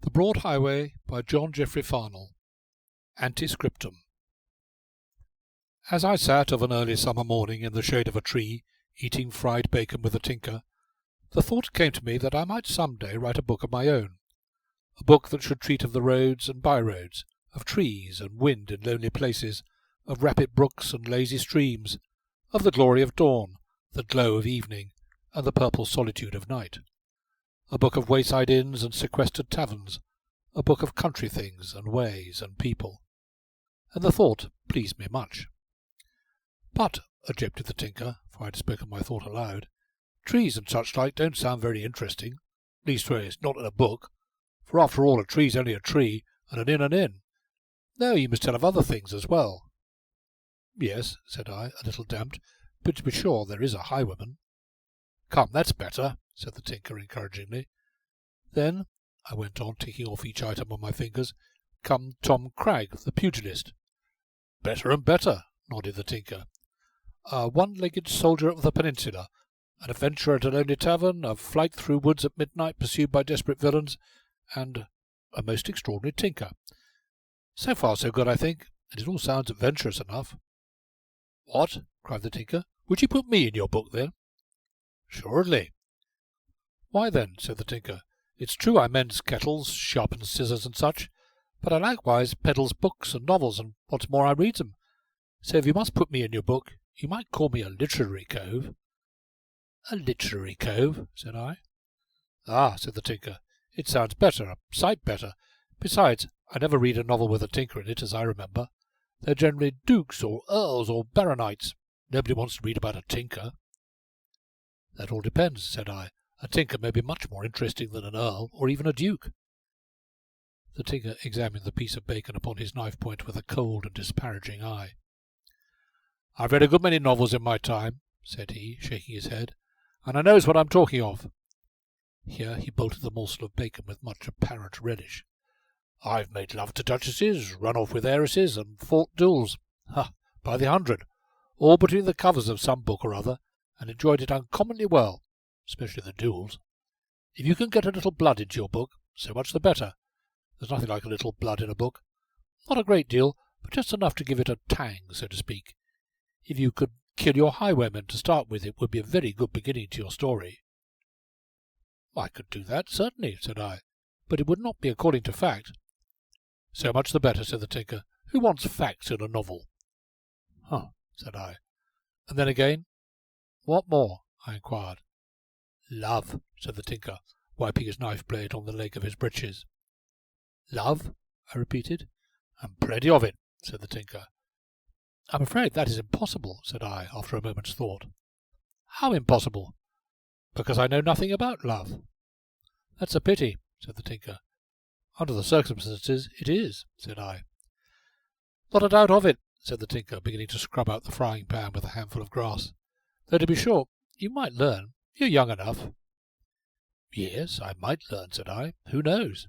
The Broad Highway by Jeffery Farnol. Anti-scriptum. As I sat of an early summer morning in the shade of a tree, eating fried bacon with a tinker, the thought came to me that I might some day write a book of my own, a book that should treat of the roads and by-roads, of trees and wind in lonely places, of rapid brooks and lazy streams, of the glory of dawn, the glow of evening, and the purple solitude of night. A book of wayside inns and sequestered taverns, a book of country things and ways and people. And the thought pleased me much. But, objected the tinker, for I had spoken my thought aloud, trees and such like don't sound very interesting, leastways not in a book, for after all a tree's only a tree, and an inn an inn. No, you must tell of other things as well. Yes, said I, a little damped, but to be sure there is a highwayman. Come, that's better, said the tinker encouragingly. Then, I went on, ticking off each item on my fingers, come Tom Cragg, the pugilist. Better and better, nodded the tinker. A one-legged soldier of the peninsula, an adventure at a lonely tavern, a flight through woods at midnight pursued by desperate villains, and a most extraordinary tinker. So far so good, I think, and it all sounds adventurous enough. What? Cried the tinker. Would you put me in your book, then? Assuredly. Why, then, said the tinker, it's true I mends kettles, sharpens scissors and such, but I likewise peddles books and novels, and what's more I reads 'em. So if you must put me in your book, you might call me a literary cove. A literary cove, said I. Ah, said the tinker, it sounds better, a sight better. Besides, I never read a novel with a tinker in it, as I remember. They're generally dukes or earls or baronites. Nobody wants to read about a tinker. That all depends, said I. A tinker may be much more interesting than an earl, or even a duke. The tinker examined the piece of bacon upon his knife-point with a cold and disparaging eye. I've read a good many novels in my time, said he, shaking his head, and I knows what I'm talking of. Here he bolted the morsel of bacon with much apparent relish. I've made love to duchesses, run off with heiresses, and fought duels, by the 100, all between the covers of some book or other, and enjoyed it uncommonly well, especially the duels. If you can get a little blood into your book, so much the better. There's nothing like a little blood in a book. Not a great deal, but just enough to give it a tang, so to speak. If you could kill your highwayman to start with, it would be a very good beginning to your story. I could do that, certainly, said I, but it would not be according to fact. So much the better, said the tinker. Who wants facts in a novel? Said I. And then again, what more? I inquired. Love, said the tinker, wiping his knife-blade on the leg of his breeches. Love? I repeated. And plenty of it, said the tinker. I'm afraid that is impossible, said I, after a moment's thought. How impossible? Because I know nothing about love. That's a pity, said the tinker. Under the circumstances, it is, said I. Not a doubt of it, said the tinker, beginning to scrub out the frying-pan with a handful of grass. Though, to be sure, you might learn. You're young enough. Yes, I might learn, said I. Who knows?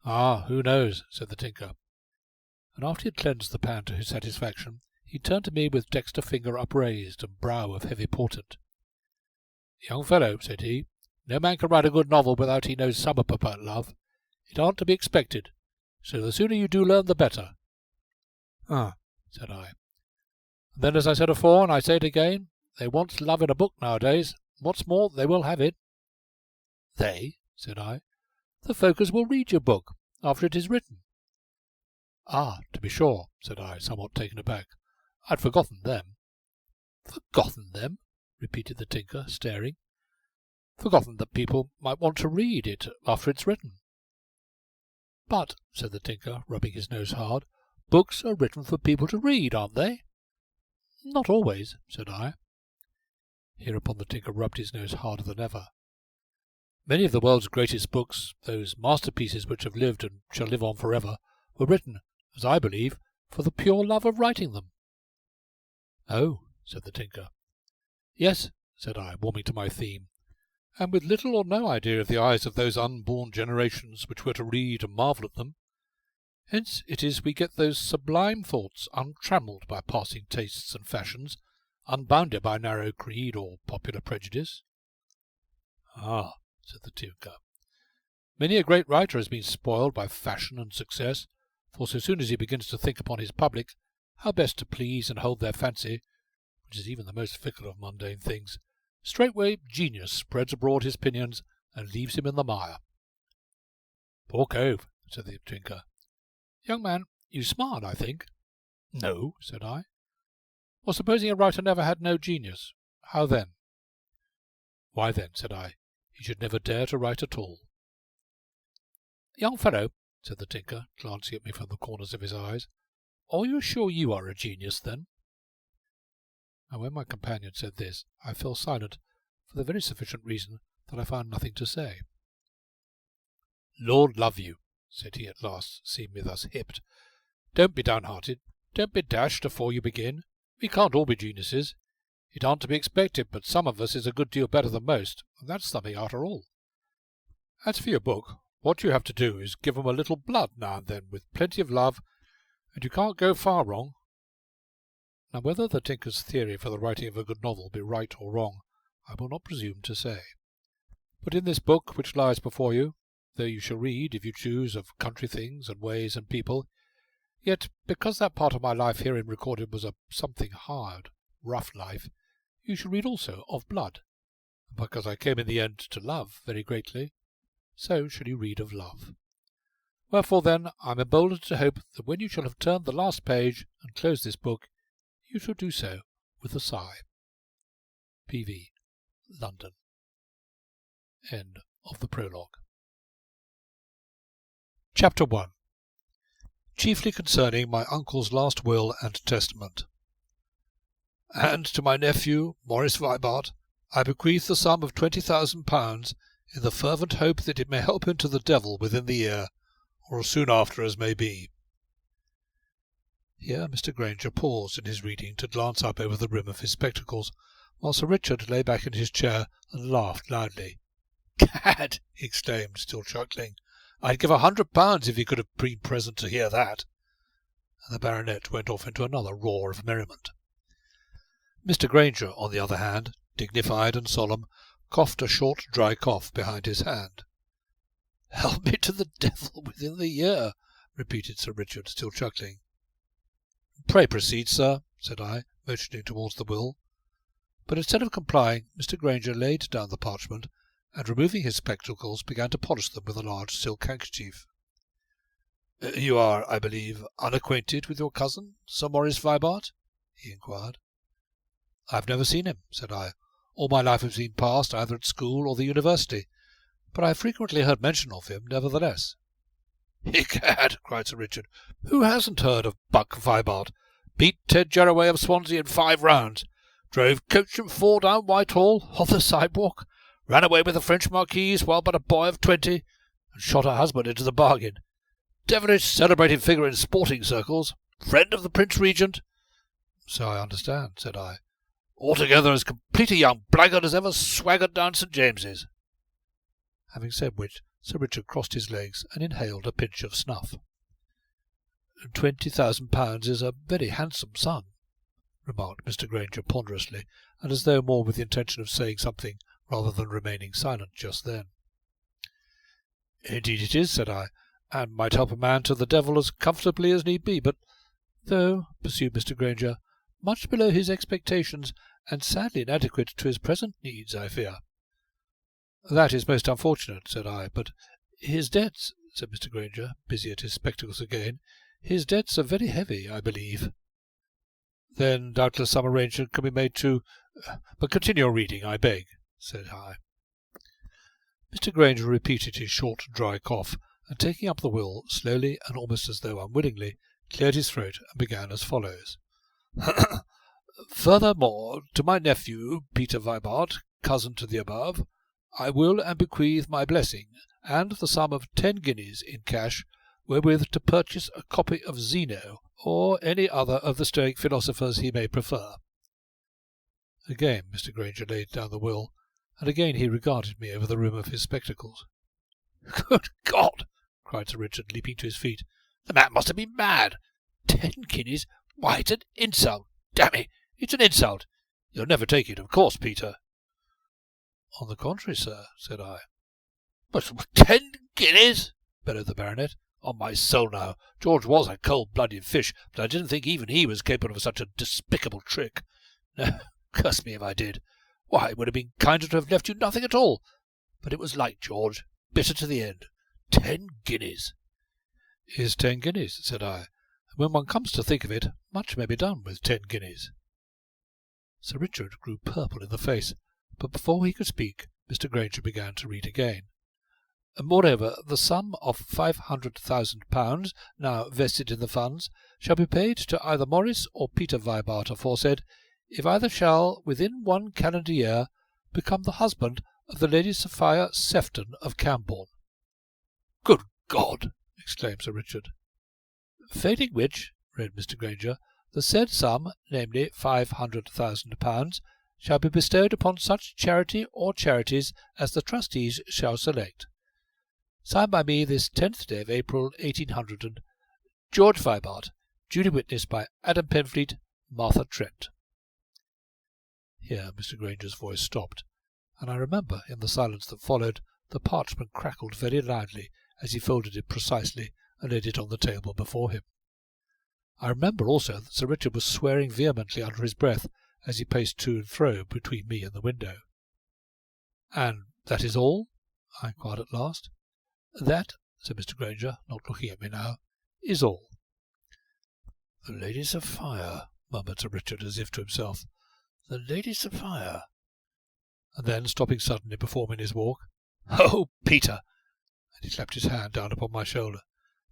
Ah, who knows, said the tinker. And after he had cleansed the pan to his satisfaction, he turned to me with dexter finger upraised and brow of heavy portent. Young fellow, said he, no man can write a good novel without he knows some about love. It aren't to be expected, so the sooner you do learn the better. Ah, said I. And then, as I said afore, and I say it again, they wants love in a book nowadays. What's more, they will have it. They, said I. The folkers will read your book after it is written. Ah, to be sure, said I, somewhat taken aback. I'd forgotten them. Forgotten them? Repeated the tinker, staring. Forgotten that people might want to read it after it's written. But, said the tinker, rubbing his nose hard, books are written for people to read, aren't they? Not always, said I. Hereupon the tinker rubbed his nose harder than ever. Many of the world's greatest books, those masterpieces which have lived and shall live on forever, were written, as I believe, for the pure love of writing them. Oh, said the tinker. Yes, said I, warming to my theme, and with little or no idea of the eyes of those unborn generations which were to read and marvel at them. Hence it is we get those sublime thoughts untrammelled by passing tastes and fashions, unbounded by narrow creed or popular prejudice. Ah, said the tinker, Many a great writer has been spoiled by fashion and success, for so soon as he begins to think upon his public, how best to please and hold their fancy, which is even the most fickle of mundane things, straightway genius spreads abroad his pinions and leaves him in the mire. Poor cove, said the tinker. Young man, you smart, I think. No, said I. Well, supposing a writer never had no genius, how then? Why then, said I, he should never dare to write at all. Young fellow, said the tinker, glancing at me from the corners of his eyes, are you sure you are a genius, then? And when my companion said this, I fell silent, for the very sufficient reason that I found nothing to say. Lord love you, said he at last, seeing me thus hipped. Don't be downhearted. Don't be dashed afore you begin. We can't all be geniuses. It aren't to be expected, but some of us is a good deal better than most, and that's something after all. As for your book, what you have to do is give 'em a little blood now and then, with plenty of love, and you can't go far wrong. Now whether the tinker's theory for the writing of a good novel be right or wrong, I will not presume to say. But in this book which lies before you, though you shall read, if you choose, of country things and ways and people, yet because that part of my life herein recorded was a something hard, rough life, you shall read also of blood, and because I came in the end to love very greatly, so shall you read of love. Wherefore then I am emboldened to hope that when you shall have turned the last page and closed this book, you shall do so with a sigh. P.V. London. End of the prologue. Chapter 1. Chiefly concerning my uncle's last will and testament. And to my nephew, Maurice Vibart, I bequeath the sum of £20,000 in the fervent hope that it may help him to the devil within the year, or as soon after as may be. Here Mr. Granger paused in his reading to glance up over the rim of his spectacles, while Sir Richard lay back in his chair and laughed loudly. "Gad!" he exclaimed, still chuckling. "I'd give £100 if he could have been present to hear that." And the baronet went off into another roar of merriment. Mr. Granger, on the other hand, dignified and solemn, coughed a short dry cough behind his hand. "Help me to the devil within the year," repeated Sir Richard, still chuckling. "Pray proceed, sir," said I, motioning towards the will. But instead of complying, Mr. Granger laid down the parchment, and removing his spectacles, began to polish them with a large silk handkerchief. "You are, I believe, unacquainted with your cousin, Sir Maurice Vibart?" he inquired. "I have never seen him," said I. "All my life has been passed either at school or the university, but I have frequently heard mention of him, nevertheless." "Egad!" cried Sir Richard, "who hasn't heard of Buck Vibart? Beat Ted Jarraway of Swansea in 5 rounds, drove coach and 4 down Whitehall on the sidewalk, ran away with the French marquise while but a boy of 20, and shot her husband into the bargain. Devilish celebrated figure in sporting circles, friend of the Prince Regent." "So I understand," said I. "Altogether as complete a young blackguard as ever swaggered down St. James's." Having said which, Sir Richard crossed his legs and inhaled a pinch of snuff. £20,000 is a very handsome sum," remarked Mr. Granger ponderously, and as though more with the intention of saying something rather than remaining silent just then. "Indeed it is," said I, "and might help a man to the devil as comfortably as need be, but though," pursued Mr. Granger, "much below his expectations, and sadly inadequate to his present needs, I fear." "That is most unfortunate," said I, "but his debts," said Mr. Granger, busy at his spectacles again, "his debts are very heavy, I believe." "Then doubtless some arrangement can be made to— but continue your reading, I beg," said I. Mr. Granger repeated his short dry cough, and taking up the will, slowly and almost as though unwillingly, cleared his throat and began as follows. "Furthermore, to my nephew, Peter Vibart, cousin to the above, I will and bequeath my blessing, and the sum of 10 guineas in cash, wherewith to purchase a copy of Zeno, or any other of the Stoic philosophers he may prefer." Again Mr. Granger laid down the will, and again he regarded me over the rim of his spectacles. "Good God!" cried Sir Richard, leaping to his feet. "The man must have been mad. 10 guineas? Why, it's an insult. Damn it, it's an insult. You'll never take it, of course, Peter." "On the contrary, sir," said I. "But 10 guineas?" bellowed the baronet. "On my soul now, George was a cold-blooded fish, but I didn't think even he was capable of such a despicable trick. No, curse me if I did. Why, it would have been kinder to have left you nothing at all. But it was like George, bitter to the end. 10 guineas. "Is 10 guineas," said I. "And when one comes to think of it, much may be done with 10 guineas. Sir Richard grew purple in the face, but before he could speak, Mr. Granger began to read again. "Moreover, the sum of £500,000, now vested in the funds, shall be paid to either Morris or Peter Vibart aforesaid, if either shall, within 1 calendar year, become the husband of the Lady Sophia Sefton of Cambourne." "Good God!" exclaimed Sir Richard. "Failing which," read Mr. Granger, "the said sum, namely £500,000, shall be bestowed upon such charity or charities as the trustees shall select. Signed by me this 10th day of April, 1800, George Vibart, duly witnessed by Adam Penfleet, Martha Trent." Here Mr. Granger's voice stopped, and I remember, in the silence that followed, the parchment crackled very loudly as he folded it precisely and laid it on the table before him. I remember also that Sir Richard was swearing vehemently under his breath as he paced to and fro between me and the window. "And that is all?" I inquired at last. "That," said Mr. Granger, not looking at me now, "is all." "The Lady Sophia," murmured Sir Richard, as if to himself. "The Lady Sophia." And then, stopping suddenly before me in his walk, "Oh, Peter!" and he clapped his hand down upon my shoulder.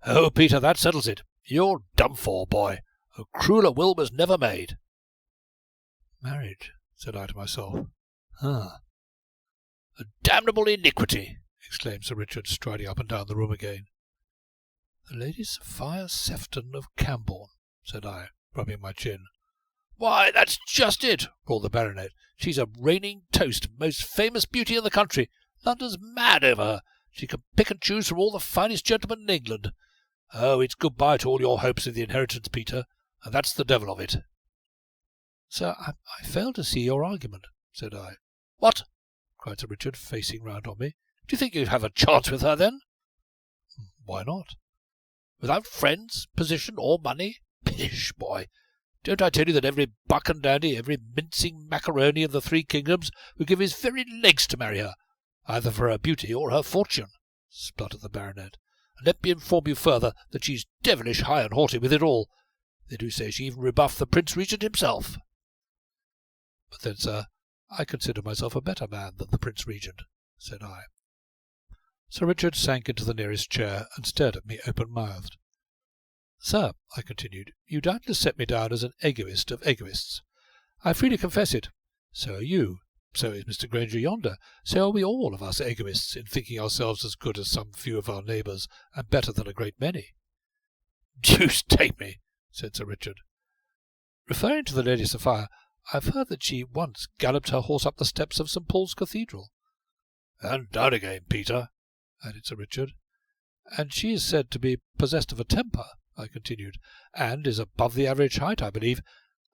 "Oh, Peter, that settles it. You're done for, boy. A crueler will was never made." "Married," said I to myself. "Ah." "A damnable iniquity!" exclaimed Sir Richard, striding up and down the room again. "The Lady Sophia Sefton of Cambourne," said I, rubbing my chin. "Why, that's just it," roared the baronet. "She's a reigning toast, most famous beauty in the country. London's mad over her. She can pick and choose from all the finest gentlemen in England. Oh, it's good-bye to all your hopes of the inheritance, Peter, and that's the devil of it." "Sir, I fail to see your argument," said I. "What?" cried Sir Richard, facing round on me. "Do you think you'd have a chance with her, then?" "Why not?" "Without friends, position, or money? Pish, boy! Don't I tell you that every buck and dandy, every mincing macaroni in the 3 kingdoms would give his very legs to marry her, either for her beauty or her fortune?" spluttered the baronet. "And let me inform you further that she's devilish high and haughty with it all. They do say she even rebuffed the Prince Regent himself." "But then, sir, I consider myself a better man than the Prince Regent," said I. Sir Richard sank into the nearest chair and stared at me open-mouthed. "Sir," I continued, "you doubtless set me down as an egoist of egoists. I freely confess it. So are you. So is Mr. Granger yonder. So are we all of us egoists, in thinking ourselves as good as some few of our neighbours, and better than a great many." "Deuce take me," said Sir Richard. "Referring to the Lady Sophia, I've heard that she once galloped her horse up the steps of St. Paul's Cathedral." "And down again, Peter," added Sir Richard. "And she is said to be possessed of a temper," I continued, "and is above the average height, I believe,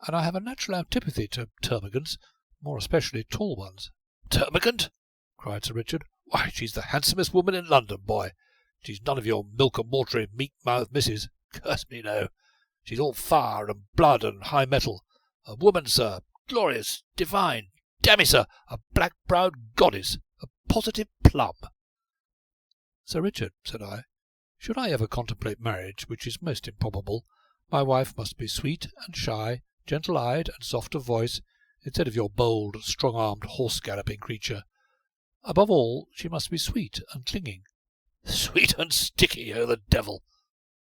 and I have a natural antipathy to termagants, more especially tall ones." "Termagant?" cried Sir Richard. "Why, she's the handsomest woman in London, boy. She's none of your milk-and-watery, meek-mouthed misses. Curse me, no. She's all fire and blood and high metal. A woman, sir, glorious, divine, damn me, sir, a black-browed goddess, a positive plum." "Sir Richard," said I, "should I ever contemplate marriage, which is most improbable, my wife must be sweet and shy, gentle-eyed and soft of voice, instead of your bold, strong-armed, horse-galloping creature. Above all, she must be sweet and clinging." "Sweet and sticky, oh the devil!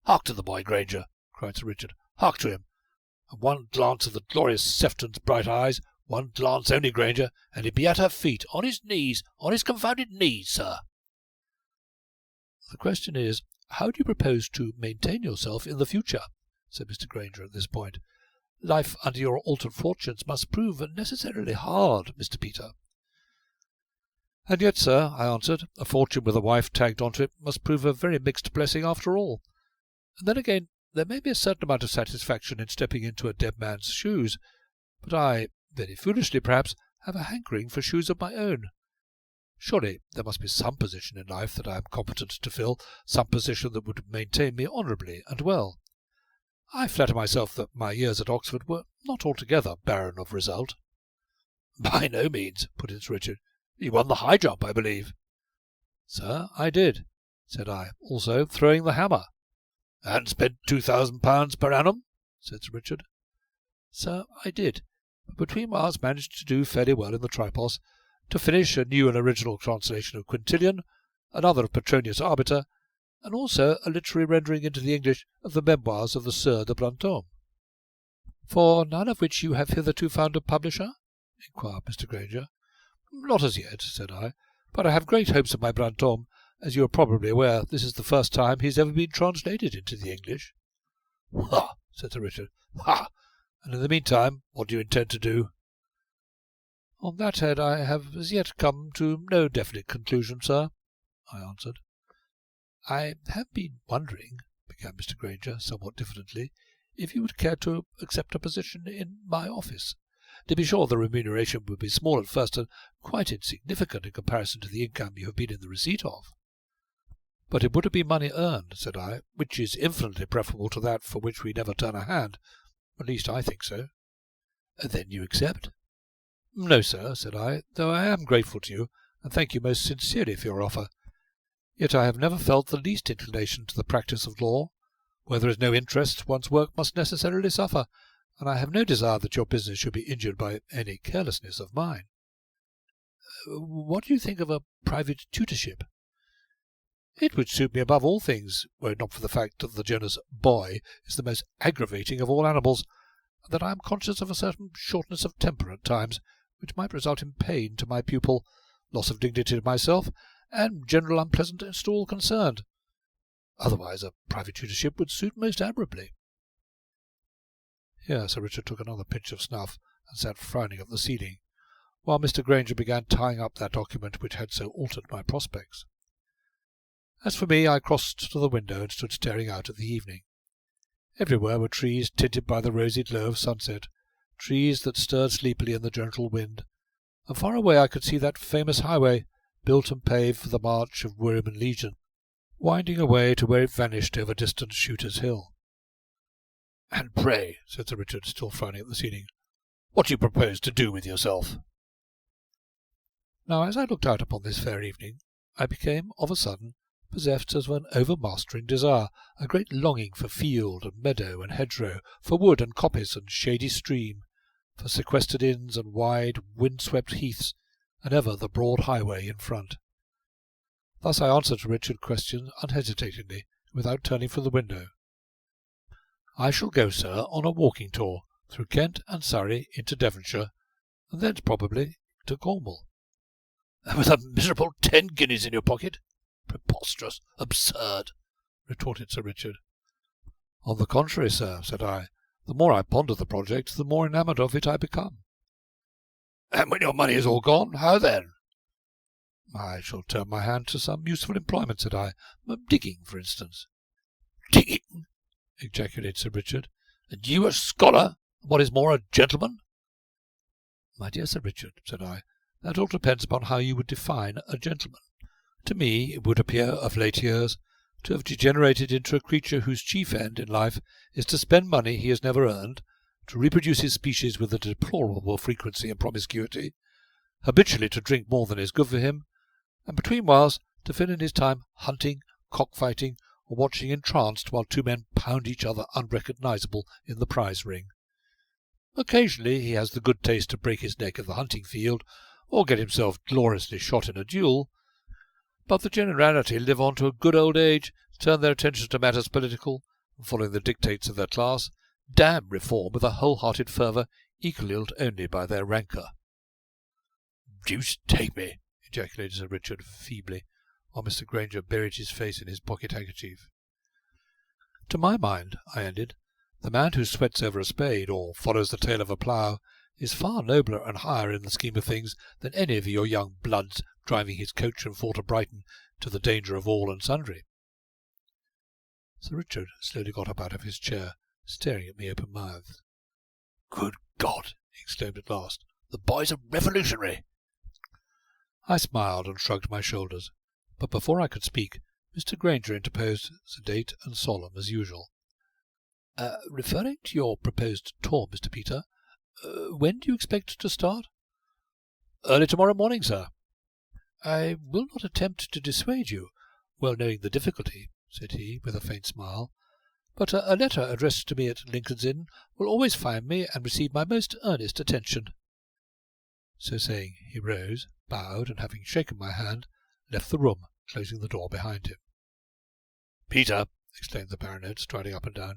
Hark to the boy, Granger," cried Sir Richard. "Hark to him. And one glance of the glorious Sefton's bright eyes, one glance only, Granger, and he'd be at her feet, on his confounded knees, sir." "The question is, how do you propose to maintain yourself in the future?" said Mr. Granger at this point. "Life under your altered fortunes must prove necessarily hard, Mr. Peter." "And yet, sir," I answered, "a fortune with a wife tagged on to it must prove a very mixed blessing after all. And then again, there may be a certain amount of satisfaction in stepping into a dead man's shoes, but I, very foolishly perhaps, have a hankering for shoes of my own. Surely there must be some position in life that I am competent to fill, some position that would maintain me honourably and well. I flatter myself that my years at Oxford were not altogether barren of result." "By no means," put in Sir Richard. "You won the high jump, I believe." "Sir, I did," said I, "also throwing the hammer." "And spent £2,000 per annum?" said Sir Richard. "Sir, I did, but between whiles managed to do fairly well in the Tripos, to finish a new and original translation of Quintilian, another of Petronius Arbiter, and also a literary rendering into the English of the memoirs of the Sieur de Brantôme." "For none of which you have hitherto found a publisher?" inquired Mr. Granger. "Not as yet," said I, "but I have great hopes of my Brantôme. As you are probably aware, this is the first time he has ever been translated into the English." "Ha!" said Sir Richard. "Ha! And in the meantime, what do you intend to do?" "On that head I have as yet come to no definite conclusion, sir," I answered. "I have been wondering," began Mr. Granger somewhat diffidently, "if you would care to accept a position in my office. To be sure, the remuneration would be small at first, and quite insignificant in comparison to the income you have been in the receipt of." "But it would have been money earned," said I, "which is infinitely preferable to that for which we never turn a hand. At least I think so." "Then you accept?" "No, sir," said I, "though I am grateful to you, and thank you most sincerely for your offer. Yet I have never felt the least inclination to the practice of law. Where there is no interest, one's work must necessarily suffer, and I have no desire that your business should be injured by any carelessness of mine." "What do you think of a private tutorship?" "It would suit me above all things, were it not for the fact that the genus boy is the most aggravating of all animals, and that I am conscious of a certain shortness of temper at times, which might result in pain to my pupil, loss of dignity to myself, and general unpleasantness to all concerned. Otherwise a private tutorship would suit most admirably." Here Sir Richard took another pinch of snuff, and sat frowning at the ceiling, while Mr. Granger began tying up that document which had so altered my prospects. As for me, I crossed to the window and stood staring out at the evening. Everywhere were trees tinted by the rosy glow of sunset, trees that stirred sleepily in the gentle wind, and far away I could see that famous highway, built and paved for the march of Roman legion, winding away to where it vanished over distant Shooter's Hill. "And pray," said Sir Richard, still frowning at the ceiling, "what do you propose to do with yourself?" Now, as I looked out upon this fair evening, I became, of a sudden, possessed of an overmastering desire, a great longing for field and meadow and hedgerow, for wood and coppice and shady stream, for sequestered inns and wide, wind-swept heaths, and ever the broad highway in front. Thus I answered to Richard's question unhesitatingly, without turning from the window. "I shall go, sir, on a walking tour, through Kent and Surrey into Devonshire, and thence probably to Cornwall." "And with a miserable 10 guineas in your pocket? Preposterous, absurd," retorted Sir Richard. "On the contrary, sir," said I, "the more I ponder the project, the more enamoured of it I become." "And when your money is all gone, how then?" "I shall turn my hand to some useful employment," said I. "Digging, for instance." "Digging!" ejaculated Sir Richard. "And you a scholar, and what is more, a gentleman?" "My dear Sir Richard," said I, "that all depends upon how you would define a gentleman. To me it would appear, of late years, to have degenerated into a creature whose chief end in life is to spend money he has never earned, to reproduce his species with a deplorable frequency and promiscuity, habitually to drink more than is good for him, and between whiles to fill in his time hunting, cock-fighting, or watching entranced while two men pound each other unrecognizable in the prize-ring. Occasionally he has the good taste to break his neck in the hunting field, or get himself gloriously shot in a duel, but the generality live on to a good old age, turn their attention to matters political, and following the dictates of their class, damn reform with a whole-hearted fervour equalled only by their rancour." "Deuce take me!" ejaculated Sir Richard feebly, while Mr. Granger buried his face in his pocket-handkerchief. "To my mind," I ended, "the man who sweats over a spade, or follows the tail of a plough, is far nobler and higher in the scheme of things than any of your young bloods driving his coach and four to Brighton to the danger of all and sundry." Sir Richard slowly got up out of his chair, staring at me open-mouthed. "Good God!" he exclaimed at last. "The boy's a revolutionary!" I smiled and shrugged my shoulders, but before I could speak, Mr. Granger interposed, sedate and solemn as usual. Referring to your proposed tour, Mr. Peter, when do you expect to start? Early tomorrow morning, sir. I will not attempt to dissuade you, well knowing the difficulty, said he, with a faint smile, but a letter addressed to me at Lincoln's Inn will always find me and receive my most earnest attention. So saying, he rose, bowed, and having shaken my hand, left the room, closing the door behind him. Peter, exclaimed the baronet, striding up and down,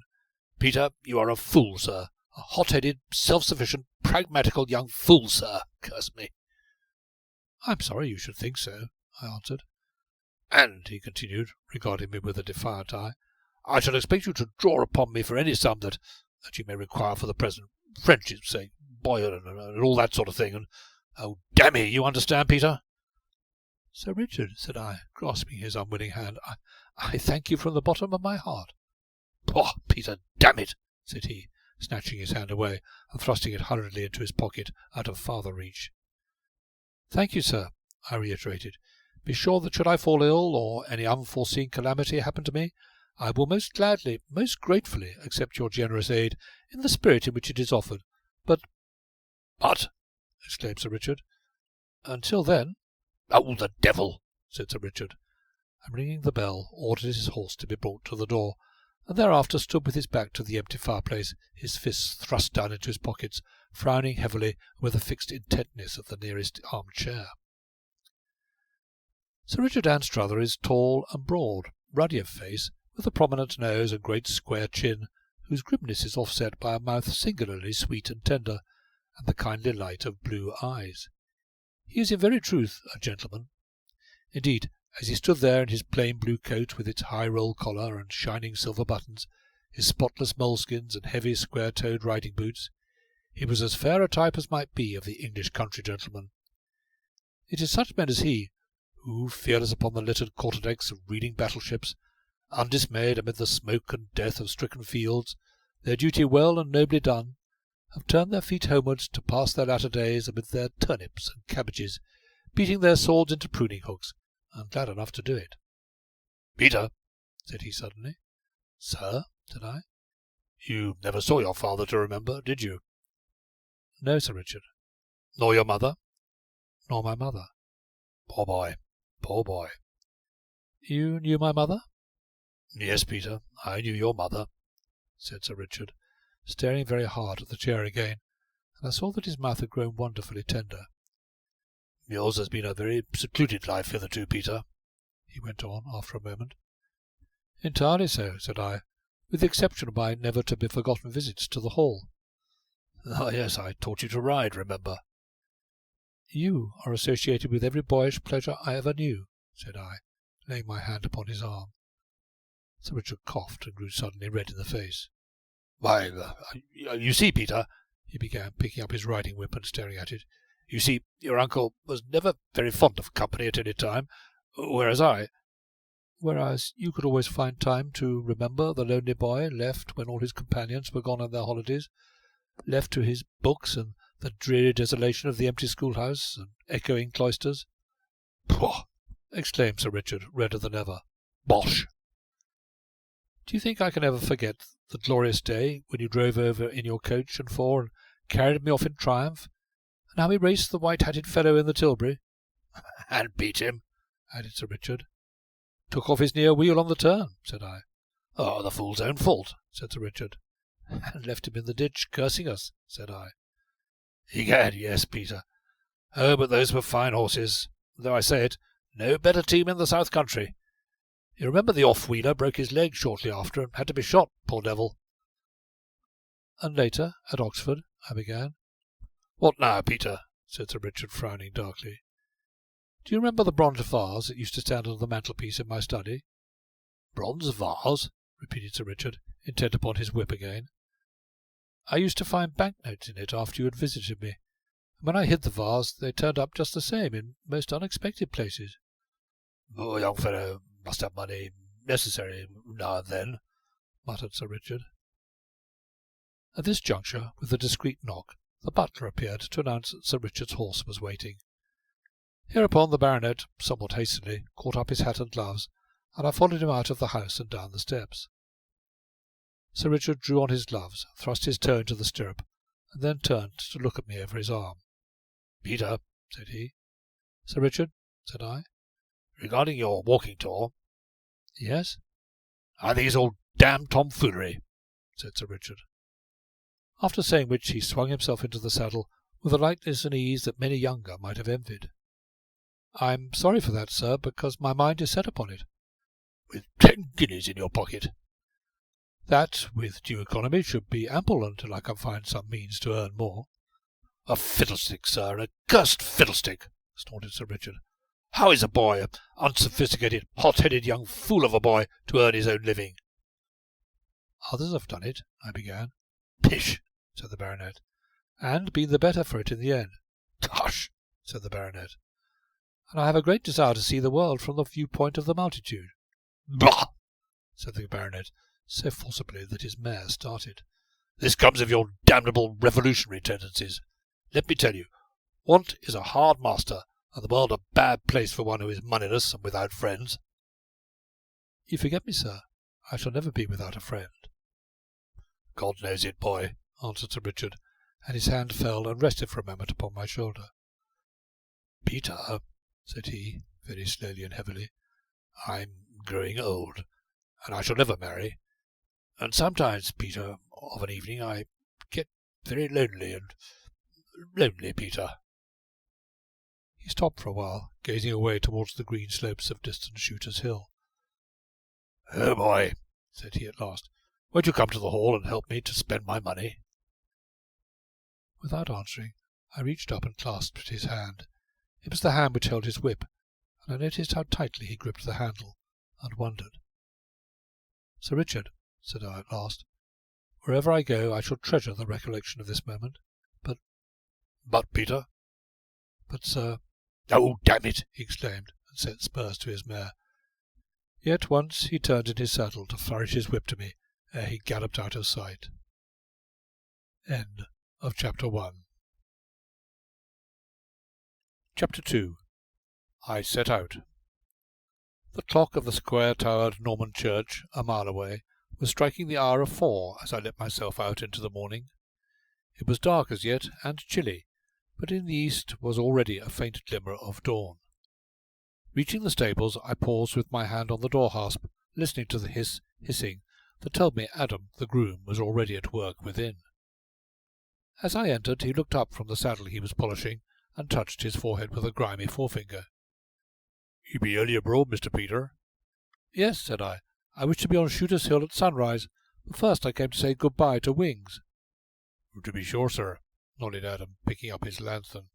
Peter, you are a fool, sir, a hot-headed, self-sufficient, pragmatical young fool, sir, curse me. I'm sorry you should think so, I answered. And, he continued, regarding me with a defiant eye, I shall expect you to draw upon me for any sum that you may require for the present, friendship's sake, boy, and all that sort of thing, and, oh, damn me, you understand, Peter? Sir Richard, said I, grasping his unwilling hand, I thank you from the bottom of my heart. Pah, Peter, damn it, said he, snatching his hand away and thrusting it hurriedly into his pocket out of farther reach. Thank you, sir, I reiterated. Be sure that should I fall ill, or any unforeseen calamity happen to me, I will most gladly, most gratefully accept your generous aid in the spirit in which it is offered. But, exclaimed Sir Richard, until then. Oh, the devil, said Sir Richard, and ringing the bell, ordered his horse to be brought to the door, and thereafter stood with his back to the empty fireplace, his fists thrust down into his pockets, frowning heavily with a fixed intentness at the nearest arm-chair. Sir Richard Anstruther is tall and broad, ruddy of face, with a prominent nose and great square chin, whose grimness is offset by a mouth singularly sweet and tender, and the kindly light of blue eyes. He is in very truth a gentleman. Indeed, as he stood there in his plain blue coat with its high-roll collar and shining silver buttons, his spotless moleskins and heavy square-toed riding boots, he was as fair a type as might be of the English country gentleman. It is such men as he, who, fearless upon the littered quarter-decks of reeling battleships, undismayed amid the smoke and death of stricken fields, their duty well and nobly done, have turned their feet homewards to pass their latter days amid their turnips and cabbages, beating their swords into pruning-hooks, and glad enough to do it. Peter, said he suddenly. Sir, said I. You never saw your father to remember, did you? No, Sir Richard. Nor your mother? Nor my mother. Poor boy, poor boy. You knew my mother? Yes, Peter, I knew your mother, said Sir Richard, staring very hard at the chair again, and I saw that his mouth had grown wonderfully tender. Yours has been a very secluded life hitherto, Peter, he went on after a moment. Entirely so, said I, with the exception of my never-to-be-forgotten visits to the Hall. Ah, yes, I taught you to ride, remember. You are associated with every boyish pleasure I ever knew, said I, laying my hand upon his arm. Sir Richard coughed and grew suddenly red in the face. Why, you see, Peter, he began, picking up his riding-whip and staring at it, you see, your uncle was never very fond of company at any time, whereas you could always find time to remember the lonely boy left when all his companions were gone on their holidays, left to his books and the dreary desolation of the empty schoolhouse and echoing cloisters. Pooh! Exclaimed Sir Richard, redder than ever. Bosh! Do you think I can ever forget the glorious day when you drove over in your coach and four and carried me off in triumph, and how we raced the white-hatted fellow in the Tilbury? And beat him, added Sir Richard. Took off his near wheel on the turn, said I. Oh, the fool's own fault, said Sir Richard. And left him in the ditch, cursing us, said I. Egad, yes, Peter. Oh, but those were fine horses, though I say it, no better team in the south country. You remember the off-wheeler broke his leg shortly after and had to be shot, poor devil. And later, at Oxford, I began. What now, Peter? Said Sir Richard, frowning darkly. Do you remember the bronze vase that used to stand on the mantelpiece in my study? Bronze vase? Repeated Sir Richard, intent upon his whip again. I used to find banknotes in it after you had visited me, and when I hid the vase they turned up just the same in most unexpected places. Oh, young fellow must have money necessary now and then, muttered Sir Richard. At this juncture, with a discreet knock, the butler appeared to announce that Sir Richard's horse was waiting. Hereupon the baronet, somewhat hastily, caught up his hat and gloves, and I followed him out of the house and down the steps. Sir Richard drew on his gloves, thrust his toe into the stirrup, and then turned to look at me over his arm. "Peter," said he. "Sir Richard," said I. "Regarding your walking tour." "Yes?" "I think it's all damned tomfoolery," said Sir Richard. After saying which he swung himself into the saddle with a lightness and ease that many younger might have envied. "I'm sorry for that, sir, because my mind is set upon it." "With 10 guineas in your pocket?" "That, with due economy, should be ample until I can find some means to earn more." "A fiddlestick, sir, a cursed fiddlestick," snorted Sir Richard. "How is a boy, an unsophisticated, hot-headed young fool of a boy, to earn his own living?" "Others have done it," I began. "Pish!" said the baronet. "And been the better for it in the end." "Tush!" said the baronet. "And I have a great desire to see the world from the viewpoint of the multitude." "Bah!" said the baronet, so forcibly that his mare started. "This comes of your damnable revolutionary tendencies. Let me tell you, want is a hard master, and the world a bad place for one who is moneyless and without friends." "You forget me, sir. I shall never be without a friend." "God knows it, boy," answered Sir Richard, and his hand fell and rested for a moment upon my shoulder. "Peter," said he, very slowly and heavily, "I'm growing old, and I shall never marry. And sometimes, Peter, of an evening I get very lonely, Peter." He stopped for a while, gazing away towards the green slopes of distant Shooter's Hill. "Oh, boy," said he at last, "won't you come to the hall and help me to spend my money?" Without answering, I reached up and clasped his hand. It was the hand which held his whip, and I noticed how tightly he gripped the handle, and wondered. "Sir Richard," said I at last, "wherever I go I shall treasure the recollection of this moment. But, Peter?" "But, sir—" "Oh, damn it!" he exclaimed, and set spurs to his mare. Yet once he turned in his saddle to flourish his whip to me ere he galloped out of sight. End of Chapter 1. Chapter 2. I set out. The clock of the square-towered Norman church, a mile away, was striking the hour of 4 as I let myself out into the morning. It was dark as yet, and chilly, but in the east was already a faint glimmer of dawn. Reaching the stables, I paused with my hand on the door-hasp, listening to the hissing that told me Adam, the groom, was already at work within. As I entered, he looked up from the saddle he was polishing, and touched his forehead with a grimy forefinger. "You be early abroad, Mr. Peter?" "Yes," said I. "I wish to be on Shooter's Hill at sunrise, but first I came to say good-bye to Wings." "To be sure, sir," nodded Adam, picking up his lanthorn.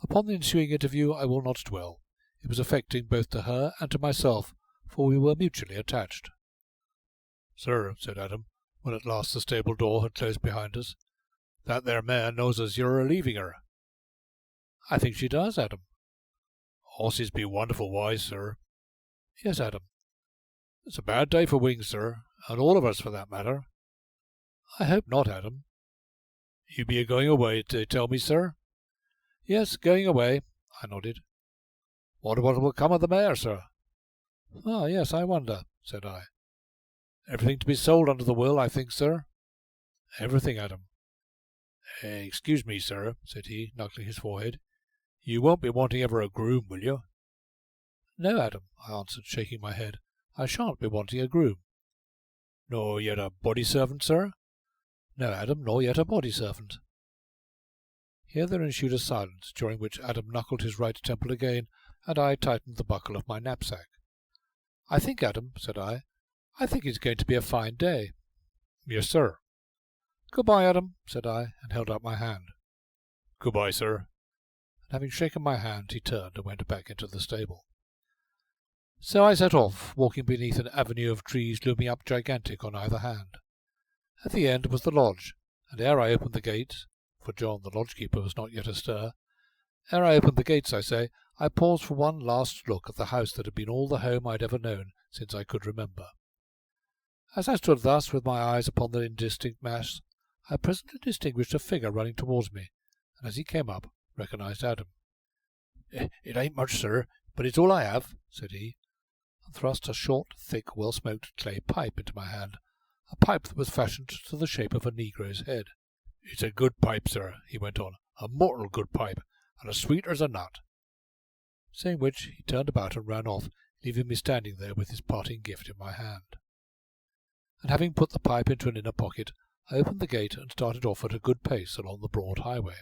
Upon the ensuing interview I will not dwell. It was affecting both to her and to myself, for we were mutually attached. "Sir," said Adam, when at last the stable door had closed behind us, "that there mare knows as you're a-leaving her." "I think she does, Adam." "Horses be wonderful wise, sir." "Yes, Adam." "It's a bad day for Wings, sir, and all of us for that matter." "I hope not, Adam." "You be a-going away, they tell me, sir?" "Yes, going away," I nodded. What will come of the mare, sir?" "Ah, yes, I wonder," said I. "Everything to be sold under the will, I think, sir?" "Everything, Adam." "Excuse me, sir," said he, knuckling his forehead. "You won't be wanting ever a groom, will you?" "No, Adam," I answered, shaking my head. "I shan't be wanting a groom." "Nor yet a body servant, sir?" "No, Adam, nor yet a body servant." Here there ensued a silence, during which Adam knuckled his right temple again, and I tightened the buckle of my knapsack. "I think, Adam," said I think it's going to be a fine day." "Yes, sir." "Good-bye, Adam," said I, and held out my hand. "Good-bye, sir." And having shaken my hand, he turned and went back into the stable. So I set off, walking beneath an avenue of trees looming up gigantic on either hand. At the end was the lodge, and ere I opened the gates, for John the lodge-keeper was not yet astir, ere I opened the gates, I say, I paused for one last look at the house that had been all the home I had ever known since I could remember. As I stood thus with my eyes upon the indistinct mass, I presently distinguished a figure running towards me, and as he came up, recognized Adam. It ain't much, sir, but it's all I have," said he, and thrust a short, thick, well-smoked clay pipe into my hand, a pipe that was fashioned to the shape of a negro's head. "It's a good pipe, sir," he went on, "a mortal good pipe, and as sweet as a nut." Saying which, he turned about and ran off, leaving me standing there with his parting gift in my hand. And having put the pipe into an inner pocket, I opened the gate and started off at a good pace along the broad highway.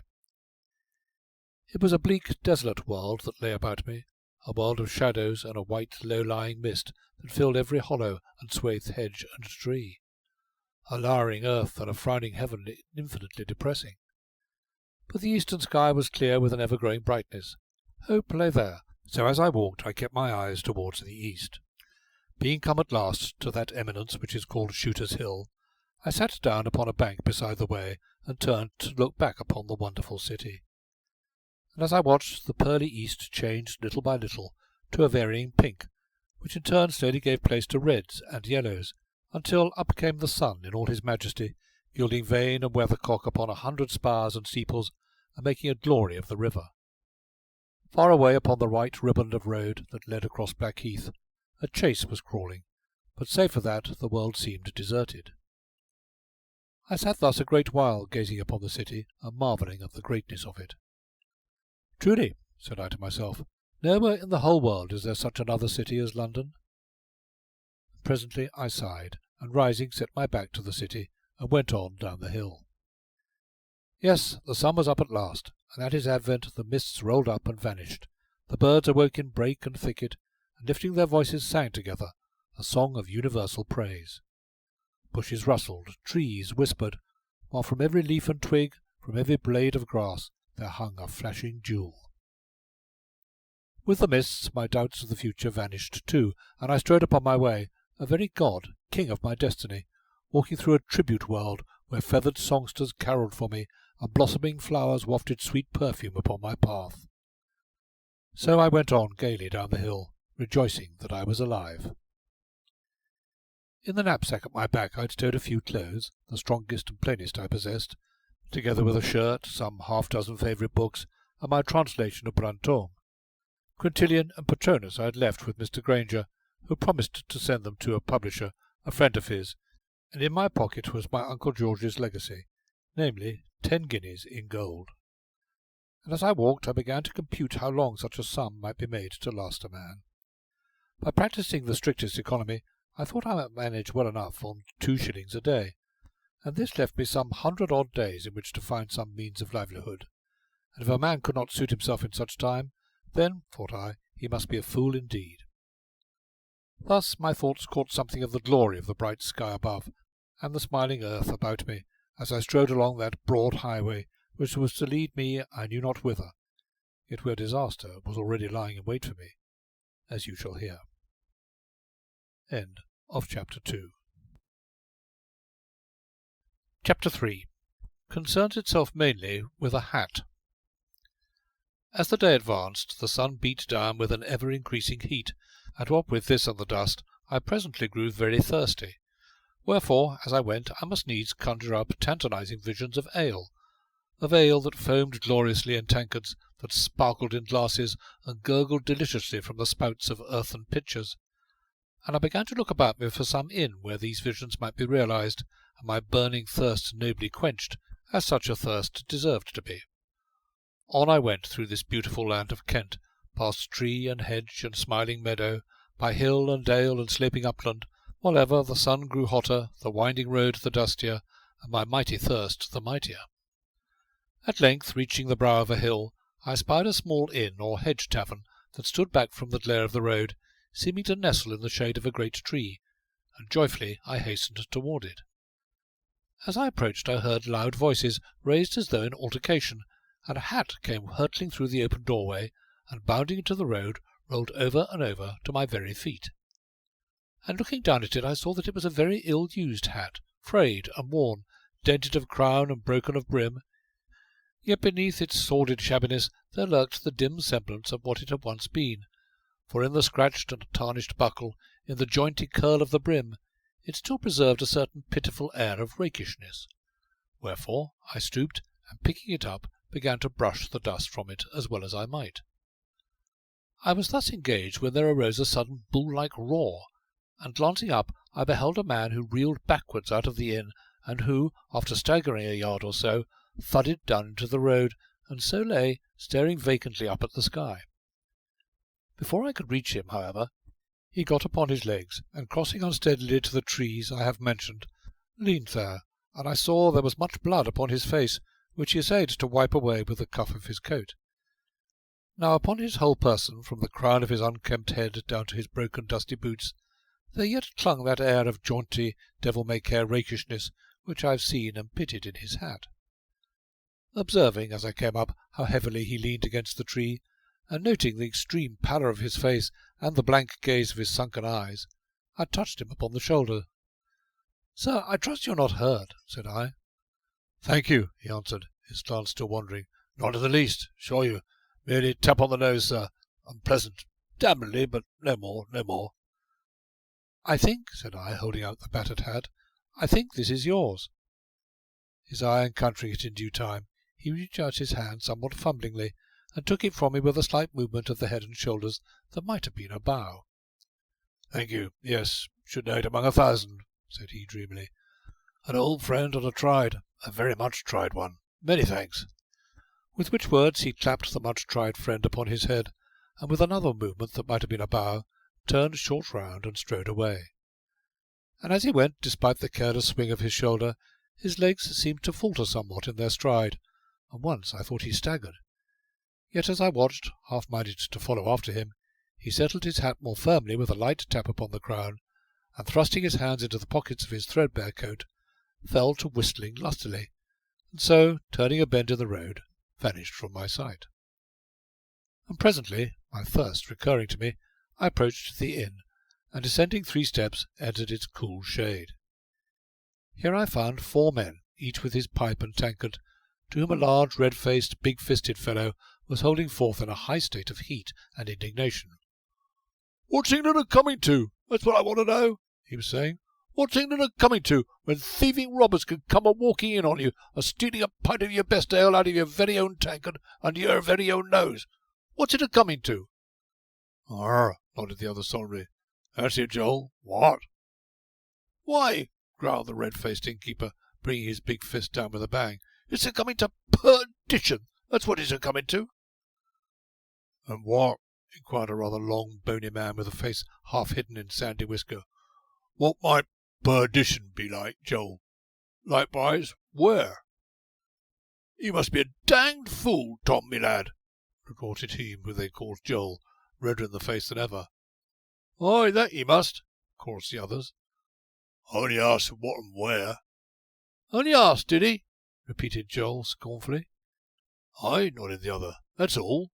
It was a bleak, desolate world that lay about me, a world of shadows and a white, low-lying mist that filled every hollow and swathed hedge and tree, a lowering earth and a frowning heaven infinitely depressing. But the eastern sky was clear with an ever-growing brightness. Hope lay there, so as I walked I kept my eyes towards the east. Being come at last to that eminence which is called Shooter's Hill, I sat down upon a bank beside the way and turned to look back upon the wonderful city. And as I watched, the pearly east changed little by little to a varying pink, which in turn slowly gave place to reds and yellows, until up came the sun in all his majesty, gilding vane and weathercock upon 100 spars and steeples, and making a glory of the river. Far away upon the right riband of road that led across Blackheath, a chase was crawling, but save for that the world seemed deserted. I sat thus a great while gazing upon the city and marvelling at the greatness of it. "Truly," said I to myself, "nowhere in the whole world is there such another city as London." Presently I sighed, and rising set my back to the city and went on down the hill. Yes, the sun was up at last, and at his advent the mists rolled up and vanished. The birds awoke in brake and thicket, and lifting their voices sang together a song of universal praise. Bushes rustled, trees whispered, while from every leaf and twig, from every blade of grass, there hung a flashing jewel. With the mists my doubts of the future vanished too, and I strode upon my way, a very god, king of my destiny, walking through a tribute world where feathered songsters carolled for me, and blossoming flowers wafted sweet perfume upon my path. So I went on gaily down the hill, rejoicing that I was alive. In the knapsack at my back I had stowed a few clothes, the strongest and plainest I possessed, together with a shirt, some half-dozen favourite books, and my translation of Brantôme. Quintilian and Patronus I had left with Mr. Granger, who promised to send them to a publisher, a friend of his, and in my pocket was my Uncle George's legacy, namely 10 guineas in gold. And as I walked I began to compute how long such a sum might be made to last a man. By practising the strictest economy, I thought I might manage well enough on 2 shillings a day, and this left me some 100 odd days in which to find some means of livelihood, and if a man could not suit himself in such time, then, thought I, he must be a fool indeed. Thus my thoughts caught something of the glory of the bright sky above, and the smiling earth about me, as I strode along that broad highway which was to lead me I knew not whither, yet where disaster was already lying in wait for me, as you shall hear. End of Chapter 2. Chapter 3 concerns itself mainly with a hat. As the day advanced, the sun beat down with an ever-increasing heat, and what with this and the dust, I presently grew very thirsty. Wherefore, as I went, I must needs conjure up tantalizing visions of ale that foamed gloriously in tankards, that sparkled in glasses, and gurgled deliciously from the spouts of earthen pitchers. And I began to look about me for some inn where these visions might be realized, and my burning thirst nobly quenched, as such a thirst deserved to be. On I went through this beautiful land of Kent, past tree and hedge and smiling meadow, by hill and dale and sloping upland, while ever the sun grew hotter, the winding road the dustier, and my mighty thirst the mightier. At length, reaching the brow of a hill, I espied a small inn or hedge tavern that stood back from the glare of the road, seeming to nestle in the shade of a great tree, and joyfully I hastened toward it. As I approached I heard loud voices, raised as though in altercation, and a hat came hurtling through the open doorway, and bounding into the road, rolled over and over to my very feet. And looking down at it I saw that it was a very ill-used hat, frayed and worn, dented of crown and broken of brim, yet beneath its sordid shabbiness there lurked the dim semblance of what it had once been, for in the scratched and tarnished buckle, in the jointy curl of the brim, it still preserved a certain pitiful air of rakishness. Wherefore I stooped, and picking it up, began to brush the dust from it as well as I might. I was thus engaged when there arose a sudden bull-like roar, and glancing up I beheld a man who reeled backwards out of the inn, and who, after staggering a yard or so, thudded down into the road, and so lay, staring vacantly up at the sky. Before I could reach him, however, he got upon his legs, and crossing unsteadily to the trees I have mentioned, leaned there, and I saw there was much blood upon his face, which he essayed to wipe away with the cuff of his coat. Now upon his whole person, from the crown of his unkempt head down to his broken dusty boots, there yet clung that air of jaunty, devil-may-care rakishness which I have seen and pitied in his hat. Observing, as I came up, how heavily he leaned against the tree, and noting the extreme pallor of his face and the blank gaze of his sunken eyes, I touched him upon the shoulder. "Sir, I trust you are not hurt," said I. "Thank you," he answered, his glance still wandering. "Not in the least, assure you. Merely tap on the nose, sir. Unpleasant, damnably, but no more, no more." "I think," said I, holding out the battered hat, "I think this is yours." His eye encountering it in due time, he reached out his hand somewhat fumblingly, and took it from me with a slight movement of the head and shoulders that might have been a bow. "Thank you. Yes, should know it among 1,000, said he dreamily. "An old friend and a very much tried one. Many thanks." With which words he clapped the much-tried friend upon his head, and with another movement that might have been a bow, turned short round and strode away. And as he went, despite the careless swing of his shoulder, his legs seemed to falter somewhat in their stride, and once I thought he staggered. Yet as I watched, half-minded to follow after him, he settled his hat more firmly with a light tap upon the crown, and thrusting his hands into the pockets of his threadbare coat, fell to whistling lustily, and so, turning a bend in the road, vanished from my sight. And presently, my thirst recurring to me, I approached the inn, and descending 3 steps, entered its cool shade. Here I found 4 men, each with his pipe and tankard, to whom a large, red-faced, big-fisted fellow was holding forth in a high state of heat and indignation. "What's England coming to? That's what I want to know," he was saying. "What's England coming to, when thieving robbers can come a-walking in on you, a-stealing a pint of your best ale out of your very own tankard under your very own nose? What's it a-coming to?" "Arr," nodded the other solemnly. "That's it, Joel. What?" "Why," growled the red-faced innkeeper, bringing his big fist down with a bang, "it's a-coming to perdition. That's what it's a-coming to." "And what?" inquired a rather long, bony man with a face half hidden in sandy whisker. "What might perdition be like, Joel? Likewise, where?" "You must be a danged fool, Tom, me lad," retorted he who they called Joel, redder in the face than ever. "Aye, that ye must," chorused the others. "I only asked what and where." "Only asked, did he?" repeated Joel scornfully. "Aye," nodded the other. "That's all."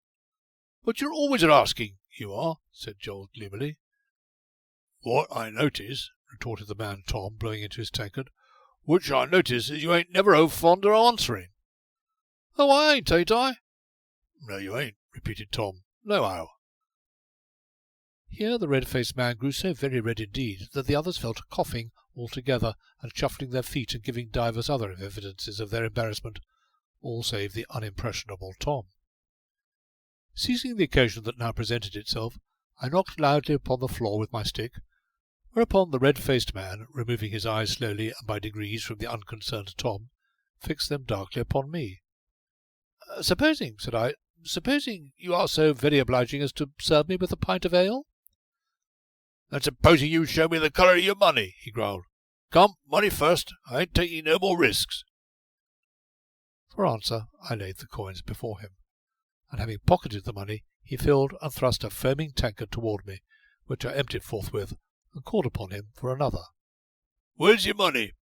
"But you're always a-asking, you are," said Joel gloomily. "What I notice," retorted the man Tom, blowing into his tankard, "which I notice is you ain't never fond of answering." "Oh, I ain't I?" "No, you ain't," repeated Tom. "Nohow." Here the red-faced man grew so very red indeed that the others fell to coughing all together and shuffling their feet and giving divers other evidences of their embarrassment, all save the unimpressionable Tom. Seizing the occasion that now presented itself, I knocked loudly upon the floor with my stick, whereupon the red-faced man, removing his eyes slowly and by degrees from the unconcerned Tom, fixed them darkly upon me. "Supposing," said I, "supposing you are so very obliging as to serve me with a pint of ale?" "And supposing you show me the colour of your money," he growled. "Come, money first. I ain't taking no more risks." For answer I laid the coins before him, and having pocketed the money, he filled and thrust a foaming tankard toward me, which I emptied forthwith, and called upon him for another. "Where's your money?"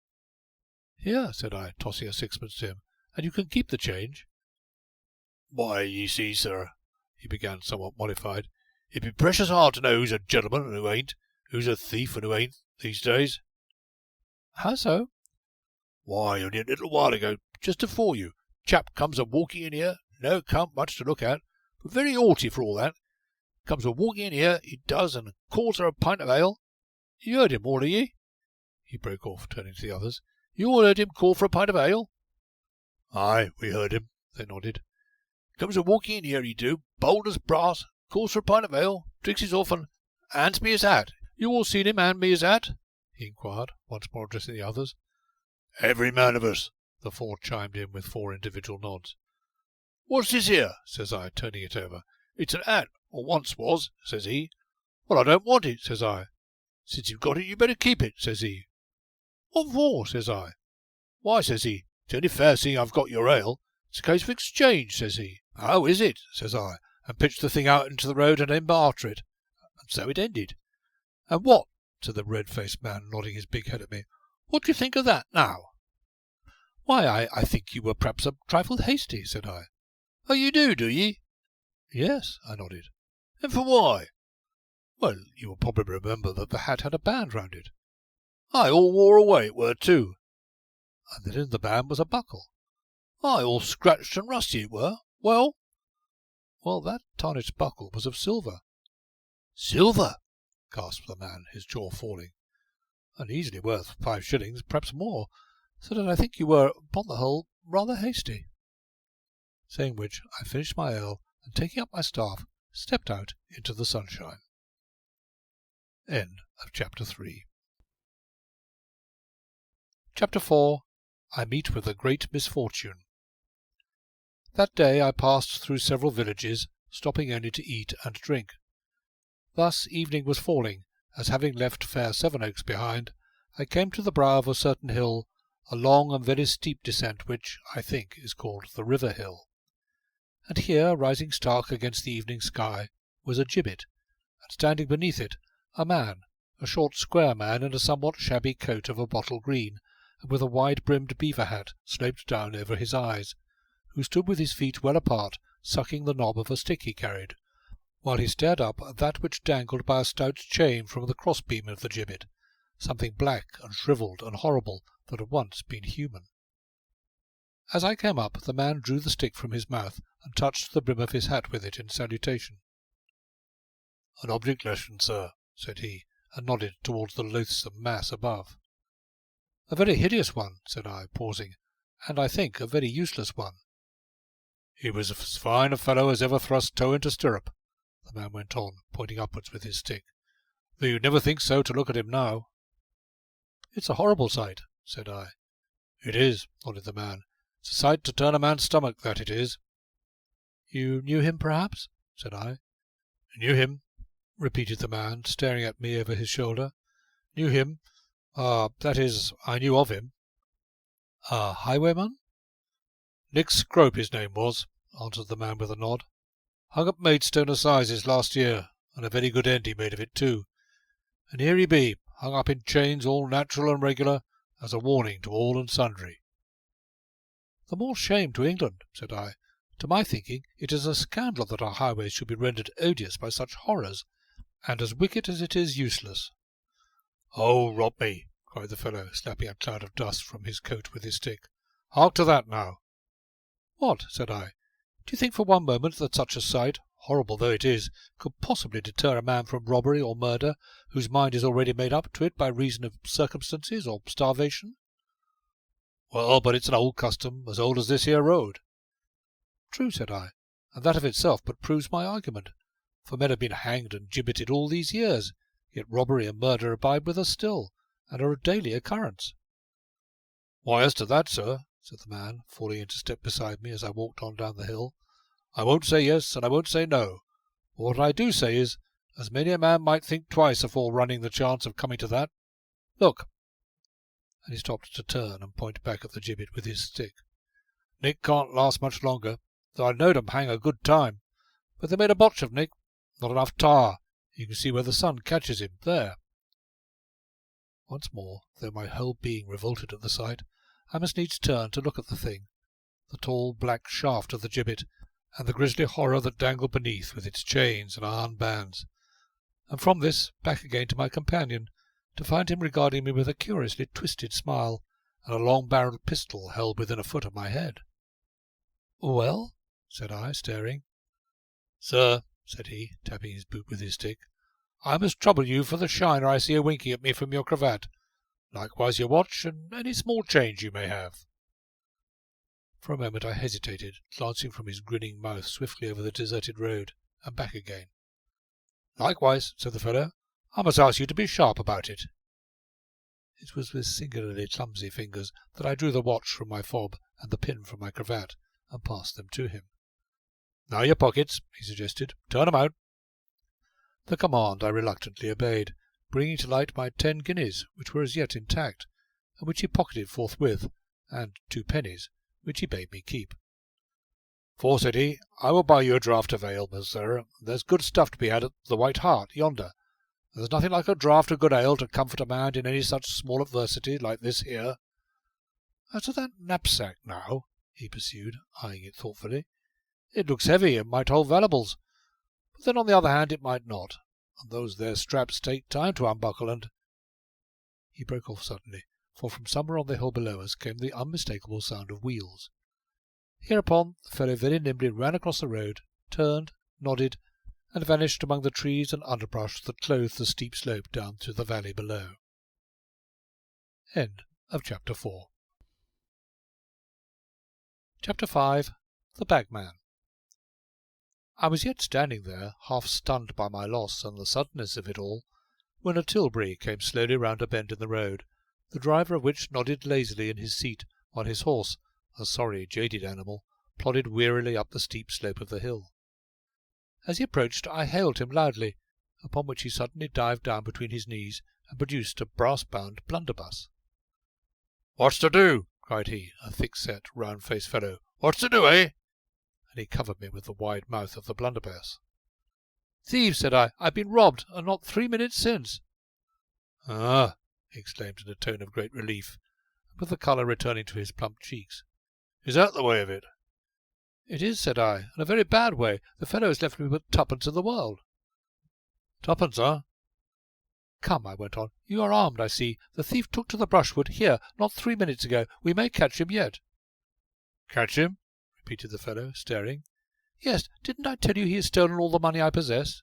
"Here," said I, tossing a sixpence to him, "and you can keep the change." "Why, ye see, sir," he began, somewhat mollified, "it'd be precious hard to know who's a gentleman and who ain't, who's a thief and who ain't, these days." "How so?" "Why, only a little while ago, just afore you, chap comes a-walking in here, no account much to look at, but very haughty for all that. Comes a-walking in here, he does, and calls for a pint of ale. You heard him, all of ye?" he broke off, turning to the others. "You all heard him call for a pint of ale?" "Aye, we heard him," they nodded. "Comes a-walking in here, he do, bold as brass, calls for a pint of ale, drinks his off, and hands me his hat. You all seen him hand me his hat?" he inquired, once more addressing the others. "Every man of us," the four chimed in with 4 individual nods. "What's this here?" says I, turning it over. "It's an hat, or once was," says he. "Well, I don't want it," says I. "Since you've got it, you'd better keep it," says he. "What for?" says I. "Why," says he, "it's only fair seeing I've got your ale. It's a case of exchange," says he. "Oh, is it?" says I, and pitched the thing out into the road and then barter it. And so it ended. "And what?" said the red-faced man, nodding his big head at me. "What do you think of that, now?" "Why, I think you were perhaps a trifle hasty," said I. "Oh, you do ye?" "Yes," I nodded. "And for why?" "Well, you will probably remember that the hat had a band round it." "Aye, all wore away it were, too." "And then in the band was a buckle." "Aye, all scratched and rusty it were. Well?" "Well, that tarnished buckle was of silver." "Silver!" gasped the man, his jaw falling. "And easily worth 5 shillings, perhaps more, so that I think you were, upon the whole, rather hasty." Saying which, I finished my ale, and taking up my staff, stepped out into the sunshine. End of Chapter 3. Chapter 4. I meet with a great misfortune. That day I passed through several villages, stopping only to eat and drink. Thus evening was falling, as having left fair Sevenoaks behind, I came to the brow of a certain hill, a long and very steep descent which, I think, is called the River Hill. And here, rising stark against the evening sky, was a gibbet, and standing beneath it, a man, a short square man in a somewhat shabby coat of a bottle green, and with a wide-brimmed beaver hat sloped down over his eyes, who stood with his feet well apart, sucking the knob of a stick he carried, while he stared up at that which dangled by a stout chain from the crossbeam of the gibbet, something black and shrivelled and horrible that had once been human. As I came up, the man drew the stick from his mouth and touched the brim of his hat with it in salutation. "An object lesson, sir," said he, and nodded towards the loathsome mass above. "A very hideous one," said I, pausing, "and I think a very useless one." "He was as fine a fellow as ever thrust toe into stirrup," the man went on, pointing upwards with his stick, "though you'd never think so to look at him now." "It's a horrible sight," said I. "It is," nodded the man. "It's a sight to turn a man's stomach, that it is." "You knew him, perhaps?" said I. "Knew him?" repeated the man, staring at me over his shoulder. "Knew him? That is, I knew of him." "A highwayman?" "Nick Scrope his name was," answered the man with a nod. "Hung up Maidstone Assizes last year, and a very good end he made of it too. And here he be, hung up in chains all natural and regular, as a warning to all and sundry." "The more shame to England," said I. "To my thinking, it is a scandal that our highways should be rendered odious by such horrors, and as wicked as it is useless." "Oh, rot me!" cried the fellow, slapping a cloud of dust from his coat with his stick. "Hark to that now!" "What?" said I. "Do you think for one moment that such a sight, horrible though it is, could possibly deter a man from robbery or murder, whose mind is already made up to it by reason of circumstances or starvation?" "Well, but it's an old custom, as old as this here road." "True," said I, "and that of itself but proves my argument, for men have been hanged and gibbeted all these years, yet robbery and murder abide with us still, and are a daily occurrence." "Why, as to that, sir," said the man, falling into step beside me as I walked on down the hill, "I won't say yes and I won't say no, but what I do say is, as many a man might think twice afore running the chance of coming to that. Look!" And he stopped to turn and point back at the gibbet with his stick. "Nick can't last much longer, though I knowed 'em hang a good time. But they made a botch of Nick. Not enough tar. You can see where the sun catches him, there." Once more, though my whole being revolted at the sight, I must needs turn to look at the thing, the tall black shaft of the gibbet, and the grisly horror that dangled beneath with its chains and iron bands, and from this back again to my companion, to find him regarding me with a curiously twisted smile, and a long-barrelled pistol held within a foot of my head. "Well?" said I, staring. "Sir," said he, tapping his boot with his stick, "I must trouble you for the shiner I see a-winking at me from your cravat, likewise your watch, and any small change you may have." For a moment I hesitated, glancing from his grinning mouth swiftly over the deserted road, and back again. Likewise, said the fellow. I must ask you to be sharp about it. It was with singularly clumsy fingers that I drew the watch from my fob and the pin from my cravat, and passed them to him. Now your pockets, he suggested. Turn 'em out. The command I reluctantly obeyed, bringing to light my 10 guineas, which were as yet intact, and which he pocketed forthwith, and 2 pennies, which he bade me keep. For, said he, I will buy you a draught of ale, sir. There's good stuff to be had at the White Hart, yonder. There's nothing like a draught of good ale to comfort a man in any such small adversity like this here. As to that knapsack, now, he pursued, eyeing it thoughtfully, it looks heavy and might hold valuables, but then on the other hand it might not, and those there straps take time to unbuckle, and— He broke off suddenly, for from somewhere on the hill below us came the unmistakable sound of wheels. Hereupon the fellow very nimbly ran across the road, turned, nodded, and vanished among the trees and underbrush that clothed the steep slope down to the valley below. End of Chapter 4. Chapter 5. The Bagman. I was yet standing there, half stunned by my loss and the suddenness of it all, when a tilbury came slowly round a bend in the road, the driver of which nodded lazily in his seat, while his horse, a sorry, jaded animal, plodded wearily up the steep slope of the hill. As he approached, I hailed him loudly, upon which he suddenly dived down between his knees and produced a brass-bound blunderbuss. "What's to do?" cried he, a thick-set, round-faced fellow. "What's to do, eh?" And he covered me with the wide mouth of the blunderbuss. "Thieves," said I. "I've been robbed, and not 3 minutes since." "Ah!" he exclaimed in a tone of great relief, and with the colour returning to his plump cheeks. "Is that the way of it?" "It is," said I, "and a very bad way. The fellow has left me but 2pence in the world." "2pence, eh?" "Come," I went on. "You are armed, I see. The thief took to the brushwood here not 3 minutes ago. We may catch him yet." "Catch him?" repeated the fellow, staring. "Yes. Didn't I tell you he has stolen all the money I possess?"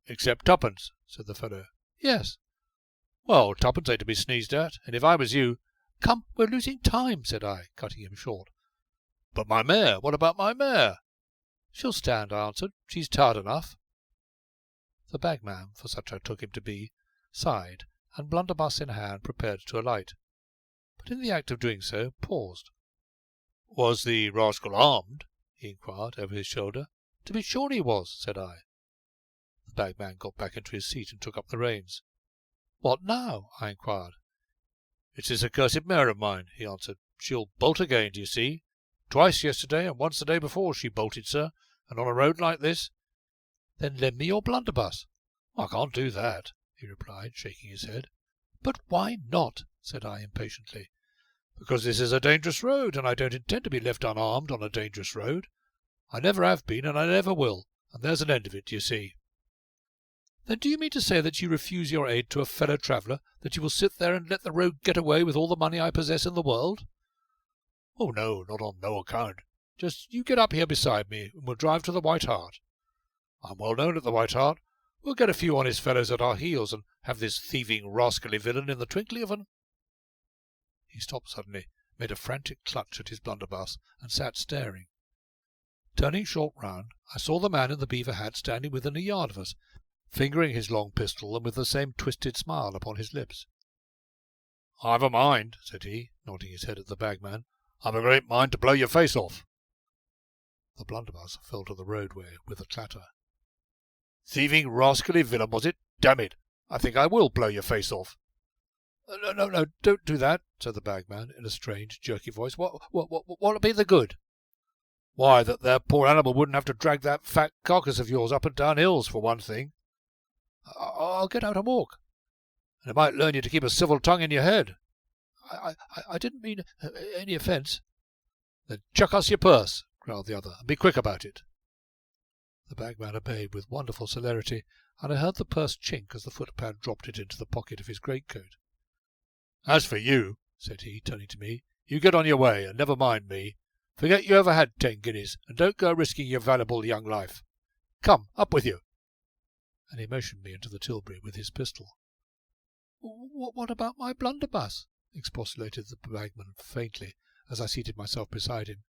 "Except 2pence," said the fellow. "Yes." "Well, 2pence ain't to be sneezed at, and if I was you—" "Come, we're losing time," said I, cutting him short. "But my mare? What about my mare?" "She'll stand," I answered. "She's tired enough." The bagman, for such I took him to be, sighed, and blunderbuss in hand prepared to alight, but in the act of doing so paused. "Was the rascal armed?" he inquired over his shoulder. "To be sure he was," said I. The bagman got back into his seat and took up the reins. "What now?" I inquired. "It's this accursed mare of mine," he answered. "She'll bolt again, do you see? Twice yesterday, and once the day before she bolted, sir, and on a road like this." "Then lend me your blunderbuss." "I can't do that," he replied, shaking his head. "But why not?" said I impatiently. "Because this is a dangerous road, and I don't intend to be left unarmed on a dangerous road. I never have been, and I never will, and there's an end of it, do you see." "Then do you mean to say that you refuse your aid to a fellow traveller, that you will sit there and let the rogue get away with all the money I possess in the world?" "Oh, no, not on no account. Just you get up here beside me, and we'll drive to the White Hart. I'm well known at the White Hart. We'll get a few honest fellows at our heels, and have this thieving, rascally villain in the twinkling of an—" He stopped suddenly, made a frantic clutch at his blunderbuss, and sat staring. Turning short round, I saw the man in the beaver hat standing within a yard of us, fingering his long pistol, and with the same twisted smile upon his lips. "I've a mind," said he, nodding his head at the bagman. "I've a great mind to blow your face off." The blunderbuss fell to the roadway with a clatter. "Thieving, rascally villain, was it? Damn it! I think I will blow your face off." No, don't do that," said the bagman, in a strange, jerky voice. What'll be the good?" "Why, that there poor animal wouldn't have to drag that fat carcass of yours up and down hills, for one thing." "I'll get out and walk." "And it might learn you to keep a civil tongue in your head." I didn't mean any offence." "Then chuck us your purse," growled the other, "and be quick about it." The bagman obeyed with wonderful celerity, and I heard the purse chink as the footpad dropped it into the pocket of his greatcoat. "As for you," said he, turning to me, "you get on your way, and never mind me. Forget you ever had 10 guineas, and don't go risking your valuable young life. Come, up with you." And he motioned me into the tilbury with his pistol. "What about my blunderbuss?" expostulated the bagman faintly, as I seated myself beside him.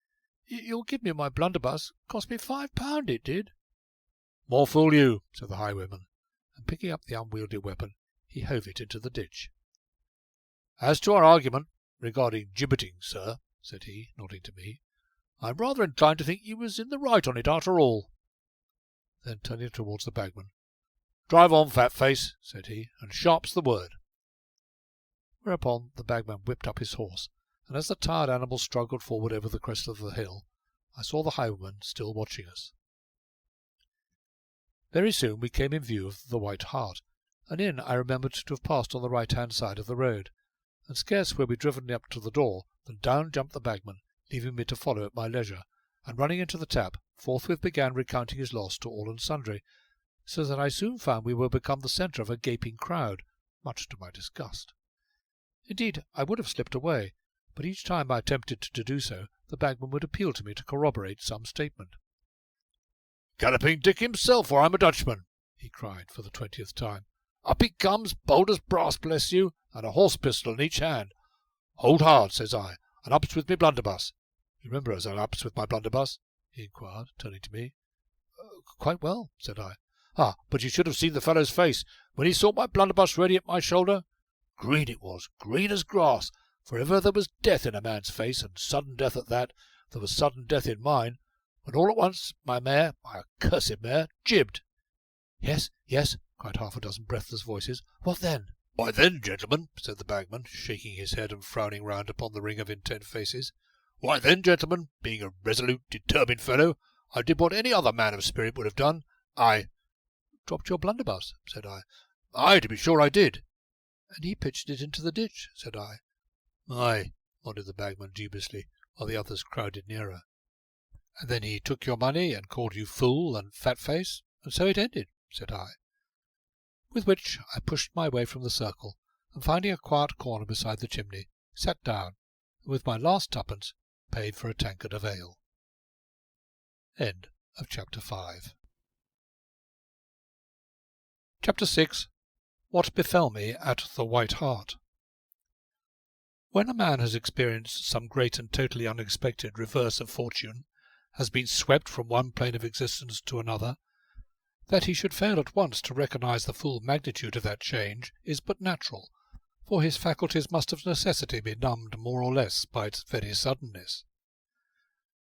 "You'll give me my blunderbuss. Cost me £5, it did." More fool you, said the highwayman, and picking up the unwieldy weapon, he hove it into the ditch. As to our argument regarding gibbeting, sir, said he, nodding to me, I am rather inclined to think you was in the right on it after all. Then turning towards the bagman, Drive on, fat face, said he, and sharp's the word. Whereupon the bagman whipped up his horse, and as the tired animal struggled forward over the crest of the hill, I saw the highwayman still watching us. Very soon we came in view of the White Hart, an inn I remembered to have passed on the right-hand side of the road, and scarce were we driven up to the door than down jumped the bagman, leaving me to follow at my leisure, and running into the tap, forthwith began recounting his loss to all and sundry, so that I soon found we were become the centre of a gaping crowd, much to my disgust. Indeed, I would have slipped away, but each time I attempted to do so, the bagman would appeal to me to corroborate some statement. "Galloping Dick himself, or I'm a Dutchman," he cried for the 20th time. "Up he comes, bold as brass, bless you, and a horse-pistol in each hand. Hold hard, says I, and ups with me blunderbuss. You remember as I ups with my blunderbuss?" he inquired, turning to me. "Quite well," said I. "Ah, but you should have seen the fellow's face when he saw my blunderbuss ready at my shoulder. Green it was, green as grass, for ever there was death in a man's face, and sudden death at that, there was sudden death in mine, when all at once my mare, my accursed mare, jibbed." "Yes, yes," cried half a dozen breathless voices. "What then?" "Why then, gentlemen," said the bagman, shaking his head and frowning round upon the ring of intent faces, "why then, gentlemen, being a resolute, determined fellow, I did what any other man of spirit would have done. I—" "Dropped your blunderbuss," said I. "Aye, to be sure I did." "And he pitched it into the ditch," said I. "Aye," nodded the bagman dubiously, while the others crowded nearer. "And then he took your money and called you fool and fat face, and so it ended," said I. With which I pushed my way from the circle, and finding a quiet corner beside the chimney, sat down, and with my last twopence paid for a tankard of ale. End of Chapter 5. Chapter 6. What befell me at the White Hart. When a man has experienced some great and totally unexpected reverse of fortune, has been swept from one plane of existence to another, that he should fail at once to recognize the full magnitude of that change is but natural, for his faculties must of necessity be numbed more or less by its very suddenness.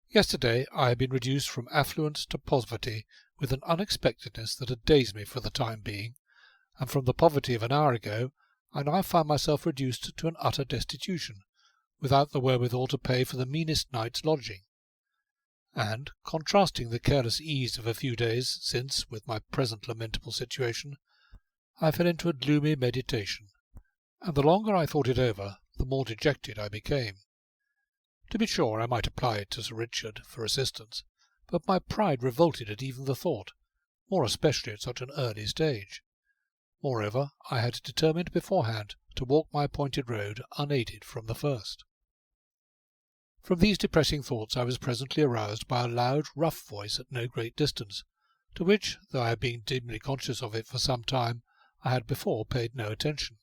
Yesterday I had been reduced from affluence to poverty with an unexpectedness that had dazed me for the time being, and from the poverty of an hour ago I now find myself reduced to an utter destitution, without the wherewithal to pay for the meanest night's lodging. And, contrasting the careless ease of a few days since with my present lamentable situation, I fell into a gloomy meditation, and the longer I thought it over, the more dejected I became. To be sure, I might apply it to Sir Richard for assistance, but my pride revolted at even the thought, more especially at such an early stage. Moreover, I had determined beforehand to walk my appointed road unaided from the first. From these depressing thoughts I was presently aroused by a loud, rough voice at no great distance, to which, though I had been dimly conscious of it for some time, I had before paid no attention.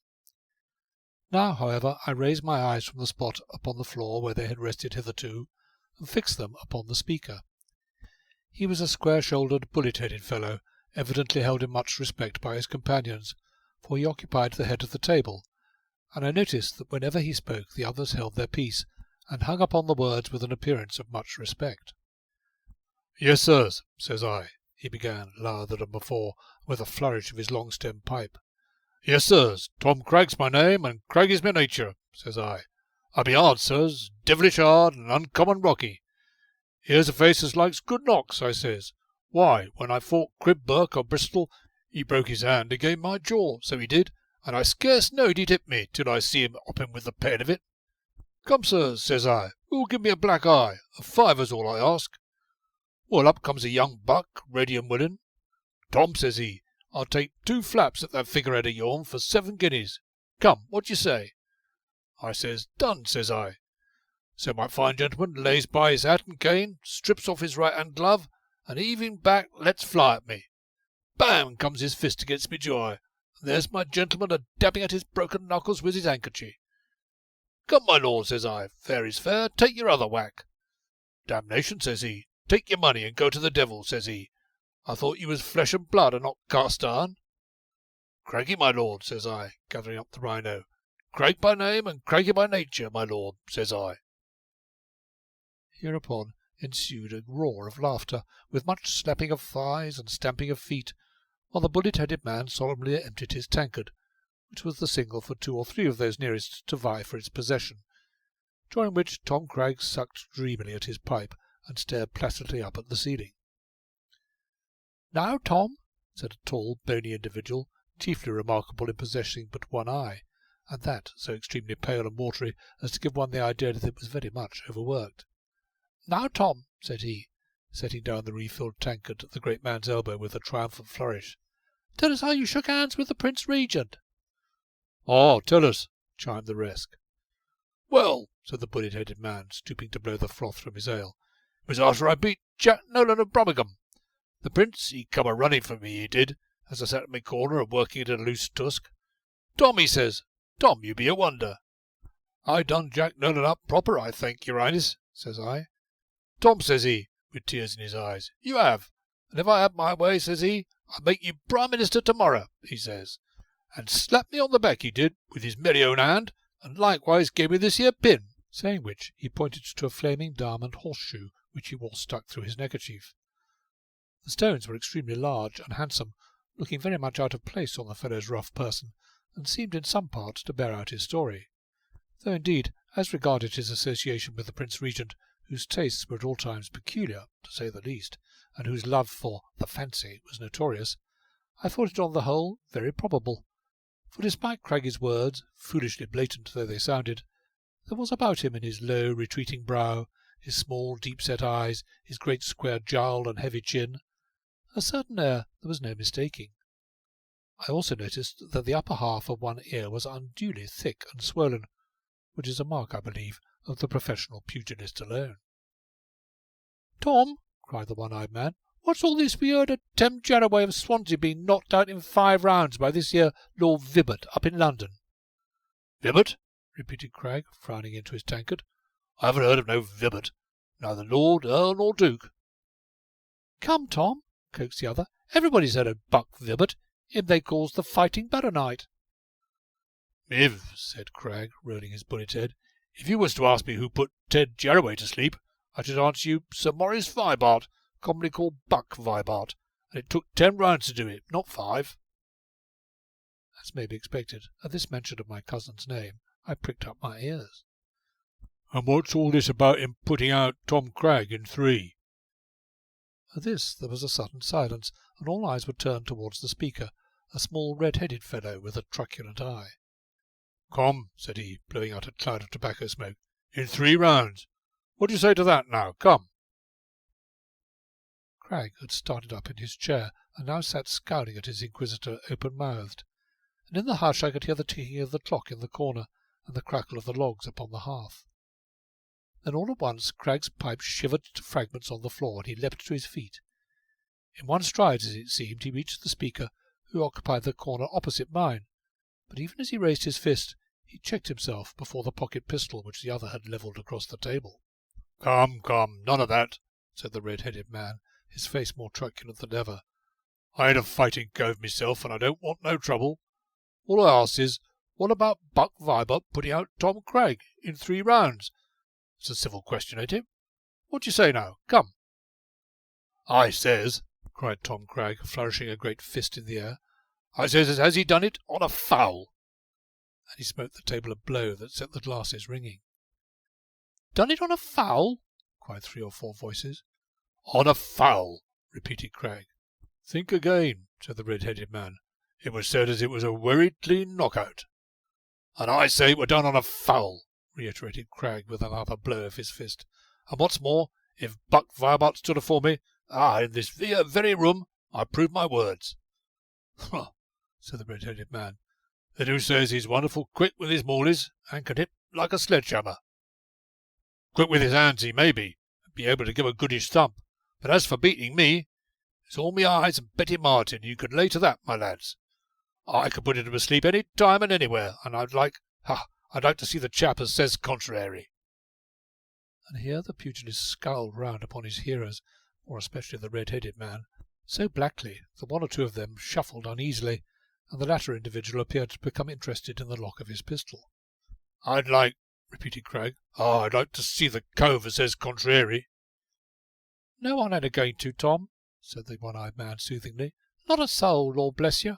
Now, however, I raised my eyes from the spot upon the floor where they had rested hitherto, and fixed them upon the speaker. He was a square-shouldered, bullet-headed fellow, evidently held in much respect by his companions, for he occupied the head of the table, and I noticed that whenever he spoke the others held their peace, and hung upon the words with an appearance of much respect. "Yes, sirs," says I, he began, lower than before, with a flourish of his long-stemmed pipe. "Yes, sirs, Tom Cragg's my name, and Cragg is my nature," says I. "I be hard, sirs, devilish hard, and uncommon rocky. Here's a face as likes good knocks," I says. "Why, when I fought Crib Burke of Bristol, he broke his hand against my jaw, so he did, and I scarce knowed he'd hit me till I see him op him with the pain of it. Come, sirs, says I, who'll give me a black eye? A fiver's all I ask." Well, up comes a young buck, ready and willing. "Tom," says he, "I'll take 2 flaps at that figurehead of yourn for 7 guineas. Come, what d'ye say?" I says, "Done," says I. So my fine gentleman lays by his hat and cane, strips off his right-hand glove, and heaving back lets fly at me. Bam comes his fist against me jaw, and there's my gentleman a-dabbing at his broken knuckles with his handkerchief. "Come, my lord," says I, "fair is fair, take your other whack." "Damnation," says he, "take your money and go to the devil," says he. I thought you was flesh and blood and not cast iron. Craggy, my lord, says I, gathering up the rhino. Crag by name and craggy by nature, my lord, says I. Hereupon ensued a roar of laughter, with much slapping of thighs and stamping of feet, while the bullet-headed man solemnly emptied his tankard, which was the signal for 2 or 3 of those nearest to vie for its possession, during which Tom Cragg sucked dreamily at his pipe and stared placidly up at the ceiling. "Now, Tom," said a tall, bony individual, chiefly remarkable in possessing but one eye, and that so extremely pale and watery as to give one the idea that it was very much overworked. "Now, Tom," said he, setting down the refilled tankard at the great man's elbow with a triumphant flourish, "tell us how you shook hands with the Prince Regent." "Ah, tell us," chimed the rest. "Well," said the bullet-headed man, stooping to blow the froth from his ale, "it was after I beat Jack Nolan of Brummagem. The Prince, he come a-running for me, he did, as I sat in my corner a working at a loose tusk. 'Tom,' he says, 'Tom, you be a wonder.' 'I done Jack Nolan up proper, I thank your Highness,' says I. 'Tom,' says he, with tears in his eyes, 'you have, and if I had my way,' says he, 'I'd make you Prime Minister to-morrow,' he says, and slapped me on the back, he did, with his merry own hand, and likewise gave me this here pin," saying which he pointed to a flaming diamond horseshoe which he wore stuck through his neckerchief. The stones were extremely large and handsome, looking very much out of place on the fellow's rough person, and seemed in some parts to bear out his story, though indeed, as regarded his association with the Prince Regent, whose tastes were at all times peculiar, to say the least, and whose love for the fancy was notorious, I thought it on the whole very probable, for despite Craggy's words, foolishly blatant though they sounded, there was about him in his low, retreating brow, his small, deep-set eyes, his great square jowl and heavy chin, a certain air there was no mistaking. I also noticed that the upper half of one ear was unduly thick and swollen, which is a mark, I believe, of the professional pugilist alone. "Tom," cried the one-eyed man, "what's all this we heard of Tem Jarraway of Swansea being knocked out in 5 rounds by this here Lord Vibart up in London?" "Vibart?" repeated Cragg, frowning into his tankard. "I haven't heard of no Vibart, neither Lord, Earl, nor Duke." "Come, Tom," coaxed the other, "everybody's heard of Buck Vibart, him they calls the Fighting Barronite." "If," said Cragg, rolling his bullet head, "if you was to ask me who put Ted Jarraway to sleep, I should answer you Sir Maurice Vibart, commonly called Buck Vibart, and it took 10 rounds to do it, not 5. As may be expected, at this mention of my cousin's name, I pricked up my ears. "And what's all this about him putting out Tom Cragg in 3? At this there was a sudden silence, and all eyes were turned towards the speaker, a small red-headed fellow with a truculent eye. "Come," said he, blowing out a cloud of tobacco smoke, "in 3 rounds. What do you say to that now? Come." Cragg had started up in his chair, and now sat scowling at his inquisitor open-mouthed, and in the hush I could hear the ticking of the clock in the corner, and the crackle of the logs upon the hearth. Then all at once Cragg's pipe shivered to fragments on the floor, and he leapt to his feet. In one stride, as it seemed, he reached the speaker, who occupied the corner opposite mine, but even as he raised his fist, he checked himself before the pocket pistol which the other had levelled across the table. "Come, come, none of that," said the red-headed man, his face more truculent than ever. "I ain't a fighting cove myself, and I don't want no trouble. All I ask is, what about Buck Vibart putting out Tom Cragg in 3 rounds? It's a civil question, ain't it? What do you say now? Come." "I says," cried Tom Cragg, flourishing a great fist in the air, "I says as has he done it on a foul." And he smote the table a blow that set the glasses ringing. "Done it on a foul?" cried 3 or 4 voices. "On a foul," repeated Cragg. "Think again," said the red-headed man. "It was said as it was a werry clean knock-out." "And I say it were done on a foul," reiterated Cragg with another blow of his fist. "And what's more, if Buck Vibart stood afore me, in this very room, I prove my words." "Huh," said the red-headed man. "Then who says he's wonderful quick with his mauleys, and can hit like a sledgehammer? Quick with his hands he may be, and be able to give a goodish thump, but as for beating me, it's all me eyes and Betty Martin you could lay to that, my lads. I could put him to sleep any time and anywhere, and I'd like to see the chap as says contrary." And here the pugilist scowled round upon his hearers, more especially the red-headed man, so blackly that one or two of them shuffled uneasily, and the latter individual appeared to become interested in the lock of his pistol. Repeated Cragg. I'd like to see the cove as says contrary. No one ain't a-going to, Tom, said the one-eyed man soothingly. Not a soul, Lord bless you.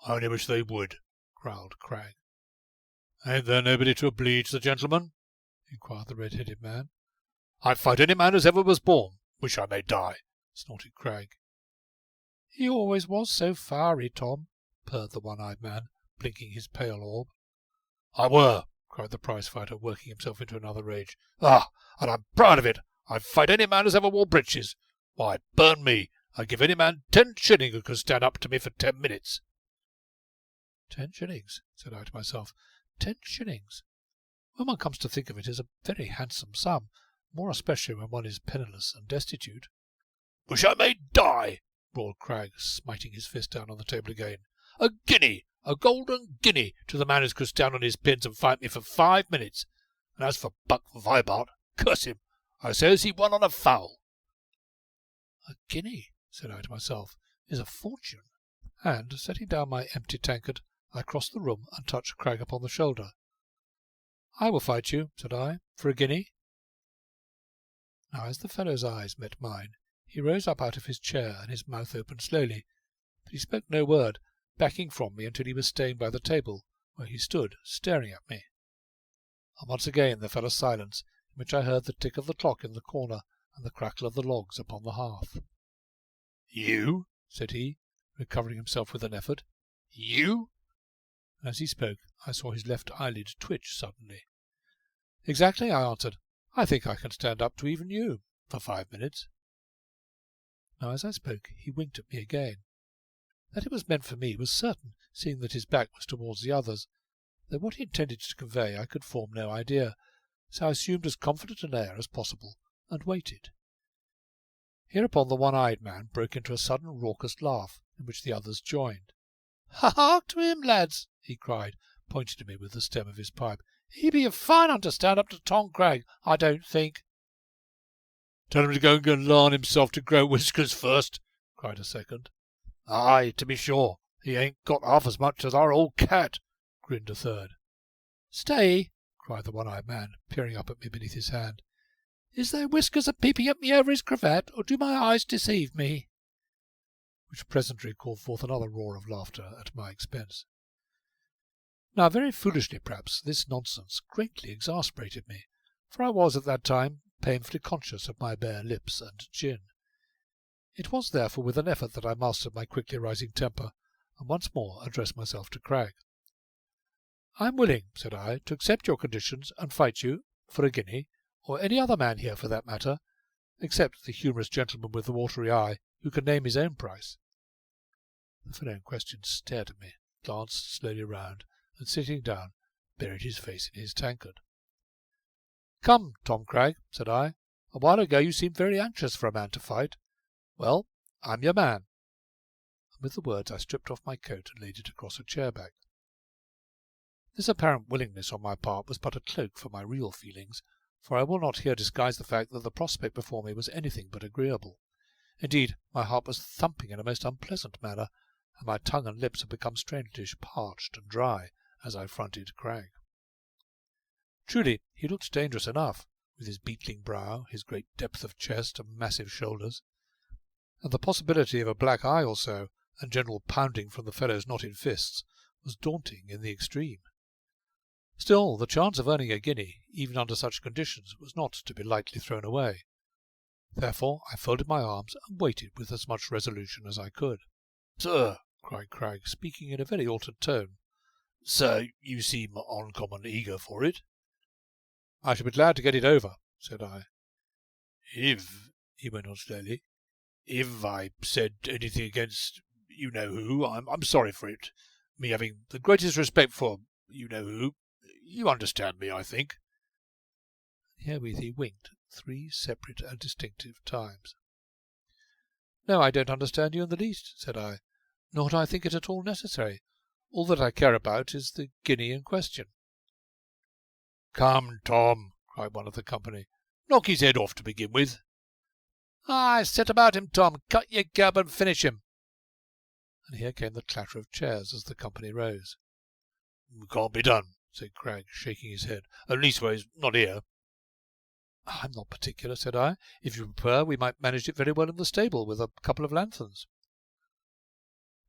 I only wish they would, growled Cragg. Ain't there nobody to oblige the gentleman? Inquired the red-headed man. I'd fight any man as ever was born. Wish I may die, snorted Cragg. He always was so fiery, Tom, purred the one-eyed man, blinking his pale orb. I were, cried the prize-fighter, working himself into another rage. Ah, and I'm proud of it. I'd fight any man as ever wore breeches. Why, burn me, I'd give any man 10 shillings who could stand up to me for 10 minutes. 10 shillings, said I to myself. 10 shillings. When one comes to think of it, is a very handsome sum, more especially when one is penniless and destitute. Wish I may die, roared Cragg, smiting his fist down on the table again. A guinea, a golden guinea, to the man who could stand on his pins and fight me for 5 minutes. And as for Buck Vibart, curse him, I says he won on a foul. A guinea, said I to myself, is a fortune. And, setting down my empty tankard, I crossed the room and touched Cragg upon the shoulder. I will fight you, said I, for a guinea. Now, as the fellow's eyes met mine, he rose up out of his chair and his mouth opened slowly, but he spoke no word, backing from me until he was staying by the table, where he stood, staring at me. And once again there fell a silence, in which I heard the tick of the clock in the corner and the crackle of the logs upon the hearth. You? said he, recovering himself with an effort. You? And as he spoke, I saw his left eyelid twitch suddenly. Exactly, I answered. I think I can stand up to even you, for 5 minutes. Now, as I spoke, he winked at me again. That it was meant for me was certain, seeing that his back was towards the others, though what he intended to convey I could form no idea, so I assumed as confident an air as possible, and waited. Hereupon the one-eyed man broke into a sudden raucous laugh, in which the others joined. "Hark to him, lads!" he cried, pointing to me with the stem of his pipe. "He be a fine un to stand up to Tom Cragg, I don't think." "Tell him to go and larn himself to grow whiskers first," cried a second. "Aye, to be sure, he ain't got half as much as our old cat," grinned a third. "Stay!" cried the one-eyed man, peering up at me beneath his hand. "Is there whiskers a peeping at me over his cravat, or do my eyes deceive me?" Which presently called forth another roar of laughter at my expense. Now, very foolishly perhaps, this nonsense greatly exasperated me, for I was at that time painfully conscious of my bare lips and chin. It was therefore with an effort that I mastered my quickly rising temper, and once more addressed myself to Cragg. "I am willing," said I, "to accept your conditions and fight you for a guinea, or any other man here for that matter, except the humorous gentleman with the watery eye, who can name his own price." The fellow in question stared at me, glanced slowly round, and sitting down, buried his face in his tankard. "Come, Tom Cragg," said I. "A while ago you seemed very anxious for a man to fight. Well, I'm your man." And with the words I stripped off my coat and laid it across a chair-back. This apparent willingness on my part was but a cloak for my real feelings, for I will not here disguise the fact that the prospect before me was anything but agreeable. Indeed, my heart was thumping in a most unpleasant manner, and my tongue and lips had become strangely parched and dry as I fronted Cragg. Truly, he looked dangerous enough, with his beetling brow, his great depth of chest and massive shoulders, and the possibility of a black eye or so, and general pounding from the fellow's knotted fists, was daunting in the extreme. Still, the chance of earning a guinea, even under such conditions, was not to be lightly thrown away. Therefore I folded my arms and waited with as much resolution as I could. "Sir," cried Cragg, speaking in a very altered tone, "sir, you seem uncommon eager for it." "I shall be glad to get it over," said I. "If," he went on slowly, "if I said anything against you-know-who, I'm sorry for it. Me having the greatest respect for you-know-who. You understand me, I think." Herewith he winked 3 separate and distinctive times. "No, I don't understand you in the least," said I, "nor do I think it at all necessary. All that I care about is the guinea in question." "Come, Tom," cried one of the company, "knock his head off to begin with." "Aye, set about him, Tom. Cut your gab and finish him." And here came the clatter of chairs as the company rose. "Can't be done," said Cragg, shaking his head. "Leastways, not here." "I'm not particular," said I. "If you prefer, we might manage it very well in the stable with a couple of lanthorns."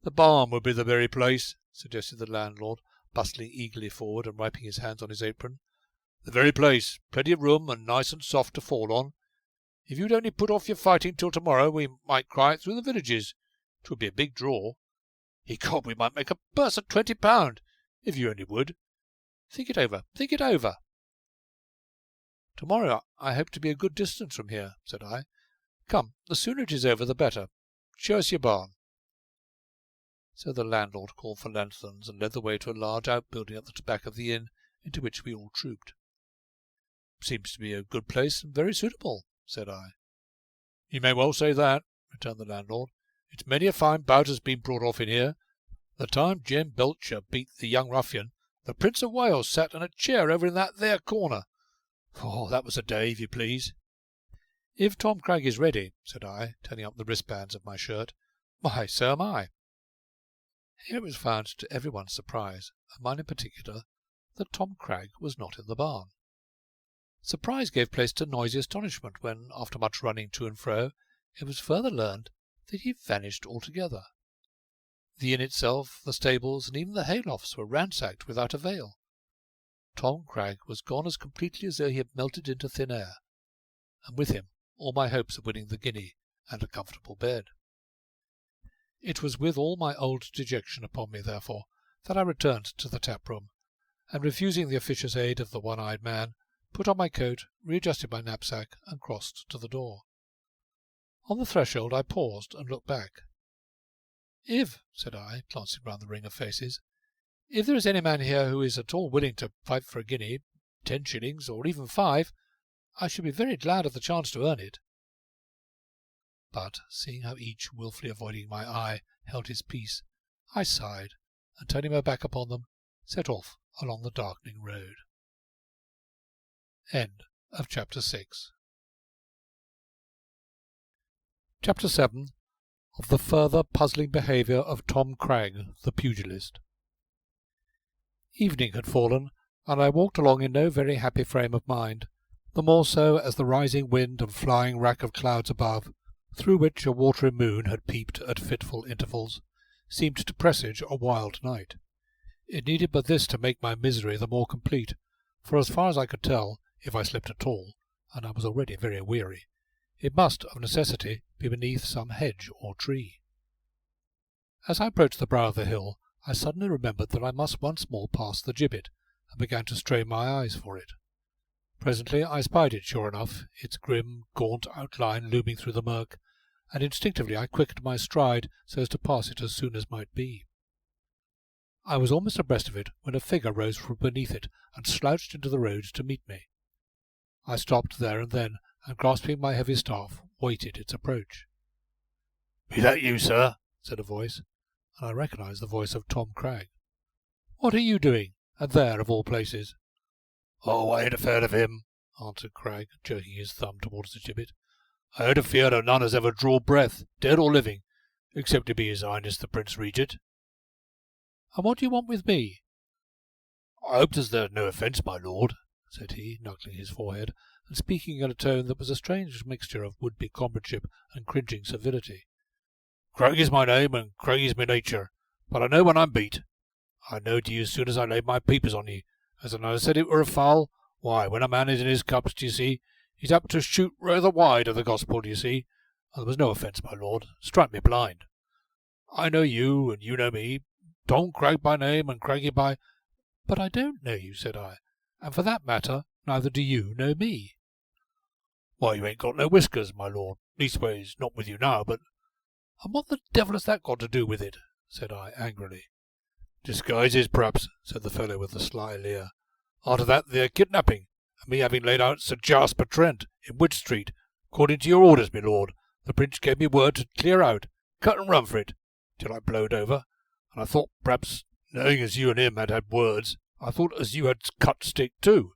"The barn would be the very place," suggested the landlord, bustling eagerly forward and wiping his hands on his apron. "The very place. Plenty of room, and nice and soft to fall on. If you'd only put off your fighting till tomorrow, we might cry it through the villages. 'Twould be a big draw. Ecod, we might make a purse of £20, if you only would. Think it over, think it over." "Tomorrow I hope to be a good distance from here," said I. "Come, the sooner it is over the better. Show us your barn." So the landlord called for lanthorns and led the way to a large outbuilding at the back of the inn, into which we all trooped. "Seems to be a good place and very suitable," said I. "You may well say that," returned the landlord. "It's many a fine bout has been brought off in here. The time Jem Belcher beat the young ruffian, the Prince of Wales sat in a chair over in that there corner. Oh, that was a day, if you please." "If Tom Cragg is ready," said I, turning up the wristbands of my shirt, "why, so am I." Here it was found, to everyone's surprise, and mine in particular, that Tom Cragg was not in the barn. Surprise gave place to noisy astonishment when, after much running to and fro, it was further learned that he had vanished altogether. The inn itself, the stables, and even the haylofts were ransacked without avail. Tom Cragg was gone as completely as though he had melted into thin air, and with him all my hopes of winning the guinea and a comfortable bed. It was with all my old dejection upon me, therefore, that I returned to the tap-room, and refusing the officious aid of the one-eyed man, put on my coat, readjusted my knapsack, and crossed to the door. On the threshold I paused and looked back. "If," said I, glancing round the ring of faces, "if there is any man here who is at all willing to fight for a guinea, 10 shillings, or even 5, I should be very glad of the chance to earn it." But, seeing how each, wilfully avoiding my eye, held his peace, I sighed, and turning my back upon them, set off along the darkening road. End of Chapter 6. Chapter 7. Of the further puzzling behaviour of Tom Cragg, the pugilist. Evening had fallen, and I walked along in no very happy frame of mind, the more so as the rising wind and flying rack of clouds above, through which a watery moon had peeped at fitful intervals, seemed to presage a wild night. It needed but this to make my misery the more complete, for as far as I could tell, if I slept at all, and I was already very weary, it must, of necessity, be beneath some hedge or tree. As I approached the brow of the hill, I suddenly remembered that I must once more pass the gibbet, and began to strain my eyes for it. Presently I spied it sure enough, its grim, gaunt outline looming through the murk, and instinctively I quickened my stride so as to pass it as soon as might be. I was almost abreast of it when a figure rose from beneath it and slouched into the road to meet me. I stopped there and then, and grasping my heavy staff, waited its approach. "Be that you, sir?" said a voice, and I recognised the voice of Tom Cragg. "What are you doing, and there of all places?" "Oh, I ain't afeard of him," answered Cragg, jerking his thumb towards the gibbet. "I ain't afeard of none as ever draw breath, dead or living, except it be His Highness the Prince Regent." "And what do you want with me?" "I hope there's no offence, my lord," said he, knuckling his forehead, and speaking in a tone that was a strange mixture of would-be comradeship and cringing servility. "Cragg is my name, and Cragg is my nature, but I know when I'm beat. I knowed ye as soon as I laid my peepers on ye, as when I said it were a foul. Why, when a man is in his cups, d'ye see, he's apt to shoot rather wide of the gospel, d'ye see, and there was no offence, my lord. Strike me blind. I know you, and you know me, Tom Cragg by name, and Craggy by—" "But I don't know you," said I, "and for that matter, neither do you know me." "Why, you ain't got no whiskers, my lord, leastways not with you now, but—" "And what the devil has that got to do with it?" said I, angrily. "Disguises, perhaps," said the fellow with a sly leer. "After that, they're kidnapping, and me having laid out Sir Jasper Trent in Wood Street, according to your orders, my lord. The Prince gave me word to clear out, cut and run for it, till I blowed over, and I thought, perhaps, knowing as you and him had had words, I thought as you had cut stick too."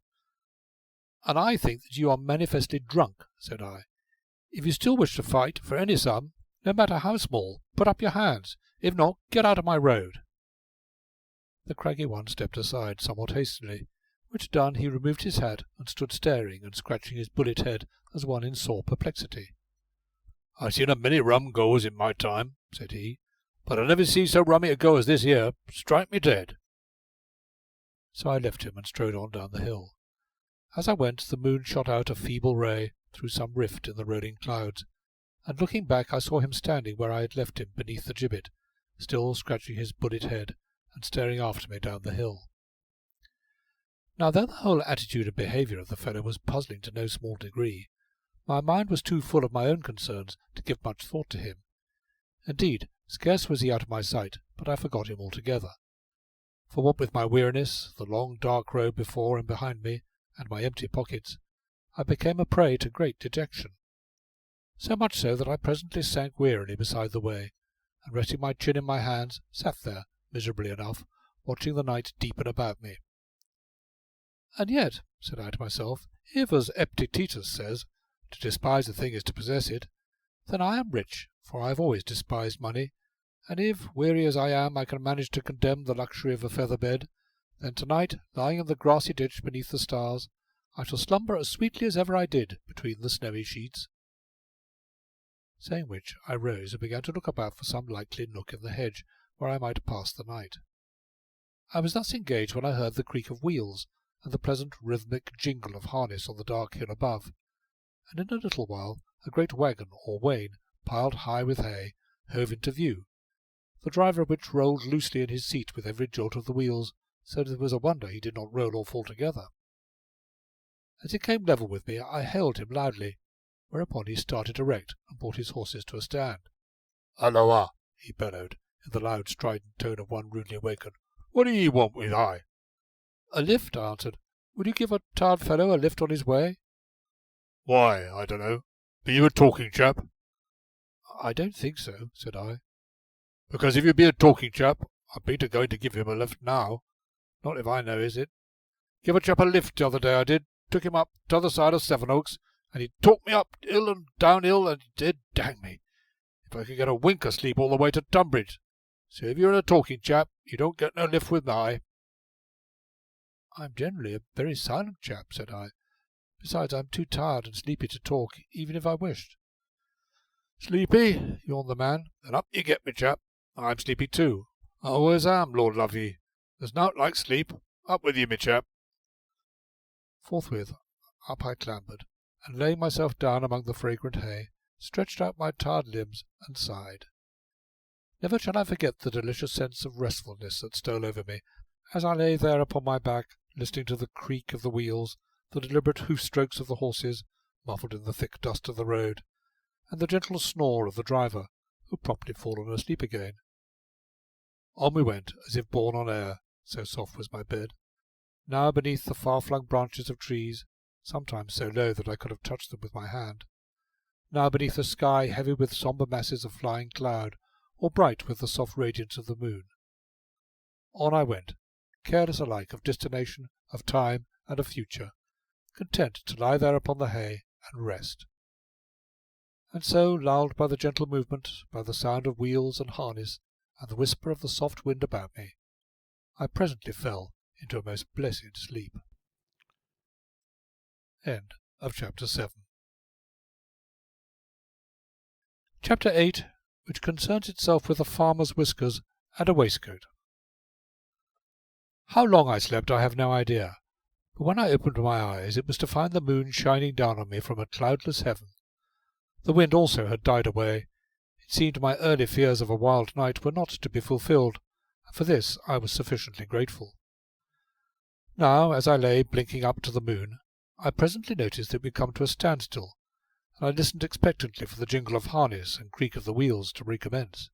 "And I think that you are manifestly drunk," said I. If you still wish to fight for any sum, no matter how small, put up your hands. If not, get out of my road." The craggy one stepped aside somewhat hastily, which done he removed his hat and stood staring and scratching his bullet head as one in sore perplexity. "I've seen a many rum goes in my time," said he, "but I never see so rummy a go as this here. Strike me dead." So I left him and strode on down the hill. As I went, the moon shot out a feeble ray through some rift in the rolling clouds, and looking back I saw him standing where I had left him beneath the gibbet, still scratching his bullet head and staring after me down the hill. Now, though the whole attitude and behaviour of the fellow was puzzling to no small degree, my mind was too full of my own concerns to give much thought to him. Indeed, scarce was he out of my sight, but I forgot him altogether. For what with my weariness, the long dark road before and behind me, and my empty pockets, I became a prey to great dejection. So much so that I presently sank wearily beside the way, and resting my chin in my hands, sat there, miserably enough, watching the night deepen about me. "And yet," said I to myself, "if, as Epictetus says, to despise a thing is to possess it, then I am rich, for I have always despised money, and if, weary as I am, I can manage to condemn the luxury of a feather bed, then to-night, lying in the grassy ditch beneath the stars, I shall slumber as sweetly as ever I did between the snowy sheets." Saying which, I rose and began to look about for some likely nook in the hedge where I might pass the night. I was thus engaged when I heard the creak of wheels and the pleasant rhythmic jingle of harness on the dark hill above, and in a little while a great waggon or wain, piled high with hay, hove into view, the driver of which rolled loosely in his seat with every jolt of the wheels, so that it was a wonder he did not roll or fall together. As he came level with me, I hailed him loudly, whereupon he started erect and brought his horses to a stand. "Halloa!" he bellowed, in the loud strident tone of one rudely awakened. "What do ye want with I?" "A lift," I answered. "Would you give a tired fellow a lift on his way?" "Why, I don't know. Be you a talking chap?" "I don't think so," said I. "Because if you be a talking chap, I bean't a going to give him a lift now. Not if I know is it. Give a chap a lift the other day I did. Took him up t'other side of Sevenoaks, and he talked me up hill and down hill, and he did, dang me, if I could get a wink of sleep all the way to Tunbridge. So if you're a talking chap, you don't get no lift with me." "I'm generally a very silent chap," said I. "Besides, I'm too tired and sleepy to talk, even if I wished." "Sleepy?" yawned the man. "Then up you get, me chap. I'm sleepy too. I always am, Lord love ye. There's nowt like sleep. Up with you, me chap." Forthwith up I clambered, and laying myself down among the fragrant hay, stretched out my tired limbs and sighed. Never shall I forget the delicious sense of restfulness that stole over me as I lay there upon my back, listening to the creak of the wheels, the deliberate hoof-strokes of the horses, muffled in the thick dust of the road, and the gentle snore of the driver, who had promptly fallen asleep again. On we went, as if borne on air, so soft was my bed, now beneath the far-flung branches of trees, sometimes so low that I could have touched them with my hand, now beneath a sky heavy with sombre masses of flying cloud, or bright with the soft radiance of the moon. On I went, careless alike of destination, of time, and of future, content to lie there upon the hay and rest. And so, lulled by the gentle movement, by the sound of wheels and harness, and the whisper of the soft wind about me, I presently fell into a most blessed sleep. End of Chapter 7. Chapter 8, which concerns itself with a farmer's whiskers and a waistcoat. How long I slept I have no idea, but when I opened my eyes it was to find the moon shining down on me from a cloudless heaven. The wind also had died away. It seemed my early fears of a wild night were not to be fulfilled, and for this I was sufficiently grateful. Now, as I lay blinking up to the moon, I presently noticed that we had come to a standstill, and I listened expectantly for the jingle of harness and creak of the wheels to recommence.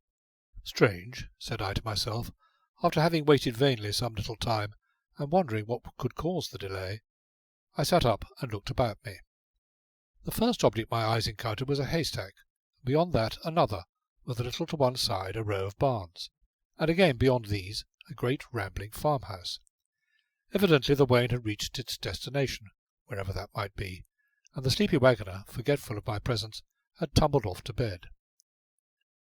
"Strange," said I to myself, after having waited vainly some little time, and wondering what could cause the delay. I sat up and looked about me. The first object my eyes encountered was a haystack, and beyond that another, with a little to one side a row of barns, and again beyond these a great rambling farmhouse. Evidently the wain had reached its destination, wherever that might be, and the sleepy waggoner, forgetful of my presence, had tumbled off to bed,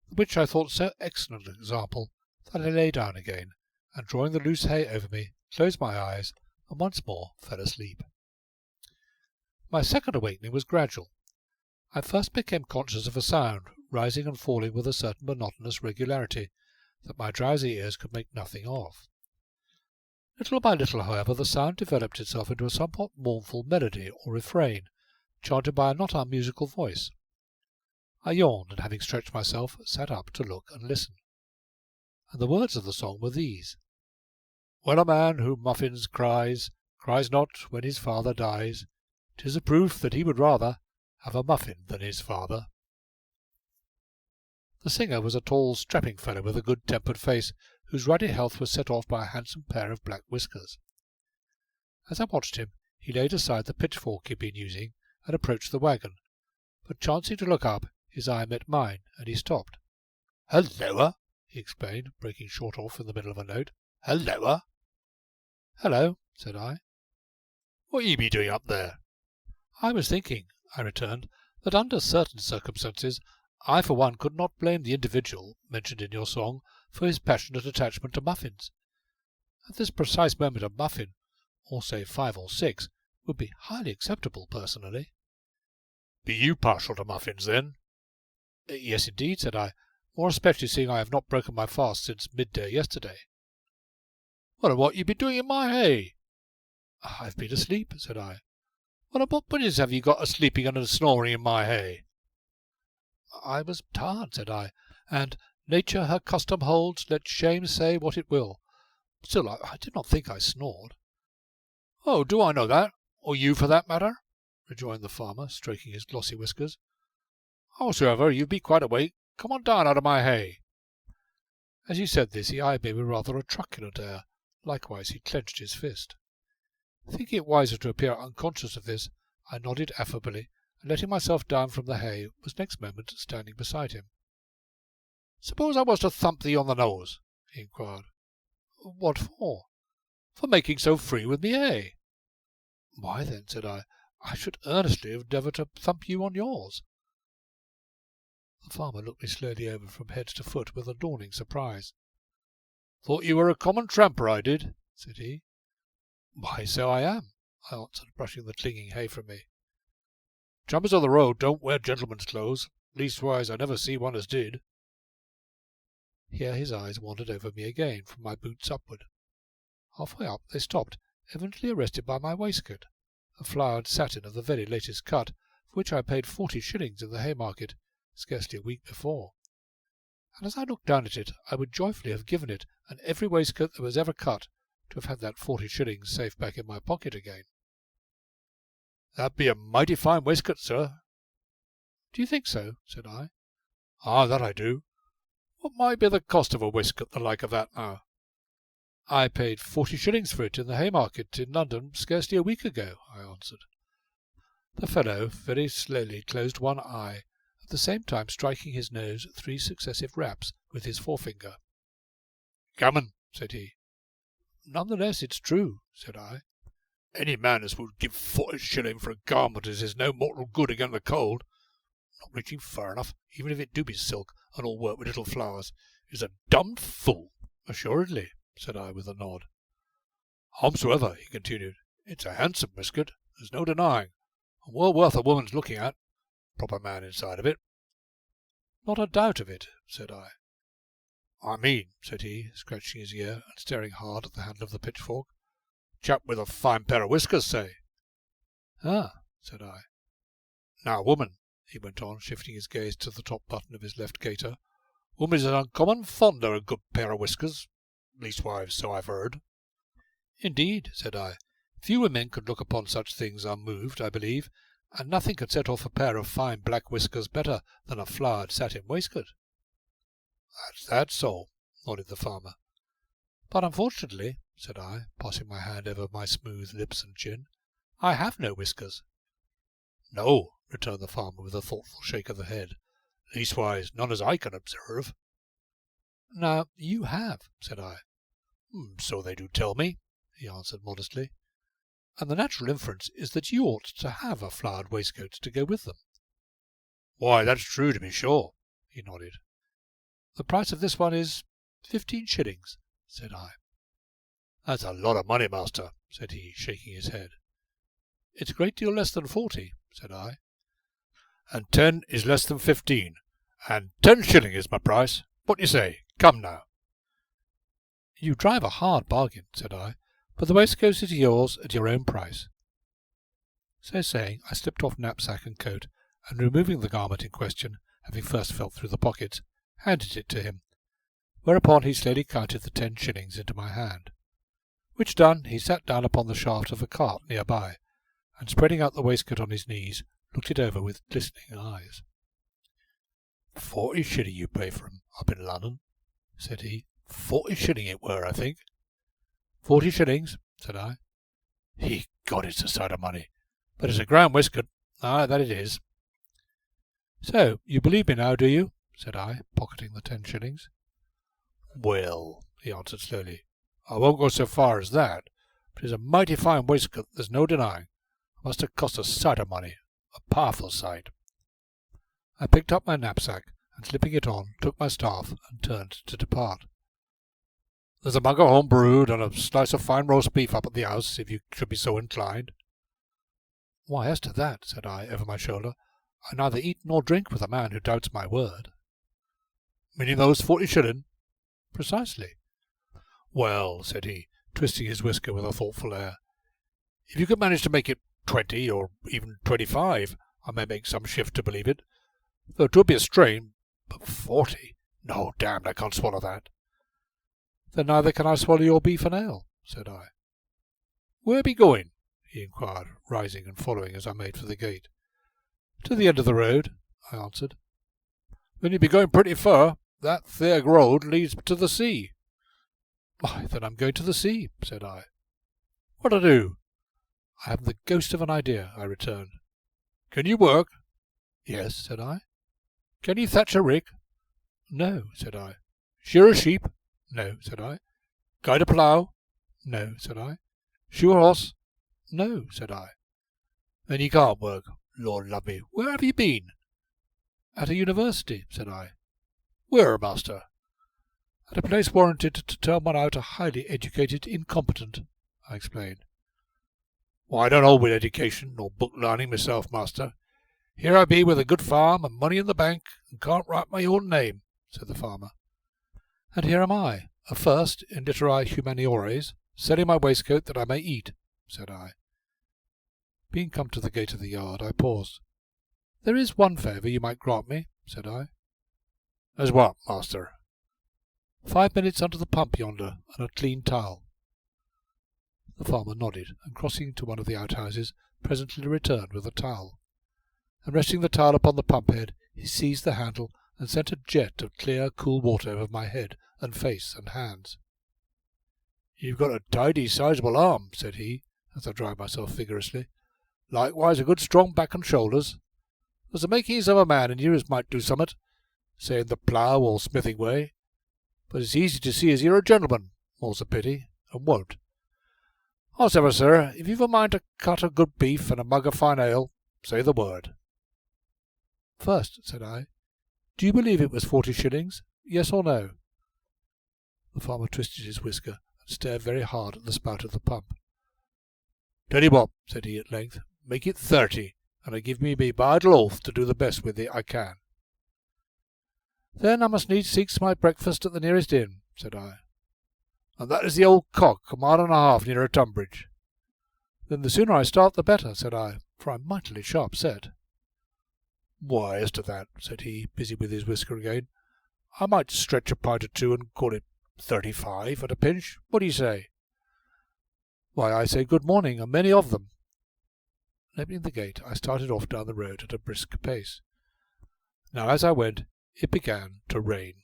which I thought so excellent an example that I lay down again, and drawing the loose hay over me, closed my eyes, and once more fell asleep. My second awakening was gradual. I first became conscious of a sound, rising and falling with a certain monotonous regularity, that my drowsy ears could make nothing of. Little by little, however, the sound developed itself into a somewhat mournful melody or refrain, chanted by a not unmusical voice. I yawned, and having stretched myself, sat up to look and listen. And the words of the song were these: "When a man who muffins cries not when his father dies, 'tis a proof that he would rather have a muffin than his father." The singer was a tall, strapping fellow with a good-tempered face, whose ruddy health was set off by a handsome pair of black whiskers. As I watched him, he laid aside the pitchfork he had been using and approached the waggon, but chancing to look up, his eye met mine, and he stopped. "Halloa!" he exclaimed, breaking short off in the middle of a note. "Halloa!" "Hello," said I. "What ye be doing up there?" "I was thinking," I returned, "that under certain circumstances I for one could not blame the individual mentioned in your song for his passionate attachment to muffins. At this precise moment a muffin, or say 5 or 6, would be highly acceptable personally." "Be you partial to muffins, then?" "Yes, indeed," said I, "more especially seeing I have not broken my fast since midday yesterday." "Well, and what ye be doing in my hay?" "I've been asleep," said I. "Well, and what business have ye got a-sleeping and a-snoring in my hay?" "I was tired," said I, "and nature her custom holds, let shame say what it will. Still, I did not think I snored." "Oh, do I know that? Or you, for that matter?" rejoined the farmer, stroking his glossy whiskers. "Howsoever, you be quite awake. Come on down out of my hay." As he said this, he eyed me with rather a truculent air. Likewise he clenched his fist. Thinking it wiser to appear unconscious of this, I nodded affably, and letting myself down from the hay, was next moment standing beside him. "Suppose I was to thump thee on the nose?" he inquired. "What for?" "For making so free with me hay." "Why then," said I should earnestly endeavour to thump you on yours." The farmer looked me slowly over from head to foot with a dawning surprise. "Thought you were a common tramper, I did," said he. "Why, so I am," I answered, brushing the clinging hay from me. "Trampers of the road don't wear gentlemen's clothes. Leastwise, I never see one as did." Here his eyes wandered over me again, from my boots upward. Halfway up they stopped, evidently arrested by my waistcoat, a flowered satin of the very latest cut, for which I paid 40 shillings in the Haymarket scarcely a week before. And as I looked down at it, I would joyfully have given it and every waistcoat that was ever cut to have had that 40 shillings safe back in my pocket again. "That be a mighty fine waistcoat, sir." "Do you think so?" said I. "Ah, that I do. What might be the cost of a waistcoat the like of that now?" "I paid 40 shillings for it in the Haymarket in London scarcely a week ago," I answered. The fellow very slowly closed one eye, at the same time striking his nose 3 successive raps with his forefinger. "Gammon," said he. "None the less it's true," said I. "Any man as would give 40 shilling for a garment as is no mortal good against the cold, not reaching far enough, even if it do be silk and all worked with little flowers, is a dummed fool." "Assuredly," said I with a nod. "Howsoever," he continued, "it's a handsome waistcoat, there's no denying, and well worth a woman's looking at. Proper man inside of it." "Not a doubt of it," said I. "I mean," said he, scratching his ear and staring hard at the handle of the pitchfork, "chap with a fine pair of whiskers, say." "Ah," said I. "Now, woman," he went on, shifting his gaze to the top button of his left gaiter, "woman is uncommon fond of a good pair of whiskers. Leastwise, so I've heard." "Indeed," said I, "few women could look upon such things unmoved, I believe, and nothing could set off a pair of fine black whiskers better than a flowered satin waistcoat." "That's so," nodded the farmer. "But unfortunately," said I, passing my hand over my smooth lips and chin, "I have no whiskers." "No," returned the farmer with a thoughtful shake of the head. "Leastwise, none as I can observe." "Now, you have," said I. "So they do tell me," he answered modestly. "And the natural inference is that you ought to have a flowered waistcoat to go with them." Why, that's true, to be sure, he nodded. The price of this one is 15 shillings, said I. That's a lot of money, master, said he, shaking his head. It's a great deal less than 40, said I. And 10 is less than 15, and 10 shilling is my price. What do you say? Come now. You drive a hard bargain, said I, but the waistcoat is yours at your own price. So saying, I slipped off knapsack and coat, and removing the garment in question, having first felt through the pockets, handed it to him, whereupon he slowly counted the 10 shillings into my hand. Which done, he sat down upon the shaft of a cart near by, and spreading out the waistcoat on his knees, looked it over with glistening eyes. 40 shilling you pay for 'em up in London, said he. 40 shilling it were, I think. 40 shillings, said I. God, it's a sight of money. But it's a grand waistcoat. Ah, that it is. So, you believe me now, do you? Said I, pocketing the 10 shillings. Well, he answered slowly, I won't go so far as that, but it's a mighty fine waistcoat, there's no denying. It must have cost a sight of money, a powerful sight. I picked up my knapsack, and slipping it on, took my staff, and turned to depart. There's a mug of home brewed and a slice of fine roast beef up at the house, if you should be so inclined. Why, as to that, said I, over my shoulder, I neither eat nor drink with a man who doubts my word. Meaning those 40 shilling? Precisely. Well, said he, twisting his whisker with a thoughtful air, if you could manage to make it 20, or even 25, I may make some shift to believe it, though 'twould be a strain. But 40? No, damned, I can't swallow that. Then neither can I swallow your beef and ale, said I. Where be going? He inquired, rising and following as I made for the gate. To the end of the road, I answered. Then you be going pretty far. That there road leads to the sea. Why, then I'm going to the sea, said I. What to do? I haven't the ghost of an idea, I returned. Can you work? Yes, said I. Can you thatch a rick? No, said I. Shear a sheep? No, said I. Guide a plough? No, said I. Shoe a horse? No, said I. Then you can't work. Lord love me, where have you been? At a university, said I. Where, master? At a place warranted to turn one out a highly educated incompetent, I explained. Why, I don't hold with education nor book learning myself, master. Here I be with a good farm and money in the bank, and can't write my own name, said the farmer. And here am I, a first in literae humaniores, selling my waistcoat that I may eat, said I. Being come to the gate of the yard, I paused. There is one favour you might grant me, said I. As what, master? 5 minutes under the pump yonder, and a clean towel. The farmer nodded, and crossing to one of the outhouses, presently returned with a towel. And resting the towel upon the pump head, he seized the handle and sent a jet of clear, cool water over my head and face and hands. You've got a tidy, sizable arm, said he, as I dried myself vigorously. Likewise a good strong back and shoulders. There's the makings of a man in you as might do summat, say in the plough or smithing way. But it's easy to see as you're a gentleman, more's a pity, and won't. Howsever, sir, if you've a mind to cut a good beef and a mug of fine ale, say the word. First, said I, do you believe it was 40 shillings, yes or no? The farmer twisted his whisker and stared very hard at the spout of the pump. Tell you what, said he at length, make it 30, and I give me my bridal oath to do the best with it I can. Then I must needs seek my breakfast at the nearest inn, said I. And that is the old Cock, a mile and a half nearer Tunbridge. Then the sooner I start the better, said I, for I'm mightily sharp set. Why, as to that, said he, busy with his whisker again, I might stretch a pint or two and call it 35 at a pinch. What do you say? Why, I say good morning, and many of them. Opening the gate, I started off down the road at a brisk pace. Now, as I went, it began to rain.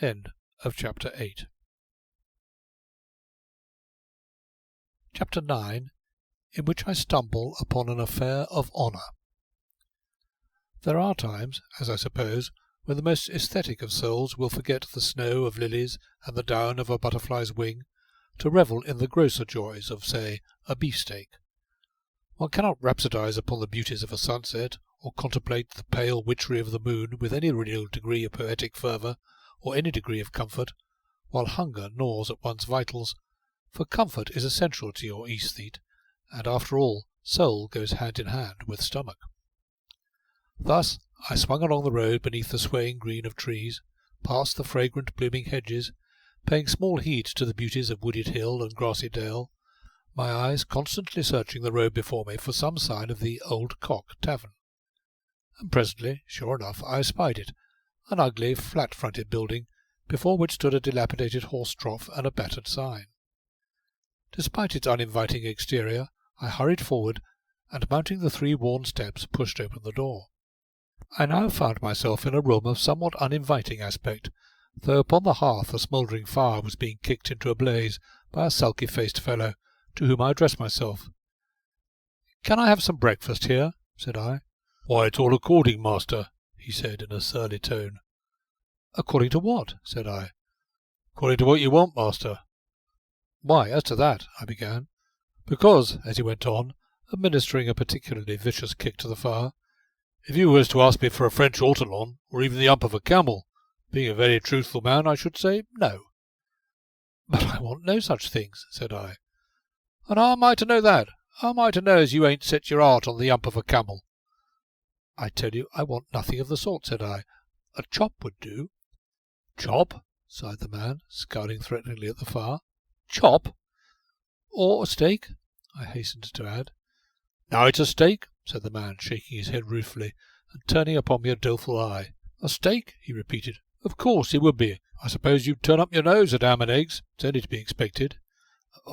End of Chapter 8. Chapter 9, in which I stumble upon an affair of honour. There are times, as I suppose, when the most aesthetic of souls will forget the snow of lilies and the down of a butterfly's wing, to revel in the grosser joys of, say, a beefsteak. One cannot rhapsodize upon the beauties of a sunset, or contemplate the pale witchery of the moon with any real degree of poetic fervour, or any degree of comfort, while hunger gnaws at one's vitals, for comfort is essential to your aesthete, and after all, soul goes hand in hand with stomach. Thus I swung along the road beneath the swaying green of trees, past the fragrant blooming hedges, paying small heed to the beauties of wooded hill and grassy dale, my eyes constantly searching the road before me for some sign of the Old Cock Tavern. And presently, sure enough, I espied it, an ugly, flat-fronted building, before which stood a dilapidated horse-trough and a battered sign. Despite its uninviting exterior, I hurried forward, and mounting the 3 worn steps, pushed open the door. I now found myself in a room of somewhat uninviting aspect, though upon the hearth a smouldering fire was being kicked into a blaze by a sulky-faced fellow, to whom I addressed myself. "Can I have some breakfast here?" said I. "Why, it's all according, master," he said in a surly tone. "According to what?" said I. "According to what you want, master." "Why, as to that," I began. "Because," as he went on, administering a particularly vicious kick to the fire, "if you was to ask me for a French ortolan, or even the hump of a camel, being a very truthful man, I should say no." "But I want no such things," said I. "And how am I to know that? How am I to know as you ain't set your heart on the hump of a camel?" "I tell you I want nothing of the sort," said I. "A chop would do." "Chop?" sighed the man, scowling threateningly at the fire. "Chop? Or a steak?" I hastened to add. "Now it's a steak," said the man, shaking his head ruefully, and turning upon me a doleful eye. "A steak?" he repeated. "Of course it would be. I suppose you'd turn up your nose at ham and eggs. It's only to be expected."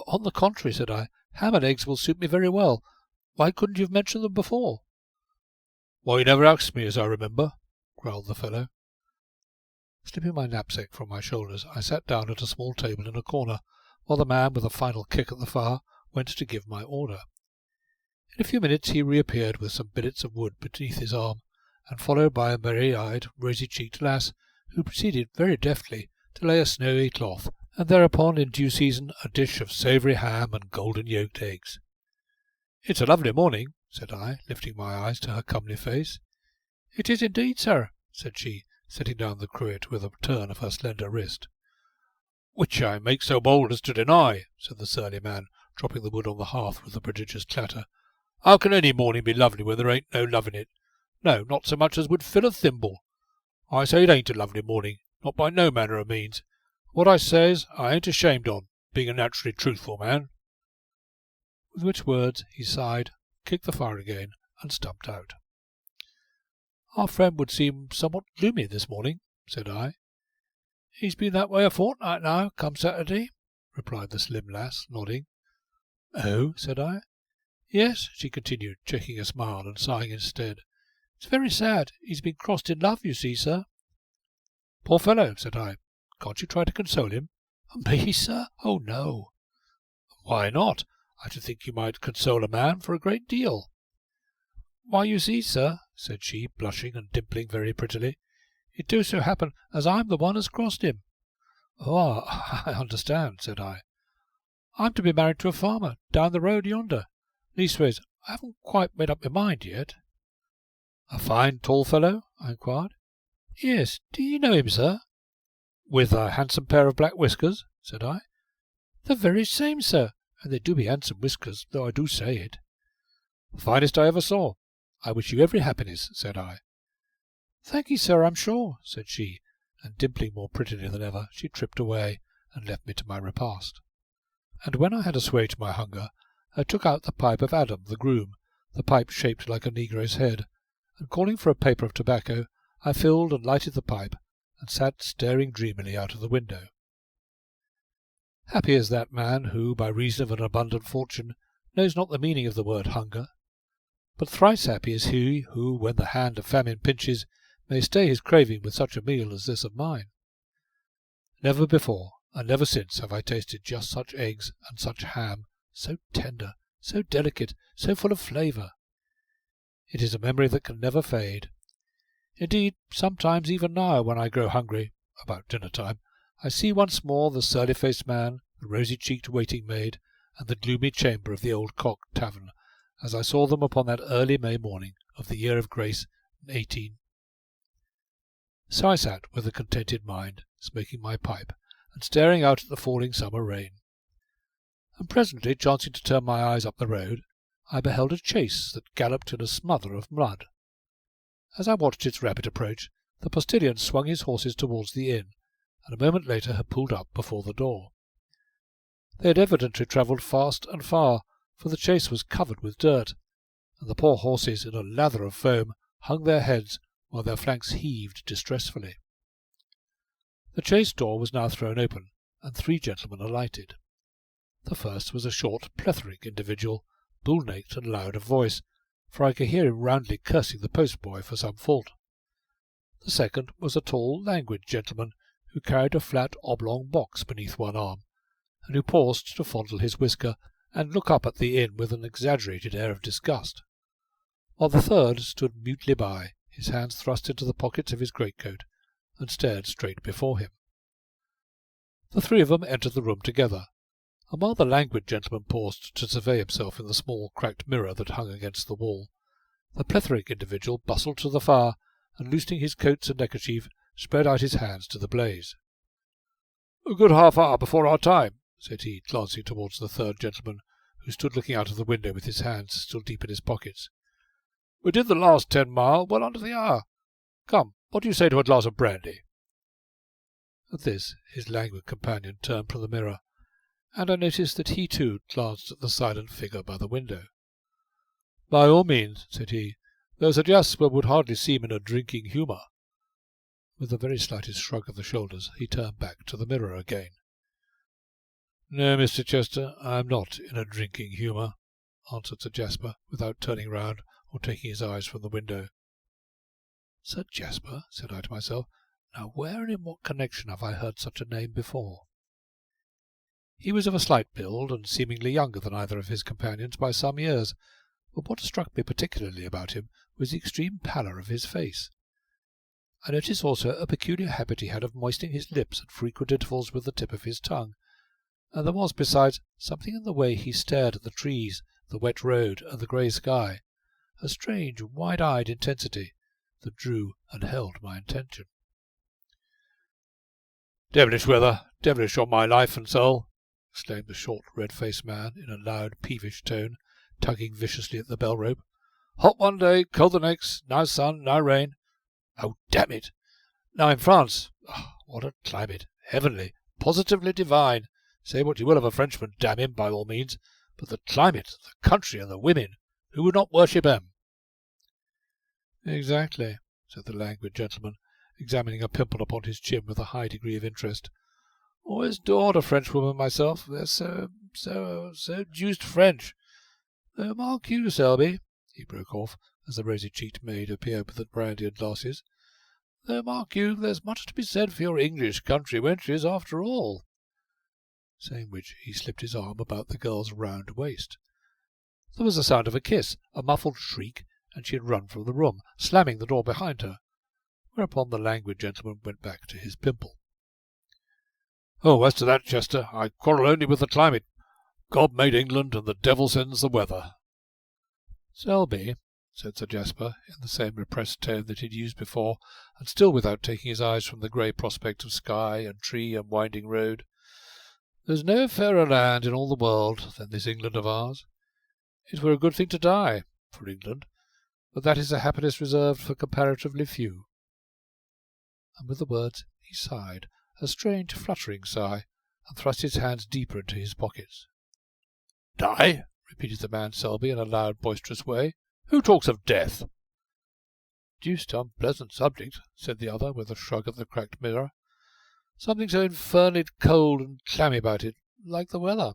"On the contrary," said I, "ham and eggs will suit me very well. Why couldn't you have mentioned them before?" "Why, you never asked me, as I remember," growled the fellow. Slipping my knapsack from my shoulders, I sat down at a small table in a corner, while the man, with a final kick at the fire, went to give my order. In a few minutes he reappeared with some billets of wood beneath his arm, and followed by a merry-eyed, rosy-cheeked lass, who proceeded very deftly to lay a snowy cloth, and thereupon, in due season, a dish of savoury ham and golden-yolked eggs. "It's a lovely morning," said I, lifting my eyes to her comely face. "It is indeed, sir," said she, setting down the cruet with a turn of her slender wrist. "Which I make so bold as to deny," said the surly man, dropping the wood on the hearth with a prodigious clatter. "How can any morning be lovely when there ain't no love in it? No, not so much as would fill a thimble. I say it ain't a lovely morning, not by no manner of means. What I says I ain't ashamed on, being a naturally truthful man." With which words he sighed, kicked the fire again, and stumped out. "Our friend would seem somewhat gloomy this morning," said I. "He's been that way a fortnight now, come Saturday," replied the slim lass, nodding. "Oh," said I. "Yes," she continued, checking a smile and sighing instead. "It's very sad. He's been crossed in love, you see, sir." "Poor fellow," said I. "Can't you try to console him?" "Me, sir? Oh, no." "Why not? I should think you might console a man for a great deal." "Why, you see, sir," said she, blushing and dimpling very prettily, "it do so happen as I'm the one as crossed him." "Oh, I understand," said I. "I'm to be married to a farmer down the road yonder. Leastways, I haven't quite made up my mind yet." "A fine tall fellow?" I inquired. "Yes. Do you know him, sir?" "With a handsome pair of black whiskers?" said I. "The very same, sir, and they do be handsome whiskers, though I do say it." "The finest I ever saw. I wish you every happiness," said I. "Thank you, sir, I'm sure," said she, and dimpling more prettily than ever, she tripped away and left me to my repast. And when I had assuaged my hunger, I took out the pipe of Adam, the groom, the pipe shaped like a negro's head, and calling for a paper of tobacco, I filled and lighted the pipe, and sat staring dreamily out of the window. Happy is that man who, by reason of an abundant fortune, knows not the meaning of the word hunger. But thrice happy is he who, when the hand of famine pinches, may stay his craving with such a meal as this of mine. Never before, and never since, have I tasted just such eggs and such ham, so tender, so delicate, so full of flavour. It is a memory that can never fade. Indeed, sometimes even now, when I grow hungry, about dinner-time, I see once more the surly-faced man, the rosy-cheeked waiting-maid, and the gloomy chamber of the Old Cock Tavern, as I saw them upon that early May morning of the year of grace 18. So I sat with a contented mind, smoking my pipe, and staring out at the falling summer rain. And presently, chancing to turn my eyes up the road, I beheld a chaise that galloped in a smother of mud. As I watched its rapid approach, the postillion swung his horses towards the inn, and a moment later had pulled up before the door. They had evidently travelled fast and far, for the chaise was covered with dirt, and the poor horses, in a lather of foam, hung their heads while their flanks heaved distressfully. The chaise door was now thrown open, and 3 gentlemen alighted. The first was a short, plethoric individual, bull-necked and loud of voice, for I could hear him roundly cursing the postboy for some fault. The second was a tall, languid gentleman, who carried a flat oblong box beneath one arm, and who paused to fondle his whisker and look up at the inn with an exaggerated air of disgust, while the third stood mutely by, his hands thrust into the pockets of his greatcoat, and stared straight before him. The 3 of them entered the room together, and while the languid gentleman paused to survey himself in the small cracked mirror that hung against the wall, the plethoric individual bustled to the fire, and loosening his coats and neckerchief, spread out his hands to the blaze. "A good half-hour before our time," said he, glancing towards the third gentleman, who stood looking out of the window with his hands still deep in his pockets. "We did the last 10 mile well under the hour. Come, what do you say to a glass of brandy?" At this his languid companion turned from the mirror, and I noticed that he too glanced at the silent figure by the window. "By all means," said he, "though Sir Jasper would hardly seem in a drinking humour." With the very slightest shrug of the shoulders, he turned back to the mirror again. "No, Mr. Chester, I am not in a drinking humour," answered Sir Jasper, without turning round or taking his eyes from the window. "Sir Jasper," said I to myself, "now where and in what connection have I heard such a name before?" He was of a slight build, and seemingly younger than either of his companions by some years, but what struck me particularly about him was the extreme pallor of his face. I noticed also a peculiar habit he had of moistening his lips at frequent intervals with the tip of his tongue, and there was, besides, something in the way he stared at the trees, the wet road, and the grey sky, a strange, wide-eyed intensity that drew and held my attention. "Devilish weather, devilish on my life and soul!" exclaimed the short, red-faced man in a loud, peevish tone, tugging viciously at the bell-rope. "Hot one day, cold the next, now sun, now rain. Oh, damn it! Now in France, what a climate! Heavenly, positively divine! Say what you will of a Frenchman, damn him, by all means, but the climate, the country, and the women, who would not worship them?" "Exactly," said the languid gentleman, examining a pimple upon his chin with a high degree of interest. "Always adored a Frenchwoman myself. They're so deuced French. Though mark you, Selby," he broke off, as the rosy-cheeked maid appeared with the brandy and glasses, "though mark you, there's much to be said for your English country wenches after all." Saying which, he slipped his arm about the girl's round waist. There was the sound of a kiss, a muffled shriek, and she had run from the room, slamming the door behind her, whereupon the languid gentleman went back to his pimple. "Oh, as to that, Chester, I quarrel only with the climate. God made England, and the devil sends the weather." "Selby," said Sir Jasper, in the same repressed tone that he had used before, and still without taking his eyes from the grey prospect of sky and tree and winding road, "there's no fairer land in all the world than this England of ours. It were a good thing to die for England, but that is a happiness reserved for comparatively few." And with the words he sighed, a strange fluttering sigh, and thrust his hands deeper into his pockets. "Die?" repeated the man Selby in a loud, boisterous way. "Who talks of death?" "Deuced unpleasant subject," said the other, with a shrug at the cracked mirror. "Something so infernally cold and clammy about it, like the weather.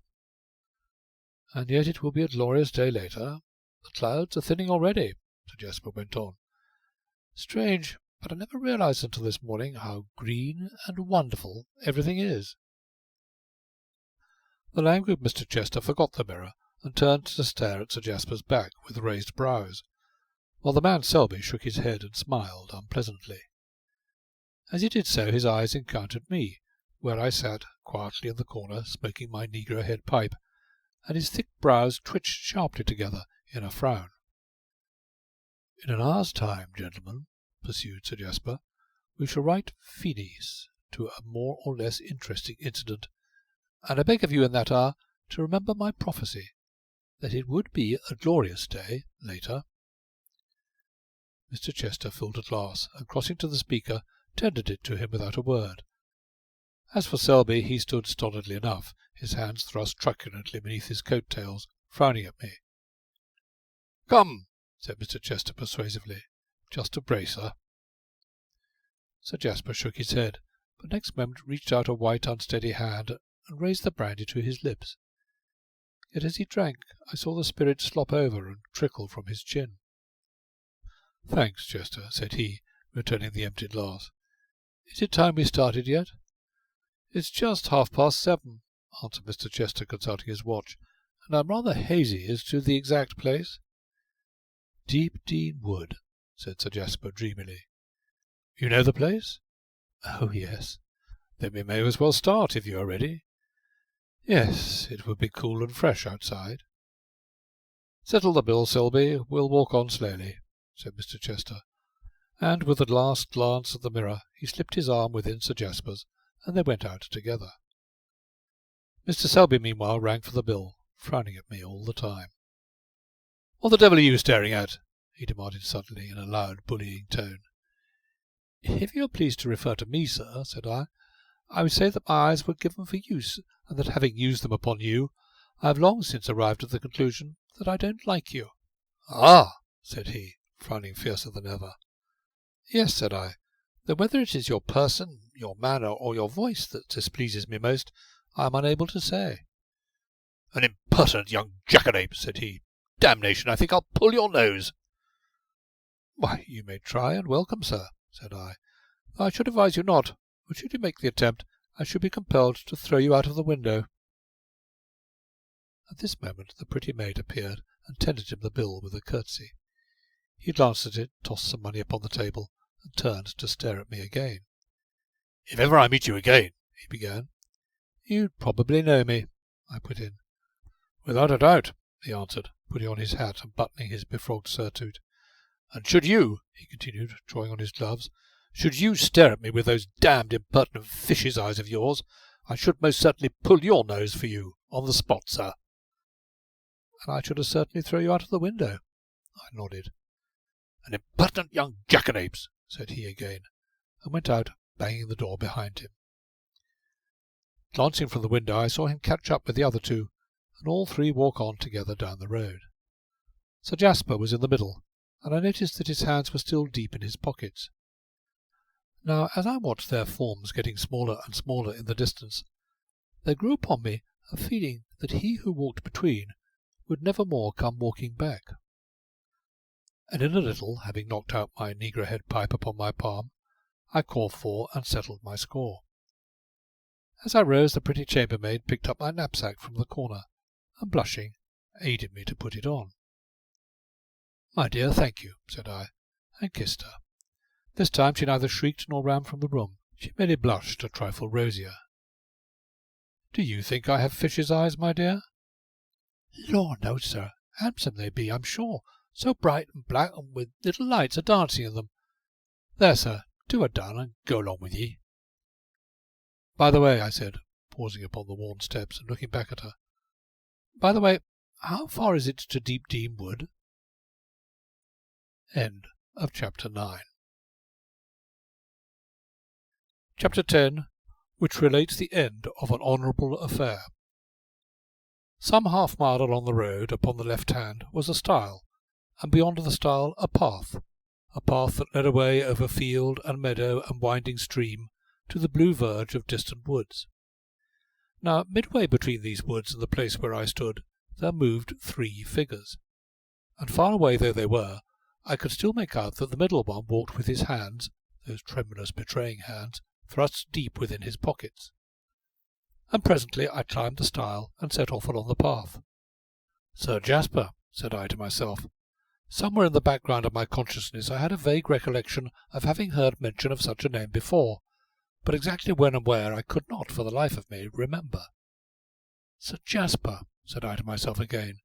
And yet it will be a glorious day later. The clouds are thinning already," Sir Jasper went on. "Strange, but I never realized until this morning how green and wonderful everything is." The languid Mr. Chester forgot the mirror, and turned to stare at Sir Jasper's back with raised brows, while the man Selby shook his head and smiled unpleasantly. As he did so, his eyes encountered me, where I sat quietly in the corner smoking my negro-head pipe, and his thick brows twitched sharply together in a frown. In an hour's time, gentlemen, pursued Sir Jasper, we shall write finis to a more or less interesting incident, and I beg of you in that hour to remember my prophecy, that it would be a glorious day later. Mr. Chester filled a glass, and crossing to the speaker, tendered it to him without a word. As for Selby, he stood stolidly enough, his hands thrust truculently beneath his coat-tails, frowning at me. "Come," said Mr. Chester persuasively, "just a bracer." Sir Jasper shook his head, but next moment reached out a white, unsteady hand and raised the brandy to his lips. Yet as he drank, I saw the spirit slop over and trickle from his chin. "Thanks, Chester," said he, returning the empty glass. "Is it time we started yet?" "It's just 7:30, answered Mr. Chester, consulting his watch, "and I'm rather hazy as to the exact place." "Deep Dean Wood," said Sir Jasper dreamily. "You know the place?" "Oh, yes." "Then we may as well start, if you are ready." "Yes, it would be cool and fresh outside." "Settle the bill, Selby. We'll walk on slowly," said Mr. Chester, and with a last glance at the mirror he slipped his arm within Sir Jasper's, and they went out together. Mr. Selby meanwhile rang for the bill, frowning at me all the time. "What the devil are you staring at?" he demanded suddenly in a loud, bullying tone. "If you are pleased to refer to me, sir," said I would say that my eyes were given for use, and that having used them upon you, I have long since arrived at the conclusion that I don't like you." "Ah!" said he, frowning fiercer than ever. "Yes," said I, "though whether it is your person, your manner, or your voice that displeases me most, I am unable to say." "An impertinent young jackanapes," said he. "Damnation, I think I'll pull your nose." "Why, you may try and welcome, sir," said I, "though I should advise you not, for should you make the attempt, I should be compelled to throw you out of the window." At this moment the pretty maid appeared and tendered him the bill with a curtsy. He glanced at it, tossed some money upon the table, and turned to stare at me again. "If ever I meet you again," he began. "You'd probably know me," I put in. "Without a doubt," he answered, putting on his hat and buttoning his befrogged surtout. "And should you," he continued, drawing on his gloves, "should you stare at me with those damned impertinent fish's eyes of yours, I should most certainly pull your nose for you, on the spot, sir." "And I should as certainly throw you out of the window." I nodded. "An impertinent young jackanapes," said he again, and went out, banging the door behind him. Glancing from the window, I saw him catch up with the other two, and all three walk on together down the road. Sir Jasper was in the middle, and I noticed that his hands were still deep in his pockets. Now, as I watched their forms getting smaller and smaller in the distance, there grew upon me a feeling that he who walked between would never more come walking back. And in a little, having knocked out my negro-head pipe upon my palm, I called for and settled my score. As I rose, the pretty chambermaid picked up my knapsack from the corner, and blushing, aided me to put it on. "My dear, thank you," said I, and kissed her. This time she neither shrieked nor ran from the room. She merely blushed a trifle rosier. "Do you think I have fish's eyes, my dear?" "Lord, no, sir. Handsome they be, I'm sure. So bright and black, and with little lights a-dancing in them. There, sir, do a done, and go along with ye." "By the way," I said, pausing upon the worn steps and looking back at her, "by the way, how far is it to Deep Dean Wood?" End of Chapter 9. Chapter 10, which relates the end of an honourable affair. Some half-mile along the road, upon the left hand, was a stile, and beyond the stile a path that led away over field and meadow and winding stream to the blue verge of distant woods. Now, midway between these woods and the place where I stood, there moved 3 figures, and far away though they were, I could still make out that the middle one walked with his hands, those tremulous betraying hands, thrust deep within his pockets. And presently I climbed the stile and set off along the path. "Sir Jasper," said I to myself. Somewhere in the background of my consciousness I had a vague recollection of having heard mention of such a name before, but exactly when and where I could not, for the life of me, remember. "Sir Jasper," said I to myself again.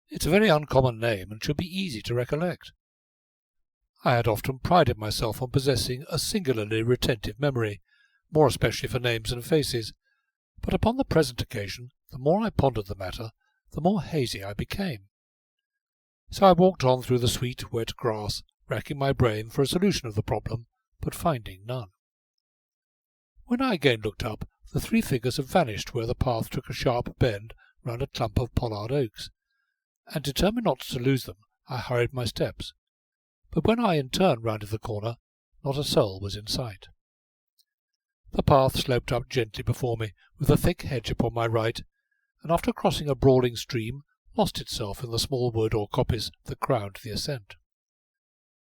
"It's a very uncommon name, and should be easy to recollect." I had often prided myself on possessing a singularly retentive memory, more especially for names and faces, but upon the present occasion, the more I pondered the matter, the more hazy I became. So I walked on through the sweet, wet grass, racking my brain for a solution of the problem, but finding none. When I again looked up, the three figures had vanished where the path took a sharp bend round a clump of pollard oaks, and determined not to lose them, I hurried my steps. But when I in turn rounded the corner, not a soul was in sight. The path sloped up gently before me, with a thick hedge upon my right, and after crossing a brawling stream, lost itself in the small wood or coppice that crowned the ascent.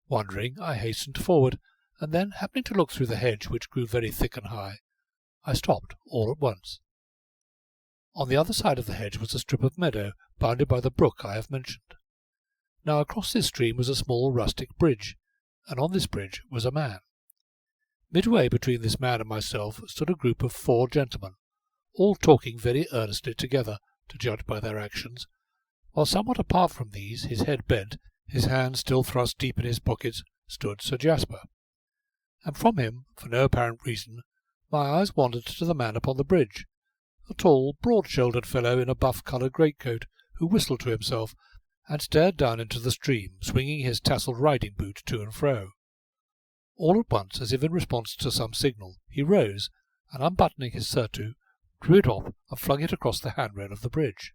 Wondering, I hastened forward, and then, happening to look through the hedge, which grew very thick and high, I stopped all at once. On the other side of the hedge was a strip of meadow, bounded by the brook I have mentioned. Now across this stream was a small rustic bridge, and on this bridge was a man. Midway between this man and myself stood a group of 4 gentlemen, all talking very earnestly together, to judge by their actions, while somewhat apart from these, his head bent, his hands still thrust deep in his pockets, stood Sir Jasper. And from him, for no apparent reason, my eyes wandered to the man upon the bridge, a tall, broad-shouldered fellow in a buff-coloured greatcoat, who whistled to himself, and stared down into the stream, swinging his tasselled riding-boot to and fro. All at once, as if in response to some signal, he rose, and unbuttoning his surtout, drew it off and flung it across the handrail of the bridge.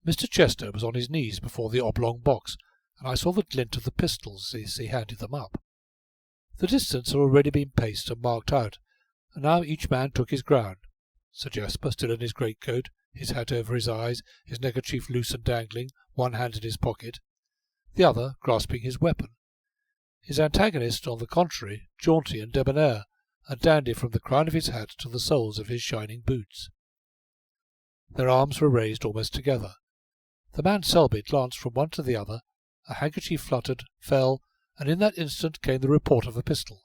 Mr. Chester was on his knees before the oblong box, and I saw the glint of the pistols as he handed them up. The distance had already been paced and marked out, and now each man took his ground, Sir Jasper still in his greatcoat, his hat over his eyes, his neckerchief loose and dangling, one hand in his pocket, the other grasping his weapon. His antagonist, on the contrary, jaunty and debonair, a dandy from the crown of his hat to the soles of his shining boots. Their arms were raised almost together. The man Selby glanced from one to the other, a handkerchief fluttered, fell, and in that instant came the report of a pistol.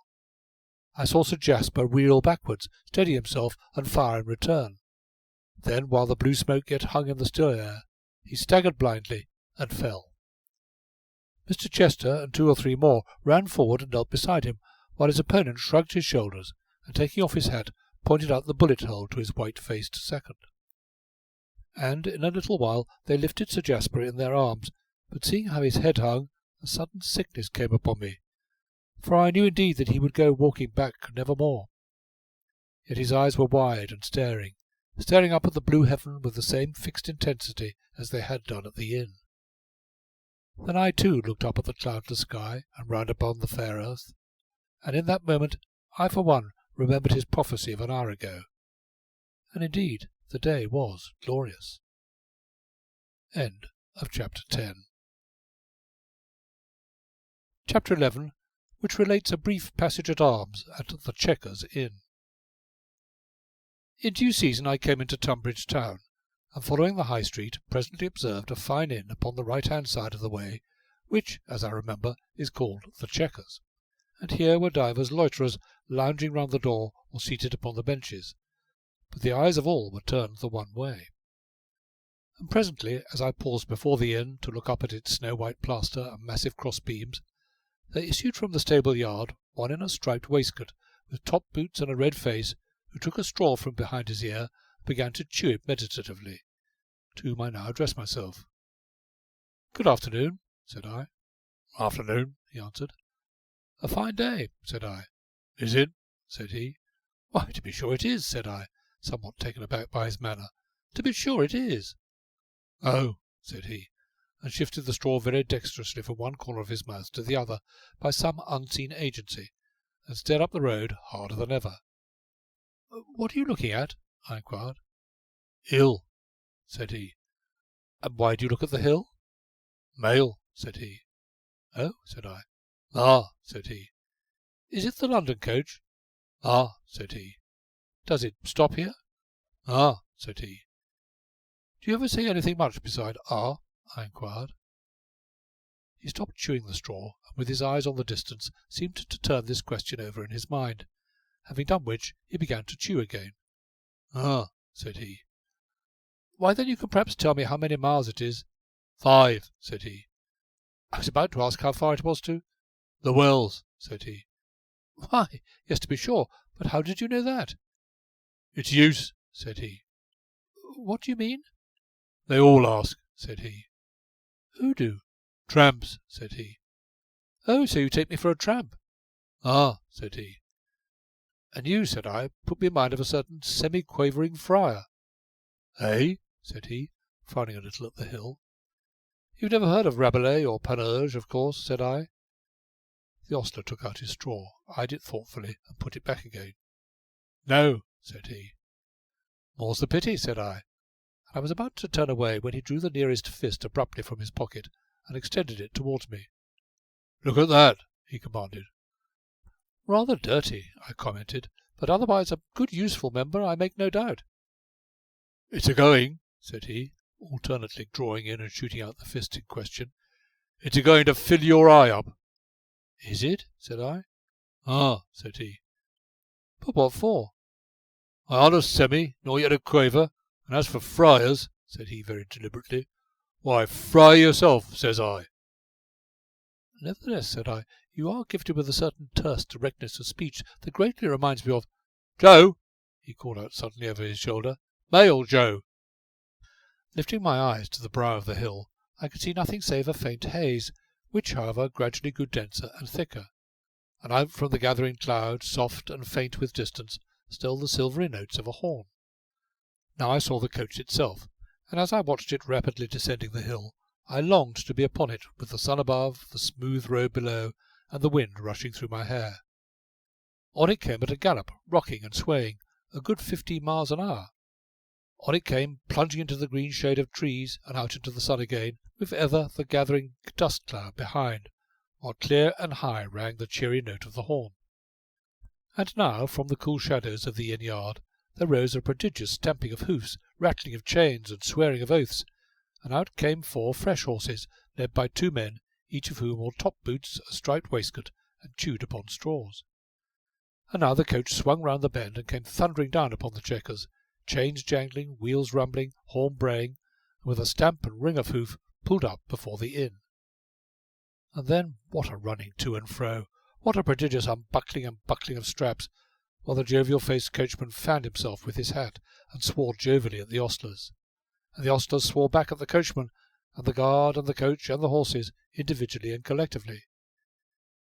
I saw Sir Jasper reel backwards, steady himself, and fire in return. Then, while the blue smoke yet hung in the still air, he staggered blindly and fell. Mr. Chester and 2 or 3 more ran forward and knelt beside him, while his opponent shrugged his shoulders, and taking off his hat, pointed out the bullet hole to his white-faced second. And in a little while they lifted Sir Jasper in their arms, but seeing how his head hung, a sudden sickness came upon me, for I knew indeed that he would go walking back never more. Yet his eyes were wide and staring up at the blue heaven with the same fixed intensity as they had done at the inn. Then I too looked up at the cloudless sky and round upon the fair earth, and in that moment I for one remembered his prophecy of an hour ago. And indeed the day was glorious. End of Chapter 10. Chapter 11, which relates a brief passage at arms at the Chequers Inn. In due season I came into Tunbridge town, and following the High Street, presently observed a fine inn upon the right-hand side of the way, which, as I remember, is called the Chequers, and here were divers loiterers lounging round the door or seated upon the benches, but the eyes of all were turned the one way. And presently, as I paused before the inn to look up at its snow-white plaster and massive cross-beams, there issued from the stable-yard one in a striped waistcoat, with top boots and a red face, who took a straw from behind his ear and began to chew it meditatively, to whom I now addressed myself. "Good afternoon," said I. "Afternoon," he answered. "A fine day," said I. "Is it?" said he. "Why, to be sure it is," said I, somewhat taken aback by his manner. "To be sure it is." "Oh," said he, and shifted the straw very dexterously from one corner of his mouth to the other by some unseen agency, and stared up the road harder than ever. "What are you looking at?" I inquired. "Hill," said he. "And why do you look at the hill?" "Mail," said he. "Oh," said I. "Ah," said he. "Is it the London coach?" "Ah," said he. "Does it stop here?" "Ah," said he. "Do you ever say anything much beside 'ah'?" I inquired. He stopped chewing the straw, and with his eyes on the distance seemed to turn this question over in his mind, having done which he began to chew again. "Ah," said he. "Why, then you can perhaps tell me how many miles it is." "5," said he. I was about to ask how far it was to the Wells, said he. Why, yes, to be sure, but how did you know that? It's use, said he. What do you mean? They all ask, said he. Who do? Tramps, said he. Oh, so you take me for a tramp? Ah, said he. And you, said I, put me in mind of a certain semi-quavering friar. Eh? said he, frowning a little at the hill. You've never heard of Rabelais or Panurge, of course, said I. The ostler took out his straw, eyed it thoughtfully, and put it back again. No, said he. More's the pity, said I, and I was about to turn away when he drew the nearest fist abruptly from his pocket and extended it towards me. Look at that, he commanded. Rather dirty, I commented, but otherwise a good useful member, I make no doubt. It's a-going, said he, alternately drawing in and shooting out the fist in question. It's a-going to fill your eye up. Is it? said I. Ah, said he. But what for? I aren't a semi, nor yet a quaver, and as for friars, said he very deliberately, why, fry yourself, says I. Nevertheless, said I, you are gifted with a certain terse directness of speech that greatly reminds me of Joe, he called out suddenly over his shoulder. Mail Joe. Lifting my eyes to the brow of the hill, I could see nothing save a faint haze, which, however, gradually grew denser and thicker, and out from the gathering cloud, soft and faint with distance, stole the silvery notes of a horn. Now I saw the coach itself, and as I watched it rapidly descending the hill, I longed to be upon it, with the sun above, the smooth road below, and the wind rushing through my hair. On it came at a gallop, rocking and swaying, a good 15 miles an hour. On it came, plunging into the green shade of trees and out into the sun again, with ever the gathering dust cloud behind, while clear and high rang the cheery note of the horn. And now, from the cool shadows of the inn-yard, there rose a prodigious stamping of hoofs, rattling of chains, and swearing of oaths, and out came 4 fresh horses, led by 2 men, each of whom wore top boots, a striped waistcoat, and chewed upon straws. And now the coach swung round the bend and came thundering down upon the Chequers, chains jangling, wheels rumbling, horn braying, and with a stamp and ring of hoof pulled up before the inn. And then what a running to and fro, what a prodigious unbuckling and buckling of straps, while the jovial-faced coachman fanned himself with his hat and swore jovially at the ostlers. And the ostlers swore back at the coachman, and the guard and the coach and the horses, individually and collectively.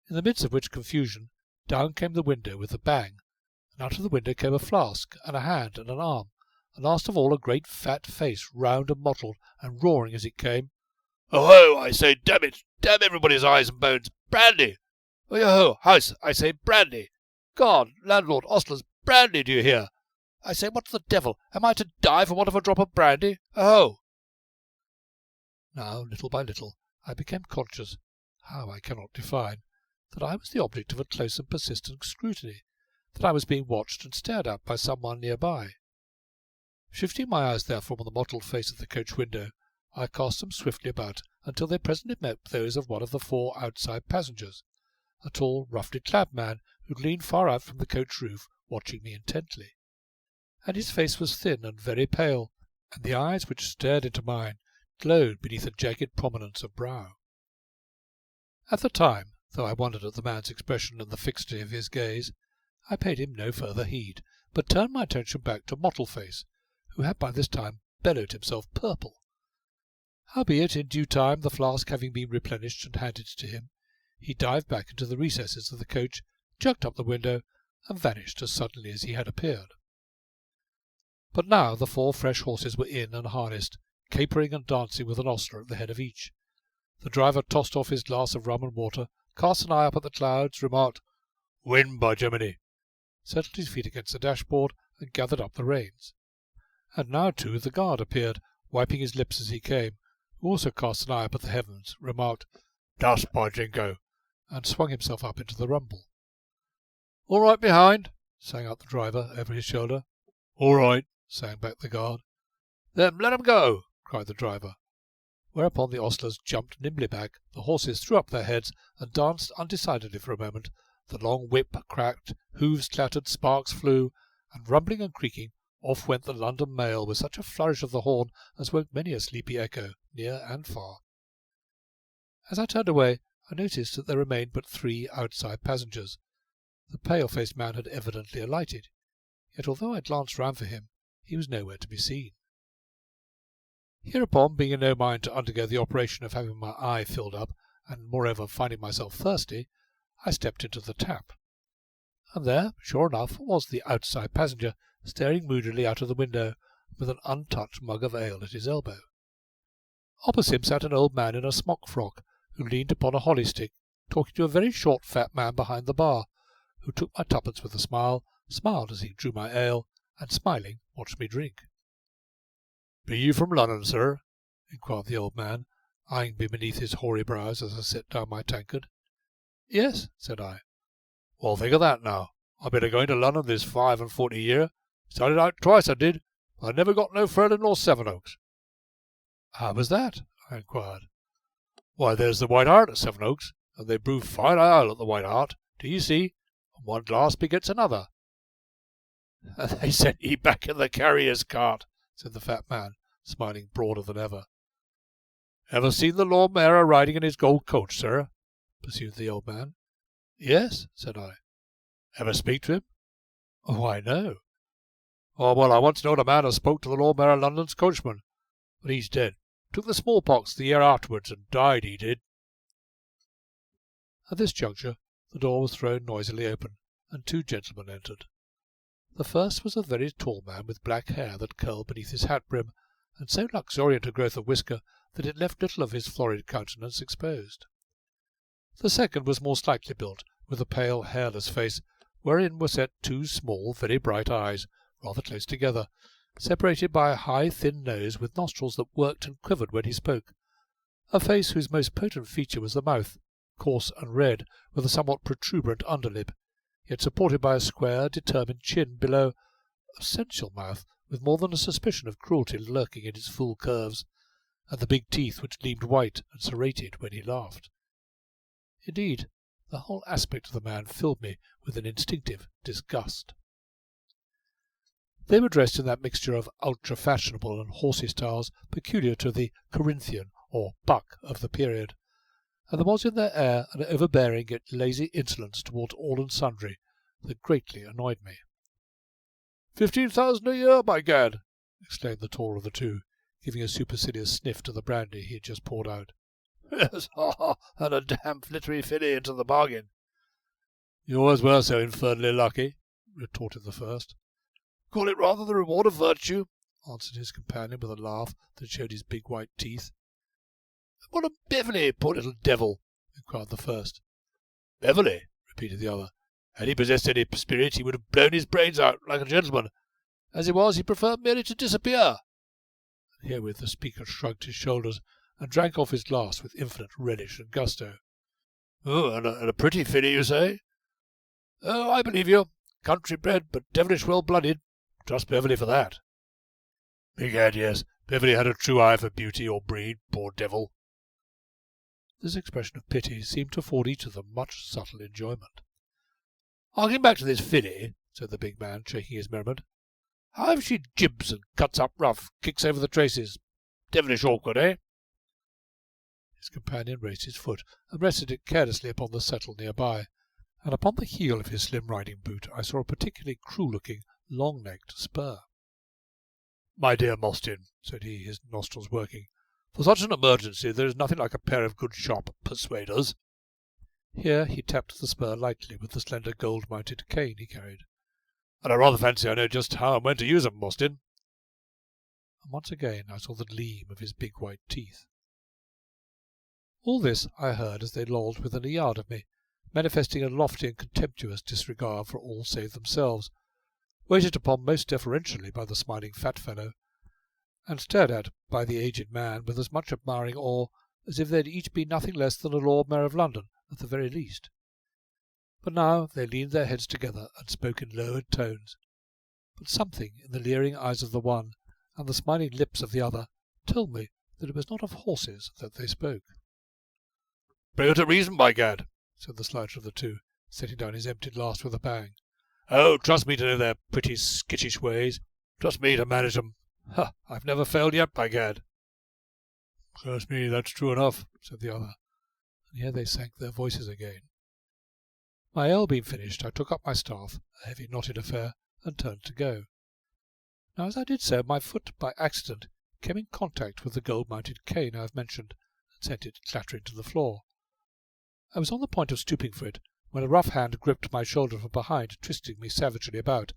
In the midst of which confusion, down came the window with a bang, and out of the window came a flask, and a hand, and an arm, and last of all a great fat face, round and mottled, and roaring as it came, "Oh-ho, I say, damn it! Damn everybody's eyes and bones! Brandy! Oh-ho, house, I say, brandy! God, landlord, ostlers, brandy, do you hear? I say, what the devil, am I to die for want of a drop of brandy? Oh-ho!" Now, little by little, I became conscious, how I cannot define, that I was the object of a close and persistent scrutiny, that I was being watched and stared at by some one near by. Shifting my eyes therefore from the mottled face of the coach window, I cast them swiftly about until they presently met those of one of the 4 outside passengers, a tall, roughly clad man who leaned far out from the coach roof, watching me intently. And his face was thin and very pale, and the eyes which stared into mine glowed beneath a jagged prominence of brow. At the time, though I wondered at the man's expression and the fixity of his gaze, I paid him no further heed, but turned my attention back to Mottleface, who had by this time bellowed himself purple. Howbeit, in due time, the flask having been replenished and handed to him, he dived back into the recesses of the coach, jerked up the window, and vanished as suddenly as he had appeared. But now the 4 fresh horses were in and harnessed, capering and dancing with an ostler at the head of each. The driver tossed off his glass of rum and water, cast an eye up at the clouds, remarked, "Wind, by Gemini!" settled his feet against the dashboard, and gathered up the reins. And now, too, the guard appeared, wiping his lips as he came, who also cast an eye up at the heavens, remarked, "Dust, by Jingo!" and swung himself up into the rumble. "All right behind?" sang out the driver over his shoulder. "All right," sang back the guard. "Then let 'em go!" cried the driver. Whereupon the ostlers jumped nimbly back, the horses threw up their heads and danced undecidedly for a moment, the long whip cracked, hoofs clattered, sparks flew, and rumbling and creaking, off went the London mail with such a flourish of the horn as woke many a sleepy echo, near and far. As I turned away, I noticed that there remained but 3 outside passengers. The pale-faced man had evidently alighted, yet although I glanced round for him, he was nowhere to be seen. Hereupon, being in no mind to undergo the operation of having my eye filled up, and moreover finding myself thirsty, I stepped into the tap. And there, sure enough, was the outside passenger, staring moodily out of the window, with an untouched mug of ale at his elbow. Opposite him sat an old man in a smock-frock, who leaned upon a holly-stick, talking to a very short fat man behind the bar, who took my twopence with a smile, smiled as he drew my ale, and smiling watched me drink. "Be you from London, sir?" inquired the old man, eyeing me beneath his hoary brows as I set down my tankard. "Yes," said I. "Well, think of that now. I've been a-going to London this 45 year. Started out twice, I did, but I never got no further nor Sevenoaks." "How was that?" I inquired. "Why, there's the White Hart at Sevenoaks, and they brew fine ale at the White Hart, do you see, and one glass begets another." "And they sent ye back in the carrier's cart," said the fat man, smiling broader than ever. "Ever seen the Lord Mayor riding in his gold coach, sir?" pursued the old man. "Yes," said I. "Ever speak to him?" "Why, no." "Oh, well, I once knowed a man as spoke to the Lord Mayor of London's coachman, but he's dead. Took the smallpox the year afterwards, and died, he did." At this juncture the door was thrown noisily open, and 2 gentlemen entered. The first was a very tall man with black hair that curled beneath his hat-brim, and so luxuriant a growth of whisker that it left little of his florid countenance exposed. The second was more slightly built, with a pale, hairless face, wherein were set 2 small, very bright eyes, rather close together, separated by a high, thin nose with nostrils that worked and quivered when he spoke, a face whose most potent feature was the mouth, coarse and red, with a somewhat protuberant underlip, yet supported by a square, determined chin below, a sensual mouth with more than a suspicion of cruelty lurking in its full curves, and the big teeth which gleamed white and serrated when he laughed. Indeed, the whole aspect of the man filled me with an instinctive disgust. They were dressed in that mixture of ultra-fashionable and horsey styles peculiar to the Corinthian or buck of the period, and there was in their air an overbearing yet lazy insolence towards all and sundry that greatly annoyed me. "15,000 a year, by gad!" exclaimed the taller of the 2, giving a supercilious sniff to the brandy he had just poured out. "Yes, and a damn flittery filly into the bargain." "You always were so infernally lucky," retorted the first. "Call it rather the reward of virtue," answered his companion with a laugh that showed his big white teeth. "What of Beverley, poor little devil?" inquired the first. "Beverley?" repeated the other. "Had he possessed any spirit, he would have blown his brains out like a gentleman. As it was, he preferred merely to disappear." And herewith the speaker shrugged his shoulders and drank off his glass with infinite relish and gusto. "Oh, and a pretty filly, you say?" "Oh, I believe you. Country-bred, but devilish well-blooded. Trust Beverley for that." "Begad, yes. Beverley had a true eye for beauty or breed, poor devil." This expression of pity seemed to afford each of them much subtle enjoyment. "Harking back to this filly," said the big man, shaking his merriment. "How if she jibs and cuts up rough, kicks over the traces? Devilish awkward, eh?" His companion raised his foot and rested it carelessly upon the settle near by, and upon the heel of his slim riding boot I saw a particularly cruel-looking, long-necked spur. "My dear Mostyn," said he, his nostrils working, "for such an emergency there is nothing like a pair of good sharp persuaders." Here he tapped the spur lightly with the slender gold-mounted cane he carried. "And I rather fancy I know just how and when to use them, Mostyn." And once again I saw the gleam of his big white teeth. All this I heard as they lolled within a yard of me, manifesting a lofty and contemptuous disregard for all save themselves, waited upon most deferentially by the smiling fat fellow, and stared at by the aged man with as much admiring awe as if they had each been nothing less than a Lord Mayor of London at the very least. But now they leaned their heads together and spoke in lowered tones, but something in the leering eyes of the one and the smiling lips of the other told me that it was not of horses that they spoke. "Bring her to reason, by gad," said the slighter of the 2, setting down his empty glass with a bang. "Oh, trust me to know their pretty skittish ways. Trust me to manage 'em. Ha! I've never failed yet, by gad." "Curse me, that's true enough," said the other. and here they sank their voices again. My ale being finished, I took up my staff, a heavy knotted affair, and turned to go. Now as I did so, my foot, by accident, came in contact with the gold-mounted cane I have mentioned, and sent it clattering to the floor. I was on the point of stooping for it, when a rough hand gripped my shoulder from behind, twisting me savagely about,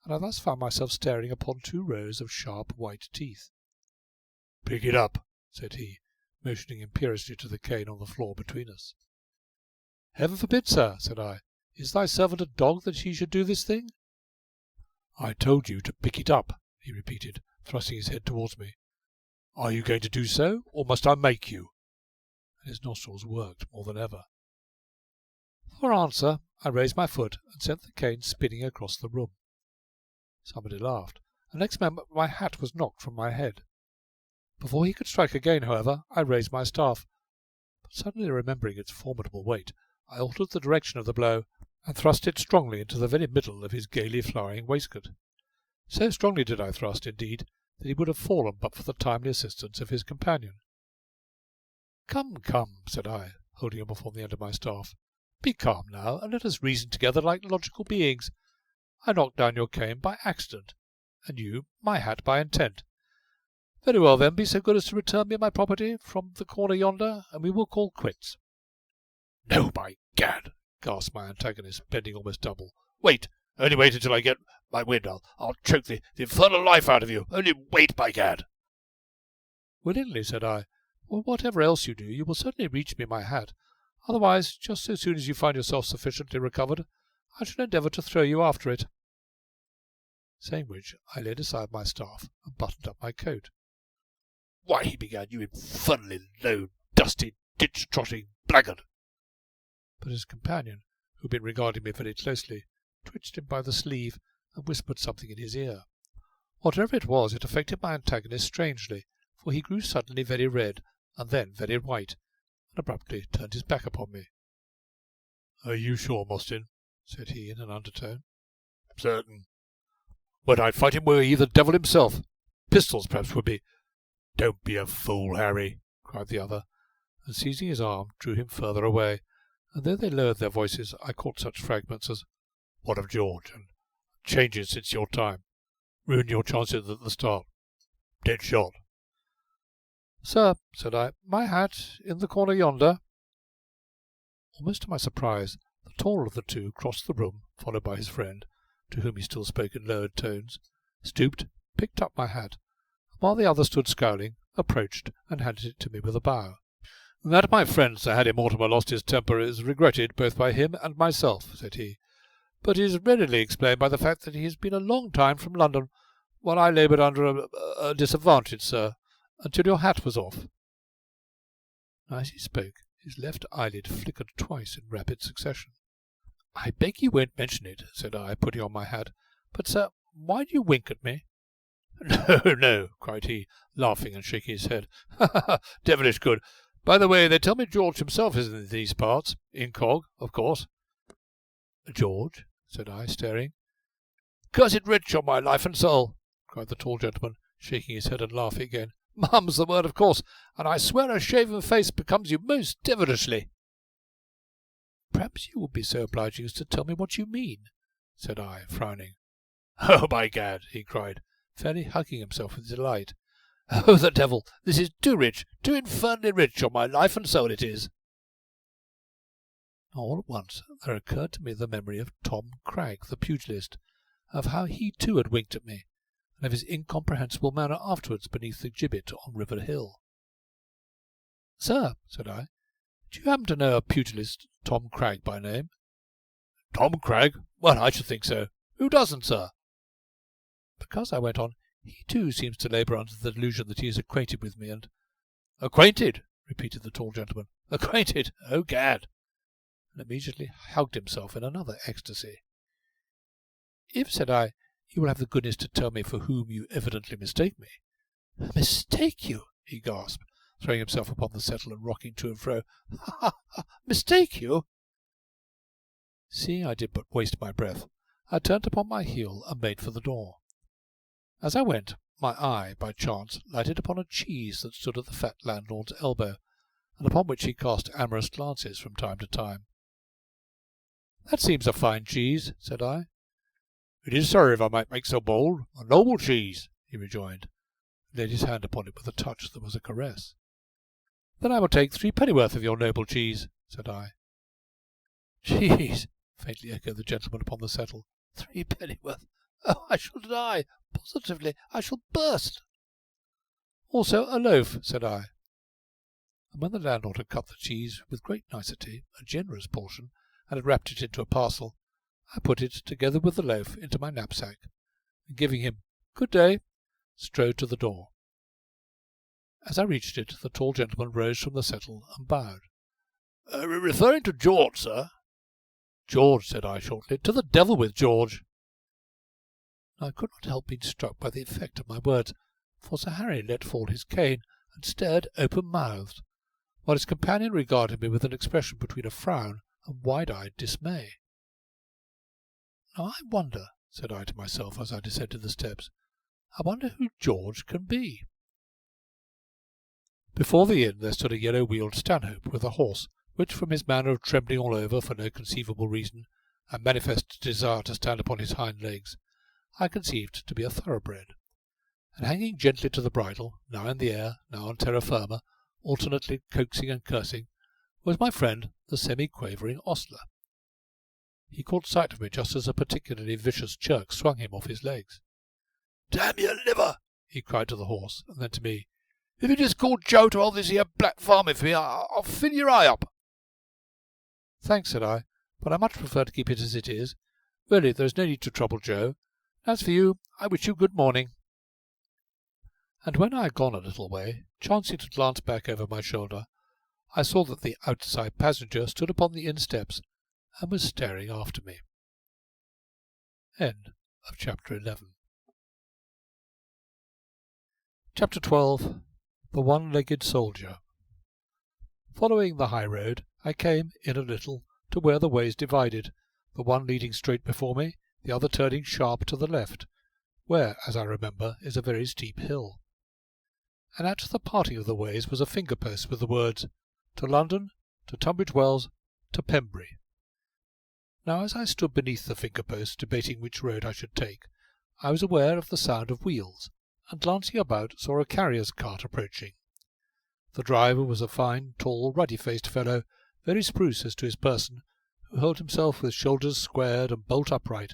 and I thus found myself staring upon 2 rows of sharp white teeth. "Pick it up," said he, motioning imperiously to the cane on the floor between us. "Heaven forbid, sir," said I. "Is thy servant a dog that he should do this thing?" "I told you to pick it up," he repeated, thrusting his head towards me. "Are you going to do so, or must I make you?" And his nostrils worked more than ever. For answer, I raised my foot and sent the cane spinning across the room. Somebody laughed, and next moment my hat was knocked from my head. Before he could strike again, however, I raised my staff, but suddenly remembering its formidable weight, I altered the direction of the blow, and thrust it strongly into the very middle of his gaily flowering waistcoat. So strongly did I thrust, indeed, that he would have fallen but for the timely assistance of his companion. "Come, come," said I, holding him off on the end of my staff. "Be calm now, and let us reason together like logical beings. I knocked down your cane by accident, and you my hat by intent. Very well, then, be so good as to return me my property from the corner yonder, and we will call quits." "No, by gad!" gasped my antagonist, bending almost double. "Wait! Only wait until I get my wind. I'll choke the infernal life out of you. Only wait, by gad!" "Willingly," said I. "Well, whatever else you do, you will certainly reach me my hat. Otherwise, just so soon as you find yourself sufficiently recovered, I shall endeavour to throw you after it." Saying which, I laid aside my staff and buttoned up my coat. "Why," he began, "you infernally low, dusty, ditch-trotting blackguard!" But his companion, who had been regarding me very closely, twitched him by the sleeve and whispered something in his ear. Whatever it was, it affected my antagonist strangely, for he grew suddenly very red, and then very white, and abruptly turned his back upon me. "Are you sure, Mostyn?" said he in an undertone. "Certain. But I'd fight him were he the devil himself. Pistols, perhaps, would be—" "Don't be a fool, Harry," cried the other, and seizing his arm, drew him further away, and though they lowered their voices, I caught such fragments as, "What of George? And changes since your time? Ruined your chances at the start? Dead shot?" "Sir," said I, "my hat in the corner yonder." Almost to my surprise, the taller of the two crossed the room, followed by his friend, to whom he still spoke in lowered tones, stooped, picked up my hat, and while the other stood scowling, approached and handed it to me with a bow. "That my friend Sir Harry Mortimer lost his temper is regretted both by him and myself," said he, "but is readily explained by the fact that he has been a long time from London, while I laboured under a disadvantage, sir, until your hat was off." As he spoke, his left eyelid flickered twice in rapid succession. "I beg you won't mention it," said I, putting on my hat. "But, sir, why do you wink at me?" "No, no," cried he, laughing and shaking his head. "Ha, ha, ha! Devilish good. By the way, they tell me George himself is in these parts, incog, of course." "George?" said I, staring. "Cursed rich, on my life and soul!" cried the tall gentleman, shaking his head and laughing again. "Mum's the word, of course, and I swear a shaven face becomes you most devilishly." "Perhaps you will be so obliging as to tell me what you mean," said I, frowning. "Oh, by gad!" he cried, fairly hugging himself with delight. "Oh, the devil! This is too rich, too infernally rich, on my life and soul it is." All at once there occurred to me the memory of Tom Cragg, the pugilist, of how he too had winked at me, and of his incomprehensible manner afterwards beneath the gibbet on River Hill. "Sir," said I, "do you happen to know a pugilist, Tom Cragg by name?" "Tom Cragg? Well, I should think so. Who doesn't, sir?" "Because," I went on, "he too seems to labour under the delusion that he is acquainted with me, and—" "Acquainted?" repeated the tall gentleman. "Acquainted? Oh, gad!" and immediately hugged himself in another ecstasy. "If," said I, "you will have the goodness to tell me for whom you evidently mistake me." "Mistake you!" he gasped, throwing himself upon the settle and rocking to and fro. "Ha, ha, ha! Mistake you!" Seeing I did but waste my breath, I turned upon my heel and made for the door. As I went, my eye, by chance, lighted upon a cheese that stood at the fat landlord's elbow, and upon which he cast amorous glances from time to time. "That seems a fine cheese," said I. "It is, sir, if I might make so bold. A noble cheese," he rejoined, and laid his hand upon it with a touch that was a caress. "Then I will take 3 pennyworth of your noble cheese," said I. "Cheese!" faintly echoed the gentleman upon the settle. 3 pennyworth! Oh, I shall die! Positively, I shall burst!" "Also a loaf," said I. And when the landlord had cut the cheese with great nicety, a generous portion, and had wrapped it into a parcel, I put it, together with the loaf, into my knapsack, and giving him "Good day," strode to the door. As I reached it, the tall gentleman rose from the settle and bowed. "Referring to George, sir?" "George," said I shortly. "To the devil with George!" I could not help being struck by the effect of my words, for Sir Harry let fall his cane and stared open-mouthed, while his companion regarded me with an expression between a frown and wide-eyed dismay. "Now I wonder," said I to myself as I descended the steps, "I wonder who George can be." Before the inn there stood a yellow-wheeled stanhope with a horse, which, from his manner of trembling all over for no conceivable reason, and manifest desire to stand upon his hind legs, I conceived to be a thoroughbred, and hanging gently to the bridle, now in the air, now on terra firma, alternately coaxing and cursing, was my friend the semi-quavering ostler. He caught sight of me just as a particularly vicious jerk swung him off his legs. "Damn your liver!" he cried to the horse, and then to me, "If you just call Joe to hold this here black farming for me, I'll fill your eye up." "Thanks," said I, "but I much prefer to keep it as it is. Really, there is no need to trouble Joe. As for you, I wish you good morning." And when I had gone a little way, chancing to glance back over my shoulder, I saw that the outside passenger stood upon the inn steps and was staring after me. End of Chapter 11. Chapter 12. The One-Legged Soldier. Following the high road, I came, in a little, to where the ways divided, the one leading straight before me, the other turning sharp to the left, where, as I remember, is a very steep hill. And at the parting of the ways was a finger-post with the words, "To London, to Tunbridge Wells, to Pembury." Now, as I stood beneath the finger-post, debating which road I should take, I was aware of the sound of wheels, and glancing about saw a carrier's cart approaching. The driver was a fine, tall, ruddy-faced fellow, very spruce as to his person, who held himself with shoulders squared and bolt upright,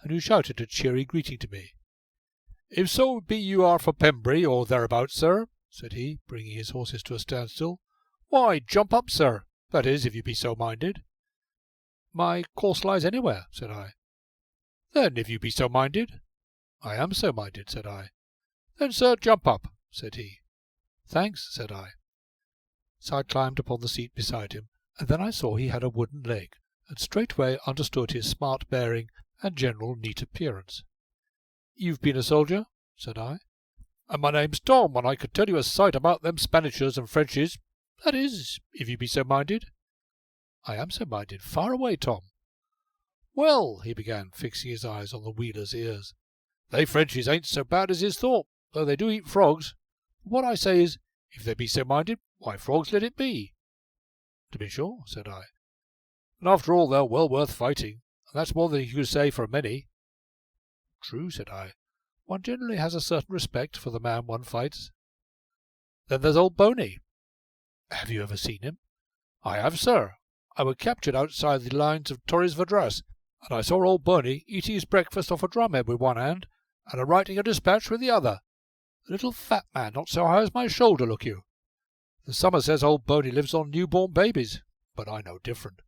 and who shouted a cheery greeting to me. "If so be you are for Pembury, or thereabouts, sir," said he, bringing his horses to a standstill, "why, jump up, sir, that is, if you be so minded." "My course lies anywhere," said I. "Then, if you be so minded." "I am so minded," said I. "Then, sir, jump up," said he. "Thanks," said I. So I climbed upon the seat beside him, and then I saw he had a wooden leg, and straightway understood his smart bearing and general neat appearance. "You've been a soldier?" said I. "And my name's Tom, and I could tell you a sight about them Spanishers and Frenchies, that is, if you be so minded." "I am so minded. Far away, Tom." "Well," he began, fixing his eyes on the wheeler's ears, "they Frenchies ain't so bad as is thought, though they do eat frogs. But what I say is, if they be so minded, why, frogs let it be." "To be sure," said I. "And after all, they're well worth fighting, and that's more than you could say for many." "True," said I. "One generally has a certain respect for the man one fights." "Then there's old Boney." "Have you ever seen him?" "I have, sir. I were captured outside the lines of Torres Vedras, and I saw old Boney eating his breakfast off a drumhead with one hand, and a writing a dispatch with the other. A little fat man, not so high as my shoulder, look you. The summer says old Boney lives on new-born babies, but I know different.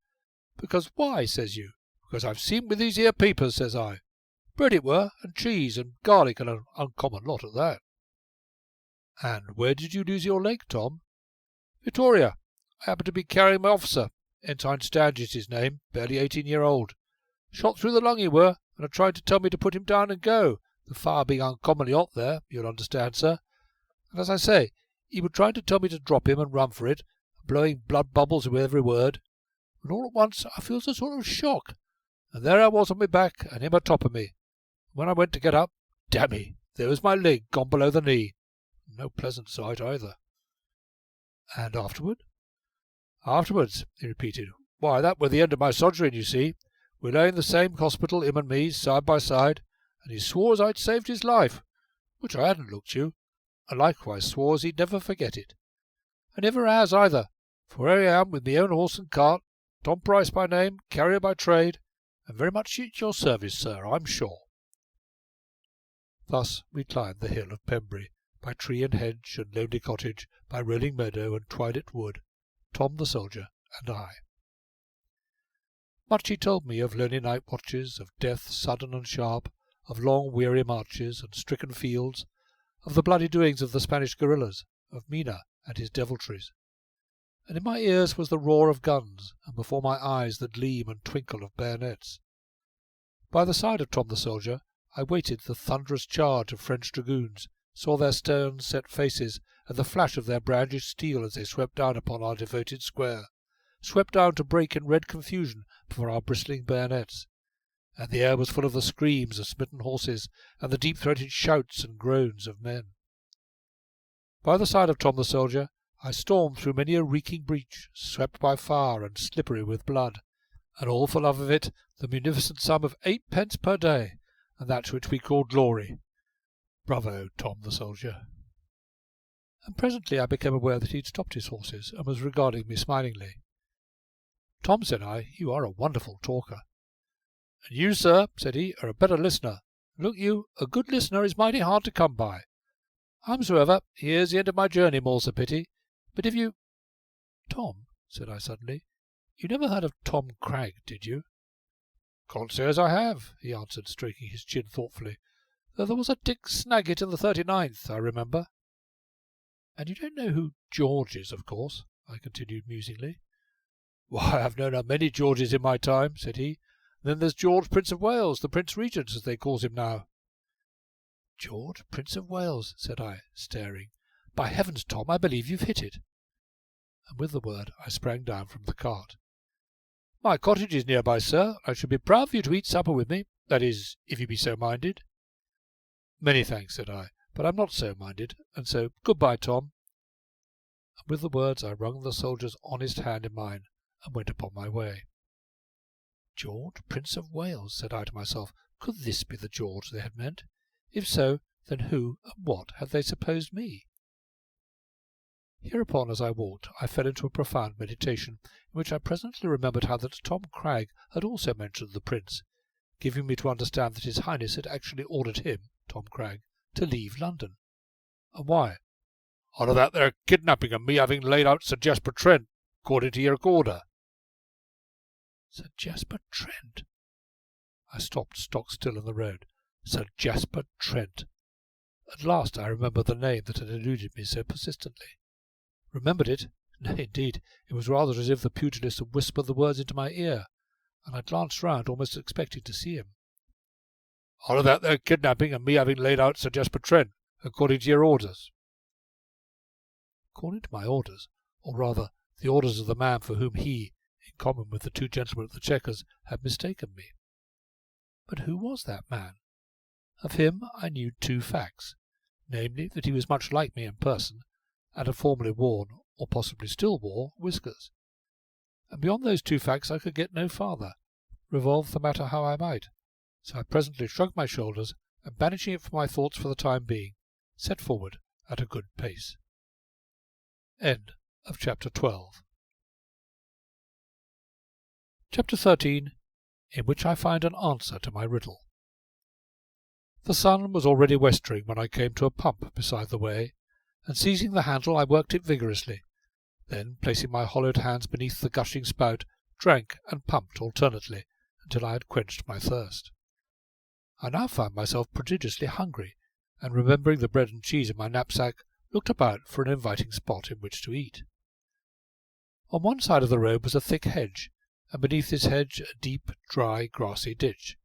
Because why, says you? Because I've seen with these here peepers, says I. Bread it were, and cheese, and garlic, and an uncommon lot at that." "And where did you lose your leg, Tom?" "Victoria. I happened to be carrying my officer. Ensign Sturgis his name, barely 18-year-old. Shot through the lung he were, and had tried to tell me to put him down and go, the fire being uncommonly hot there, you'll understand, sir. And as I say, he were trying to tell me to drop him and run for it, and blowing blood bubbles with every word. And all at once I feels a sort of shock, and there I was on my back, and him atop of me. And when I went to get up, damme, there was my leg gone below the knee. No pleasant sight either." "And afterward?" "Afterwards," he repeated. "Why, that were the end of my sojourn, you see. We lay in the same hospital, him and me, side by side, and he swore as I'd saved his life, which I hadn't looked you, and likewise swore as he'd never forget it. And never has either, for here I am with me own horse and cart, Tom Price by name, carrier by trade, and very much at your service, sir, I'm sure." Thus we climbed the hill of Pembury, by tree and hedge and lonely cottage, by rolling meadow and twilit wood, Tom the soldier and I. Much he told me of lonely night watches, of death sudden and sharp, of long weary marches and stricken fields, of the bloody doings of the Spanish guerrillas, of Mina and his deviltries. And in my ears was the roar of guns, and before my eyes the gleam and twinkle of bayonets. By the side of Tom the soldier I waited the thunderous charge of French dragoons, saw their stern-set faces, and the flash of their brandished steel as they swept down upon our devoted square, swept down to break in red confusion before our bristling bayonets. And the air was full of the screams of smitten horses, and the deep-throated shouts and groans of men. By the side of Tom the soldier I stormed through many a reeking breach, swept by fire and slippery with blood, and all for love of it, the munificent sum of 8 pence per day, and that which we called glory. Bravo, Tom the soldier. And presently I became aware that he had stopped his horses, and was regarding me smilingly. "Tom," said I, "you are a wonderful talker." "And you, sir," said he, "are a better listener. Look you, a good listener is mighty hard to come by. Howsoever, here's the end of my journey, more's the pity. But if you—" "Tom," said I suddenly, "you never heard of Tom Cragg, did you?" "Can't say as I have," he answered, stroking his chin thoughtfully, "though there was a Dick Snagget in the 39th, I remember." "And you don't know who George is, of course?" I continued musingly. "Why, I've known a many Georges in my time," said he. "Then there's George, Prince of Wales, the Prince Regent, as they calls him now." "George, Prince of Wales," said I, staring. "By heavens, Tom, I believe you've hit it." And with the word I sprang down from the cart. "My cottage is near by, sir. I should be proud for you to eat supper with me. That is, if you be so minded." "Many thanks," said I, "but I'm not so minded, and so good-bye, Tom." And with the words I wrung the soldier's honest hand in mine, and went upon my way. "George, Prince of Wales," said I to myself. Could this be the George they had meant? If so, then who and what had they supposed me? Hereupon, as I walked, I fell into a profound meditation, in which I presently remembered how that Tom Cragg had also mentioned the Prince, giving me to understand that His Highness had actually ordered him, Tom Cragg, to leave London. And why? "Out of that there kidnapping and me having laid out Sir Jasper Trent, according to your order." Sir Jasper Trent. I stopped stock still in the road. Sir Jasper Trent. At last I remembered the name that had eluded me so persistently. Remembered it? Nay, indeed, it was rather as if the pugilist had whispered the words into my ear, and I glanced round, almost expecting to see him. "Out of that there kidnapping and me having laid out Sir Jasper Trent, according to your orders." According to my orders, or rather the orders of the man for whom he, in common with the two gentlemen at the Chequers, had mistaken me. But who was that man? Of him I knew two facts, namely, that he was much like me in person, and had formerly worn, or possibly still wore, whiskers. And beyond those two facts I could get no farther, revolve the matter how I might. So I presently shrugged my shoulders, and banishing it from my thoughts for the time being, set forward at a good pace. End of Chapter 12. Chapter 13, in which I find an answer to my riddle. The sun was already westering when I came to a pump beside the way, and seizing the handle I worked it vigorously, then, placing my hollowed hands beneath the gushing spout, drank and pumped alternately until I had quenched my thirst. I now found myself prodigiously hungry, and remembering the bread and cheese in my knapsack, looked about for an inviting spot in which to eat. On one side of the road was a thick hedge, and beneath this hedge a deep, dry, grassy ditch.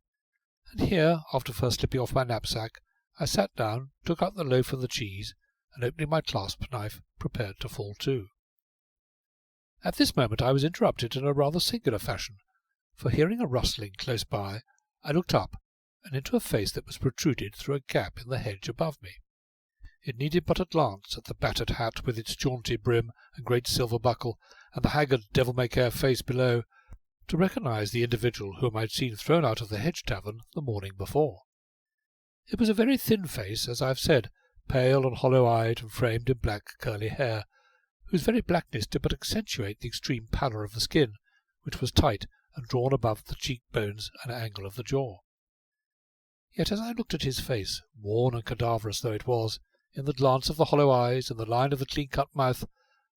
And here, after first slipping off my knapsack, I sat down, took up the loaf and the cheese, and opening my clasp knife, prepared to fall to. At this moment I was interrupted in a rather singular fashion, for hearing a rustling close by, I looked up, and into a face that was protruded through a gap in the hedge above me. It needed but a glance at the battered hat with its jaunty brim and great silver buckle, and the haggard devil-may-care face below, to recognise the individual whom I had seen thrown out of the hedge tavern the morning before. It was a very thin face, as I have said, pale and hollow-eyed and framed in black curly hair, whose very blackness did but accentuate the extreme pallor of the skin, which was tight and drawn above the cheek-bones and angle of the jaw. Yet as I looked at his face, worn and cadaverous though it was, in the glance of the hollow eyes and the line of the clean-cut mouth,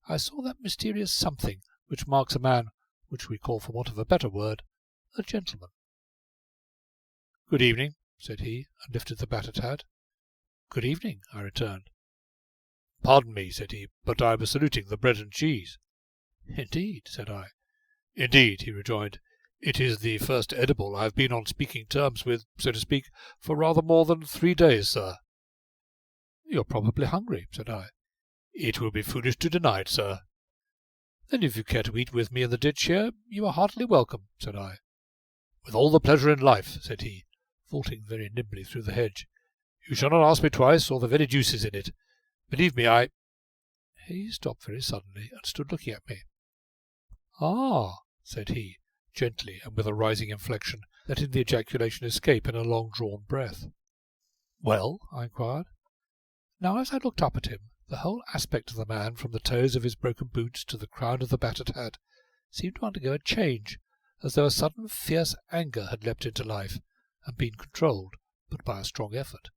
I saw that mysterious something which marks a man, which we call, for want of a better word, a gentleman. "Good evening," said he, and lifted the battered hat. "Good evening," I returned. "Pardon me," said he, "but I was saluting the bread and cheese." "Indeed," said I. "Indeed," he rejoined, "it is the first edible I have been on speaking terms with, so to speak, for rather more than 3 days, sir." "You're probably hungry," said I. "It will be foolish to deny it, sir." "Then if you care to eat with me in the ditch here, you are heartily welcome," said I. "With all the pleasure in life," said he, vaulting very nimbly through the hedge. "You shall not ask me twice, or the very deuce is in it. Believe me, I—" He stopped very suddenly and stood looking at me. "Ah," said he, gently and with a rising inflection, letting the ejaculation escape in a long-drawn breath. "Well?" I inquired. Now as I looked up at him, the whole aspect of the man, from the toes of his broken boots to the crown of the battered hat, seemed to undergo a change, as though a sudden fierce anger had leapt into life, and been controlled but by a strong effort.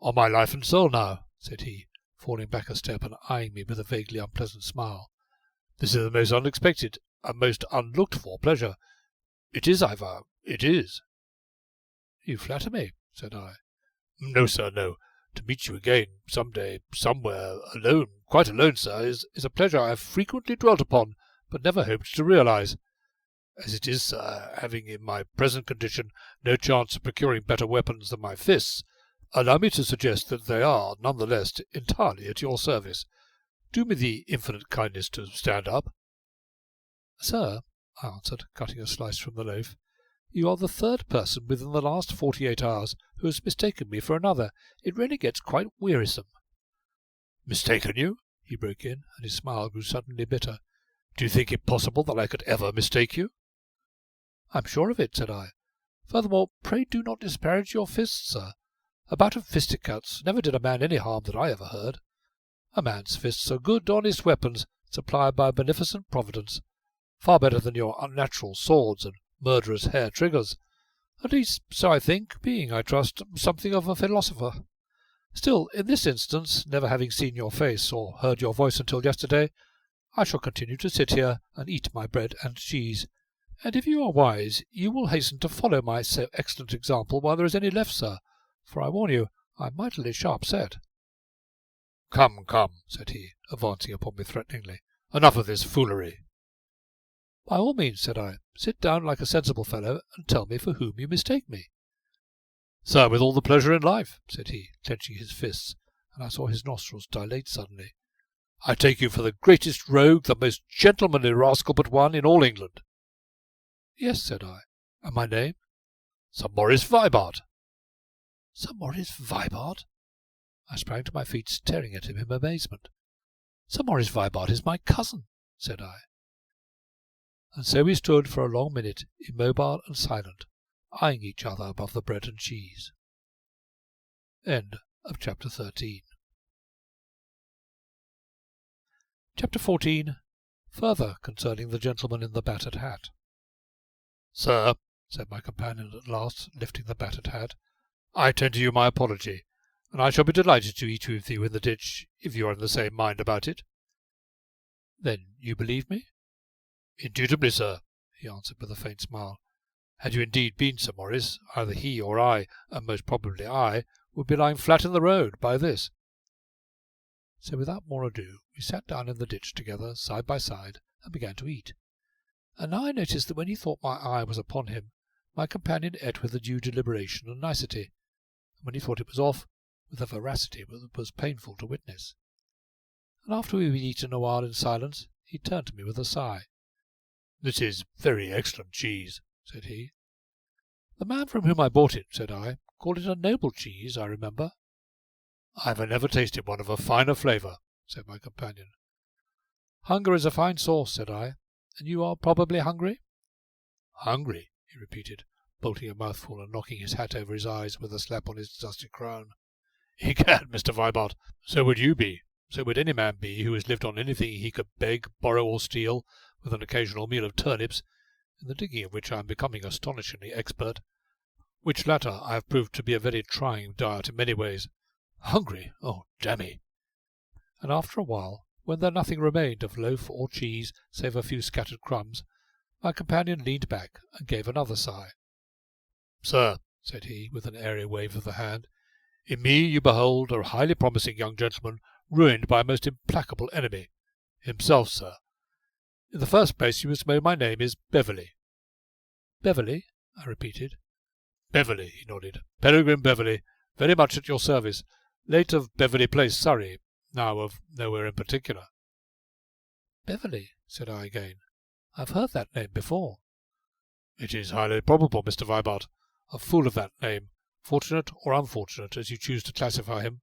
"On my life and soul now," said he, falling back a step and eyeing me with a vaguely unpleasant smile, "this is a most unexpected, a most unlooked-for pleasure. It is, I vow, it is." "You flatter me," said I. "No, sir, no. To meet you again, some day, somewhere, alone, quite alone, sir, is a pleasure I have frequently dwelt upon, but never hoped to realize. As it is, sir, having in my present condition no chance of procuring better weapons than my fists, allow me to suggest that they are, none the less, entirely at your service. Do me the infinite kindness to stand up." "Sir," I answered, cutting a slice from the loaf, "you are the third person within the last 48 hours who has mistaken me for another. It really gets quite wearisome." "Mistaken you?" he broke in, and his smile grew suddenly bitter. "Do you think it possible that I could ever mistake you?" "I'm sure of it," said I. "Furthermore, pray do not disparage your fists, sir. A bout of fisticuffs never did a man any harm that I ever heard. A man's fists are good, honest weapons, supplied by a beneficent Providence, far better than your unnatural swords and murderous hair triggers. At least, so I think, being, I trust, something of a philosopher. Still, in this instance, never having seen your face or heard your voice until yesterday, I shall continue to sit here and eat my bread and cheese, and if you are wise, you will hasten to follow my so excellent example while there is any left, sir, for I warn you, I am mightily sharp set." "Come, come," said he, advancing upon me threateningly, "enough of this foolery." "By all means," said I. "Sit down like a sensible fellow, and tell me for whom you mistake me." "Sir, with all the pleasure in life," said he, clenching his fists, and I saw his nostrils dilate suddenly. "I take you for the greatest rogue, the most gentlemanly rascal but one in all England." "Yes," said I. "And my name?" "Sir Maurice Vibart." "Sir Maurice Vibart?" I sprang to my feet, staring at him in amazement. "Sir Maurice Vibart is my cousin," said I. And so we stood for a long minute, immobile and silent, eyeing each other above the bread and cheese. End of chapter 13. Chapter 14. Further concerning the gentleman in the battered hat. "Sir," said my companion at last, lifting the battered hat, "I tender you my apology, and I shall be delighted to eat with you in the ditch, if you are in the same mind about it." "Then you believe me?" "Indubitably, sir," he answered with a faint smile. "Had you indeed been Sir Maurice, either he or I, and most probably I, would be lying flat in the road by this." So without more ado we sat down in the ditch together, side by side, and began to eat. And now I noticed that when he thought my eye was upon him, my companion ate with a due deliberation and nicety, and when he thought it was off, with a voracity that was painful to witness. And after we had eaten a while in silence, he turned to me with a sigh. "This is very excellent cheese," said he. "The man from whom I bought it," said I, "called it a noble cheese, I remember." "I have never tasted one of a finer flavour," said my companion. Hunger is a fine sauce, said I, and you are probably hungry? Hungry, he repeated, bolting a mouthful and knocking his hat over his eyes with a slap on his dusty crown. Egad, Mr. Vibart, so would you be. So would any man be who has lived on anything he could beg, borrow, or steal, with an occasional meal of turnips, in the digging of which I am becoming astonishingly expert, which latter I have proved to be a very trying diet in many ways. Hungry? Oh, damme! And after a while, when there nothing remained of loaf or cheese save a few scattered crumbs, my companion leaned back and gave another sigh. Sir, said he, with an airy wave of the hand, in me you behold a highly promising young gentleman ruined by a most implacable enemy. Himself, sir. In the first place you must know my name is Beverley. Beverley? I repeated. Beverley, he nodded. Peregrine Beverley, very much at your service. Late of Beverley Place, Surrey, now of nowhere in particular. Beverley, said I again. I've heard that name before. It is highly probable, Mr. Vibart. A fool of that name, fortunate or unfortunate, as you choose to classify him,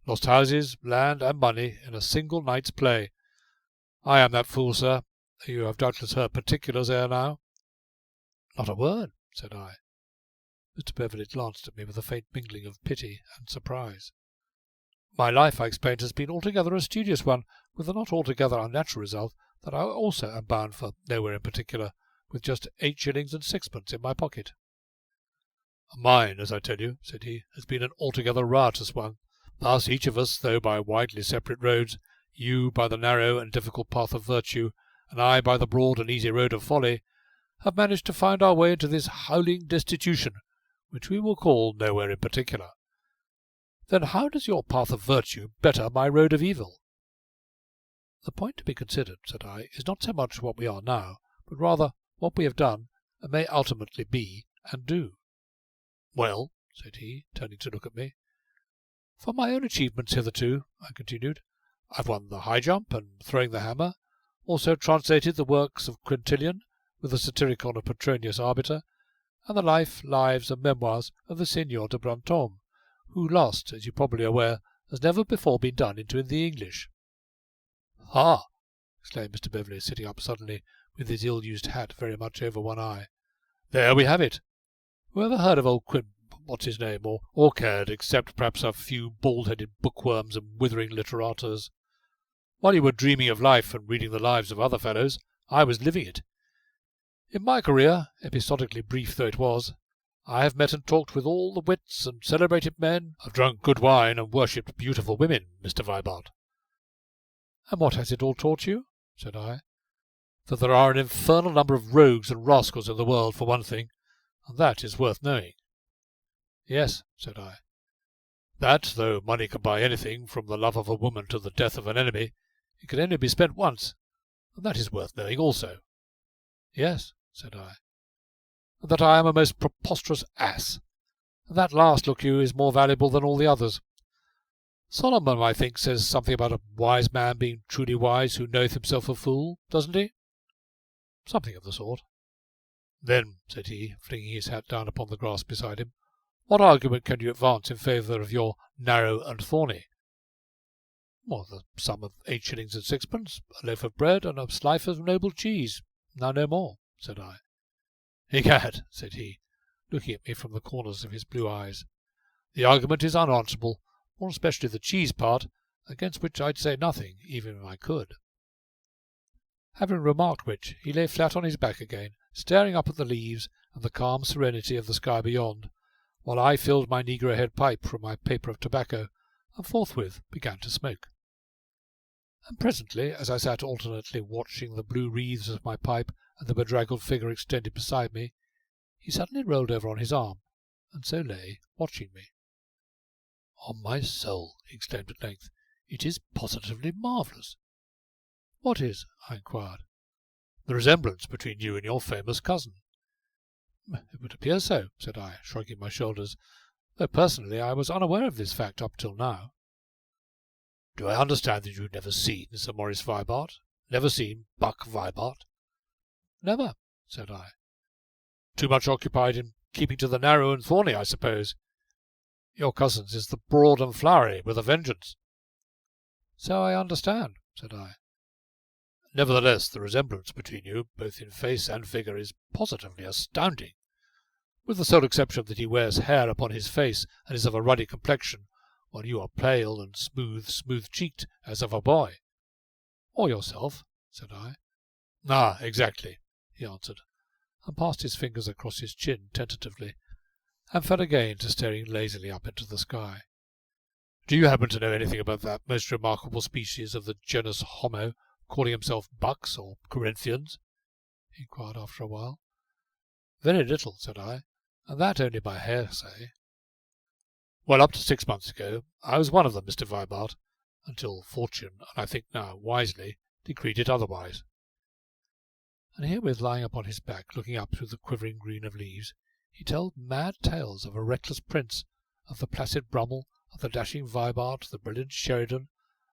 lost houses, land, and money in a single night's play. I am that fool, sir. You have doubtless heard particulars ere now. Not a word, said I. Mr. Beverley glanced at me with a faint mingling of pity and surprise. My life, I explained, has been altogether a studious one, with the not altogether unnatural result that I also am bound for nowhere in particular, with just 8 shillings and 6pence in my pocket. Mine, as I tell you, said he, has been an altogether riotous one. Thus each of us, though by widely separate roads, you by the narrow and difficult path of virtue, and I by the broad and easy road of folly, have managed to find our way into this howling destitution, which we will call nowhere in particular. Then how does your path of virtue better my road of evil? The point to be considered, said I, is not so much what we are now, but rather what we have done, and may ultimately be and do. Well, said he, turning to look at me. For my own achievements hitherto, I continued, I've won the high jump and throwing the hammer, also translated the works of Quintilian, with the Satyricon of Petronius Arbiter, and the life, lives, and memoirs of the Signor de Brantome, who last, as you're probably aware, has never before been done into the English. "Ha!" exclaimed Mr. Beverley, sitting up suddenly, with his ill-used hat very much over one eye. "There we have it. Whoever heard of old what's-his-name, or cared, except perhaps a few bald-headed bookworms and withering literators? While you were dreaming of life and reading the lives of other fellows, I was living it. In my career, episodically brief though it was, I have met and talked with all the wits and celebrated men, have drunk good wine and worshipped beautiful women, Mr. Vibart." "And what has it all taught you?" said I. "That there are an infernal number of rogues and rascals in the world, for one thing, and that is worth knowing." "Yes," said I. "That, though money can buy anything, from the love of a woman to the death of an enemy, it can only be spent once, and that is worth knowing also." "Yes," said I. "And that I am a most preposterous ass, and that last, look you, is more valuable than all the others. Solomon, I think, says something about a wise man being truly wise who knoweth himself a fool, doesn't he?" "Something of the sort." "Then," said he, flinging his hat down upon the grass beside him, "what argument can you advance in favour of your narrow and thorny?" "Well, the sum of 8 shillings and 6pence, a loaf of bread, and a slice of noble cheese. Now no more," said I. "Egad," said he, looking at me from the corners of his blue eyes, "the argument is unanswerable, more especially the cheese part, against which I'd say nothing, even if I could." Having remarked which, he lay flat on his back again, staring up at the leaves and the calm serenity of the sky beyond, while I filled my negro-head pipe from my paper of tobacco, and forthwith began to smoke. And presently, as I sat alternately watching the blue wreaths of my pipe and the bedraggled figure extended beside me, he suddenly rolled over on his arm, and so lay watching me. "On my soul," he exclaimed at length, "it is positively marvellous." "What is?" I inquired. "The resemblance between you and your famous cousin." "It would appear so," said I, shrugging my shoulders, though personally I was unaware of this fact up till now. "Do I understand that you have never seen Sir Maurice Vibart? Never seen Buck Vibart?" "Never," said I. "Too much occupied in keeping to the narrow and thorny, I suppose. Your cousin's is the broad and flowery, with a vengeance." "So I understand," said I. Nevertheless, the resemblance between you, both in face and figure, is positively astounding. With the sole exception that he wears hair upon his face and is of a ruddy complexion, while you are pale and smooth-cheeked, as of a boy. Or yourself, said I. Ah, exactly, he answered, and passed his fingers across his chin tentatively, and fell again to staring lazily up into the sky. Do you happen to know anything about that most remarkable species of the genus Homo, calling himself Bucks or Corinthians? He inquired after a while. Very little, said I, and that only by hearsay. Well, up to 6 months ago, I was one of them, Mr. Vibart, until fortune, and I think now wisely, decreed it otherwise. And herewith lying upon his back, looking up through the quivering green of leaves, he told mad tales of a reckless prince, of the placid Brummel, of the dashing Vibart, the brilliant Sheridan,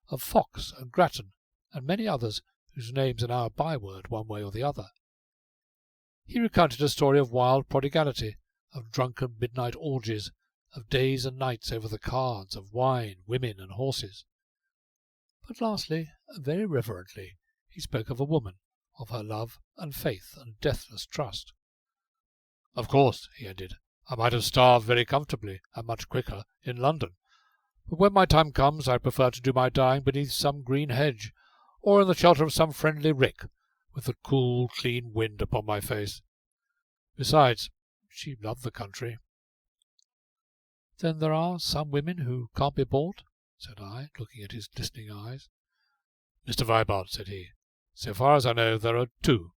of Fox and Grattan, and many others whose names are now a byword one way or the other. He recounted a story of wild prodigality, of drunken midnight orgies, of days and nights over the cards, of wine, women, and horses. But lastly, very reverently, he spoke of a woman, of her love and faith and deathless trust. Of course, he ended, I might have starved very comfortably, and much quicker, in London. But when my time comes, I prefer to do my dying beneath some green hedge, or in the shelter of some friendly rick, with the cool, clean wind upon my face. Besides, she loved the country. Then there are some women who can't be bought? Said I, looking at his glistening eyes. Mr. Vibart, said he, so far as I know, there are 2.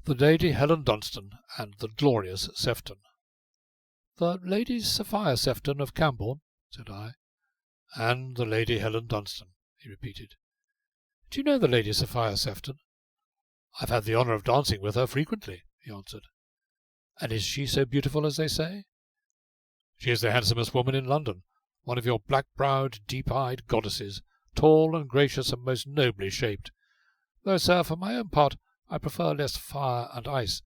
The Lady Helen Dunstan and the glorious Sefton. The Lady Sophia Sefton of Cambourne, said I. And the Lady Helen Dunstan, he repeated. Do you know the Lady Sophia Sefton? I've had the honour of dancing with her frequently, he answered. And is she so beautiful as they say? She is the handsomest woman in London, one of your black-browed, deep-eyed goddesses, tall and gracious and most nobly shaped. Though, sir, for my own part, I prefer less fire and ice,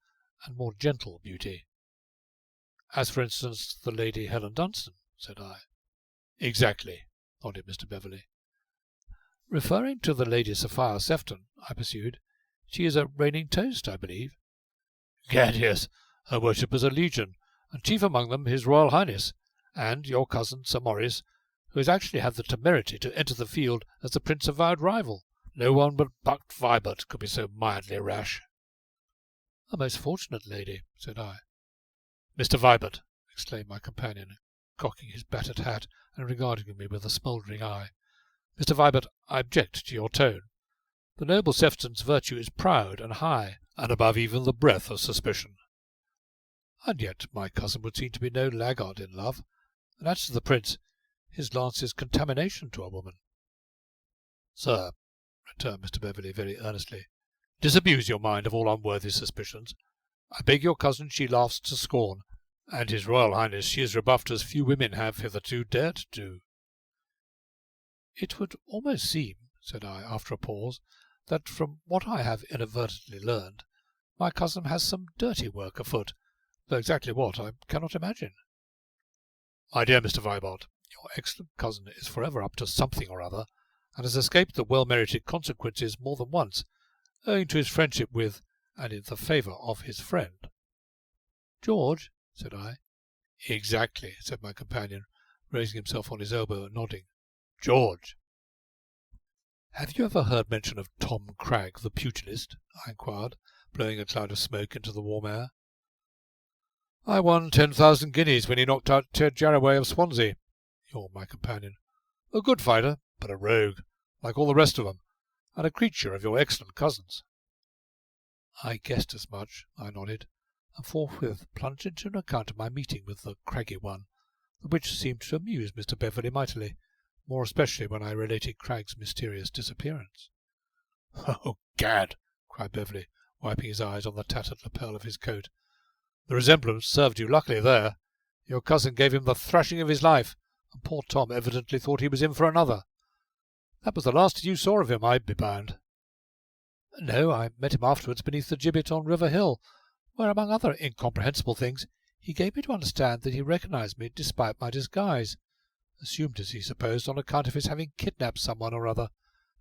and more gentle beauty. As, for instance, the Lady Helen Dunstan, said I. Exactly, nodded Mr. Beverley. Referring to the Lady Sophia Sefton, I pursued, she is a reigning toast, I believe. Gad, yes, her worshippers are legion, and chief among them His Royal Highness, and your cousin Sir Maurice, who has actually had the temerity to enter the field as the Prince's avowed rival. No one but Buck Vibart could be so mildly rash. A most fortunate lady, said I. Mr. Vibart, exclaimed my companion, cocking his battered hat and regarding me with a smouldering eye. Mr. Vibart, I object to your tone. The noble Sefton's virtue is proud and high, and above even the breath of suspicion. And yet my cousin would seem to be no laggard in love, and as to the Prince, his lance is contamination to a woman. Sir, returned Mr. Beverley very earnestly, disabuse your mind of all unworthy suspicions. I beg your cousin she laughs to scorn, and His Royal Highness she is rebuffed as few women have hitherto dared to do. It would almost seem, said I, after a pause, that from what I have inadvertently learned, my cousin has some dirty work afoot, though exactly what I cannot imagine. My dear Mr. Vibart, your excellent cousin is forever up to something or other, and has escaped the well-merited consequences more than once, owing to his friendship with, and in the favour of, his friend. George, said I. Exactly, said my companion, raising himself on his elbow and nodding. George. Have you ever heard mention of Tom Cragg, the pugilist? I inquired, blowing a cloud of smoke into the warm air. I won 10,000 guineas when he knocked out Ted Jarraway of Swansea, yawned my companion. A good fighter, but a rogue, like all the rest of them, and a creature of your excellent cousin's. I guessed as much, I nodded, and forthwith plunged into an account of my meeting with the craggy one, the which seemed to amuse Mr. Beverley mightily, more especially when I related Cragg's mysterious disappearance. Oh, gad! cried Beverley, wiping his eyes on the tattered lapel of his coat. The resemblance served you luckily there. Your cousin gave him the thrashing of his life, and poor Tom evidently thought he was in for another. That was the last you saw of him, I'd be bound. No, I met him afterwards beneath the gibbet on River Hill, where, among other incomprehensible things, he gave me to understand that he recognized me despite my disguise, assumed as he supposed on account of his having kidnapped someone or other,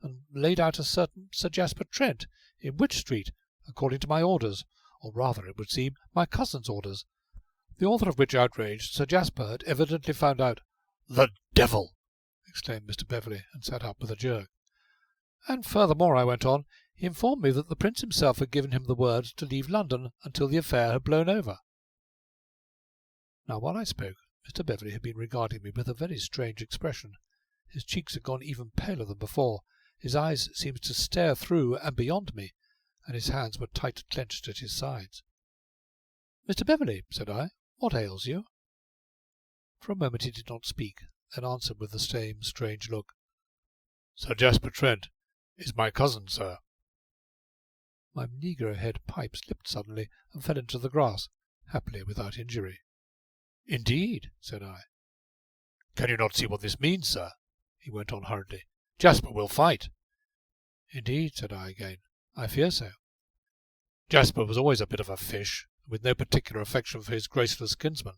and laid out a certain Sir Jasper Trent in Wych Street, according to my orders, or rather, it would seem, my cousin's orders, the author of which outrage Sir Jasper had evidently found out. The devil! Exclaimed Mr. Beverley, and sat up with a jerk. And furthermore, I went on, he informed me that the Prince himself had given him the word to leave London until the affair had blown over. Now, while I spoke, Mr. Beverley had been regarding me with a very strange expression. His cheeks had gone even paler than before, his eyes seemed to stare through and beyond me, and his hands were tight clenched at his sides. "Mr. Beverley," said I, "what ails you?" For a moment he did not speak, then answered with the same strange look. "Sir Jasper Trent is my cousin, sir." My negro-head pipe slipped suddenly and fell into the grass, happily without injury. "Indeed," said I. "Can you not see what this means, sir?" he went on hurriedly. "Jasper will fight." "Indeed," said I again, "I fear so." "Jasper was always a bit of a fish, with no particular affection for his graceless kinsman.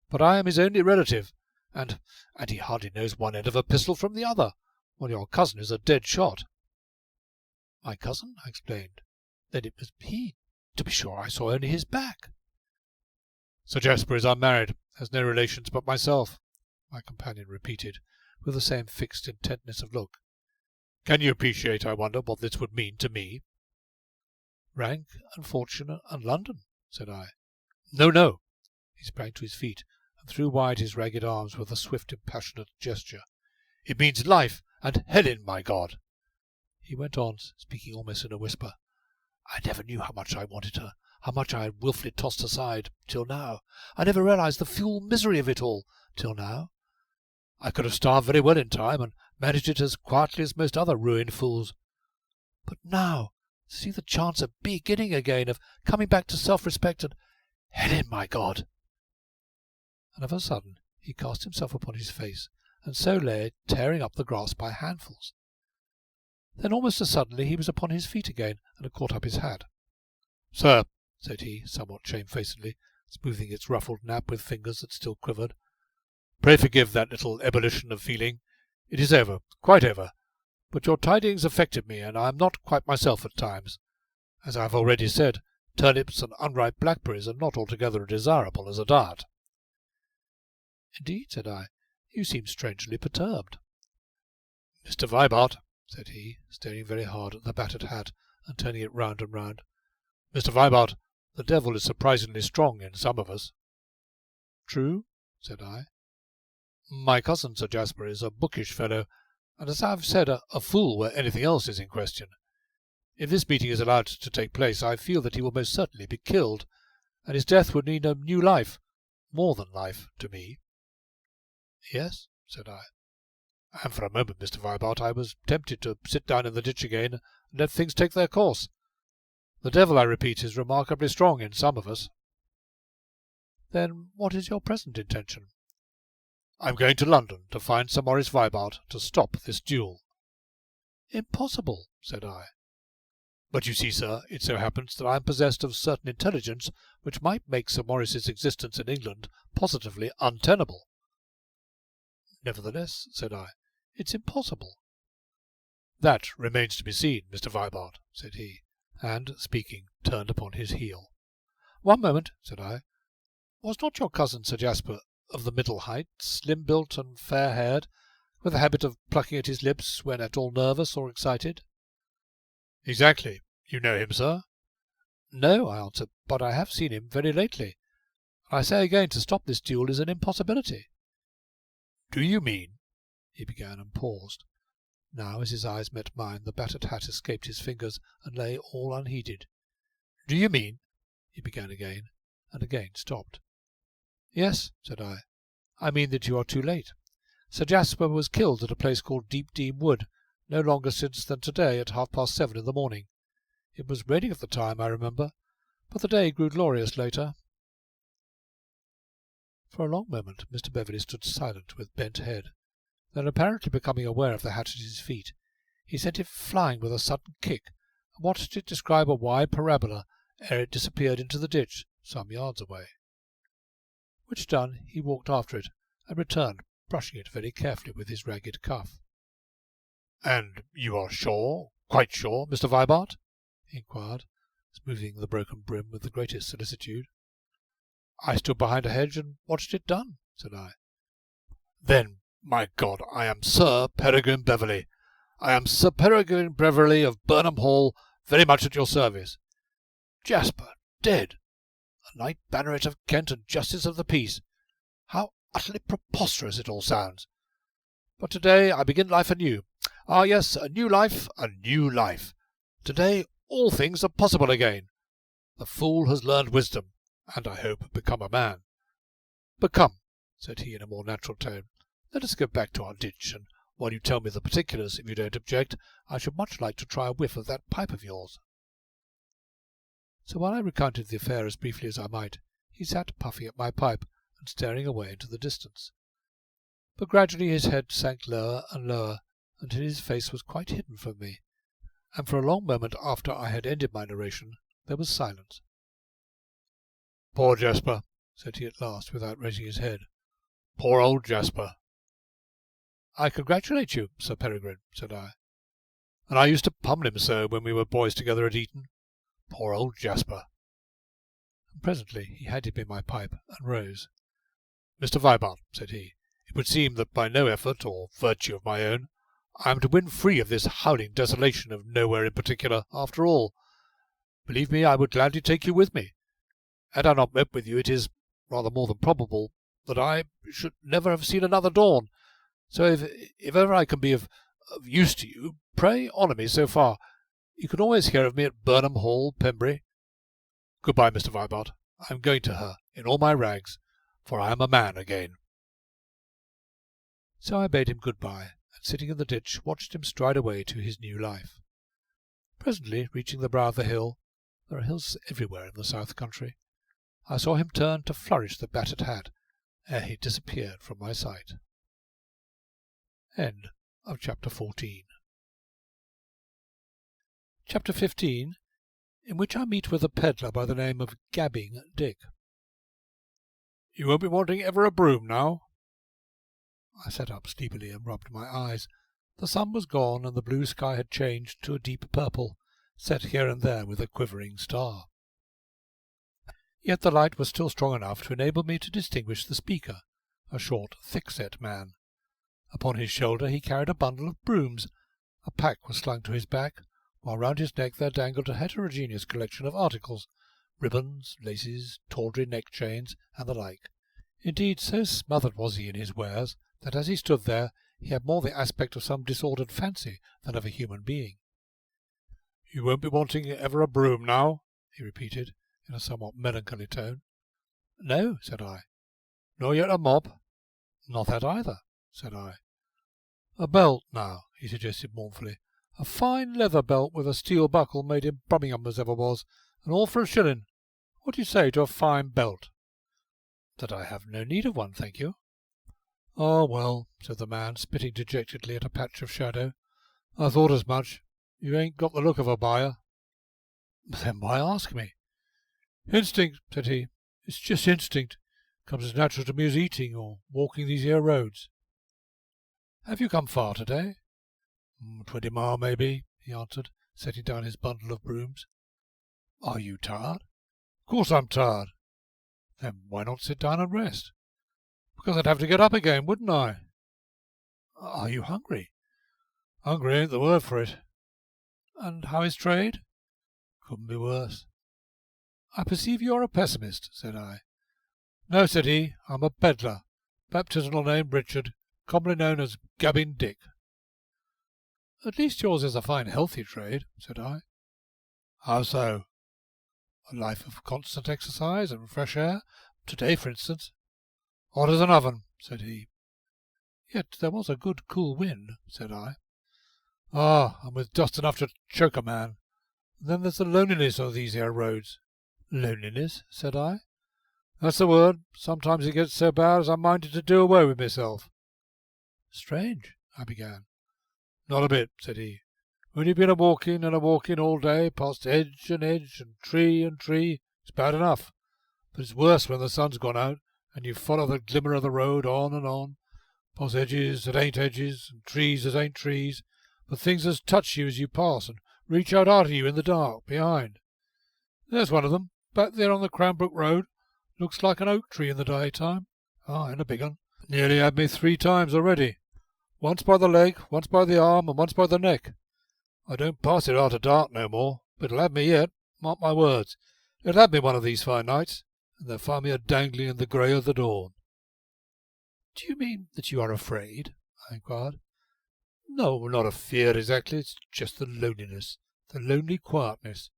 But I am his only relative, and he hardly knows one end of a pistol from the other, while your cousin is a dead shot." "My cousin?" I exclaimed. "Then it was he. To be sure, I saw only his back." "Sir Jasper is unmarried, has no relations but myself," my companion repeated, with the same fixed intentness of look. "Can you appreciate, I wonder, what this would mean to me?" "Rank and fortune and London," said I. "No, no." He sprang to his feet and threw wide his ragged arms with a swift, impassionate gesture. "It means life and Helen, my God!" He went on, speaking almost in a whisper. "I never knew how much I wanted her, how much I had wilfully tossed aside, till now. I never realized the full misery of it all, till now. I could have starved very well in time, and managed it as quietly as most other ruined fools. But now, to see the chance of beginning again, of coming back to self-respect and Helen, my God!" And of a sudden he cast himself upon his face, and so lay tearing up the grass by handfuls. Then almost as suddenly he was upon his feet again, and had caught up his hat. "Sir," said he, somewhat shamefacedly, smoothing its ruffled nap with fingers that still quivered, "pray forgive that little ebullition of feeling. It is over, quite over. But your tidings affected me, and I am not quite myself at times. As I have already said, turnips and unripe blackberries are not altogether desirable as a diet." "Indeed," said I, "you seem strangely perturbed." "Mr. Vibart," said he, staring very hard at the battered hat and turning it round and round, "Mr. Vibart, the devil is surprisingly strong in some of us." "True," said I. "My cousin Sir Jasper is a bookish fellow, and as I have said, a fool where anything else is in question. If this meeting is allowed to take place, I feel that he will most certainly be killed, and his death would mean a new life, more than life, to me." "Yes," said I. "And for a moment, Mr. Vibart, I was tempted to sit down in the ditch again and let things take their course. The devil, I repeat, is remarkably strong in some of us." "Then what is your present intention?" "I am going to London to find Sir Maurice Vibart to stop this duel." "Impossible," said I. "But you see, sir, it so happens that I am possessed of certain intelligence which might make Sir Maurice's existence in England positively untenable." "Nevertheless," said I, "it's impossible." "That remains to be seen, Mr. Vibart," said he, and, speaking, turned upon his heel. "One moment," said I. "Was not your cousin Sir Jasper of the middle height, slim-built and fair-haired, with a habit of plucking at his lips when at all nervous or excited?" "Exactly. You know him, sir?" "No," I answered, "but I have seen him very lately. I say again, to stop this duel is an impossibility." "Do you mean—" he began, and paused. Now, as his eyes met mine, the battered hat escaped his fingers and lay all unheeded. "Do you mean—" he began again, and again stopped. "Yes," said I. "I mean that you are too late. Sir Jasper was killed at a place called Deepdean Wood, no longer since than to-day at 7:30 in the morning. It was raining at the time, I remember, but the day grew glorious later." For a long moment Mr. Beverley stood silent with bent head. Then, apparently becoming aware of the hat at his feet, he sent it flying with a sudden kick, and watched it describe a wide parabola ere it disappeared into the ditch some yards away. Which done, he walked after it, and returned, brushing it very carefully with his ragged cuff. And you are sure, quite sure, Mr. Vibart? He inquired, smoothing the broken brim with the greatest solicitude. I stood behind a hedge and watched it done, said I. Then, my God, I am Sir Peregrine Beverley. I am Sir Peregrine Beverley of Burnham Hall, very much at your service. Jasper, dead! A Knight Banneret of Kent and Justice of the Peace. How utterly preposterous it all sounds. But today I begin life anew. Ah, yes, a new life, a new life. Today all things are possible again. The fool has learned wisdom, and I hope become a man. But come, said he in a more natural tone, let us go back to our ditch, and while you tell me the particulars, if you don't object, I should much like to try a whiff of that pipe of yours. So while I recounted the affair as briefly as I might, he sat puffing at my pipe and staring away into the distance. But gradually his head sank lower and lower, until his face was quite hidden from me, and for a long moment after I had ended my narration there was silence. Poor Jasper, said he at last, without raising his head. Poor old Jasper. I congratulate you, Sir Peregrine, said I. And I used to pummel him so when we were boys together at Eton. Poor old Jasper. And presently he handed me my pipe and rose. Mr. Vibart, said he, it would seem that by no effort or virtue of my own I am to win free of this howling desolation of nowhere in particular, after all. Believe me, I would gladly take you with me. Had I not met with you, it is rather more than probable that I should never have seen another dawn. So if ever I can be of use to you, pray honour me so far. You can always hear of me at Burnham Hall, Pembury. Good-bye, Mr. Vibart. I am going to her, in all my rags, for I am a man again. So I bade him good-bye, and sitting in the ditch watched him stride away to his new life. Presently, reaching the brow of the hill, there are hills everywhere in the south country, I saw him turn to flourish the battered hat ere he disappeared from my sight. End of Chapter 14. Chapter 15, in which I meet with a pedlar by the name of Gabbing Dick. You won't be wanting ever a broom now? I sat up sleepily and rubbed my eyes. The sun was gone, and the blue sky had changed to a deep purple, set here and there with a quivering star. Yet the light was still strong enough to enable me to distinguish the speaker, a short, thick-set man. Upon his shoulder he carried a bundle of brooms. A pack was slung to his back, while round his neck there dangled a heterogeneous collection of articles, ribbons, laces, tawdry neck-chains, and the like. Indeed, so smothered was he in his wares, that as he stood there he had more the aspect of some disordered fancy than of a human being. You won't be wanting ever a broom now? He repeated, in a somewhat melancholy tone. No, said I. Nor yet a mop? Not that either, said I. A belt, now, he suggested mournfully. A fine leather belt with a steel buckle made in Birmingham as ever was, and all for £1. What do you say to a fine belt? That I have no need of one, thank you. Oh, well, said the man, spitting dejectedly at a patch of shadow. I thought as much. You ain't got the look of a buyer. Then why ask me? Instinct, said he. It's just instinct. Comes as natural to me as eating or walking these here roads. Have you come far today? 20 mile, maybe, he answered, setting down his bundle of brooms. Are you tired? Of course I'm tired. Then why not sit down and rest? Because I'd have to get up again, wouldn't I? Are you hungry? Hungry ain't the word for it. And how is trade? Couldn't be worse. I perceive you are a pessimist, said I. No, said he, I'm a pedlar, baptismal name Richard, commonly known as Gabbing Dick. At least yours is a fine healthy trade, said I. How so? A life of constant exercise and fresh air, today, for instance. Hot as an oven, said he. Yet there was a good cool wind, said I. Ah, and with dust enough to choke a man. And then there's the loneliness of these here roads. Loneliness, said I. That's the word. Sometimes it gets so bad as I'm minded to do away with myself. Strange, I began. Not a bit, said he. When you've been a-walking all day, past edge and tree, it's bad enough. But it's worse when the sun's gone out, and you follow the glimmer of the road on and on, past edges that ain't edges, and trees that ain't trees, but things as touch you as you pass and reach out after you in the dark behind. There's one of them, back there on the Cranbrook Road. Looks like an oak tree in the daytime. And a big un. Nearly had me 3 times already. Once by the leg, once by the arm, and once by the neck. I don't pass it after dark no more, but it'll have me yet, mark my words. It'll have me one of these fine nights, and they'll find me a-dangling in the grey of the dawn. Do you mean that you are afraid? I inquired. No, not a fear exactly. It's just the loneliness, the lonely quietness.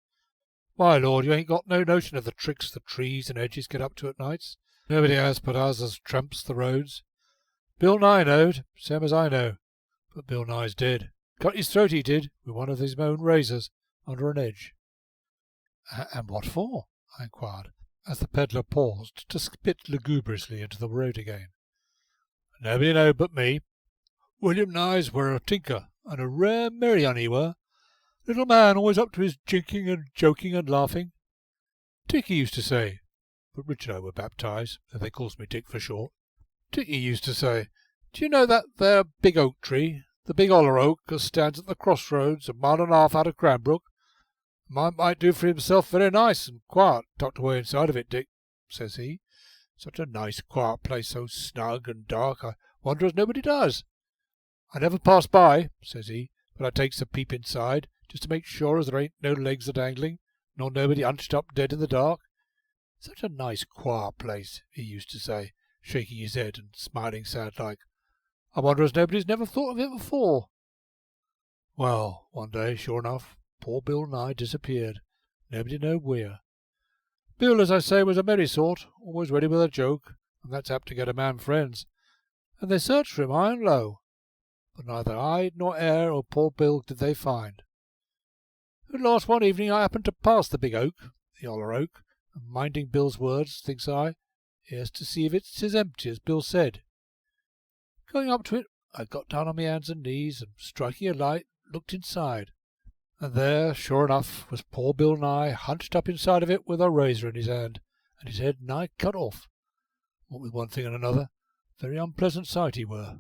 My lord, you ain't got no notion of the tricks the trees and hedges get up to at nights. Nobody has but us as tramps the roads. Bill Nye knowed, same as I know, but Bill Nye's dead. Cut his throat he did, with one of his own razors, under an edge. And what for? I inquired, as the pedlar paused to spit lugubriously into the road again. Nobody knowed but me. William Nyes were a tinker, and a rare merry un he were. Little man always up to his jinking and joking and laughing. Dick, he used to say, but Rich and I were baptised, so they calls me Dick for short. Dick, he used to say, do you know that there big oak tree, the big holler oak as stands at the crossroads a mile and a half out of Cranbrook? A man might do for himself very nice and quiet tucked away inside of it, Dick, says he. Such a nice quiet place, so snug and dark, I wonder as nobody does. I never pass by, says he, but I takes a peep inside, just to make sure as there ain't no legs a-dangling, nor nobody hunched up dead in the dark. Such a nice quiet place, he used to say, shaking his head and smiling sad-like. I wonder as nobody's never thought of it before. Well, one day, sure enough, poor Bill Nye disappeared. Nobody knowed where. Bill, as I say, was a merry sort, always ready with a joke, and that's apt to get a man friends. And they searched for him high and low, but neither hide nor hair or poor Bill did they find. At last one evening I happened to pass the big oak, the holler oak, and minding Bill's words, thinks I, here's to see if it's as empty as Bill said. Going up to it, I got down on my hands and knees, and striking a light, looked inside. And there, sure enough, was poor Bill Nye hunched up inside of it with a razor in his hand, and his head nigh cut off. What with one thing and another, very unpleasant sight he were.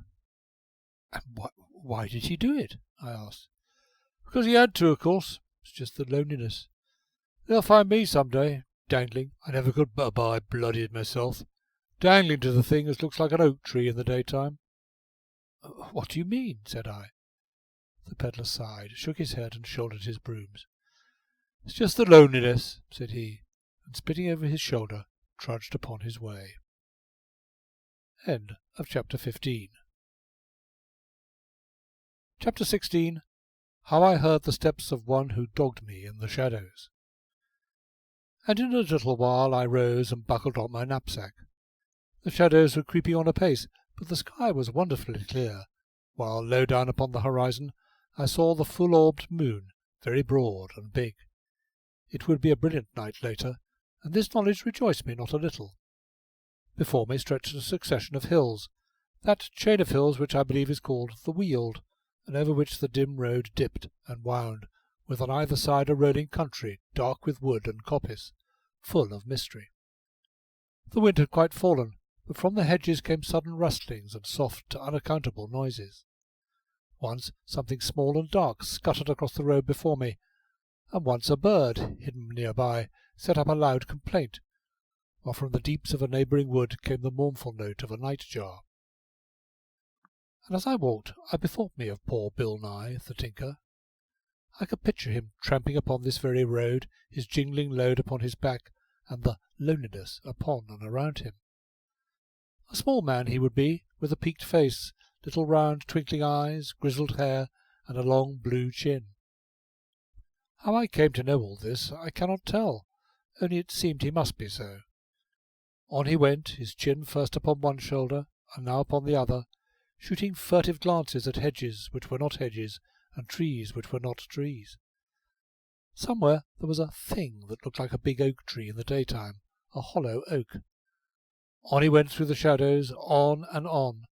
And why did he do it? I asked. Because he had to, of course. It's just the loneliness. They'll find me some day, dangling. I never could abide blooded myself. Dangling to the thing as looks like an oak tree in the daytime. What do you mean? Said I. The pedlar sighed, shook his head, and shouldered his brooms. It's just the loneliness, said he, and spitting over his shoulder, trudged upon his way. End of chapter 15. Chapter 16. How I heard the steps of one who dogged me in the shadows. And in a little while I rose and buckled on my knapsack. The shadows were creeping on apace, but the sky was wonderfully clear, while low down upon the horizon I saw the full-orbed moon, very broad and big. It would be a brilliant night later, and this knowledge rejoiced me not a little. Before me stretched a succession of hills, that chain of hills which I believe is called the Weald, and over which the dim road dipped and wound, with on either side a rolling country, dark with wood and coppice, full of mystery. The wind had quite fallen, but from the hedges came sudden rustlings and soft, unaccountable noises. Once something small and dark scuttered across the road before me, and once a bird, hidden nearby, set up a loud complaint, while from the deeps of a neighbouring wood came the mournful note of a nightjar. And as I walked, I bethought me of poor Bill Nye, the tinker. I could picture him tramping upon this very road, his jingling load upon his back, and the loneliness upon and around him. A small man he would be, with a peaked face, little round twinkling eyes, grizzled hair, and a long blue chin. How I came to know all this I cannot tell, only it seemed he must be so. On he went, his chin first upon one shoulder, and now upon the other, shooting furtive glances at hedges which were not hedges, and trees which were not trees. Somewhere there was a thing that looked like a big oak tree in the daytime, a hollow oak. On he went through the shadows, on and on.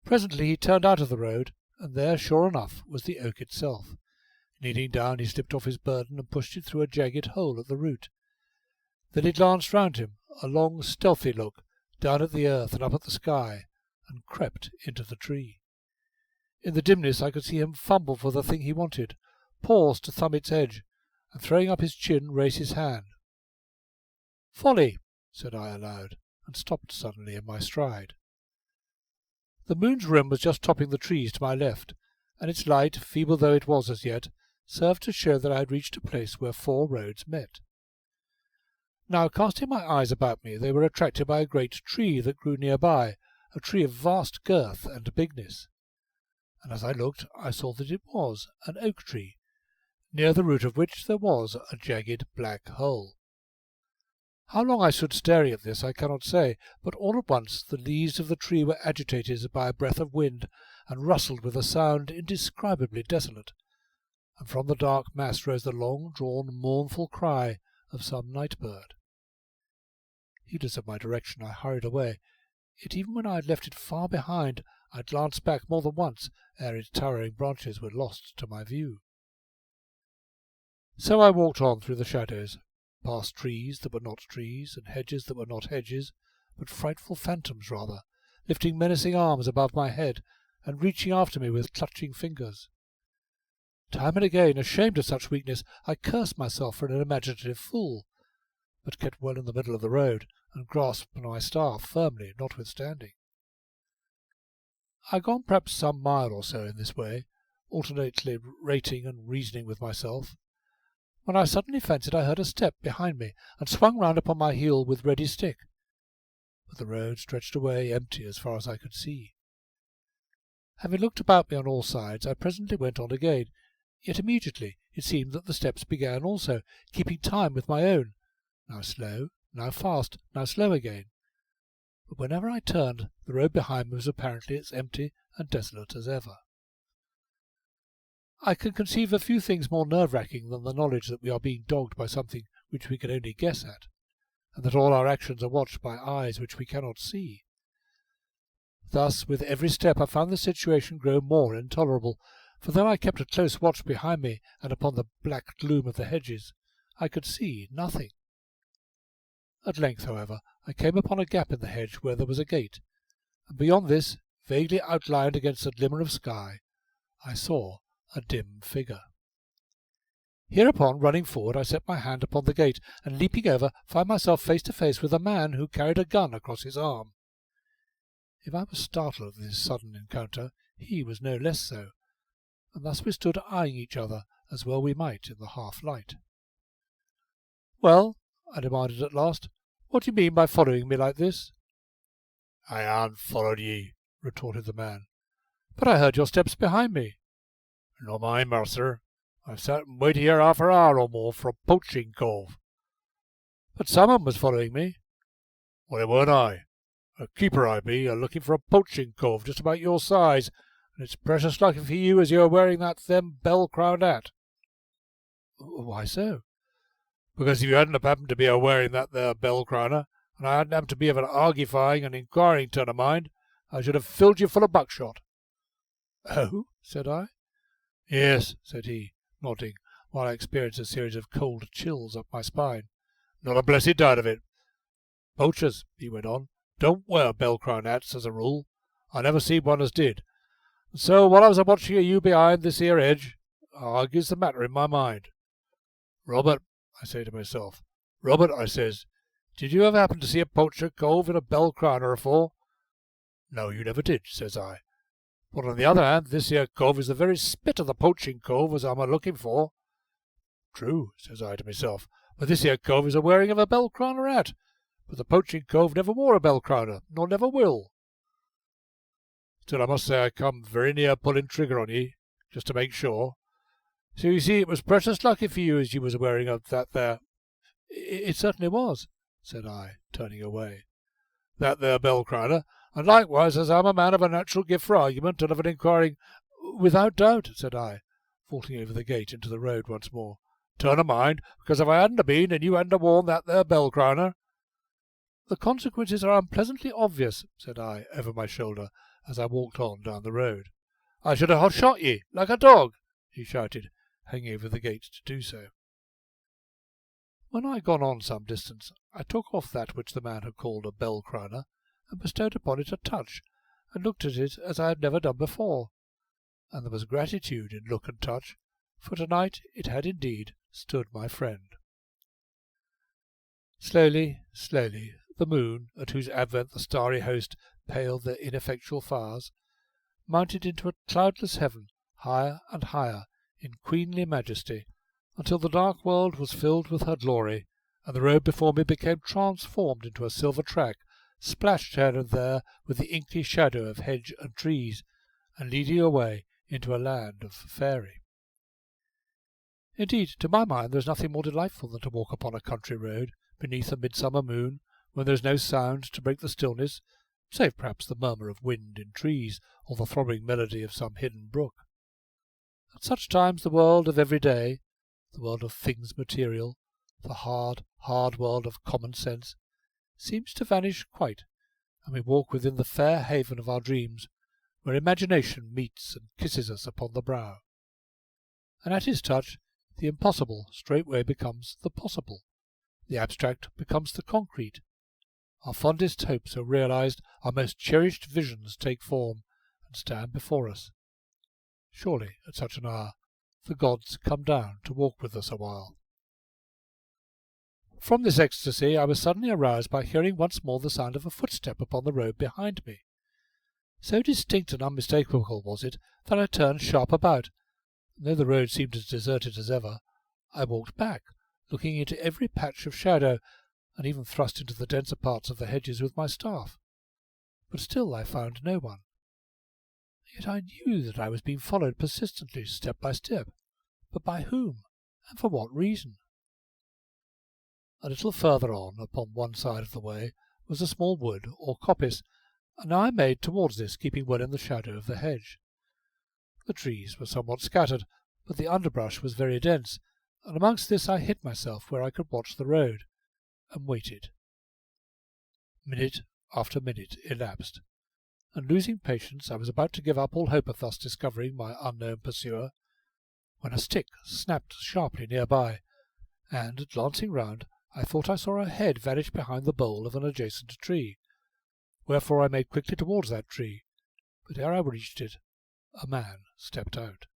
Presently he turned out of the road, and there, sure enough, was the oak itself. Kneeling down, he slipped off his burden and pushed it through a jagged hole at the root. Then he glanced round him, a long, stealthy look, down at the earth and up at the sky, and crept into the tree. In the dimness I could see him fumble for the thing he wanted, pause to thumb its edge, and throwing up his chin, raise his hand. "Folly," said I aloud, and stopped suddenly in my stride. The moon's rim was just topping the trees to my left, and its light, feeble though it was as yet, served to show that I had reached a place where 4 roads met. Now, casting my eyes about me, they were attracted by a great tree that grew near by, a tree of vast girth and bigness. And as I looked, I saw that it was an oak tree, near the root of which there was a jagged black hole. How long I stood staring at this I cannot say, but all at once the leaves of the tree were agitated by a breath of wind, and rustled with a sound indescribably desolate, and from the dark mass rose the long-drawn, mournful cry of some night-bird. Heedless of my direction, I hurried away, yet even when I had left it far behind, I glanced back more than once ere its towering branches were lost to my view. So I walked on through the shadows, past trees that were not trees, and hedges that were not hedges, but frightful phantoms rather, lifting menacing arms above my head, and reaching after me with clutching fingers. Time and again, ashamed of such weakness, I cursed myself for an imaginative fool, but kept well in the middle of the road, and grasped my staff firmly, notwithstanding. I had gone perhaps some mile or so in this way, alternately rating and reasoning with myself, when I suddenly fancied I heard a step behind me, and swung round upon my heel with ready stick. But the road stretched away empty as far as I could see. Having looked about me on all sides, I presently went on again, yet immediately it seemed that the steps began also, keeping time with my own, now slow, now fast, now slow again. But whenever I turned, the road behind me was apparently as empty and desolate as ever. I can conceive of few things more nerve-racking than the knowledge that we are being dogged by something which we can only guess at, and that all our actions are watched by eyes which we cannot see. Thus, with every step I found the situation grow more intolerable, for though I kept a close watch behind me and upon the black gloom of the hedges, I could see nothing. At length, however, I came upon a gap in the hedge where there was a gate, and beyond this, vaguely outlined against a glimmer of sky, I saw a dim figure. Hereupon, running forward, I set my hand upon the gate, and leaping over, found myself face to face with a man who carried a gun across his arm. If I was startled at this sudden encounter, he was no less so, and thus we stood eyeing each other as well we might in the half-light. "Well," I demanded at last, "what do you mean by following me like this?" "I han't followed ye," retorted the man. "But I heard your steps behind me." "No mind, mercer. I've sat and waited here half an hour or more for a poaching cove." "But someone was following me." "Well, it weren't I. A keeper I be, a-looking for a poaching cove just about your size, and it's precious lucky for you as you're wearing that them bell-crowned hat." "Why so?" "Because if you hadn't happened to be a-wearing that there bell-crowner, and I hadn't happened to be of an argufying and inquiring turn of mind, I should have filled you full of buckshot." "Oh?" said I. "Yes," said he, nodding, while I experienced a series of cold chills up my spine. "Not a blessed doubt of it. Poachers," he went on, "don't wear bell-crowned hats as a rule. I never seen one as did. And so, while I was a-watching of you behind this here hedge, I argues the matter in my mind. 'Robert,' I say to myself, 'Robert,' I says, 'did you ever happen to see a poacher cove in a bell-crowner afore?' 'No, you never did,' says I. 'But on the other hand, this here cove is the very spit of the poaching cove as I'm a-looking for.' 'True,' says I to myself, 'but this here cove is a-wearing of a bell-crowner hat, but the poaching cove never wore a bell-crowner, nor never will.' Still, I must say I come very near pulling trigger on ye, just to make sure. So you see, it was precious lucky for you as you was wearing of that there—" "It certainly was," said I, turning away. "That there bell-crowner, and likewise as I'm a man of a natural gift for argument and of an inquiring—" "Without doubt," said I, vaulting over the gate into the road once more. "Turn of mind, because if I hadn't a-been and you hadn't a-worn that there bell-crowner—" "The consequences are unpleasantly obvious," said I, over my shoulder, as I walked on down the road. "I should have shot ye, like a dog," he shouted, hanging over the gate to do so. When I had gone on some distance, I took off that which the man had called a bell-crowner, and bestowed upon it a touch, and looked at it as I had never done before. and there was gratitude in look and touch, for tonight it had indeed stood my friend. Slowly, slowly, the moon, at whose advent the starry host paled their ineffectual fires, mounted into a cloudless heaven, higher and higher, in queenly majesty, until the dark world was filled with her glory, and the road before me became transformed into a silver track, splashed here and there with the inky shadow of hedge and trees, and leading away into a land of faery. Indeed, to my mind there is nothing more delightful than to walk upon a country road, beneath a midsummer moon, when there is no sound to break the stillness, save perhaps the murmur of wind in trees, or the throbbing melody of some hidden brook. At such times the world of every day, the world of things material, the hard, hard world of common sense, seems to vanish quite, and we walk within the fair haven of our dreams, where imagination meets and kisses us upon the brow. And at his touch, the impossible straightway becomes the possible, the abstract becomes the concrete. Our fondest hopes are realized, our most cherished visions take form, and stand before us. Surely, at such an hour, the gods come down to walk with us a while. From this ecstasy I was suddenly aroused by hearing once more the sound of a footstep upon the road behind me. So distinct and unmistakable was it that I turned sharp about, and though the road seemed as deserted as ever, I walked back, looking into every patch of shadow, and even thrust into the denser parts of the hedges with my staff. But still I found no one. Yet I knew that I was being followed persistently, step by step. But by whom, and for what reason? A little further on, upon one side of the way, was a small wood or coppice, and now I made towards this, keeping well in the shadow of the hedge. The trees were somewhat scattered, but the underbrush was very dense, and amongst this I hid myself where I could watch the road, and waited. Minute after minute elapsed, and losing patience I was about to give up all hope of thus discovering my unknown pursuer, when a stick snapped sharply near by, and, glancing round, I thought I saw a head vanish behind the bole of an adjacent tree, wherefore I made quickly towards that tree, but ere I reached it, a man stepped out.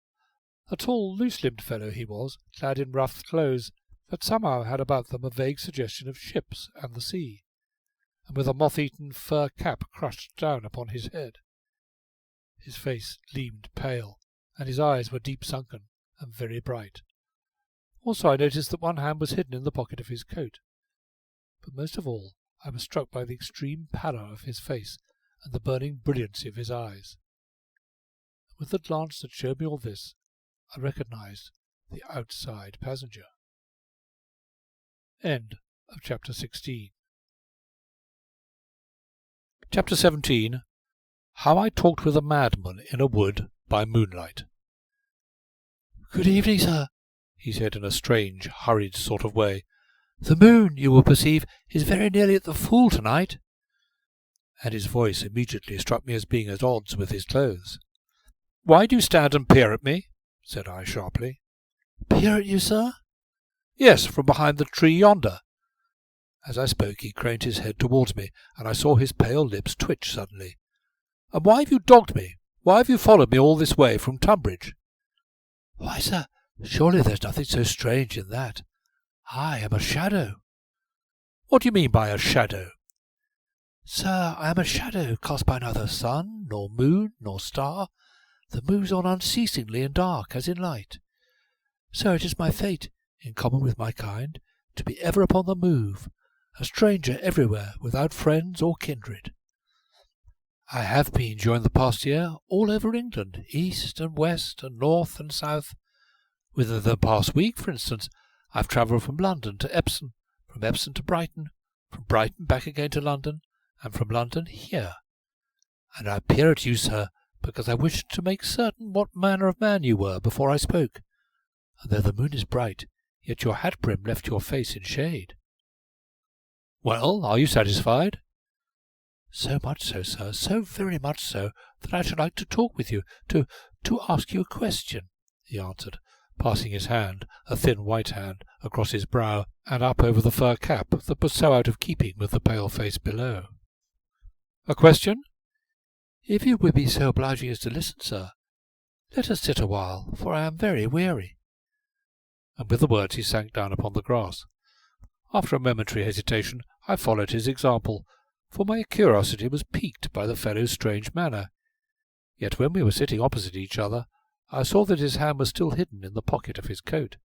A tall, loose-limbed fellow he was, clad in rough clothes that somehow had about them a vague suggestion of ships and the sea, and with a moth-eaten fur cap crushed down upon his head. His face gleamed pale, and his eyes were deep sunken and very bright. Also I noticed that one hand was hidden in the pocket of his coat. But most of all I was struck by the extreme pallor of his face and the burning brilliancy of his eyes. With the glance that showed me all this, I recognized the outside passenger. End of Chapter 16. Chapter 17. How I Talked with a Madman in a Wood by Moonlight. "Good evening, sir," he said in a strange, hurried sort of way. "The moon, you will perceive, is very nearly at the full tonight." And his voice immediately struck me as being at odds with his clothes. "Why do you stand and peer at me?" said I sharply. "Peer at you, sir?" "Yes, from behind the tree yonder." As I spoke he craned his head towards me, and I saw his pale lips twitch suddenly. "And why have you dogged me? Why have you followed me all this way from Tunbridge?" "Why, sir, surely there's nothing so strange in that. I am a shadow." "What do you mean by a shadow?" "Sir, I am a shadow cast by neither sun, nor moon, nor star, that moves on unceasingly in dark as in light. So it is my fate, in common with my kind, to be ever upon the move, a stranger everywhere, without friends or kindred. I have been during the past year all over England, east and west and north and south. Within the past week, for instance, I've travelled from London to Epsom, from Epsom to Brighton, from Brighton back again to London, and from London here. And I peer at you, sir, because I wished to make certain what manner of man you were before I spoke. And though the moon is bright, yet your hat brim left your face in shade." "Well, are you satisfied?" "So much so, sir, so very much so, that I should like to talk with you, to ask you a question," he answered, passing his hand, a thin white hand, across his brow and up over the fur cap that was so out of keeping with the pale face below. "A question?" "If you would be so obliging as to listen, sir." Let us sit a while, for I am very weary." And with the words he sank down upon the grass. After a momentary hesitation, I followed his example, for my curiosity was piqued by the fellow's strange manner. Yet when we were sitting opposite each other, I saw that his hand was still hidden in the pocket of his coat.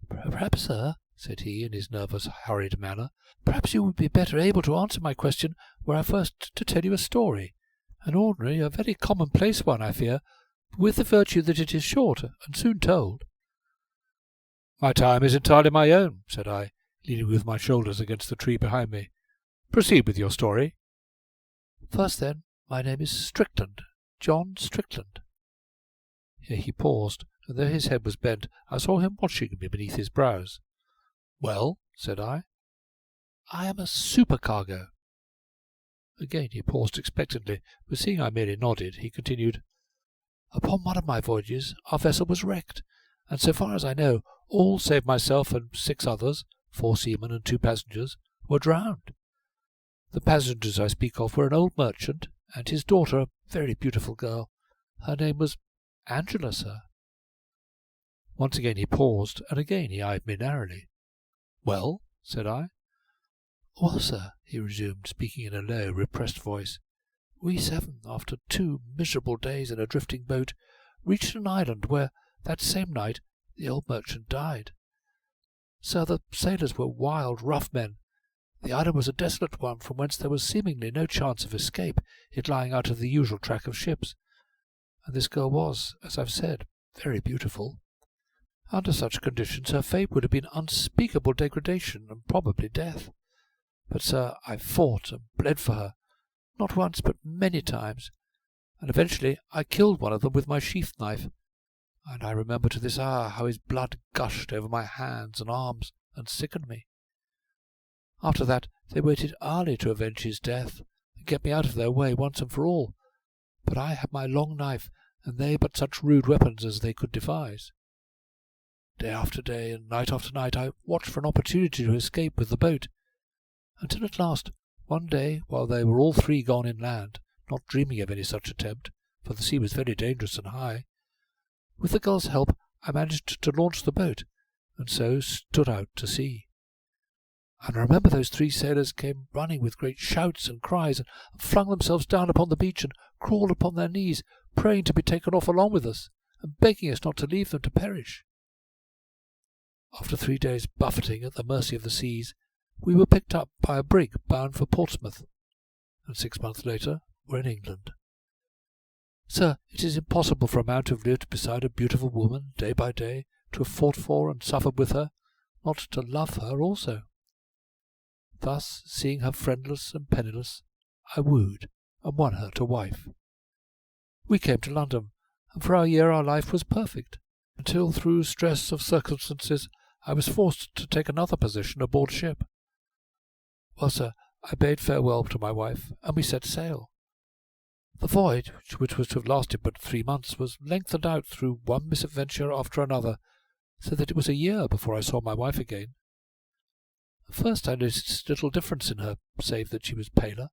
"Perhaps, sir," said he, in his nervous, hurried manner, "perhaps you would be better able to answer my question were I first to tell you a story, an ordinary, a very commonplace one, I fear, but with the virtue that it is short and soon told." "My time is entirely my own," said I, leaning with my shoulders against the tree behind me. "Proceed with your story." "First, then, my name is Strickland, John Strickland." Here he paused, and though his head was bent, I saw him watching me beneath his brows. "Well?" said I. "I am a supercargo." Again he paused expectantly, but seeing I merely nodded, he continued, "Upon one of my voyages our vessel was wrecked, and so far as I know, all save myself and 6 others, 4 seamen and 2 passengers, were drowned. The passengers I speak of were an old merchant and his daughter, a very beautiful girl. Her name was Angela, sir." Once again he paused, and again he eyed me narrowly. "Well?" said I. "Well, sir," he resumed, speaking in a low, repressed voice, "we 7, after 2 miserable days in a drifting boat, reached an island where, that same night, the old merchant died. Sir, the sailors were wild, rough men. The island was a desolate one, from whence there was seemingly no chance of escape, it lying out of the usual track of ships. And this girl was, as I've said, very beautiful. Under such conditions her fate would have been unspeakable degradation and probably death. But, sir, I fought and bled for her, not once but many times, and eventually I killed one of them with my sheath knife, and I remember to this hour how his blood gushed over my hands and arms and sickened me. After that they waited hourly to avenge his death and get me out of their way once and for all, but I had my long knife, and they but such rude weapons as they could devise. Day after day and night after night I watched for an opportunity to escape with the boat, until at last, one day, while they were all 3 gone inland, not dreaming of any such attempt, for the sea was very dangerous and high, with the girl's help I managed to launch the boat, and so stood out to sea. And I remember those 3 sailors came running with great shouts and cries, and flung themselves down upon the beach, and crawled upon their knees, praying to be taken off along with us, and begging us not to leave them to perish. After 3 days' buffeting at the mercy of the seas, we were picked up by a brig bound for Portsmouth, and 6 months later were in England. Sir, it is impossible for a man to have lived beside a beautiful woman day by day, to have fought for and suffered with her, not to love her also. Thus, seeing her friendless and penniless, I wooed and won her to wife. We came to London, and for a year our life was perfect, until through stress of circumstances I was forced to take another position aboard ship. Well, sir, I bade farewell to my wife, and we set sail. The voyage, which was to have lasted but 3 months, was lengthened out through one misadventure after another, so that it was a year before I saw my wife again. At first I noticed little difference in her, save that she was paler,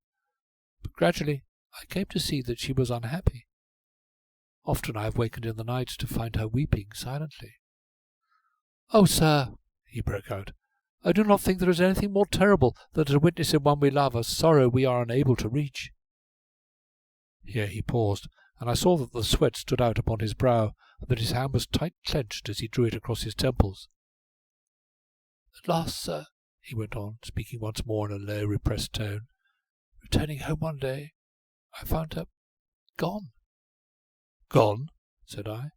but gradually I came to see that she was unhappy. Often I have wakened in the night to find her weeping silently. "Oh, sir," he broke out, "I do not think there is anything more terrible than to witness in one we love a sorrow we are unable to reach." Here he paused, and I saw that the sweat stood out upon his brow, and that his hand was tight clenched as he drew it across his temples. "At last, sir," he went on, speaking once more in a low, repressed tone, "returning home one day, I found her gone." "Gone?" said I.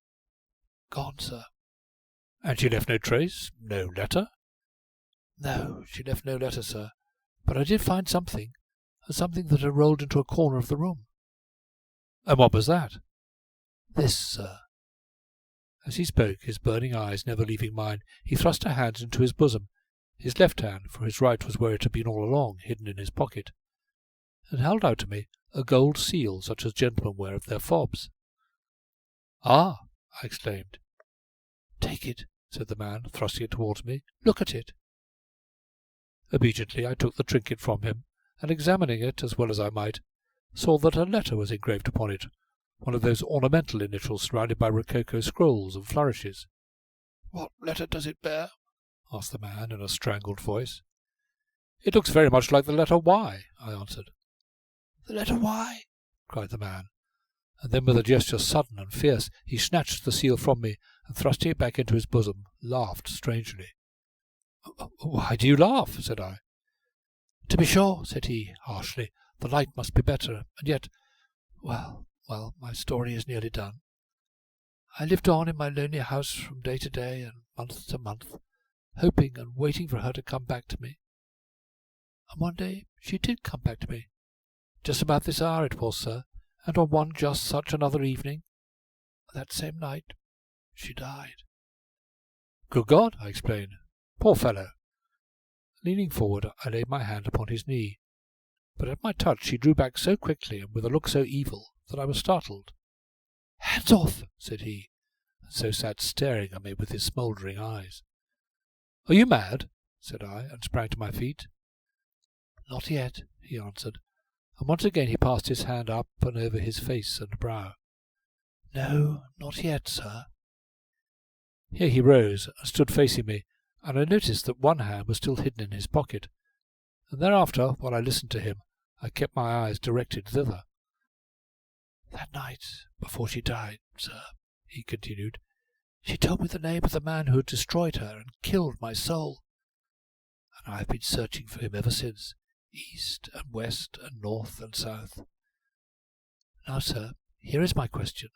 "Gone, sir." "And she left no trace, no letter?" "No, she left no letter, sir, but I did find something that had rolled into a corner of the room." "And what was that?" "This, sir." As he spoke, his burning eyes never leaving mine, he thrust her hands into his bosom, his left hand, for his right was where it had been all along, hidden in his pocket, and held out to me a gold seal such as gentlemen wear of their fobs. "Ah!" I exclaimed. "Take it," said the man, thrusting it towards me. "Look at it." Obediently I took the trinket from him, and examining it as well as I might, saw that a letter was engraved upon it, one of those ornamental initials surrounded by rococo scrolls and flourishes. "What letter does it bear?" asked the man in a strangled voice. "It looks very much like the letter Y," I answered. "The letter Y?" cried the man, and then with a gesture sudden and fierce he snatched the seal from me and, thrusting it back into his bosom, laughed strangely. "Why do you laugh?" said I. "To be sure," said he, harshly, "the light must be better, and yet, well, my story is nearly done. I lived on in my lonely house from day to day and month to month, hoping and waiting for her to come back to me. And one day she did come back to me. Just about this hour it was, sir, and on one just such another evening. That same night she died." "Good God!" I exclaimed. "Poor fellow!" Leaning forward, I laid my hand upon his knee, but at my touch he drew back so quickly and with a look so evil that I was startled. "Hands off!" said he, and so sat staring at me with his smouldering eyes. "Are you mad?" said I, and sprang to my feet. "Not yet," he answered, and once again he passed his hand up and over his face and brow. "No, not yet, sir." Here he rose and stood facing me, and I noticed that one hand was still hidden in his pocket, and thereafter, while I listened to him, I kept my eyes directed thither. "That night, before she died, sir," he continued, "she told me the name of the man who had destroyed her and killed my soul, and I have been searching for him ever since, east and west and north and south. Now, sir, here is my question.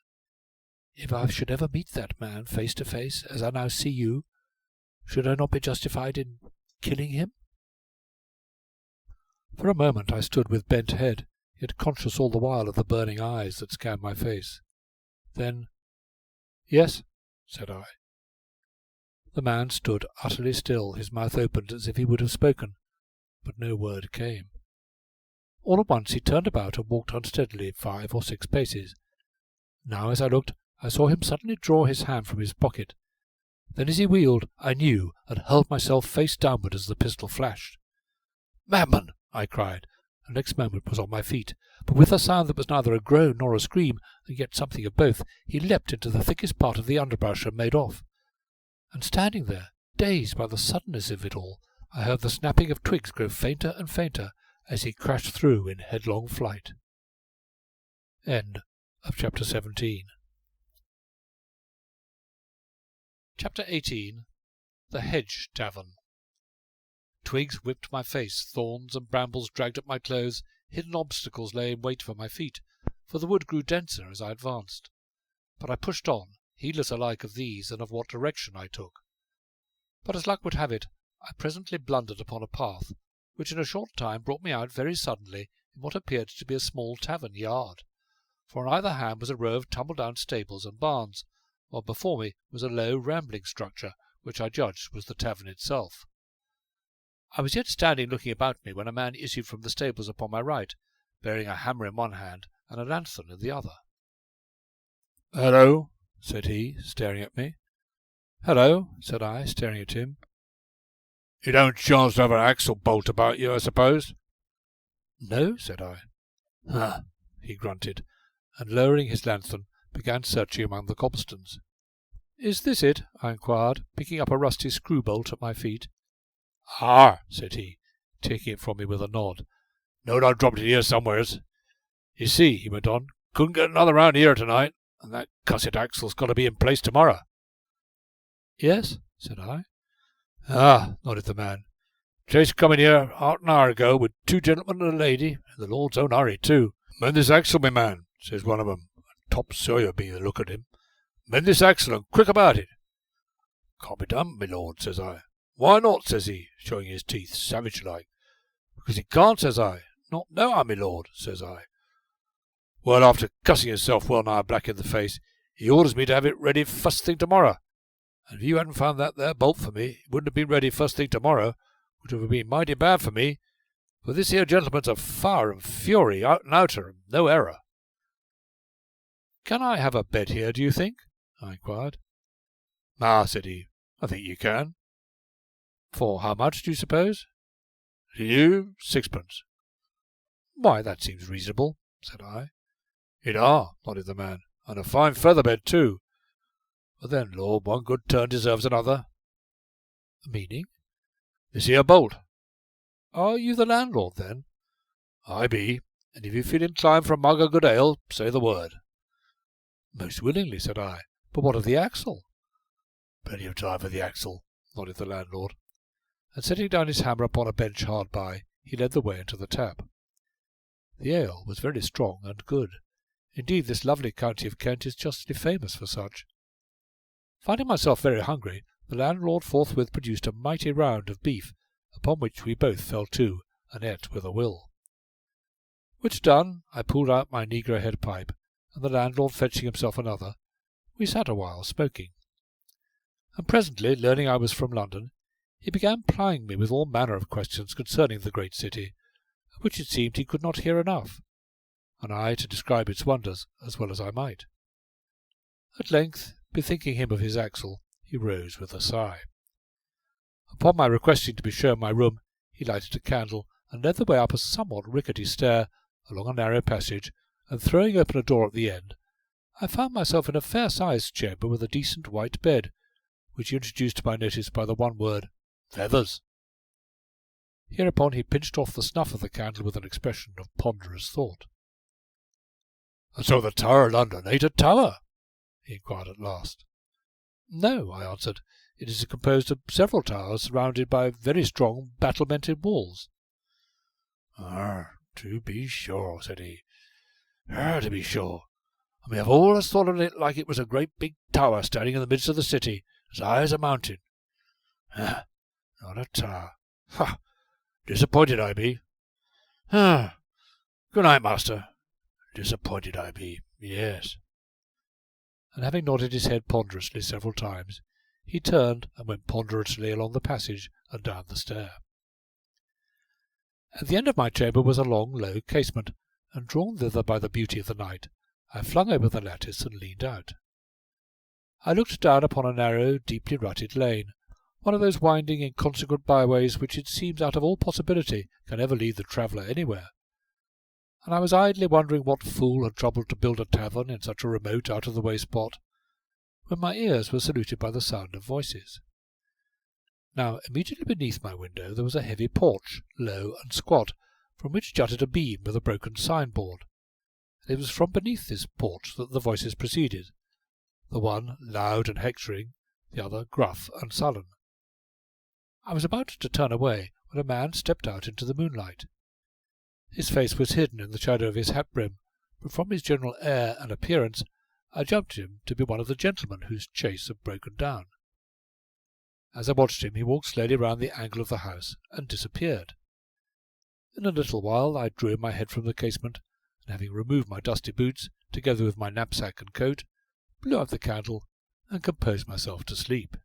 If I should ever meet that man face to face, as I now see you, should I not be justified in killing him?" For a moment I stood with bent head, yet conscious all the while of the burning eyes that scanned my face. Then, "Yes," said I. The man stood utterly still, his mouth opened as if he would have spoken, but no word came. All at once he turned about and walked unsteadily 5 or 6 paces. Now, as I looked, I saw him suddenly draw his hand from his pocket. Then as he wheeled, I knew, and hurled myself face downward as the pistol flashed. "Madman!" I cried, and next moment was on my feet, but with a sound that was neither a groan nor a scream, and yet something of both, he leapt into the thickest part of the underbrush and made off. And standing there, dazed by the suddenness of it all, I heard the snapping of twigs grow fainter and fainter as he crashed through in headlong flight. End of Chapter 17. Chapter 18. The Hedge Tavern. Twigs whipped my face, thorns and brambles dragged at my clothes, hidden obstacles lay in wait for my feet, for the wood grew denser as I advanced. But I pushed on, heedless alike of these and of what direction I took. But as luck would have it, I presently blundered upon a path, which in a short time brought me out very suddenly in what appeared to be a small tavern yard, for on either hand was a row of tumble-down stables and barns, while before me was a low, rambling structure, which I judged was the tavern itself. I was yet standing looking about me when a man issued from the stables upon my right, bearing a hammer in one hand and a lanthorn in the other. "Hello," said he, staring at me. "Hello," said I, staring at him. "You don't chance to have an axle bolt about you, I suppose?" "No," said I. "Ah," he grunted, and lowering his lanthorn, began searching among the cobblestones. "Is this it?" I inquired, picking up a rusty screw-bolt at my feet. "Ah," said he, taking it from me with a nod. "Knowed I'd dropped it here somewheres. You see," he went on, "couldn't get another round here tonight, and that cussed axle's got to be in place tomorrow." "Yes," said I. "Ah," nodded the man. "Chase come in here half an hour ago with 2 gentlemen and a lady, in the Lord's own hurry too. 'Mend this axle, me man,' says one of 'em, top sawyer be the look at him. 'Mend this axle, and quick about it.' 'Can't be done, my lord,' says I. 'Why not?' says he, showing his teeth, savage-like. 'Because he can't,' says I. 'Not now, my lord,' says I. Well, after cussing himself well nigh black in the face, he orders me to have it ready first thing tomorrow. And if you hadn't found that there bolt for me, it wouldn't have been ready first thing tomorrow, which would have been mighty bad for me, for this here gentleman's a fire and fury, out and outer, and no error.' 'Can I have a bed here, do you think?' I inquired. 'Ah,' said he, 'I think you can.' 'For how much, do you suppose?' 'To you, 6pence.' 'Why, that seems reasonable,' said I. "It are," nodded the man, "and a fine feather bed too. But then, Lord, one good turn deserves another." "Meaning?" "This here bolt." "Are you the landlord, then?" "I be, and if you feel inclined for a mug of good ale, say the word." "Most willingly," said I. "But what of the axle?" "Plenty of time for the axle," nodded the landlord, and setting down his hammer upon a bench hard by, he led the way into the tap. The ale was very strong and good. Indeed, this lovely county of Kent is justly famous for such. Finding myself very hungry, the landlord forthwith produced a mighty round of beef, upon which we both fell to, and ate with a will. Which done, I pulled out my negro-head pipe, and the landlord fetching himself another, we sat a while smoking. And presently, learning I was from London, he began plying me with all manner of questions concerning the great city, of which it seemed he could not hear enough, and I to describe its wonders as well as I might. At length, bethinking him of his axle, he rose with a sigh. Upon my requesting to be shown my room, he lighted a candle, and led the way up a somewhat rickety stair, along a narrow passage, and throwing open a door at the end, I found myself in a fair-sized chamber with a decent white bed, which he introduced to my notice by the one word, "Feathers." Hereupon he pinched off the snuff of the candle with an expression of ponderous thought. "And so the Tower of London ain't a tower?" he inquired at last. "No," I answered. "It is composed of several towers surrounded by very strong battlemented walls." To be sure," said he. "To be sure. And we have always thought of it like it was a great big tower standing in the midst of the city, as high as a mountain. Not a tower. Ha! Disappointed I be. Good night, master. Disappointed I be, yes." And having nodded his head ponderously several times, he turned and went ponderously along the passage and down the stair. At the end of my chamber was a long, low casement, and drawn thither by the beauty of the night, I flung open the lattice and leaned out. I looked down upon a narrow, deeply rutted lane, one of those winding, inconsequent byways which it seems out of all possibility can ever lead the traveller anywhere, and I was idly wondering what fool had troubled to build a tavern in such a remote, out-of-the-way spot, when my ears were saluted by the sound of voices. Now, immediately beneath my window there was a heavy porch, low and squat, from which jutted a beam with a broken signboard, and it was from beneath this porch that the voices proceeded, the one loud and hectoring, the other gruff and sullen. I was about to turn away when a man stepped out into the moonlight. His face was hidden in the shadow of his hat-brim, but from his general air and appearance I judged him to be one of the gentlemen whose chaise had broken down. As I watched him, he walked slowly round the angle of the house and disappeared. In a little while I drew in my head from the casement, and having removed my dusty boots, together with my knapsack and coat, blew out the candle, and composed myself to sleep.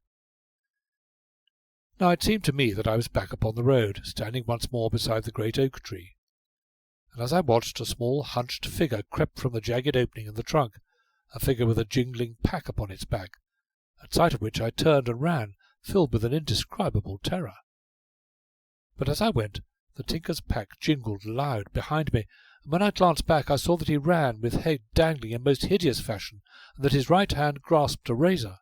Now it seemed to me that I was back upon the road, standing once more beside the great oak tree, and as I watched, a small hunched figure crept from the jagged opening in the trunk, a figure with a jingling pack upon its back, at sight of which I turned and ran, filled with an indescribable terror. But as I went, the tinker's pack jingled loud behind me, and when I glanced back I saw that he ran with head dangling in most hideous fashion, and that his right hand grasped a razor.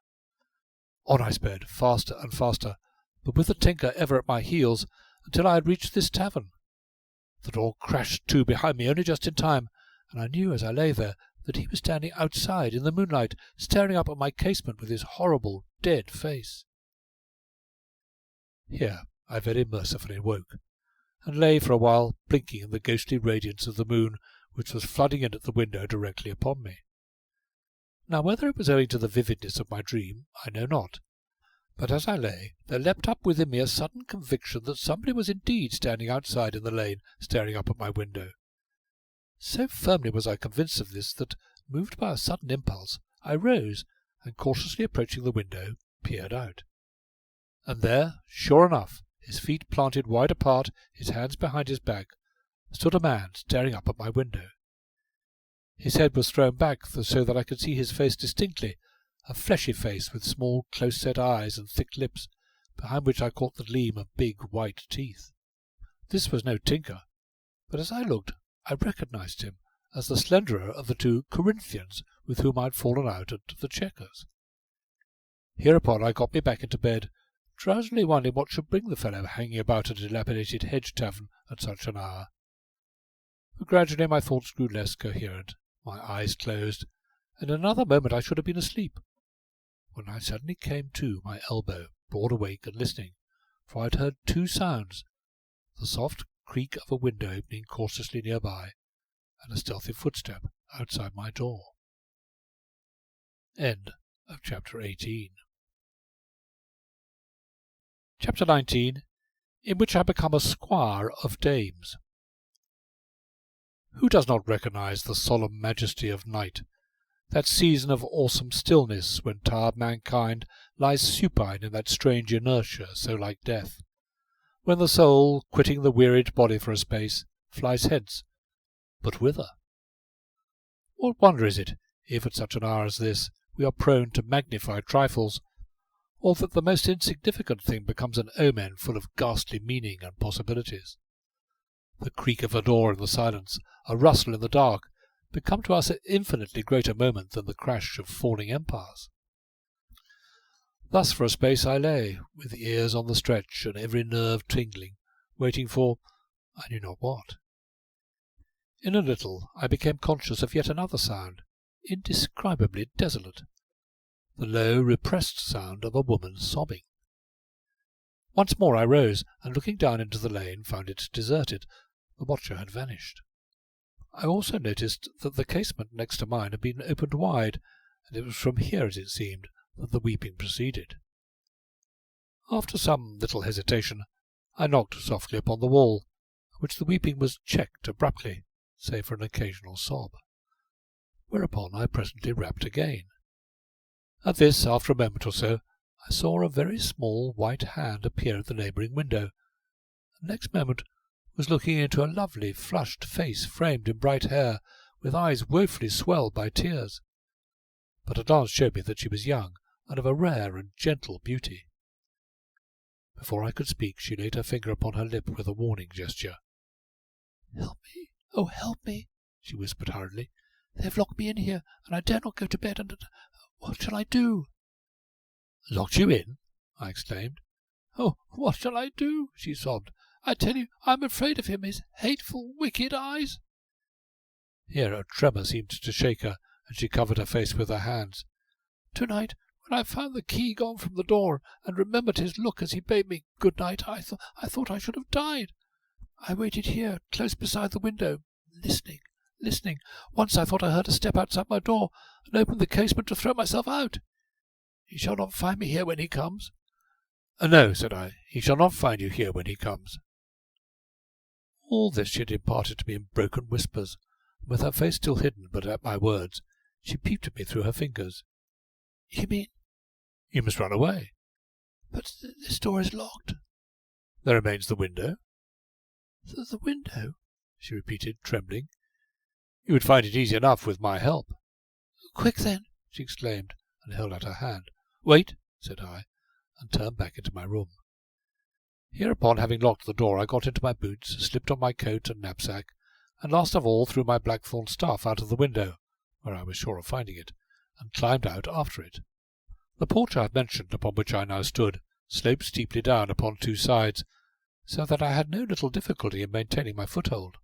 On I sped, faster and faster, but with the tinker ever at my heels, until I had reached this tavern. The door crashed to behind me only just in time, and I knew as I lay there that he was standing outside in the moonlight, staring up at my casement with his horrible, dead face. Here I very mercifully woke, and lay for a while blinking in the ghostly radiance of the moon, which was flooding in at the window directly upon me. Now whether it was owing to the vividness of my dream, I know not, but as I lay, there leapt up within me a sudden conviction that somebody was indeed standing outside in the lane, staring up at my window. So firmly was I convinced of this that, moved by a sudden impulse, I rose, and cautiously approaching the window, peered out. And there, sure enough, his feet planted wide apart, his hands behind his back, stood a man staring up at my window. His head was thrown back so that I could see his face distinctly, a fleshy face with small, close-set eyes and thick lips, behind which I caught the gleam of big white teeth. This was no tinker, but as I looked I recognized him as the slenderer of the two Corinthians with whom I had fallen out at the checkers. Hereupon I got me back into bed, drowsily wondering what should bring the fellow hanging about a dilapidated hedge tavern at such an hour. But gradually my thoughts grew less coherent, my eyes closed, and in another moment I should have been asleep, when I suddenly came to my elbow, broad awake and listening, for I had heard two sounds, the soft creak of a window opening cautiously near by, and a stealthy footstep outside my door. End of Chapter 18. Chapter 19, in which I become a squire of dames. Who does not recognize the solemn majesty of night, that season of awesome stillness when tired mankind lies supine in that strange inertia so like death, when the soul, quitting the wearied body for a space, flies hence, but whither? What wonder is it, if at such an hour as this we are prone to magnify trifles, or that the most insignificant thing becomes an omen full of ghastly meaning and possibilities? The creak of a door in the silence, a rustle in the dark, become to us an infinitely greater moment than the crash of falling empires. Thus for a space I lay, with ears on the stretch and every nerve tingling, waiting for I knew not what. In a little I became conscious of yet another sound, indescribably desolate, the low, repressed sound of a woman sobbing. Once more I rose, and looking down into the lane found it deserted. The watcher had vanished. I also noticed that the casement next to mine had been opened wide, and it was from here, as it seemed, that the weeping proceeded. After some little hesitation, I knocked softly upon the wall, which the weeping was checked abruptly, save for an occasional sob, whereupon I presently rapped again. At this, after a moment or so, I saw a very small white hand appear at the neighbouring window, and next moment was looking into a lovely flushed face framed in bright hair, with eyes woefully swelled by tears. But a glance showed me that she was young, and of a rare and gentle beauty. Before I could speak, she laid her finger upon her lip with a warning gesture. "Help me, oh, help me," she whispered hurriedly. "They have locked me in here, and I dare not go to bed, and what shall I do?" "Locked you in?" I exclaimed. "Oh, what shall I do?" she sobbed. "I tell you, I am afraid of him, his hateful, wicked eyes." Here a tremor seemed to shake her, and she covered her face with her hands. "To-night, when I found the key gone from the door, and remembered his look as he bade me good night, I thought I should have died. I waited here, close beside the window, listening. Once I thought I heard a step outside my door, and opened the casement to throw myself out. He shall not find me here when he comes." "No," said I, "he shall not find you here when he comes." All this she had imparted to me in broken whispers, and with her face still hidden, but at my words, she peeped at me through her fingers. "You mean—" "You must run away." "But this door is locked." "There remains the window." The window?" she repeated, trembling. "You would find it easy enough with my help." "Quick, then!" she exclaimed, and held out her hand. "Wait," said I, and turned back into my room. Hereupon, having locked the door, I got into my boots, slipped on my coat and knapsack, and last of all threw my blackthorn staff out of the window, where I was sure of finding it, and climbed out after it. The porch I have mentioned, upon which I now stood, sloped steeply down upon two sides, so that I had no little difficulty in maintaining my foothold.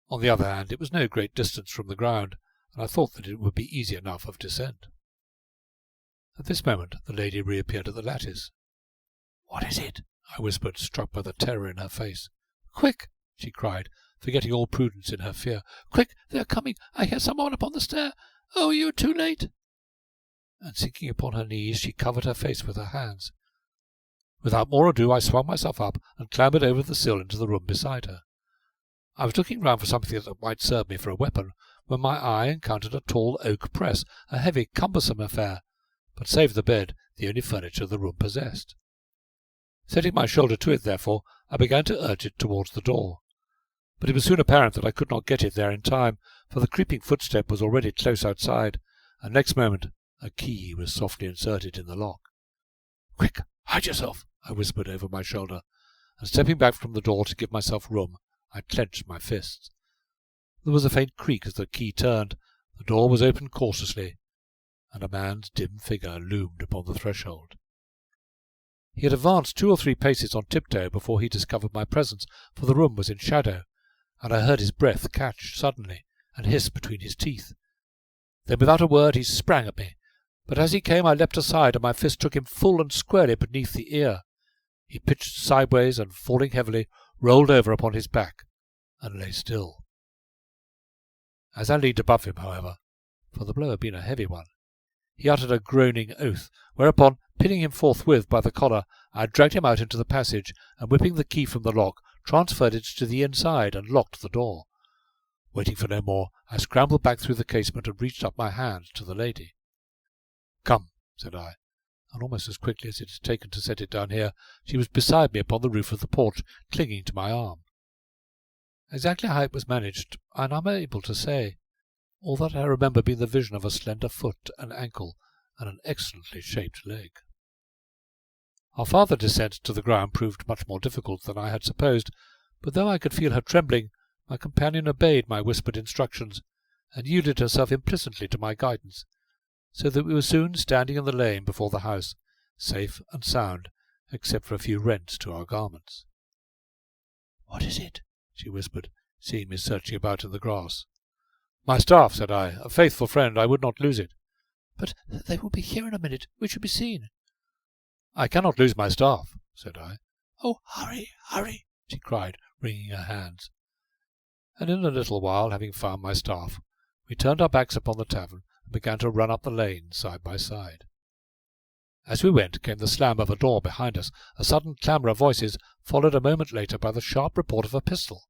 On the other hand, it was no great distance from the ground, and I thought that it would be easy enough of descent. At this moment the lady reappeared at the lattice. "What is it?" I whispered, struck by the terror in her face. "Quick!" she cried, forgetting all prudence in her fear. "Quick! They are coming! I hear someone upon the stair! Oh, you are too late!" And sinking upon her knees, she covered her face with her hands. Without more ado, I swung myself up and clambered over the sill into the room beside her. I was looking round for something that might serve me for a weapon, when my eye encountered a tall oak press, a heavy, cumbersome affair, but save the bed, the only furniture the room possessed. Setting my shoulder to it, therefore, I began to urge it towards the door. But it was soon apparent that I could not get it there in time, for the creeping footstep was already close outside, and next moment a key was softly inserted in the lock. "Quick, hide yourself!" I whispered over my shoulder, and stepping back from the door to give myself room, I clenched my fists. There was a faint creak as the key turned, the door was opened cautiously, and a man's dim figure loomed upon the threshold. He had advanced 2 or 3 paces on tiptoe before he discovered my presence, for the room was in shadow, and I heard his breath catch suddenly and hiss between his teeth. Then without a word he sprang at me, but as he came I leapt aside, and my fist took him full and squarely beneath the ear. He pitched sideways, and falling heavily, rolled over upon his back, and lay still. As I leaned above him, however, for the blow had been a heavy one, he uttered a groaning oath, whereupon, pinning him forthwith by the collar, I dragged him out into the passage, and whipping the key from the lock, transferred it to the inside, and locked the door. Waiting for no more, I scrambled back through the casement and reached up my hand to the lady. "Come," said I, and almost as quickly as it had taken to set it down here, she was beside me upon the roof of the porch, clinging to my arm. Exactly how it was managed I am unable to say. All that I remember being the vision of a slender foot and ankle, and an excellently shaped leg. Our farther descent to the ground proved much more difficult than I had supposed, but though I could feel her trembling, my companion obeyed my whispered instructions, and yielded herself implicitly to my guidance, so that we were soon standing in the lane before the house, safe and sound, except for a few rents to our garments. "What is it?" she whispered, seeing me searching about in the grass. "My staff," said I. "A faithful friend, I would not lose it." "But they will be here in a minute. We should be seen." "I cannot lose my staff," said I. "Oh, hurry, hurry!" she cried, wringing her hands. And in a little while, having found my staff, we turned our backs upon the tavern and began to run up the lane side by side. As we went came the slam of a door behind us, a sudden clamour of voices, followed a moment later by the sharp report of a pistol,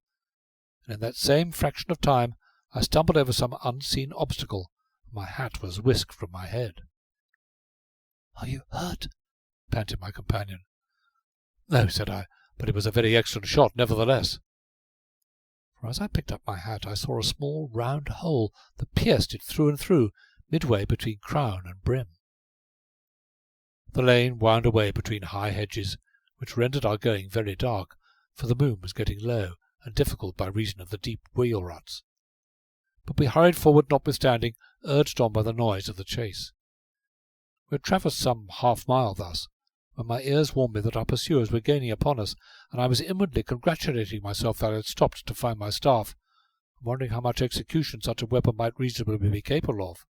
and in that same fraction of time I stumbled over some unseen obstacle, and my hat was whisked from my head. "Are you hurt?" panted my companion. "No," said I, "but it was a very excellent shot nevertheless." For as I picked up my hat I saw a small round hole that pierced it through and through, midway between crown and brim. The lane wound away between high hedges, which rendered our going very dark, for the moon was getting low and difficult by reason of the deep wheel ruts. But we hurried forward notwithstanding, urged on by the noise of the chase. We had traversed some half-mile thus, when my ears warned me that our pursuers were gaining upon us, and I was inwardly congratulating myself that I had stopped to find my staff, and wondering how much execution such a weapon might reasonably be capable of,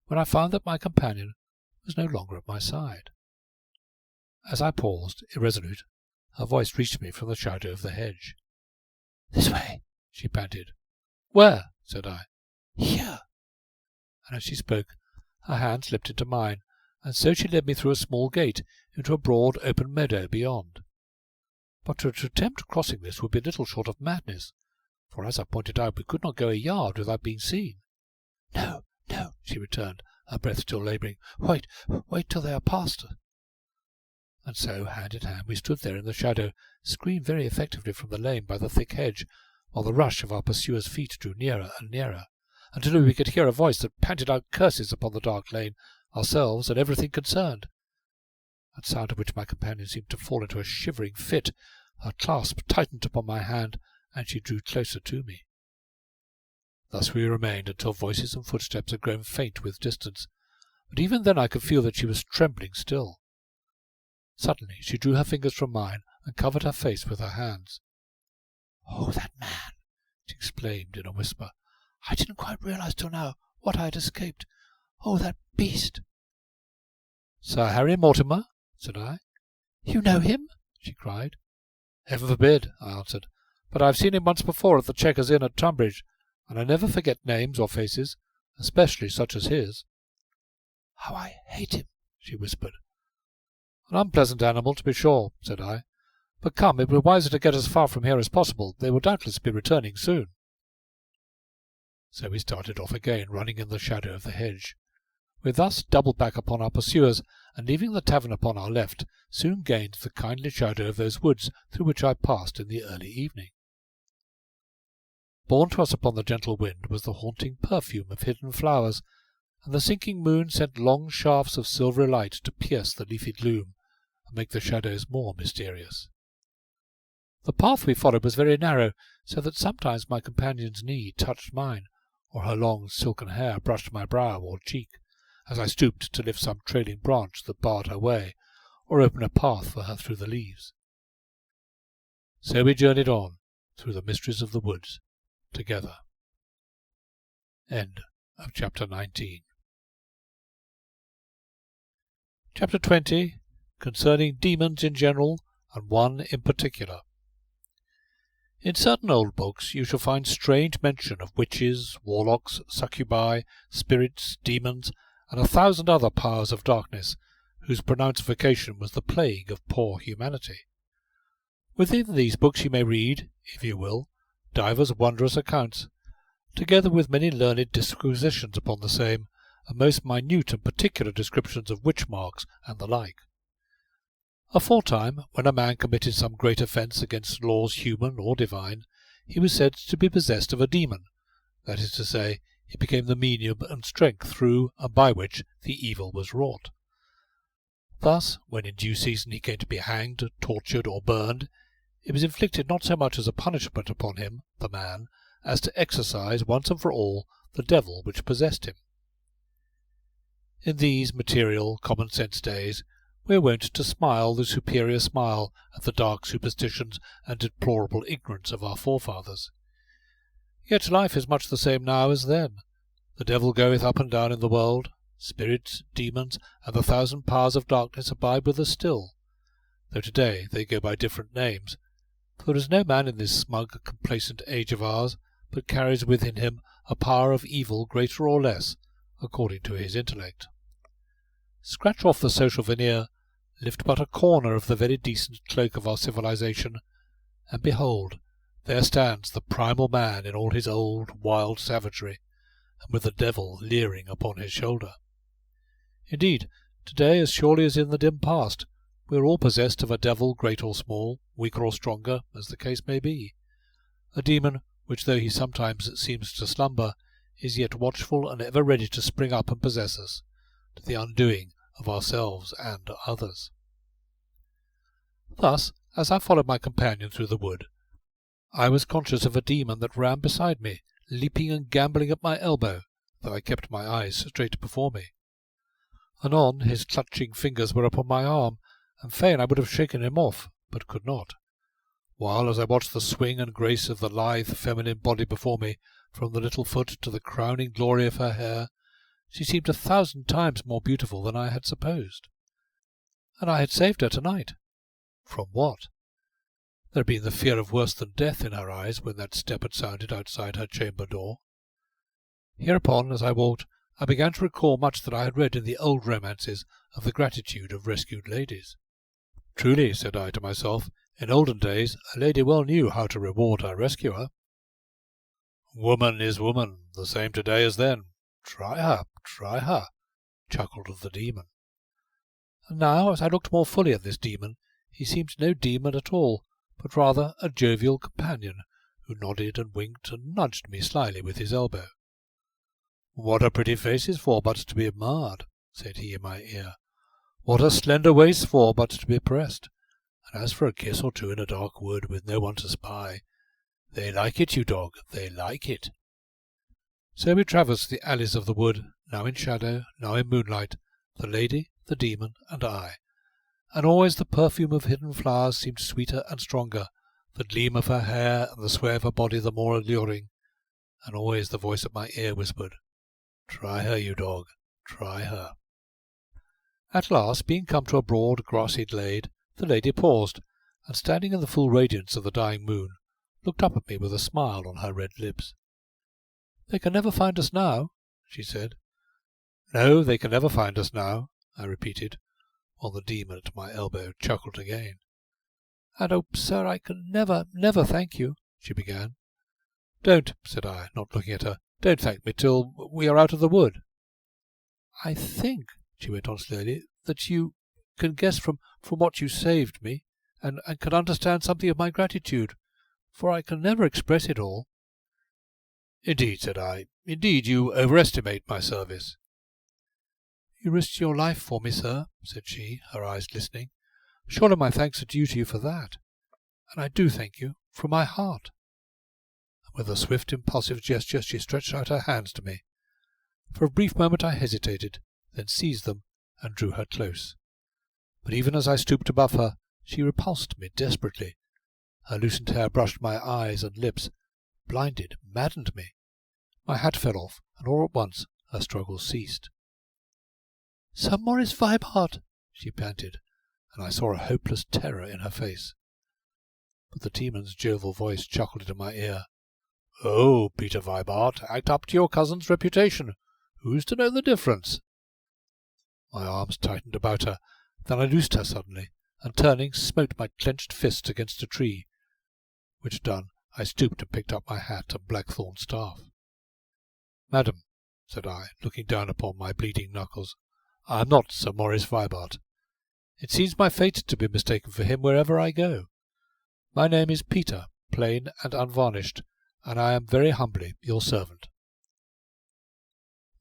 when I found that my companion was no longer at my side. As I paused, irresolute, her voice reached me from the shadow of the hedge. "This way," she panted. "Where?" said I. "Here." And as she spoke, her hand slipped into mine, and so she led me through a small gate into a broad open meadow beyond. But to attempt crossing this would be little short of madness, for as I pointed out we could not go a yard without being seen. "No, no," she returned, her breath still labouring. "Wait till they are past us." And so, hand in hand, we stood there in the shadow, screened very effectively from the lane by the thick hedge, while the rush of our pursuers' feet drew nearer and nearer, until we could hear a voice that panted out curses upon the dark lane, ourselves and everything concerned. At sound of which my companion seemed to fall into a shivering fit, her clasp tightened upon my hand, and she drew closer to me. Thus we remained until voices and footsteps had grown faint with distance, but even then I could feel that she was trembling still. Suddenly she drew her fingers from mine and covered her face with her hands. "Oh, that man!" she exclaimed in a whisper. "I didn't quite realize till now what I had escaped. Oh, that beast!" "Sir Harry Mortimer?" said I. "You know him?" she cried. "Heaven forbid," I answered, "but I have seen him once before at the Chequers Inn at Tunbridge, and I never forget names or faces, especially such as his." "How I hate him!" she whispered. "An unpleasant animal, to be sure," said I. "But come, it will be wiser to get as far from here as possible. They will doubtless be returning soon." So we started off again, running in the shadow of the hedge. We thus doubled back upon our pursuers, and leaving the tavern upon our left, soon gained the kindly shadow of those woods through which I passed in the early evening. Borne to us upon the gentle wind was the haunting perfume of hidden flowers, and the sinking moon sent long shafts of silvery light to pierce the leafy gloom and make the shadows more mysterious. The path we followed was very narrow, so that sometimes my companion's knee touched mine, or her long silken hair brushed my brow or cheek, as I stooped to lift some trailing branch that barred her way, or open a path for her through the leaves. So we journeyed on, through the mysteries of the woods, together. End of Chapter 19. Chapter 20, concerning demons in general, and one in particular. In certain old books you shall find strange mention of witches, warlocks, succubi, spirits, demons, and 1,000 other powers of darkness, whose pronouncification was the plague of poor humanity. Within these books you may read, if you will, divers wondrous accounts, together with many learned disquisitions upon the same, and most minute and particular descriptions of witch marks and the like. Aforetime, when a man committed some great offence against laws human or divine, he was said to be possessed of a demon, that is to say, he became the medium and strength through and by which the evil was wrought. Thus, when in due season he came to be hanged, tortured, or burned, it was inflicted not so much as a punishment upon him, the man, as to exorcise once and for all the devil which possessed him. In these material, common-sense days, we are wont to smile the superior smile at the dark superstitions and deplorable ignorance of our forefathers. Yet life is much the same now as then. The devil goeth up and down in the world. Spirits, demons, and the 1,000 powers of darkness abide with us still, though today they go by different names, for there is no man in this smug, complacent age of ours but carries within him a power of evil greater or less, according to his intellect. Scratch off the social veneer, lift but a corner of the very decent cloak of our civilization, and behold, there stands the primal man in all his old, wild savagery, and with the devil leering upon his shoulder. Indeed, today, as surely as in the dim past, we are all possessed of a devil, great or small, weaker or stronger, as the case may be, a demon which, though he sometimes seems to slumber, is yet watchful and ever ready to spring up and possess us, to the undoing of ourselves and others. Thus, as I followed my companion through the wood, I was conscious of a demon that ran beside me, leaping and gambolling at my elbow, though I kept my eyes straight before me. Anon his clutching fingers were upon my arm, and fain I would have shaken him off, but could not, while as I watched the swing and grace of the lithe feminine body before me, from the little foot to the crowning glory of her hair, she seemed 1,000 times more beautiful than I had supposed. And I had saved her tonight. From what? There had been the fear of worse than death in her eyes when that step had sounded outside her chamber door. Hereupon, as I walked, I began to recall much that I had read in the old romances of the gratitude of rescued ladies. Truly, said I to myself, in olden days a lady well knew how to reward her rescuer. Woman is woman, the same today as then. Try her, chuckled the demon. And now, as I looked more fully at this demon, he seemed no demon at all, but rather a jovial companion, who nodded and winked and nudged me slyly with his elbow. What a pretty face is for but to be admired, said he in my ear. What a slender waist for but to be pressed. And as for a kiss or two in a dark wood with no one to spy, they like it, you dog, they like it. So we traversed the alleys of the wood, now in shadow, now in moonlight, the lady, the demon, and I, and always the perfume of hidden flowers seemed sweeter and stronger, the gleam of her hair and the sway of her body the more alluring, and always the voice at my ear whispered, Try her, you dog, try her. At last, being come to a broad, grassy glade, the lady paused, and standing in the full radiance of the dying moon, looked up at me with a smile on her red lips. They can never find us now, she said. No, they can never find us now, I repeated, while the demon at my elbow chuckled again. And, oh, sir, I can never thank you, she began. Don't, said I, not looking at her, don't thank me till we are out of the wood. I think, she went on slowly, that you can guess from what you saved me, and can understand something of my gratitude, for I can never express it all. Indeed, said I, indeed you overestimate my service. You risked your life for me, sir, said she, her eyes glistening. Surely my thanks are due to you for that. and I do thank you, from my heart." And with a swift, impulsive gesture she stretched out her hands to me. For a brief moment I hesitated, then seized them and drew her close. But even as I stooped above her, she repulsed me desperately. Her loosened hair brushed my eyes and lips, blinded, maddened me. My hat fell off, and all at once her struggles ceased. "Sir Maurice Vibart," she panted, and I saw a hopeless terror in her face. But the demon's jovial voice chuckled into my ear. "Oh, Peter Vibart, act up to your cousin's reputation. Who's to know the difference?" My arms tightened about her, then I loosed her suddenly, and turning, smote my clenched fist against a tree. Which done, I stooped and picked up my hat and blackthorn staff. "Madam," said I, looking down upon my bleeding knuckles, "I am not Sir Maurice Vibart. It seems my fate to be mistaken for him wherever I go. My name is Peter, plain and unvarnished, and I am very humbly your servant."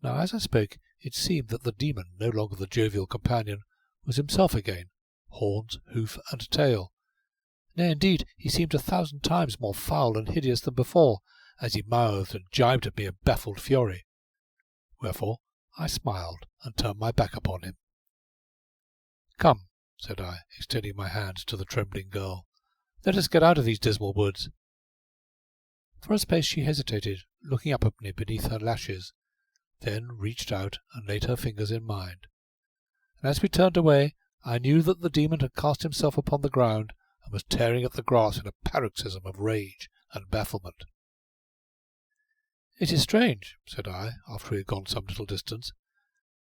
Now as I spoke, it seemed that the demon, no longer the jovial companion, was himself again, horns, hoof, and tail. Nay, indeed, he seemed 1,000 times more foul and hideous than before, as he mouthed and gibed at me in baffled fury. Wherefore I smiled and turned my back upon him. "Come," said I, extending my hands to the trembling girl, "let us get out of these dismal woods." For a space she hesitated, looking up at me beneath her lashes, then reached out and laid her fingers in mine. And as we turned away, I knew that the demon had cast himself upon the ground and was tearing at the grass in a paroxysm of rage and bafflement. "It is strange," said I, after we had gone some little distance,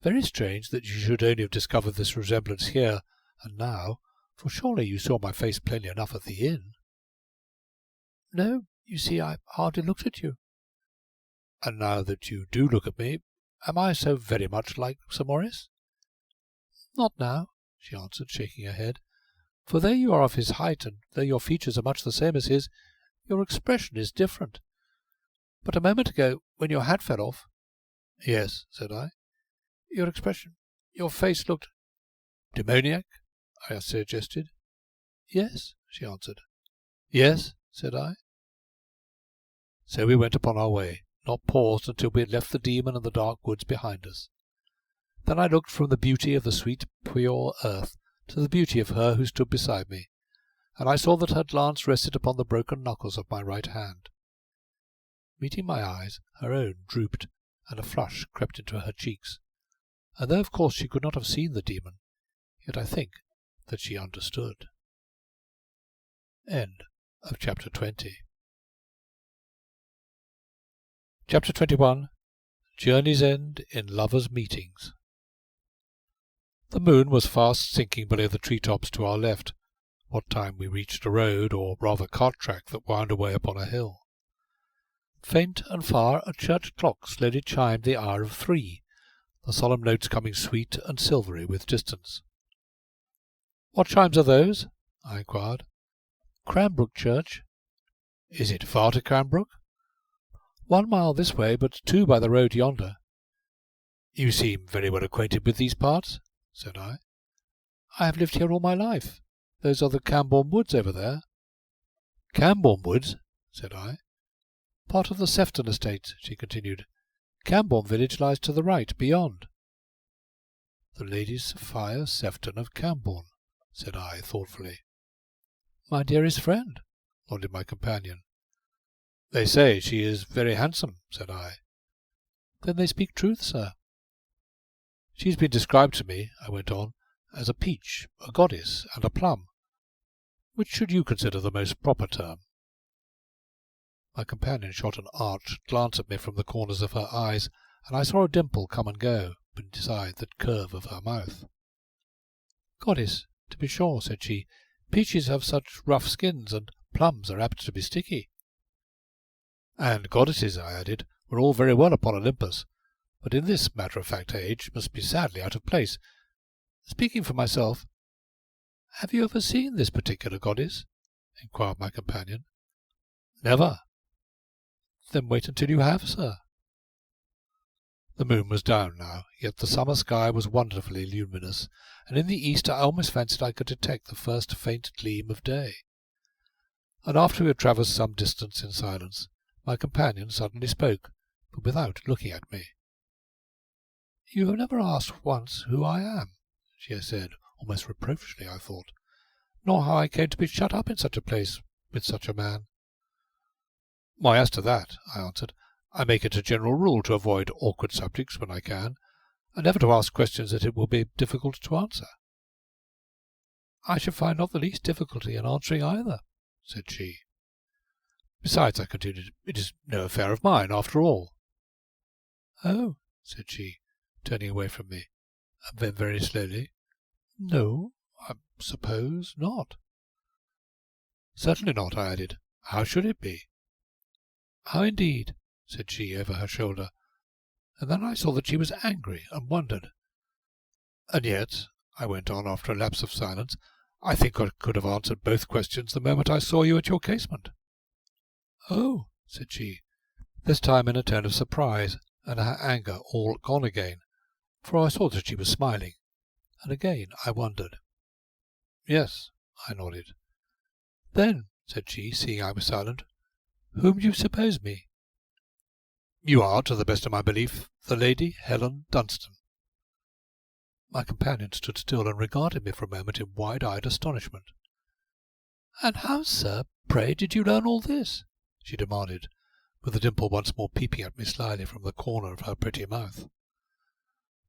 "very strange that you should only have discovered this resemblance here and now, for surely you saw my face plainly enough at the inn." "No, you see, I hardly looked at you." "And now that you do look at me, am I so very much like Sir Maurice?" "Not now," she answered, shaking her head, "for though you are of his height, and though your features are much the same as his, your expression is different. But a moment ago, when your hat fell off—" "Yes," said I. "Your expression, your face looked—" "Demoniac?" I suggested. "Yes," she answered. "Yes," said I. So we went upon our way, not paused until we had left the demon and the dark woods behind us. Then I looked from the beauty of the sweet, pure earth to the beauty of her who stood beside me, and I saw that her glance rested upon the broken knuckles of my right hand. Meeting my eyes, her own drooped, and a flush crept into her cheeks, and though of course she could not have seen the demon, yet I think that she understood. End of Chapter 20. Chapter 21. Journey's End in Lovers' Meetings. The moon was fast sinking below the tree-tops to our left, what time we reached a road, or rather cart track, that wound away upon a hill. Faint and far a church clock slowly chimed the hour of 3, the solemn notes coming sweet and silvery with distance. "What chimes are those?" I inquired. "Cranbrook Church." "Is it far to Cranbrook?" 1 mile this way, but 2 by the road yonder." "You seem very well acquainted with these parts," said I. "I have lived here all my life. Those are the Cambourne Woods over there." "Cambourne Woods?" said I. "Part of the Sefton estate," she continued. "Cambourne village lies to the right, beyond." "The Lady Sophia Sefton of Cambourne," said I thoughtfully. "My dearest friend," nodded my companion. "They say she is very handsome," said I. "Then they speak truth, sir." "She has been described to me," I went on, "as a peach, a goddess, and a plum. Which should you consider the most proper term?" My companion shot an arch glance at me from the corners of her eyes, and I saw a dimple come and go beside the curve of her mouth. "Goddess, to be sure," said she. "Peaches have such rough skins, and plums are apt to be sticky." "And goddesses," I added, "were all very well upon Olympus, but in this matter-of-fact age must be sadly out of place. Speaking for myself—" "Have you ever seen this particular goddess?" inquired my companion. "Never." "Then wait until you have, sir." The moon was down now, yet the summer sky was wonderfully luminous, and in the east I almost fancied I could detect the first faint gleam of day. and after we had traversed some distance in silence, my companion suddenly spoke, but without looking at me. "You have never asked once who I am," she said, almost reproachfully, I thought, "nor how I came to be shut up in such a place with such a man." "Why, as to that," I answered, "I make it a general rule to avoid awkward subjects when I can, and never to ask questions that it will be difficult to answer." "I should find not the least difficulty in answering either," said she. "Besides," I continued, "it is no affair of mine, after all." "Oh," said she, turning away from me, and then very slowly, "No, I suppose not." "Certainly not," I added. "How should it be?" "How indeed?" said she over her shoulder, and then I saw that she was angry and wondered. "And yet," I went on after a lapse of silence, "I think I could have answered both questions the moment I saw you at your casement." "Oh," said she, this time in a tone of surprise, and her anger all gone again, for I saw that she was smiling, and again I wondered. "Yes," I nodded. "Then," said she, seeing I was silent, "whom do you suppose me?" "You are, to the best of my belief, the Lady Helen Dunstan." My companion stood still and regarded me for a moment in wide-eyed astonishment. "And how, sir, pray, did you learn all this?" she demanded, with the dimple once more peeping at me slyly from the corner of her pretty mouth.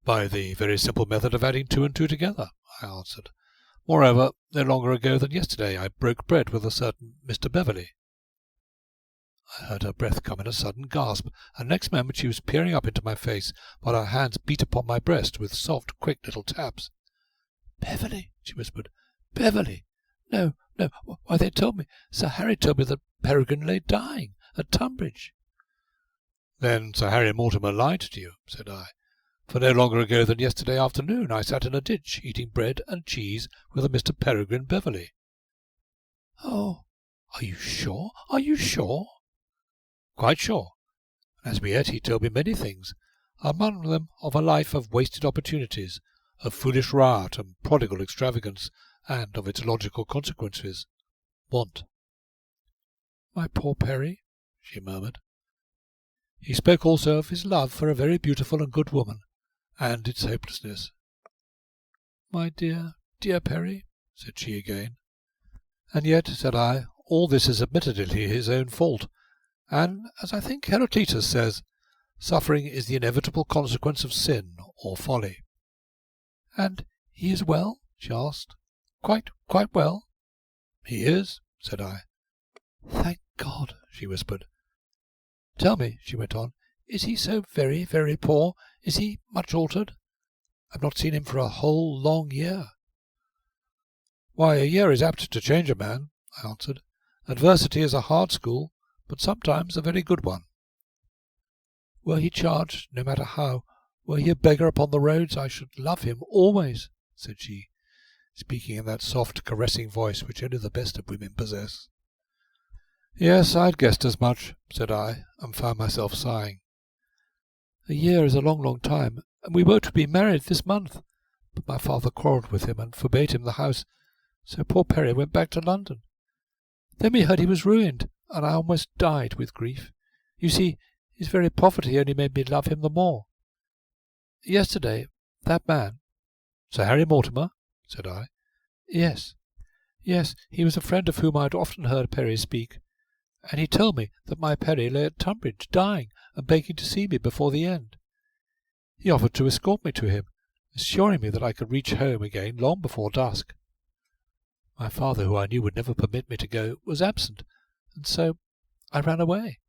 "By the very simple method of adding two and two together," I answered. "Moreover, no longer ago than yesterday I broke bread with a certain Mr. Beverley." I heard her breath come in a sudden gasp, and next moment she was peering up into my face, while her hands beat upon my breast with soft, quick little taps. "Beverley," she whispered. "Beverley! No, no. Why, they told me, Sir Harry told me that Peregrine lay dying at Tunbridge." "Then Sir Harry Mortimer lied to you," said I, "for no longer ago than yesterday afternoon I sat in a ditch eating bread and cheese with a Mr. Peregrine Beverley." "Oh, are you sure? Are you sure?" "Quite sure. As we ate he told me many things, among them of a life of wasted opportunities, of foolish riot and prodigal extravagance, and of its logical consequences, want." "My poor Perry," she murmured. "He spoke also of his love for a very beautiful and good woman, and its hopelessness." "My dear, dear Perry," said she again. "And yet," said I, "all this is admittedly his own fault, and, as I think Heraclitus says, suffering is the inevitable consequence of sin or folly." "And he is well?" she asked. "Quite well?" "He is," said I. "Thank God," she whispered. "Tell me," she went on, "is he so very, very poor? Is he much altered? I've not seen him for a whole long year." "Why, a year is apt to change a man," I answered. "Adversity is a hard school, but sometimes a very good one." "Were he charged, no matter how, were he a beggar upon the roads, I should love him always," said she, speaking in that soft, caressing voice which only the best of women possess. "Yes, I'd guessed as much," said I, and found myself sighing. "A year is a long, long time, and we were to be married this month, but my father quarrelled with him and forbade him the house, so poor Perry went back to London. Then we heard he was ruined, and I almost died with grief. You see, his very poverty only made me love him the more. Yesterday, that man—" "Sir Harry Mortimer?" said I. Yes, he was a friend of whom I had often heard Perry speak, and he told me that my Perry lay at Tunbridge, dying and begging to see me before the end. He offered to escort me to him, assuring me that I could reach home again long before dusk. My father, who I knew would never permit me to go, was absent, and so I ran away.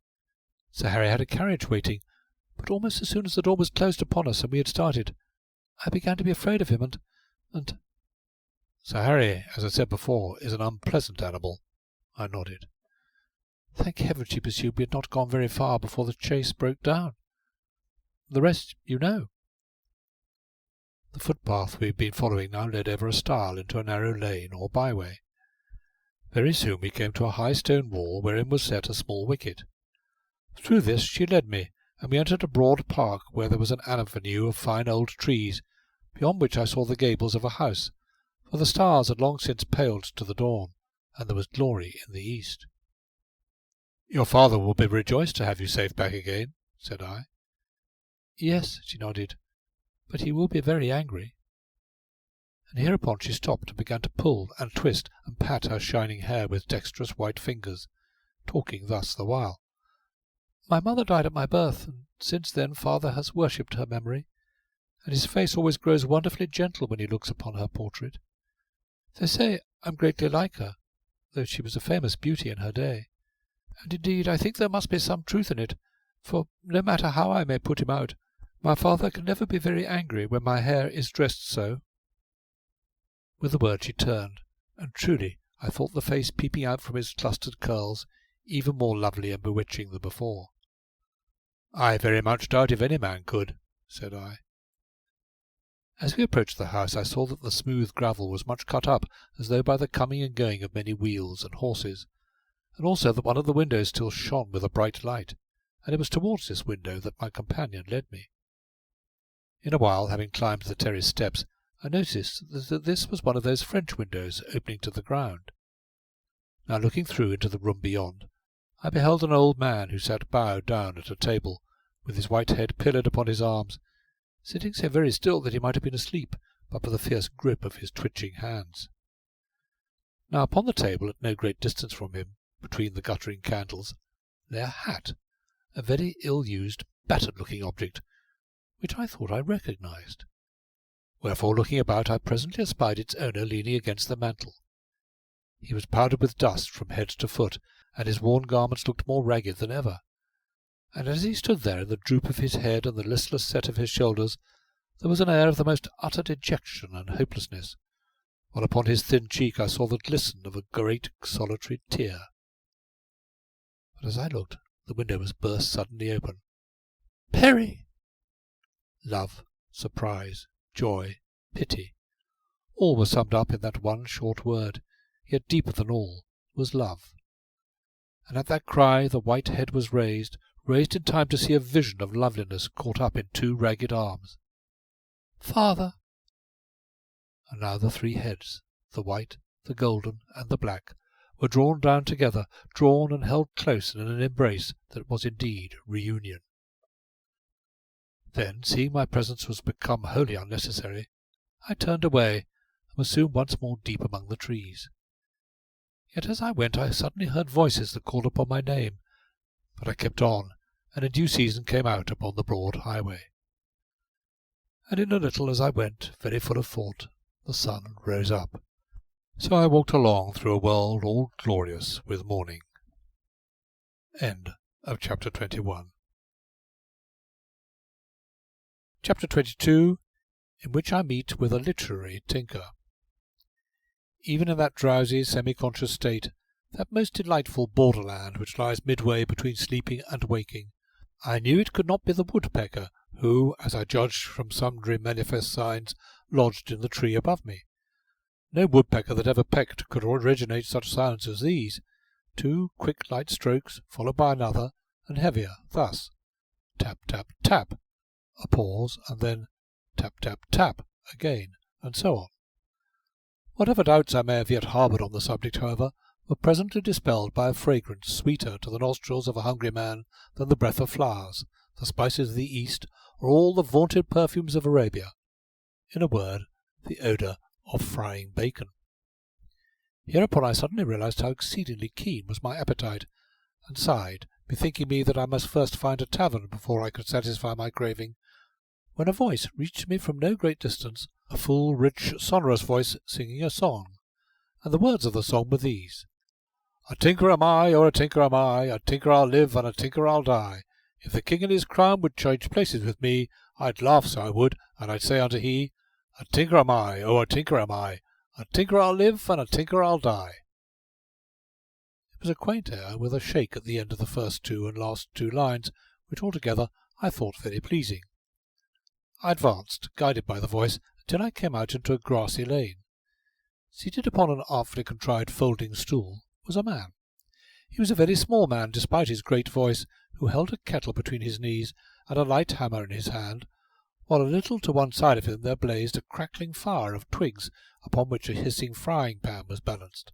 Sir Harry had a carriage waiting, but almost as soon as the door was closed upon us and we had started, I began to be afraid of him, and—" "Sir Harry, as I said before, is an unpleasant animal," I nodded. "Thank heaven," she pursued, "we had not gone very far before the chaise broke down. The rest you know." The footpath we had been following now led over a stile into a narrow lane or byway. Very soon we came to a high stone wall wherein was set a small wicket. Through this she led me, and we entered a broad park where there was an avenue of fine old trees, beyond which I saw the gables of a house, for the stars had long since paled to the dawn, and there was glory in the east. "Your father will be rejoiced to have you safe back again," said I. "Yes," she nodded, "but he will be very angry." And hereupon she stopped and began to pull and twist and pat her shining hair with dexterous white fingers, talking thus the while. "My mother died at my birth, and since then father has worshipped her memory, and his face always grows wonderfully gentle when he looks upon her portrait. They say I'm greatly like her, though she was a famous beauty in her day, and indeed I think there must be some truth in it, for no matter how I may put him out, my father can never be very angry when my hair is dressed so." With the word she turned, and truly I thought the face peeping out from his clustered curls even more lovely and bewitching than before. "I very much doubt if any man could," said I. As we approached the house I saw that the smooth gravel was much cut up, as though by the coming and going of many wheels and horses, and also that one of the windows still shone with a bright light, and it was towards this window that my companion led me. In a while, having climbed the terrace steps, I noticed that this was one of those French windows opening to the ground. Now, looking through into the room beyond, I beheld an old man who sat bowed down at a table, with his white head pillowed upon his arms, sitting so very still that he might have been asleep but for the fierce grip of his twitching hands. Now, upon the table, at no great distance from him, between the guttering candles, lay a hat, a very ill-used, battered-looking object, which I thought I recognized. Wherefore, looking about, I presently espied its owner leaning against the mantel. He was powdered with dust from head to foot, and his worn garments looked more ragged than ever. And as he stood there in the droop of his head and the listless set of his shoulders, there was an air of the most utter dejection and hopelessness, while upon his thin cheek I saw the glisten of a great solitary tear. But as I looked, the window was burst suddenly open. "Perry!" Love, surprise, joy, pity, all were summed up in that one short word, yet deeper than all was love. And at that cry the white head was raised in time to see a vision of loveliness caught up in two ragged arms. "Father!" And now the three heads, the white, the golden, and the black, were drawn down together, drawn and held close in an embrace that was indeed reunion. Then, seeing my presence was become wholly unnecessary, I turned away, and was soon once more deep among the trees. Yet as I went I suddenly heard voices that called upon my name, but I kept on, and in due season came out upon the broad highway. And in a little as I went, very full of thought, the sun rose up. So I walked along through a world all glorious with morning. End of chapter 21. Chapter 22, in which I meet with a literary tinker. Even in that drowsy, semi-conscious state, that most delightful borderland which lies midway between sleeping and waking, I knew it could not be the woodpecker who, as I judged from sundry manifest signs, lodged in the tree above me. No woodpecker that ever pecked could originate such sounds as these, 2 quick light strokes, followed by another, and heavier, thus: tap, tap, tap, a pause, and then tap, tap, tap, again, and so on. Whatever doubts I may have yet harboured on the subject, however, were presently dispelled by a fragrance sweeter to the nostrils of a hungry man than the breath of flowers, the spices of the East, or all the vaunted perfumes of Arabia. In a word, the odour of frying bacon. Hereupon I suddenly realized how exceedingly keen was my appetite, and sighed, bethinking me that I must first find a tavern before I could satisfy my craving, when a voice reached me from no great distance, a full, rich, sonorous voice singing a song, and the words of the song were these: "A tinker am I, or a tinker am I, a tinker I'll live, and a tinker I'll die. If the king and his crown would change places with me, I'd laugh so I would, and I'd say unto he, A tinker am I, oh, a tinker am I, a tinker I'll live, and a tinker I'll die." It was a quaint air, with a shake at the end of the first 2 and last 2 lines, which altogether I thought very pleasing. I advanced, guided by the voice, until I came out into a grassy lane. Seated upon an artfully contrived folding stool was a man. He was a very small man, despite his great voice, who held a kettle between his knees and a light hammer in his hand, while a little to one side of him there blazed a crackling fire of twigs upon which a hissing frying-pan was balanced.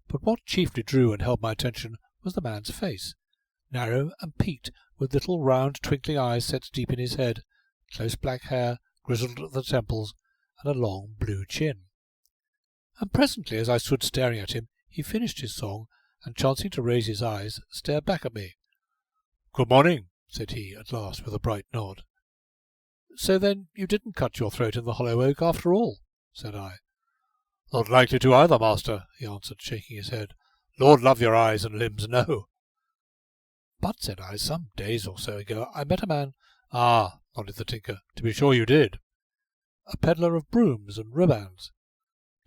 But what chiefly drew and held my attention was the man's face, narrow and peaked, with little round twinkling eyes set deep in his head, close black hair, grizzled at the temples, and a long blue chin. And presently, as I stood staring at him, he finished his song, and chancing to raise his eyes, stared back at me. "Good morning," said he at last, with a bright nod. "So then you didn't cut your throat in the hollow oak after all?" said I. "Not likely to either, master," he answered, shaking his head. "Lord love your eyes and limbs, no." "But," said I, "some days or so ago I met a man—" "Ah," nodded the tinker, "to be sure you did." "A peddler of brooms and ribands."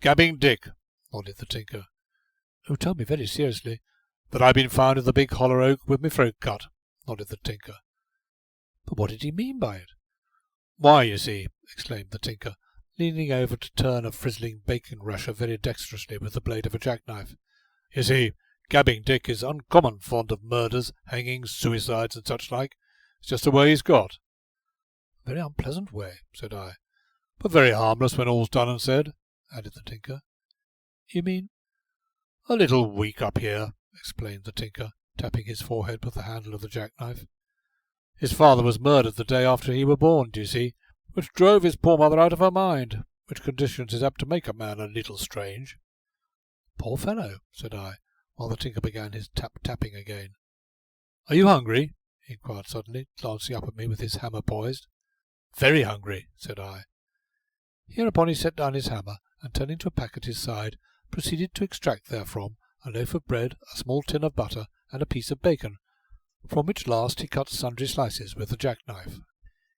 "Gabbing Dick," nodded the tinker. "Who told me very seriously—" "That I'd been found in the big hollow oak with my throat cut," nodded the tinker. "But what did he mean by it?" "Why, you see," exclaimed the tinker, leaning over to turn a frizzling bacon rasher very dexterously with the blade of a jackknife, "you see, Gabbing Dick is uncommon fond of murders, hangings, suicides, and such like. It's just a way he's got." "A very unpleasant way," said I. "But very harmless when all's done and said," added the tinker. "You mean—" "A little weak up here," explained the tinker, tapping his forehead with the handle of the jackknife. "His father was murdered the day after he were born, do you see, which drove his poor mother out of her mind, which conditions is apt to make a man a little strange." "Poor fellow," said I, while the tinker began his tap-tapping again. "Are you hungry?" he inquired suddenly, glancing up at me with his hammer poised. "Very hungry," said I. Hereupon he set down his hammer, and turning to a pack at his side, proceeded to extract therefrom a loaf of bread, a small tin of butter, and a piece of bacon, from which last he cut sundry slices with the jackknife.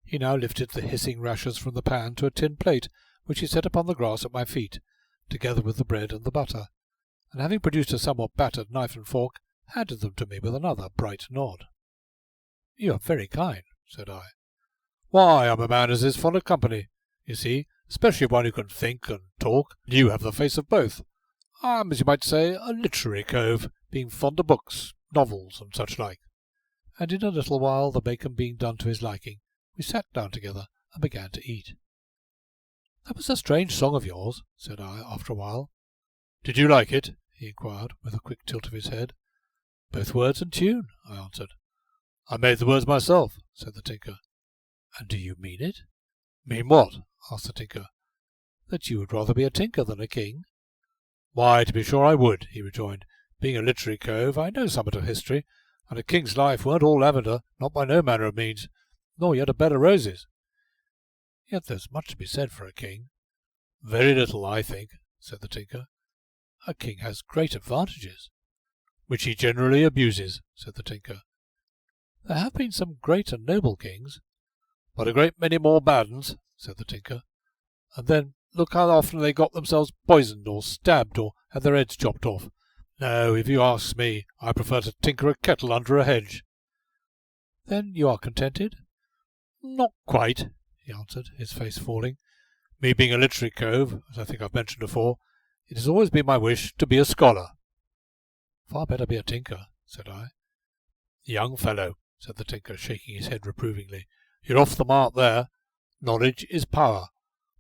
He now lifted the hissing rashers from the pan to a tin plate, which he set upon the grass at my feet, together with the bread and the butter, and having produced a somewhat battered knife and fork, handed them to me with another bright nod. "You are very kind," said I. "Why, I'm a man as is fond of company, you see, especially one who can think and talk. You have the face of both. I'm, as you might say, a literary cove, being fond of books, novels, and such like." And in a little while, the bacon being done to his liking, we sat down together and began to eat. "That was a strange song of yours," said I, after a while. "Did you like it?" he inquired, with a quick tilt of his head. "Both words and tune," I answered. "I made the words myself," said the tinker. "And do you mean it?" "Mean what?" asked the tinker. "That you would rather be a tinker than a king?" "Why, to be sure I would," he rejoined. "Being a literary cove, I know somewhat of history, and a king's life weren't all lavender, not by no manner of means, nor yet a bed of roses." "Yet there's much to be said for a king." "Very little, I think," said the tinker. "A king has great advantages." "Which he generally abuses," said the tinker. "There have been some great and noble kings." "But a great many more bad uns," said the tinker. "And then look how often they got themselves poisoned, or stabbed, or had their heads chopped off. No, if you ask me, I prefer to tinker a kettle under a hedge." "Then you are contented?" "Not quite," he answered, his face falling. "Me being a literary cove, as I think I've mentioned before, it has always been my wish to be a scholar." "Far better be a tinker," said I. "Young fellow," said the tinker, shaking his head reprovingly, "you're off the mark there. Knowledge is power.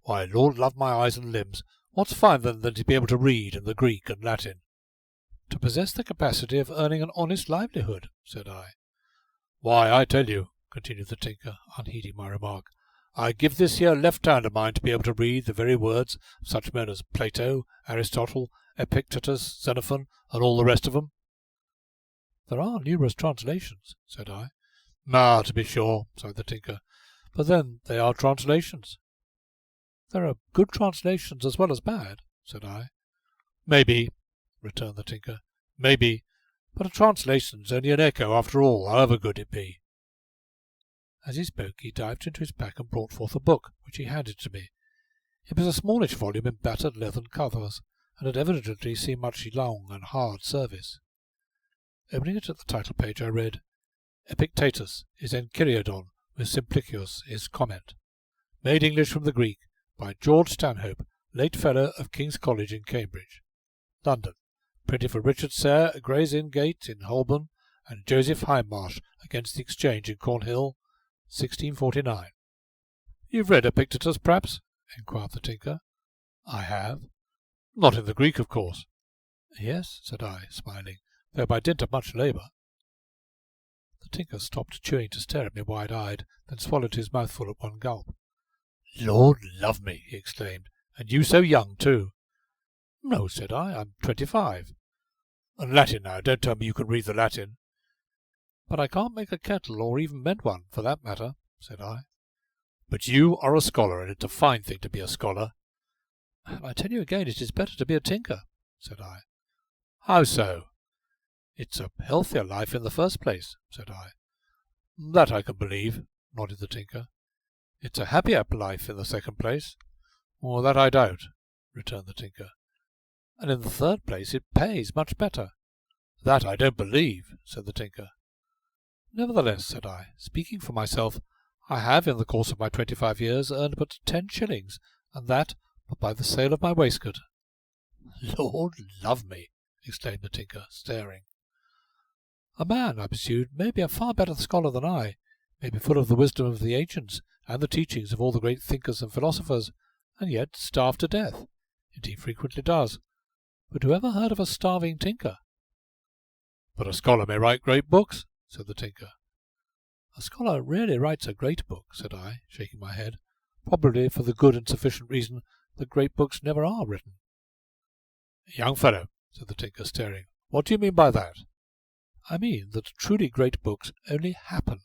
Why, Lord love my eyes and limbs, what's finer than to be able to read in the Greek and Latin?" "To possess the capacity of earning an honest livelihood," said I. "Why, I tell you," continued the tinker, unheeding my remark, "I give this here left hand of mine to be able to read the very words of such men as Plato, Aristotle, Epictetus, Xenophon, and all the rest of 'em." "There are numerous translations," said I. "Ah, to be sure," sighed the tinker, "but then they are translations." "There are good translations as well as bad," said I. "Maybe," returned the tinker, "maybe, but a translation's only an echo after all, however good it be." As he spoke, he dived into his pack and brought forth a book, which he handed to me. It was a smallish volume in battered leathern covers, and had evidently seen much long and hard service. Opening it at the title page, I read, "Epictetus is Enchiriadon, with Simplicius his comment. Made English from the Greek, by George Stanhope, late Fellow of King's College in Cambridge. London. Printed for Richard Sayre at Gray's Inn Gate in Holborn, and Joseph Hindmarsh against the Exchange in Cornhill, 1649. "You've read Epictetus, perhaps?" inquired the tinker. "I have." "Not in the Greek, of course?" "Yes," said I, smiling, though by dint of much labour. The tinker stopped chewing to stare at me wide-eyed, then swallowed his mouthful at one gulp. "Lord love me!" he exclaimed. "And you so young, too!" "No," said I, "I'm 25. "And Latin now, don't tell me you can read the Latin." "But I can't make a kettle, or even mend one, for that matter," said I. "But you are a scholar, and it's a fine thing to be a scholar." "I tell you again, it is better to be a tinker," said I. "How so?" "It's a healthier life in the first place," said I. "That I can believe," nodded the tinker. "It's a happier life in the second place." "That I doubt," returned the tinker. "And in the third place it pays much better." "That I don't believe," said the tinker. "Nevertheless," said I, "speaking for myself, I have in the course of my 25 years earned but 10 shillings, and that but by the sale of my waistcoat." "Lord love me!" exclaimed the tinker, staring. "A man," I pursued, "may be a far better scholar than I, may be full of the wisdom of the ancients and the teachings of all the great thinkers and philosophers, and yet starve to death. Indeed, frequently does. But who ever heard of a starving tinker?" "But a scholar may write great books," said the tinker. "A scholar rarely writes a great book," said I, shaking my head, "probably for the good and sufficient reason that great books never are written." "Young fellow," said the tinker, staring, "what do you mean by that?" "I mean that truly great books only happen,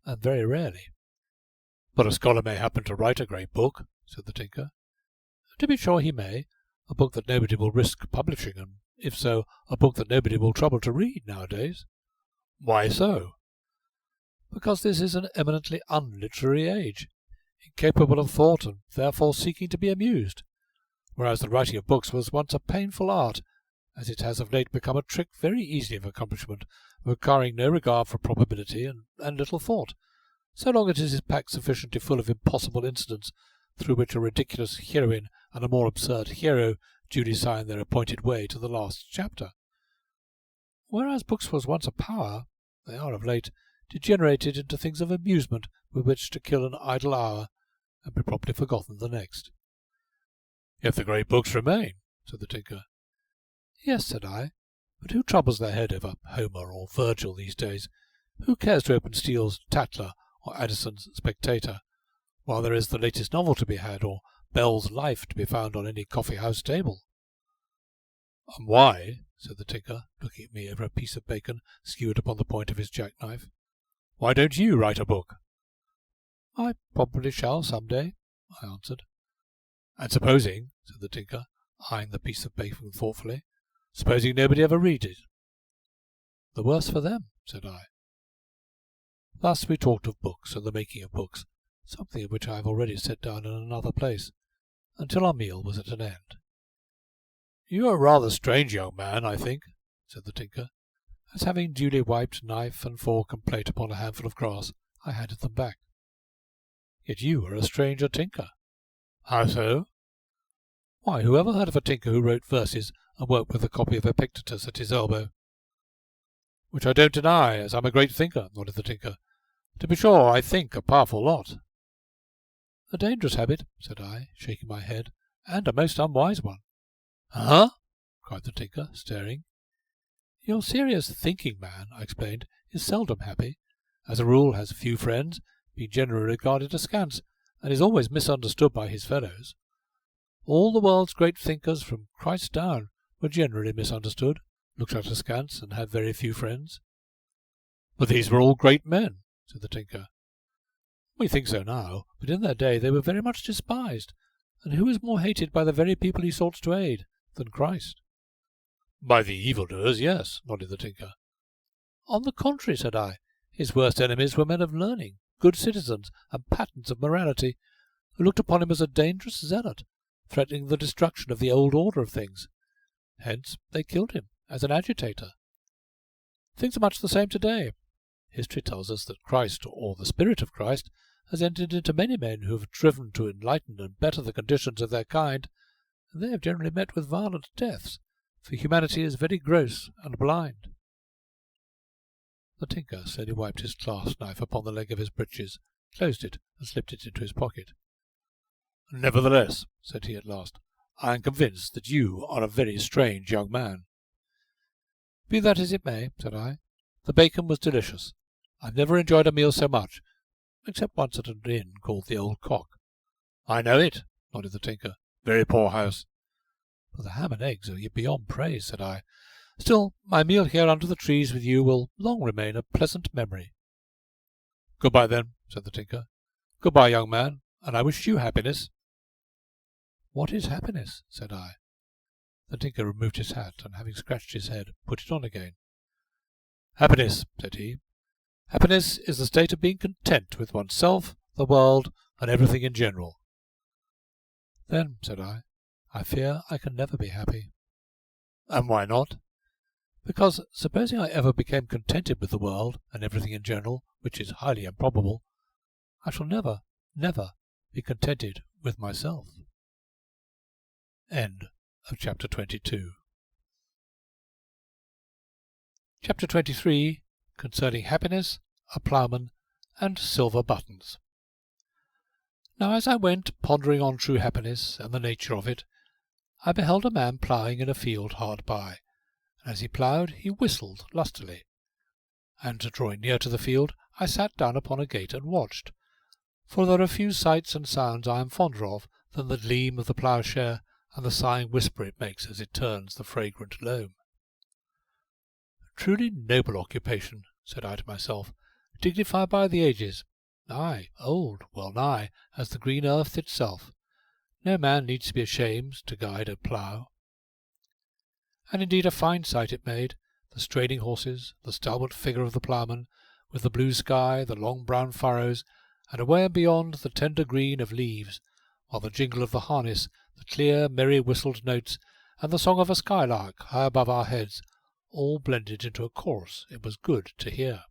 and very rarely." "But a scholar may happen to write a great book," said the tinker. "To be sure he may, a book that nobody will risk publishing, and if so, a book that nobody will trouble to read nowadays." "Why so?" "Because this is an eminently unliterary age, incapable of thought and therefore seeking to be amused, whereas the writing of books was once a painful art, as it has of late become a trick very easy of accomplishment, requiring no regard for probability and little thought, so long as it is packed sufficiently full of impossible incidents through which a ridiculous heroine and a more absurd hero duly sign their appointed way to the last chapter. Whereas books was once a power, they are of late degenerated into things of amusement with which to kill an idle hour and be promptly forgotten the next." "Yet the great books remain," said the tinker. "Yes," said I, "but who troubles their head over Homer or Virgil these days? Who cares to open Steele's Tatler or Addison's Spectator, while there is the latest novel to be had, or Bell's Life to be found on any coffee-house table?" "And why," said the tinker, looking at me over a piece of bacon skewered upon the point of his jackknife, "why don't you write a book?" "I probably shall some day," I answered. "And supposing," said the tinker, eyeing the piece of bacon thoughtfully, "supposing nobody ever reads it?" "The worse for them," said I. Thus we talked of books and the making of books, something of which I have already set down in another place, until our meal was at an end. "You are a rather strange young man, I think," said the tinker, as, having duly wiped knife and fork and plate upon a handful of grass, I handed them back. "Yet you are a stranger tinker." "How so?" "Why, who ever heard of a tinker who wrote verses and worked with a copy of Epictetus at his elbow?" "Which I don't deny, as I'm a great thinker," nodded the tinker. "To be sure, I think a powerful lot." "A dangerous habit," said I, shaking my head, "and a most unwise one." "Huh?" cried the tinker, staring. "Your serious thinking man," I explained, "is seldom happy, as a rule has few friends, being generally regarded askance, and is always misunderstood by his fellows. All the world's great thinkers, from Christ down, were generally misunderstood, looked at askance, and had very few friends." "But these were all great men," said the tinker. "We think so now, but in their day they were very much despised, and who is more hated by the very people he sought to aid than Christ?" "By the evildoers, yes," nodded the tinker. "On the contrary," said I, "his worst enemies were men of learning, good citizens, and patents of morality, who looked upon him as a dangerous zealot, threatening the destruction of the old order of things. Hence they killed him as an agitator. Things are much the same today. History tells us that Christ, or the Spirit of Christ, has entered into many men who have striven to enlighten and better the conditions of their kind, and they have generally met with violent deaths, for humanity is very gross and blind." The tinker slowly wiped his clasp knife upon the leg of his breeches, closed it, and slipped it into his pocket. "Nevertheless," said he at last, "I am convinced that you are a very strange young man." "Be that as it may," said I, "the bacon was delicious. I've never enjoyed a meal so much, except once at an inn called the Old Cock." "I know it," nodded the tinker. "Very poor house." "But the ham and eggs are beyond praise," said I. "Still, my meal here under the trees with you will long remain a pleasant memory." "Good-bye, then," said the tinker. "Good-bye, young man, and I wish you happiness." "What is happiness?" said I. The tinker removed his hat, and having scratched his head, put it on again. "Happiness," said he. "Happiness is the state of being content with oneself, the world, and everything in general." "Then," said I fear I can never be happy." "And why not?" "Because, supposing I ever became contented with the world and everything in general, which is highly improbable, I shall never, never be contented with myself." End of Chapter 22. Chapter 23, concerning happiness, a ploughman, and silver buttons. Now as I went pondering on true happiness and the nature of it, I beheld a man ploughing in a field hard by, and as he ploughed he whistled lustily. And drawing near to the field, I sat down upon a gate and watched, for there are few sights and sounds I am fonder of than the gleam of the ploughshare and the sighing whisper it makes as it turns the fragrant loam. "Truly noble occupation," said I to myself, "dignified by the ages, aye, old, well nigh, as the green earth itself. No man needs to be ashamed to guide a plough." And indeed a fine sight it made, the straining horses, the stalwart figure of the ploughman, with the blue sky, the long brown furrows, and away beyond the tender green of leaves, while the jingle of the harness, the clear, merry whistled notes, and the song of a skylark high above our heads, all blended into a chorus it was good to hear.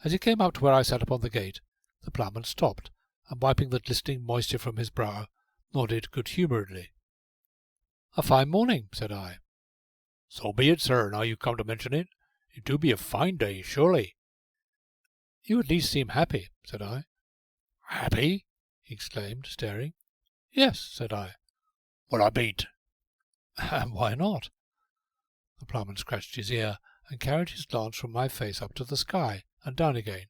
As he came up to where I sat upon the gate, the ploughman stopped, and wiping the glistening moisture from his brow, nodded good-humouredly. "A fine morning," said I. "So be it, sir, now you come to mention it. It do be a fine day, surely." "You at least seem happy," said I. "Happy?" he exclaimed, staring. "Yes," said I. "Well, I bean't." "And why not?" The ploughman scratched his ear, and carried his glance from my face up to the sky, and down again.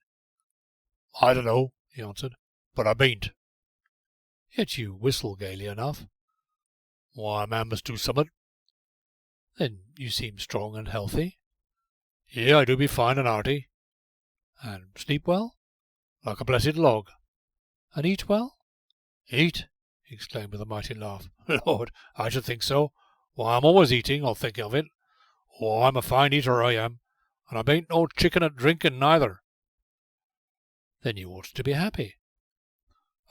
"I don't know," he answered, "but I bean't." "Yet you whistle gaily enough." "Why, a man must do summat." "Then you seem strong and healthy." "Yea, I do be fine and hearty." "And sleep well?" "Like a blessed log." "And eat well?" "Eat?" he exclaimed with a mighty laugh. "Lord, I should think so. Why, I'm always eating, or thinking of it. Oh, I'm a fine eater, I am, and I bain't no chicken at drinking neither." "Then you ought to be happy."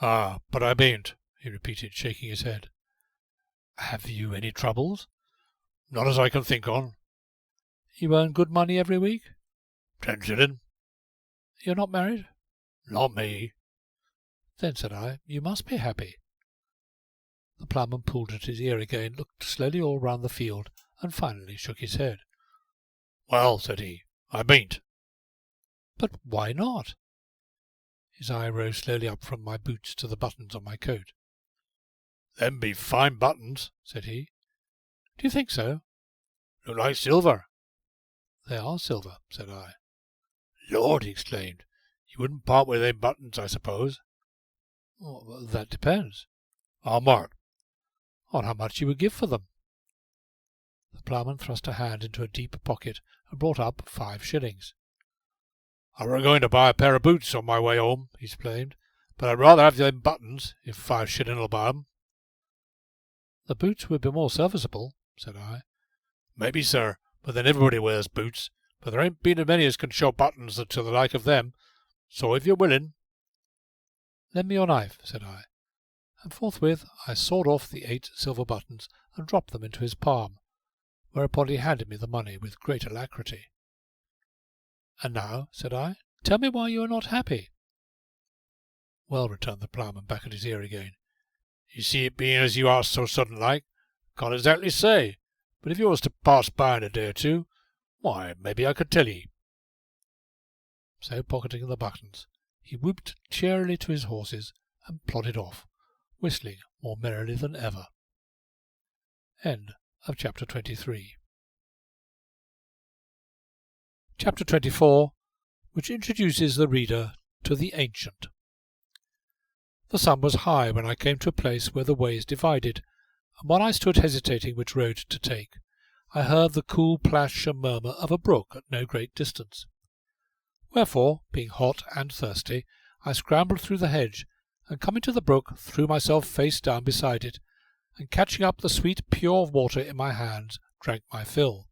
"Ah, but I bain't," he repeated, shaking his head. "Have you any troubles?" "Not as I can think on." "You earn good money every week?" 10 shilling. "You're not married?" "Not me." "Then," said I, "you must be happy." The ploughman pulled at his ear again, looked slowly all round the field, and finally shook his head. "Well," said he, "I bain't." "But why not?" His eye rose slowly up from my boots to the buttons on my coat. "Them be fine buttons," said he. "Do you think so?" "Look like silver." "They are silver," said I. "Lord," he exclaimed, "you wouldn't part with them buttons, I suppose?" "Well, that depends." "On what?" "On how much you would give for them." The ploughman thrust a hand into a deep pocket and brought up 5 shillings. "I were going to buy a pair of boots on my way home," he explained, "but I'd rather have them buttons, if 5 shilling'll buy 'em." "The boots would be more serviceable," said I. "Maybe, sir, but then everybody wears boots, but there ain't been a many as can show buttons to the like of them, so if you're willing—" "Lend me your knife," said I, and forthwith I sawed off the 8 silver buttons and dropped them into his palm, whereupon he handed me the money with great alacrity. "And now," said I, "tell me why you are not happy." "Well," returned the ploughman, back at his ear again, "you see, it being as you asked so sudden like, can't exactly say, but if you was to pass by in a day or two, why, maybe I could tell ye." So pocketing the buttons, he whooped cheerily to his horses and plodded off, whistling more merrily than ever. End of chapter 23. Chapter 24, which introduces the reader to the ancient. The sun was high when I came to a place where the ways divided, and while I stood hesitating which road to take, I heard the cool plash and murmur of a brook at no great distance. Wherefore, being hot and thirsty, I scrambled through the hedge, and coming to the brook, threw myself face down beside it, and catching up the sweet pure water in my hands, drank my fill.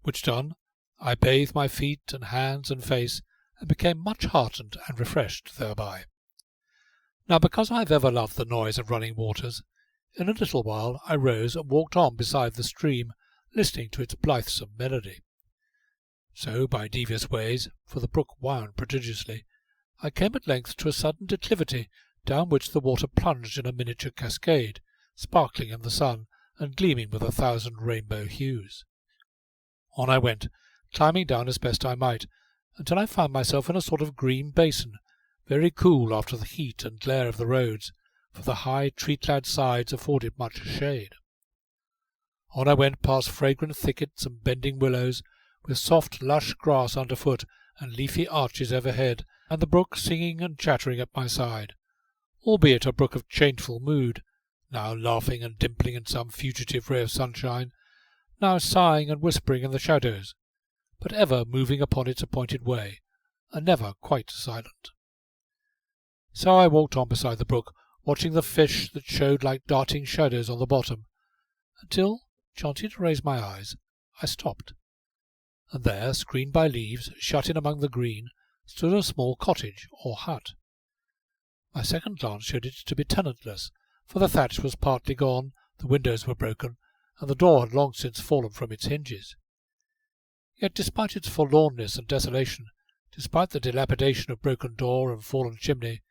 Which done, I bathed my feet and hands and face, and became much heartened and refreshed thereby. Now because I have ever loved the noise of running waters, in a little while I rose and walked on beside the stream, listening to its blithesome melody. So by devious ways, for the brook wound prodigiously, I came at length to a sudden declivity, down which the water plunged in a miniature cascade, sparkling in the sun, and gleaming with 1,000 rainbow hues. On I went, climbing down as best I might, until I found myself in a sort of green basin, very cool after the heat and glare of the roads, for the high tree-clad sides afforded much shade. On I went past fragrant thickets and bending willows, with soft lush grass underfoot and leafy arches overhead, and the brook singing and chattering at my side, albeit a brook of changeful mood, now laughing and dimpling in some fugitive ray of sunshine, now sighing and whispering in the shadows, but ever moving upon its appointed way, and never quite silent. So I walked on beside the brook, watching the fish that showed like darting shadows on the bottom, until, chancing to raise my eyes, I stopped. And there, screened by leaves, shut in among the green, stood a small cottage or hut. My second glance showed it to be tenantless, for the thatch was partly gone, the windows were broken, and the door had long since fallen from its hinges. Yet despite its forlornness and desolation, despite the dilapidation of broken door and fallen chimney,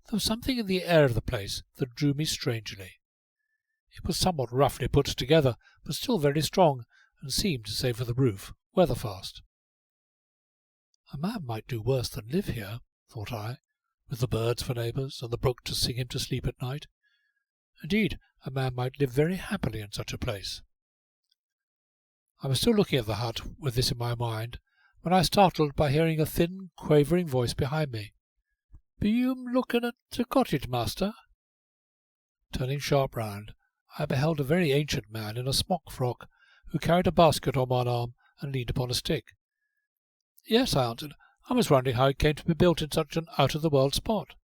there was something in the air of the place that drew me strangely. It was somewhat roughly put together, but still very strong, and seemed, save for the roof, weather-fast. A man might do worse than live here, thought I, with the birds for neighbours, and the brook to sing him to sleep at night. Indeed, a man might live very happily in such a place. I was still looking at the hut with this in my mind, when I was startled by hearing a thin, quavering voice behind me. "Be you looking at the cottage, master?" Turning sharp round, I beheld a very ancient man in a smock frock, who carried a basket on one arm and leaned upon a stick. "Yes," I answered. "I was wondering how it came to be built in such an out-of-the-world spot."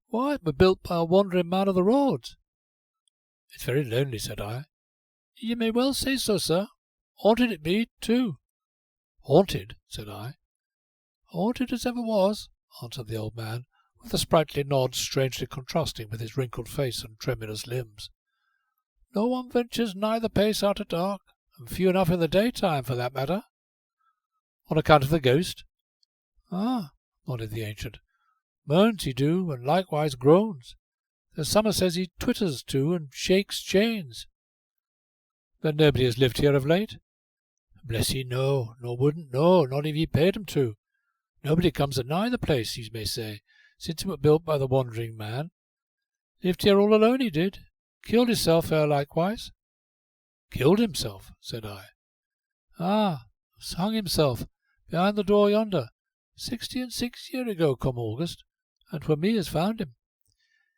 "Why, it was built by a wandering man of the roads." "It's very lonely," said I. "You may well say so, sir. Haunted it be, too." "Haunted?" said I. "Haunted as ever was," answered the old man, with a sprightly nod strangely contrasting with his wrinkled face and tremulous limbs. "No one ventures nigh the place after dark, and few enough in the daytime, for that matter." "On account of the ghost?" "Ah," nodded the ancient. "Moans he do, and likewise groans. There's some as says he twitters too, and shakes chains." "Then nobody has lived here of late?" "Bless ye, no, nor wouldn't, no, not if ye paid 'em to. Nobody comes a-nigh the place, ye may say, since it were built by the wandering man. Lived here all alone, he did. Killed hisself here likewise." "Killed himself?" said I. "Ah, hung himself, behind the door yonder, 66 year ago come August, and 'twere me as found him.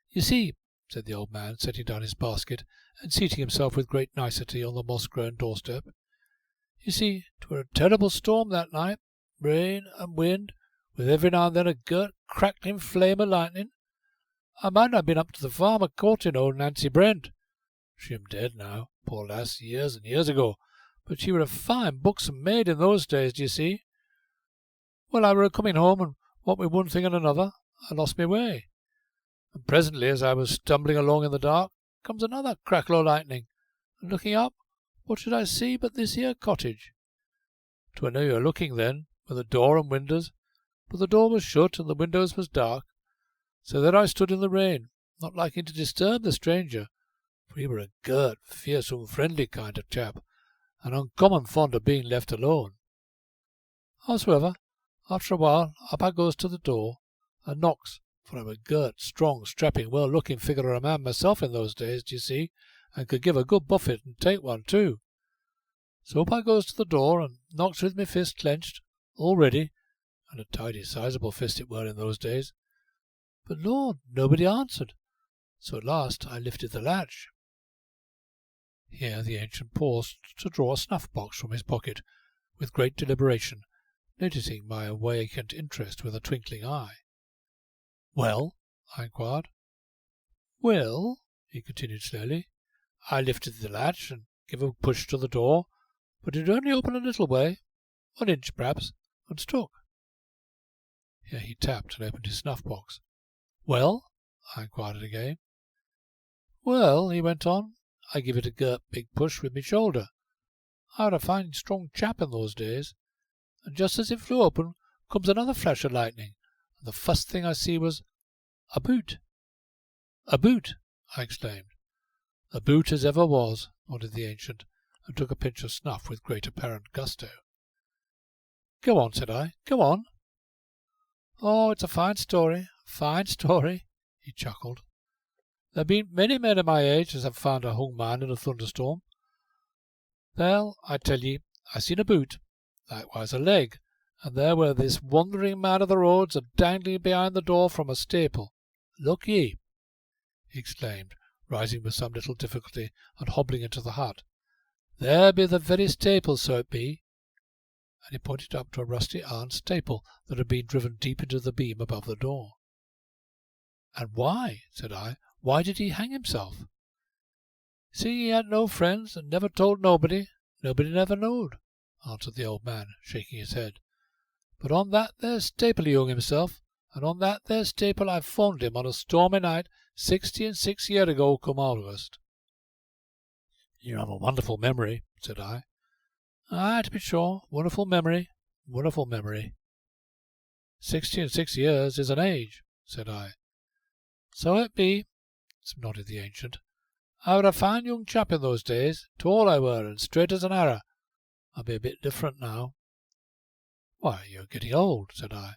You see," said the old man, setting down his basket, and seating himself with great nicety on the moss-grown doorstep, "you see, 'twere a terrible storm that night, rain and wind, with every now and then a girt, crackling flame of lightning. I might have been up to the farm a-courting old Nancy Brent. She am dead now, poor lass, years and years ago, but she were a fine buxom maid in those days, d'ye see. Well, I were a-coming home, and what with one thing and another, I lost my way. And presently, as I was stumbling along in the dark, comes another crackle of lightning, and looking up, what should I see but this here cottage? 'Twere no use looking then, with a door and windows, but the door was shut and the windows was dark. So there I stood in the rain, not liking to disturb the stranger, for he were a girt, fierce, unfriendly kind of chap, and uncommon fond of being left alone. Howsoever, after a while, up I goes to the door, and knocks, for I was a girt, strong, strapping, well-looking figure of a man myself in those days, d'ye see, and could give a good buffet and take one too. So up I goes to the door and knocks with my fist clenched, all ready, and a tidy sizable fist it were in those days. But Lord, nobody answered. So at last I lifted the latch. Here the ancient paused to draw a snuff-box from his pocket, with great deliberation, noticing my awakened interest with a twinkling eye. "Well?" I inquired. "Well," he continued slowly, "I lifted the latch and gave a push to the door, but it only opened a little way, 1 inch perhaps, and stuck." Here he tapped and opened his snuff-box. "Well?" I inquired again. "Well," he went on, "I give it a big push with my shoulder. I was a fine strong chap in those days, and just as it flew open comes another flash of lightning, and the first thing I see was a boot." "A boot!" I exclaimed. "A boot as ever was," nodded the ancient, and took a pinch of snuff with great apparent gusto. "Go on," said I. "Go on." "Oh, it's a fine story, he chuckled. "There have been many men of my age as have found a hung man in a thunderstorm. Well, I tell ye, I seen a boot, likewise a leg, and there were this wandering man of the roads a-dangling behind the door from a staple. Look ye," he exclaimed, rising with some little difficulty and hobbling into the hut. "There be the very staple, so it be." And he pointed up to a rusty iron staple that had been driven deep into the beam above the door. "And why," said I, "why did he hang himself?" "Seeing he had no friends, and never told nobody, nobody never knowed," answered the old man, shaking his head. "But on that there staple he hung himself, and on that there staple I found him on a stormy night 66 year ago come August." "You have a wonderful memory," said I. "Aye, to be sure, wonderful memory, wonderful memory." 66 years is an age," said I. "So it be," nodded the ancient. "I were a fine young chap in those days, tall I were, and straight as an arrow. I'll be a bit different now." "Why, you're getting old," said I.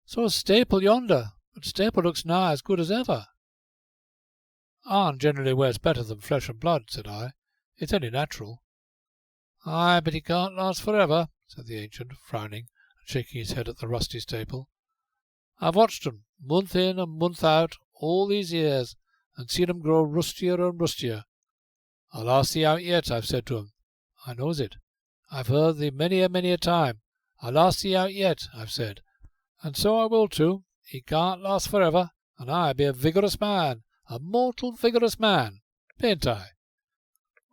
"So's staple yonder, but staple looks nigh as good as ever." "Iron generally wears better than flesh and blood," said I. "It's only natural." "Aye, but he can't last for ever," said the ancient, frowning and shaking his head at the rusty staple. "I've watched 'em, month in and month out, all these years, and seen 'em grow rustier and rustier. 'I'll last thee out yet,' I've said to 'em. I knows it. I've heard thee many a time. 'I'll last thee out yet,' I've said. And so I will too. He can't last for ever, and I be a vigorous man, a mortal vigorous man, bain't I?"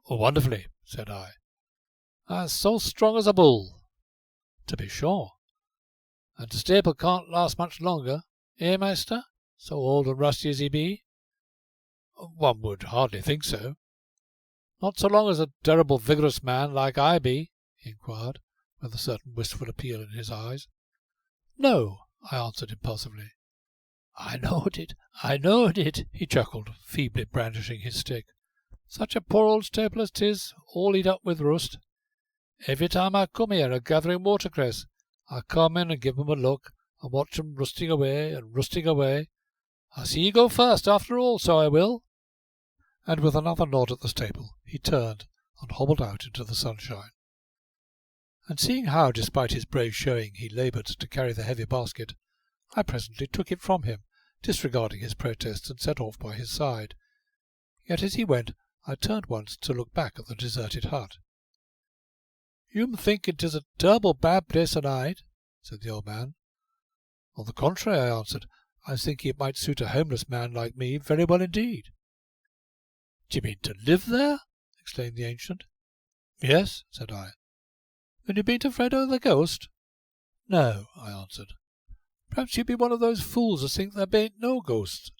"Oh, wonderfully," said I. "As so strong as a bull." "To be sure." "And the staple can't last much longer, eh, maester, so old and rusty as he be?" "One would hardly think so." "Not so long as a terrible vigorous man like I be?" he inquired, with a certain wistful appeal in his eyes. "No," I answered impulsively. I knowed it," he chuckled, feebly brandishing his stick. "Such a poor old staple as 'tis, all eat up with rust. Every time I come here a gathering watercress, I come in and give 'em a look, and watch 'em rusting away and rusting away. I'll see ye go first, after all, so I will." And with another nod at the staple, he turned and hobbled out into the sunshine. And seeing how, despite his brave showing, he laboured to carry the heavy basket, I presently took it from him, disregarding his protests, and set off by his side. Yet as he went, I turned once to look back at the deserted hut. "You'm thinking 'tis a terrible bad place a-night?" said the old man. "On the contrary," I answered, "I was thinking it might suit a homeless man like me very well indeed." "Do you mean to live there?" exclaimed the ancient. "Yes," said I. "Then you bean't afraid o' the ghost?" "No," I answered. "Perhaps you be one of those fools as think there bain't no ghosts."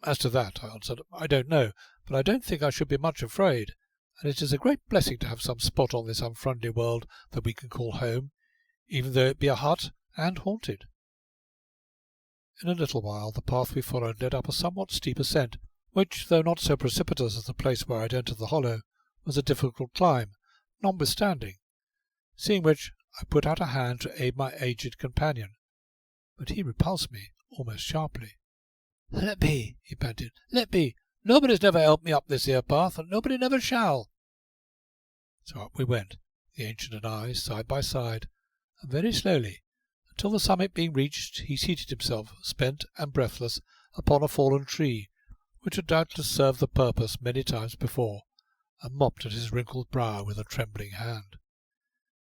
"As to that," I answered, "I don't know, but I don't think I should be much afraid, and it is a great blessing to have some spot on this unfriendly world that we can call home, even though it be a hut and haunted." In a little while the path we followed led up a somewhat steep ascent, which, though not so precipitous as the place where I had entered the hollow, was a difficult climb, notwithstanding, seeing which I put out a hand to aid my aged companion, but he repulsed me almost sharply. "Let be," he panted, "let be. Nobody's never helped me up this here path, and nobody never shall." So up we went, the ancient and I, side by side, and very slowly, until the summit being reached, he seated himself, spent and breathless, upon a fallen tree, which had doubtless served the purpose many times before, and mopped at his wrinkled brow with a trembling hand.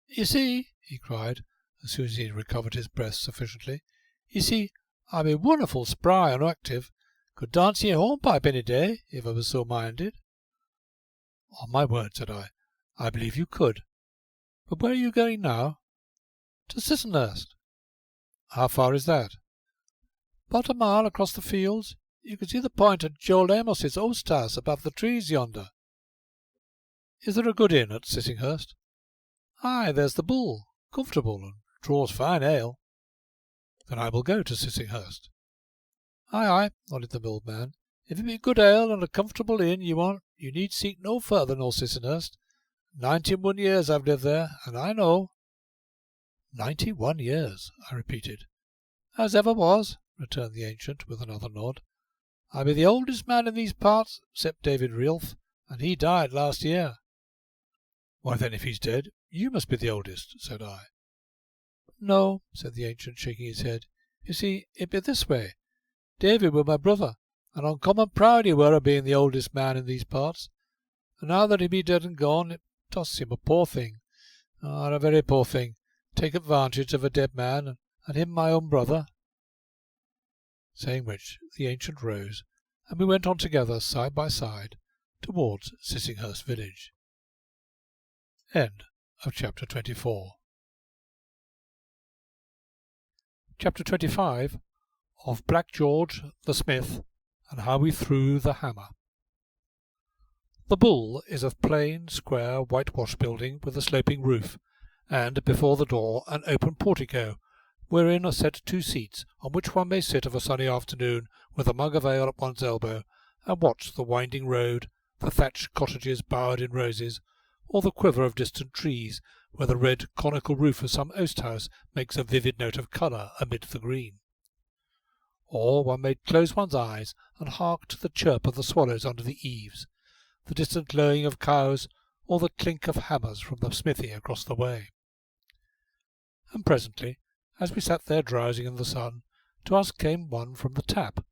"You see," he cried, as soon as he had recovered his breath sufficiently, "you see, I be wonderful spry and active. Could dance ye a hornpipe any day, if I was so minded." "On my word," said I believe you could. But where are you going now?" "To Sissinghurst." "How far is that?" "About a mile across the fields. You can see the point of Joel Amos's oast house above the trees yonder." "Is there a good inn at Sissinghurst?" "Aye, there's the Bull, comfortable, and draws fine ale." "Then I will go to Sissinghurst." "Aye, aye," nodded the old man. "If it be good ale and a comfortable inn you want, you need seek no further nor Sissinghurst. 91 years I've lived there, and I know." 91 years, I repeated. "As ever was," returned the ancient, with another nod. "I be the oldest man in these parts, except David Realf, and he died last year." "Why then, if he's dead, you must be the oldest," said I. "No," said the ancient, shaking his head. "You see, it be this way. David were my brother, and uncommon proud he were of being the oldest man in these parts. And now that he be dead and gone, it does seem a poor thing, a very poor thing, take advantage of a dead man, and him my own brother." Saying which, the ancient rose, and we went on together, side by side, towards Sissinghurst village. End of chapter 24. Chapter 25 of Black George the Smith, and how we threw the hammer. The Bull is a plain, square, whitewashed building with a sloping roof, and before the door an open portico, wherein are set 2 seats, on which one may sit of a sunny afternoon with a mug of ale at one's elbow, and watch the winding road, the thatched cottages bowered in roses, or the quiver of distant trees, where the red conical roof of some oast house makes a vivid note of colour amid the green. Or one may close one's eyes and hark to the chirp of the swallows under the eaves, the distant lowing of cows, or the clink of hammers from the smithy across the way. And presently, as we sat there drowsing in the sun, to us came one from the tap,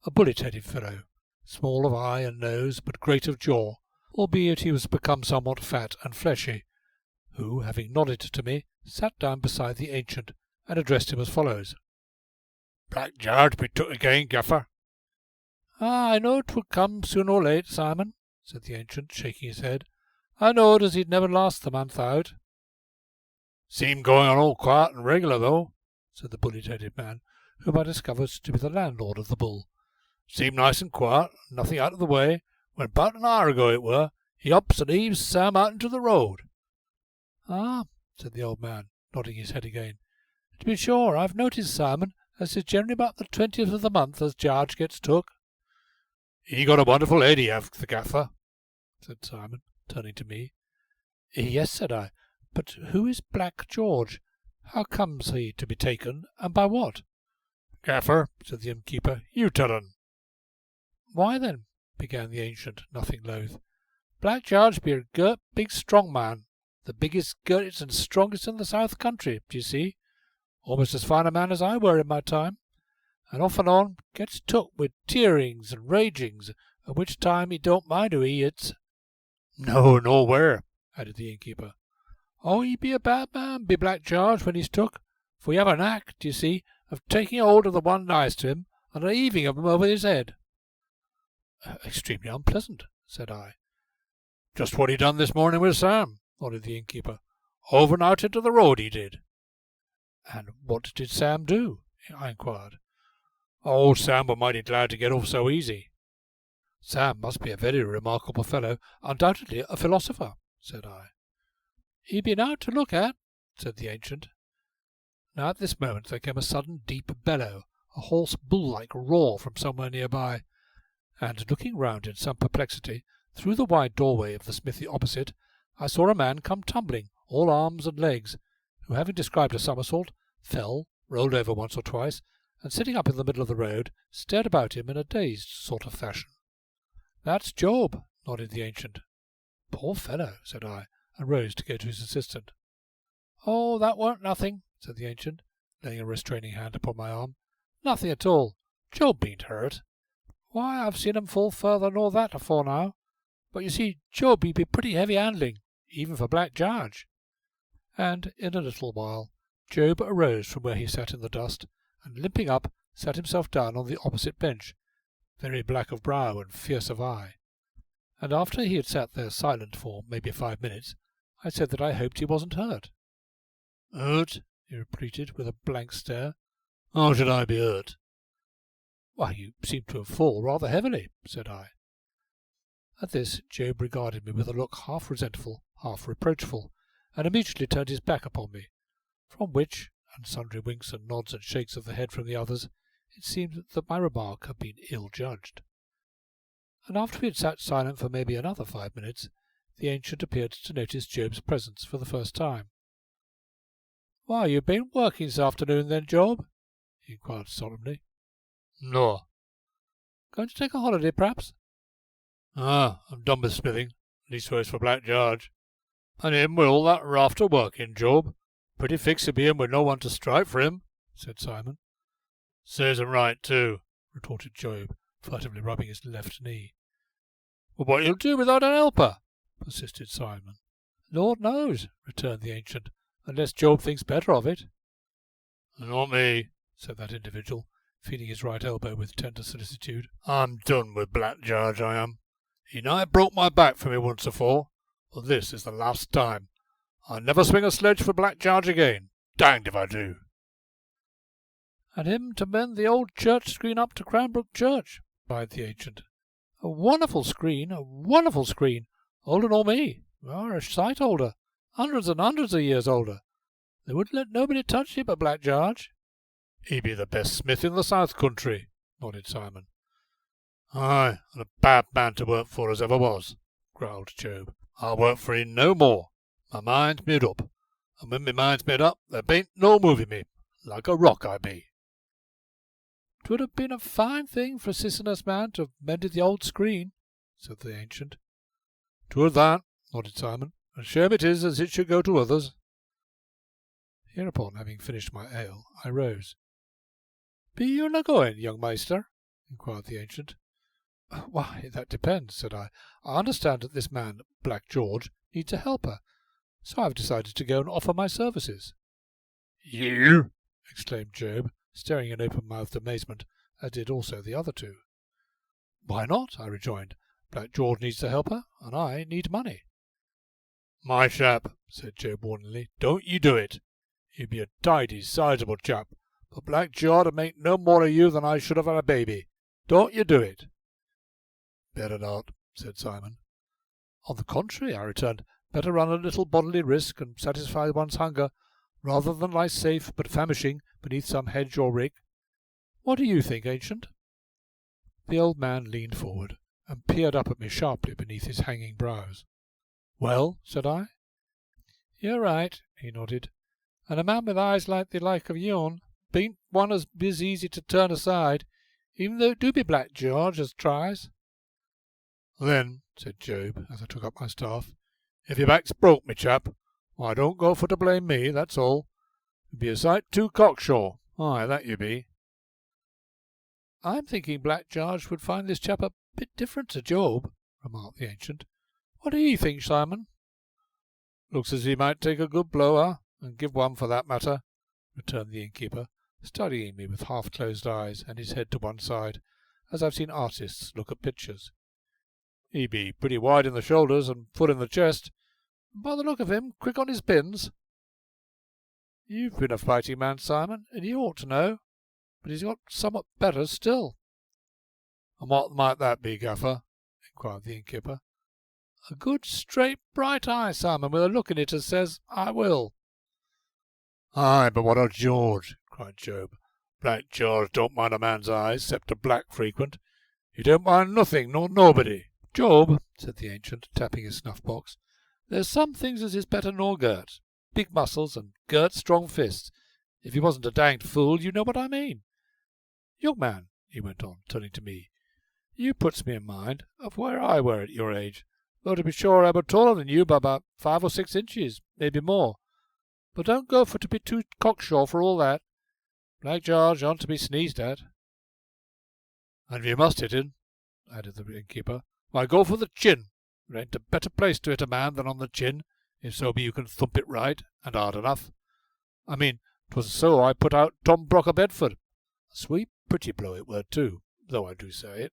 a bullet-headed fellow, small of eye and nose, but great of jaw, albeit he was become somewhat fat and fleshy, who, having nodded to me, sat down beside the ancient, and addressed him as follows. "Black George be took again, gaffer." "Ah, I knowed 'twould come soon or late, Simon," said the ancient, shaking his head. "I knowed as he'd never last the month out." "Seem going on all quiet and regular, though," said the bullet-headed man, whom I discovered to be the landlord of the Bull. "Seem nice and quiet, and nothing out of the way, when about an hour ago it were, he ups and heaves Sam out into the road." "Ah," said the old man, nodding his head again. "To be sure, I've noticed, Simon, as it's generally about the 20th of the month as George gets took." "He got a wonderful head, he have, the gaffer," said Simon, turning to me. "Yes," said I, "but who is Black George? How comes he to be taken, and by what?" "Gaffer," said the innkeeper, "you tell un." "Why then," began the ancient, nothing loath, "Black George be a girt, big, strong man, the biggest, girtest, and strongest in the south country, d'ye see, almost as fine a man as I were in my time, and off and on gets took with tearings and ragings, at which time he don't mind who he hits." "No, nor where," added the innkeeper. "Oh, he be a bad man, be Black George, when he's took, for he have an act, d'ye see, of taking hold of the one nice to him, and a heaving of 'em over his head." "Extremely unpleasant," said I. "Just what he done this morning with Sam," nodded the innkeeper. "Over and out into the road he did." "And what did Sam do?" I inquired. "Oh, Sam were mighty glad to get off so easy." "Sam must be a very remarkable fellow, undoubtedly a philosopher," said I. "He been out to look at," said the ancient. Now at this moment there came a sudden deep bellow, a hoarse bull-like roar from somewhere near by, and looking round in some perplexity, through the wide doorway of the smithy opposite, I saw a man come tumbling, all arms and legs, who, having described a somersault, fell, rolled over once or twice, and sitting up in the middle of the road, stared about him in a dazed sort of fashion. "That's Job," nodded the ancient. "Poor fellow," said I, and rose to go to his assistant. "Oh, that weren't nothing," said the ancient, laying a restraining hand upon my arm. "Nothing at all. Job bean't hurt. Why, I've seen 'em fall further nor that afore now. But you see, Job he be pretty heavy handling, even for Black Jarge." And in a little while Job arose from where he sat in the dust, and limping up, sat himself down on the opposite bench, very black of brow and fierce of eye. And after he had sat there silent for maybe 5 minutes, I said that I hoped he wasn't hurt. "Hurt?" he repeated with a blank stare. "How should I be hurt?" "Why, you seem to have fallen rather heavily," said I. At this Job regarded me with a look half resentful, half reproachful, and immediately turned his back upon me, from which, and sundry winks and nods and shakes of the head from the others, it seemed that my remark had been ill-judged. And after we had sat silent for maybe another 5 minutes, the ancient appeared to notice Job's presence for the first time. "Why, you've been working this afternoon then, Job?" he inquired solemnly. "No." "Going to take a holiday, perhaps?" "I'm done with smithing, leastways for Black Jarge. And him with all that raft of work in, Job. Pretty fixed to be in with no one to strike for him," said Simon. "Serves him right, too," retorted Job, furtively rubbing his left knee. "But what you'll do without an helper?" persisted Simon. "Lord knows," returned the ancient, "unless Job thinks better of it." "Not me," said that individual, feeling his right elbow with tender solicitude. "I'm done with Black Jarge, I am. He nigh broke my back for me once afore, but this is the last time. I'll never swing a sledge for Black Jarge again. Danged if I do." "And him to mend the old church screen up to Cranbrook Church," replied the ancient. "A wonderful screen, a wonderful screen. Older nor me. A sight older. Hundreds and hundreds of years older. They wouldn't let nobody touch it but Black Jarge." "He be the best smith in the South Country," nodded Simon. "Aye, and a bad man to work for as ever was," growled Job. "I'll work for him no more. My mind's made up, and when my mind's made up, there bain't no moving me. Like a rock I be." "'Twould have been a fine thing for a Sissinus man to have mended the old screen," said the ancient. "'Twould that," nodded Simon, "and shame it is as it should go to others." Hereupon, having finished my ale, I rose. "Be you na going, young maister?" inquired the ancient. "Why, that depends," said I. "I understand that this man, Black George, needs a helper, so I've decided to go and offer my services." "You!" exclaimed Job, staring in open-mouthed amazement, as did also the other two. "Why not?" I rejoined. "Black George needs a helper, and I need money." "My chap," said Job warningly, "don't you do it. You be a tidy, sizable chap, but Black George 'd make no more of you than I should have had a baby. Don't you do it." "Better not," said Simon. "On the contrary," I returned, "better run a little bodily risk and satisfy one's hunger, rather than lie safe but famishing beneath some hedge or rick. What do you think, ancient?" The old man leaned forward and peered up at me sharply beneath his hanging brows. "Well?" said I. "You're right," he nodded. "And a man with eyes like the like of yourn bean't one as is easy to turn aside, even though it do be Black George as tries." "Then," said Job, as I took up my staff, "if your back's broke, me chap, why don't go for to blame me, that's all. You be a sight too cocksure. Aye, that you be." "I'm thinking Black George would find this chap a bit different to Job," remarked the ancient. "What do ye think, Simon?" "Looks as he might take a good blow, and give one for that matter," returned the innkeeper, studying me with half-closed eyes and his head to one side, as I've seen artists look at pictures. "He be pretty wide in the shoulders and full in the chest, and by the look of him quick on his pins." "You've been a fighting man, Simon, and you ought to know, but he's got somewhat better still." "And what might that be, Gaffer?" inquired the innkeeper. "A good, straight, bright eye, Simon, with a look in it as says, 'I will.'" "Aye, but what of George?" cried Job. "Black George don't mind a man's eyes, except a black frequent. He don't mind nothing nor nobody." "Job," said the ancient, tapping his snuff-box, "there's some things as is better nor Gert. Big muscles and Gert strong fists. If he wasn't a danged fool, you know what I mean. Young man," he went on, turning to me, "you puts me in mind of where I were at your age, though to be sure I'm taller than you by about 5 or 6 inches, maybe more. But don't go for to be too cocksure for all that. Black George aren't to be sneezed at." "And if you must hit him," added the innkeeper, "why, go for the chin. There ain't a better place to hit a man than on the chin, if so be you can thump it right, and hard enough. I mean, 'twas so I put out Tom Brock of Bedford. A sweet pretty blow it were too, though I do say it."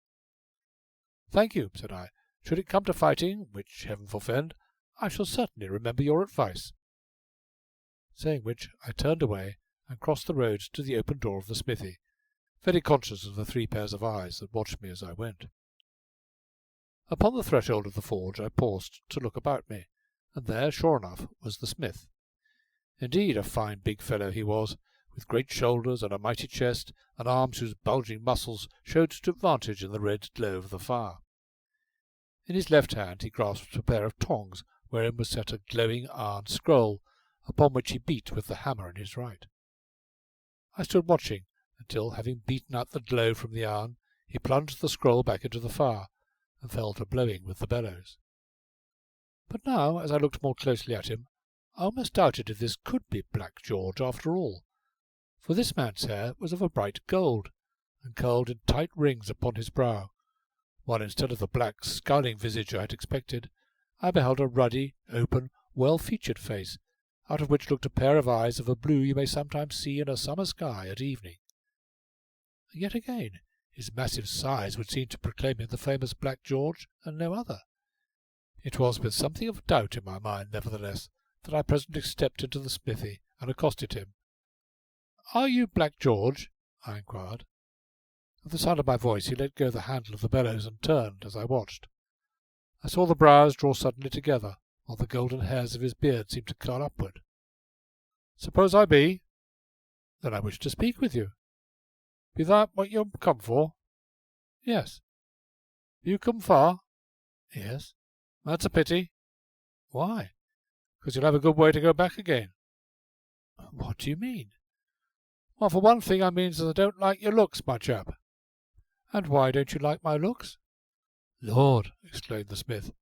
"Thank you," said I. "Should it come to fighting, which heaven forfend, I shall certainly remember your advice." Saying which, I turned away and crossed the road to the open door of the smithy, very conscious of the 3 pairs of eyes that watched me as I went. Upon the threshold of the forge I paused to look about me, and there, sure enough, was the smith. Indeed, a fine big fellow he was, with great shoulders and a mighty chest, and arms whose bulging muscles showed to advantage in the red glow of the fire. In his left hand he grasped a pair of tongs, wherein was set a glowing iron scroll, upon which he beat with the hammer in his right. I stood watching until, having beaten out the glow from the iron, he plunged the scroll back into the fire, and fell to blowing with the bellows. But now, as I looked more closely at him, I almost doubted if this could be Black George after all, for this man's hair was of a bright gold, and curled in tight rings upon his brow, while instead of the black, scowling visage I had expected, I beheld a ruddy, open, well-featured face, out of which looked a pair of eyes of a blue you may sometimes see in a summer sky at evening. And yet again, his massive size would seem to proclaim him the famous Black George, and no other. It was with something of doubt in my mind, nevertheless, that I presently stepped into the smithy and accosted him. "Are you Black George?" I inquired. At the sound of my voice he let go the handle of the bellows and turned as I watched. I saw the brows draw suddenly together, while the golden hairs of his beard seemed to curl upward. "Suppose I be?" "Then I wish to speak with you." "Be that what you come for?" "Yes." "You come far?" "Yes." "That's a pity." "Why?" "'Cause you'll have a good way to go back again." "What do you mean?" "Well, for one thing, I means as I don't like your looks, my chap." "And why don't you like my looks?" "Lord!" exclaimed the smith.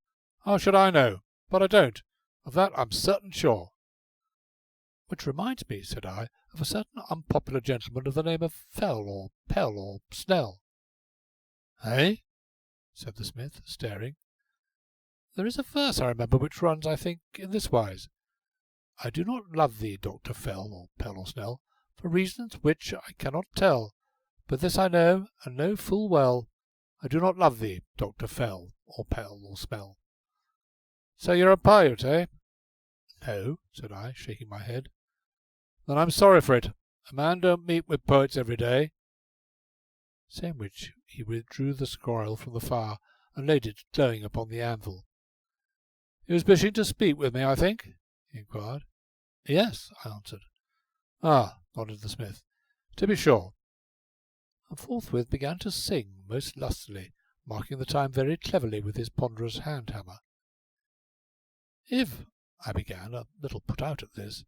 "How should I know? But I don't. Of that I'm certain sure." "Which reminds me," said I, "of a certain unpopular gentleman of the name of Fell, or Pell, or Snell." "Eh?" said the smith, staring. "There is a verse I remember which runs, I think, in this wise: I do not love thee, Dr. Fell, or Pell, or Snell, for reasons which I cannot tell, but this I know, and know full well, I do not love thee, Dr. Fell, or Pell, or Smell." "So you're a poet, eh?" "No," said I, shaking my head. "Then I'm sorry for it. A man don't meet with poets every day." Saying which, he withdrew the scroll from the fire and laid it glowing upon the anvil. "You was wishing to speak with me, I think?" he inquired. "Yes," I answered. "Ah," nodded the smith, "to be sure," and forthwith began to sing most lustily, marking the time very cleverly with his ponderous hand-hammer. "If," I began, a little put out at this,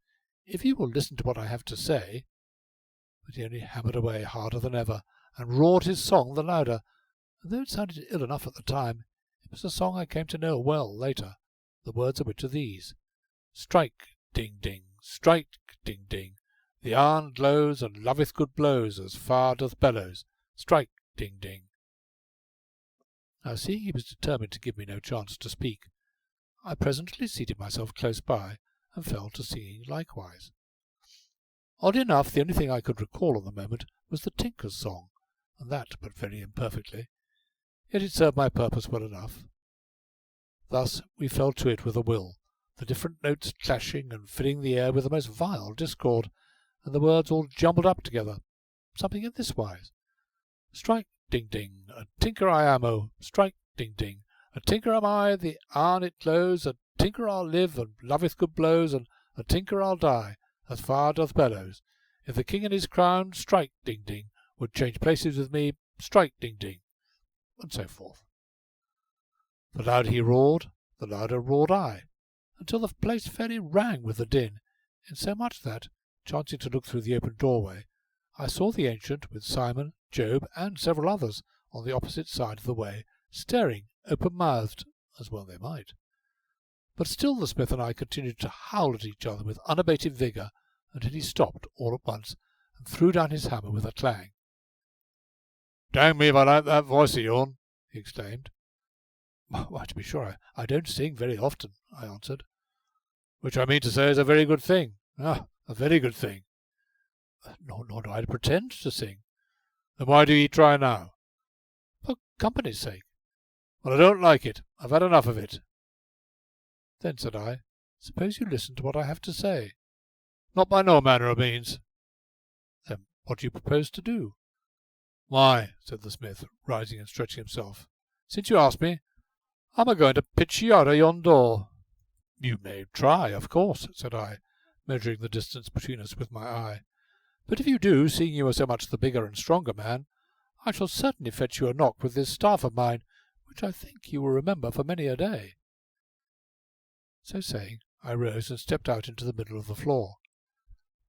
"if you will listen to what I have to say—" But he only hammered away harder than ever, and roared his song the louder, and though it sounded ill enough at the time, it was a song I came to know well later, the words of which are these: "Strike, ding, ding, strike, ding, ding, the iron glows and loveth good blows as fire doth bellows, strike, ding, ding." Now, seeing he was determined to give me no chance to speak, I presently seated myself close by, and fell to singing likewise. Oddly enough, the only thing I could recall on the moment was the tinker's song, and that but very imperfectly, yet it served my purpose well enough. Thus we fell to it with a will, the different notes clashing and filling the air with the most vile discord, and the words all jumbled up together, something in this wise: "Strike, ding, ding, a tinker I am, oh, strike, ding, ding, a tinker am I, the iron it glows, a tinker I'll live, and loveth good blows, and a tinker I'll die, as fire doth bellows. If the king and his crown, strike, ding, ding, would change places with me, strike, ding, ding," and so forth. The louder he roared, the louder roared I, until the place fairly rang with the din, insomuch that, chancing to look through the open doorway, I saw the ancient, with Simon, Job, and several others, on the opposite side of the way, staring open-mouthed as well they might. But still the smith and I continued to howl at each other with unabated vigour until he stopped all at once and threw down his hammer with a clang. "Dang me if I like that voice of yourn," he exclaimed. "Why, to be sure, I don't sing very often," I answered. "Which I mean to say is a very good thing. Ah, a very good thing." Nor do I pretend to sing." "Then why do ye try now?" "For company's sake." "Well, I don't like it. I've had enough of it." "Then," said I, "suppose you listen to what I have to say." "Not by no manner of means." "Then what do you propose to do?" "Why," said the smith, rising and stretching himself, "since you ask me, I'm a-going to pitch ye out of yon door." "You may try, of course," said I, measuring the distance between us with my eye. "But if you do, seeing you are so much the bigger and stronger man, I shall certainly fetch you a knock with this staff of mine, which I think you will remember for many a day." So saying, I rose and stepped out into the middle of the floor.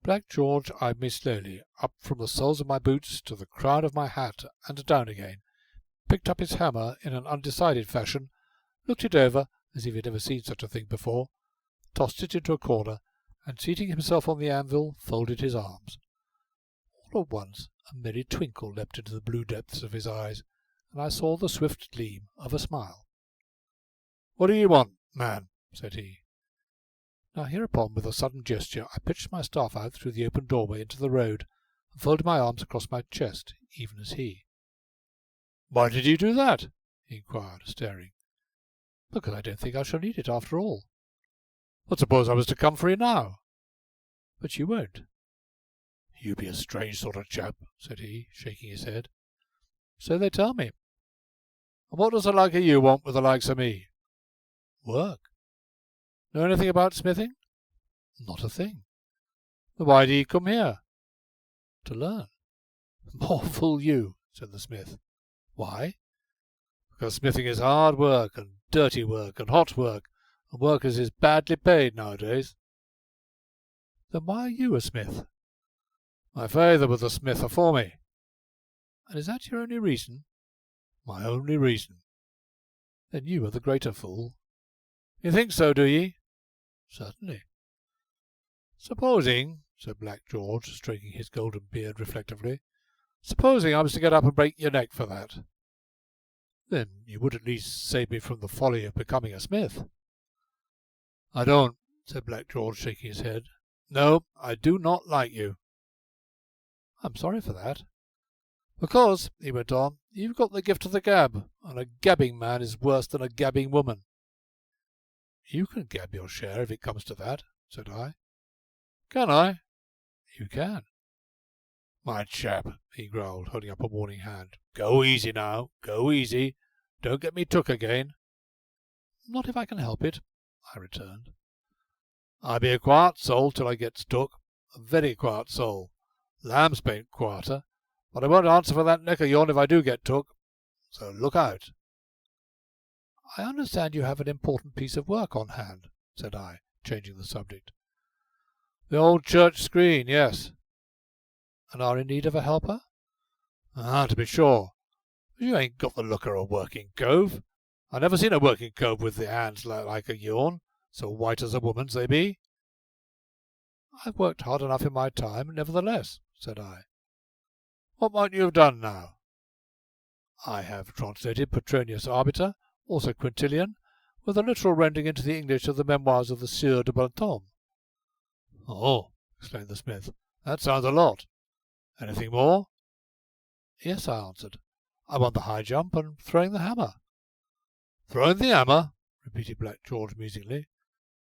Black George eyed me slowly, up from the soles of my boots to the crown of my hat and down again, picked up his hammer in an undecided fashion, looked it over as if he had never seen such a thing before, tossed it into a corner, and seating himself on the anvil, folded his arms. All at once a merry twinkle leapt into the blue depths of his eyes, and I saw the swift gleam of a smile. "What do ye want, man?" said he. Now hereupon, with a sudden gesture, I pitched my staff out through the open doorway into the road, and folded my arms across my chest, even as he. "Why did you do that?" he inquired, staring. "Because I don't think I shall need it after all." "But suppose I was to come for you now?" "But you won't." "You be a strange sort of chap," said he, shaking his head. "So they tell me." "And what does the like of you want with the likes of me?" "Work." "Know anything about smithing?" "Not a thing." "Then why do ye come here?" "To learn." "More fool you," said the smith. "Why?" "Because smithing is hard work, and dirty work, and hot work, and work as is badly paid nowadays." "Then why are you a smith?" "My father was a smith afore me." "And is that your only reason?" "My only reason." "Then you are the greater fool." "You think so, do ye?" "Certainly." "Supposing," said Black George, stroking his golden beard reflectively, "supposing I was to get up and break your neck for that?" "Then you would at least save me from the folly of becoming a smith." "I don't," said Black George, shaking his head. "No, I do not like you." "I'm sorry for that." "Because," he went on, "you've got the gift of the gab, and a gabbing man is worse than a gabbing woman." "You can gab your share if it comes to that," said I. "Can I?" "You can." "My chap," he growled, holding up a warning hand, "go easy now, go easy. Don't get me took again." "Not if I can help it," I returned. "I be a quiet soul till I gets took, a very quiet soul. Lamb's paint quieter, but I won't answer for that neck of yourn if I do get took. So look out." "I understand you have an important piece of work on hand," said I, changing the subject. "The old church screen, yes." "And are in need of a helper?" "Ah, to be sure. But you ain't got the look of a working cove. I never seen a working cove with the hands like a yourn, so white as a woman's they be." "I've worked hard enough in my time, nevertheless," said I. "What might you have done now?" "I have translated Petronius Arbiter, also Quintilian, with a literal rendering into the English of the memoirs of the Sieur de Brantôme." "Oh," exclaimed the smith, "that sounds a lot. Anything more?" "Yes," I answered. "I want the high jump and throwing the hammer." "Throwing the hammer?" repeated Black George musingly.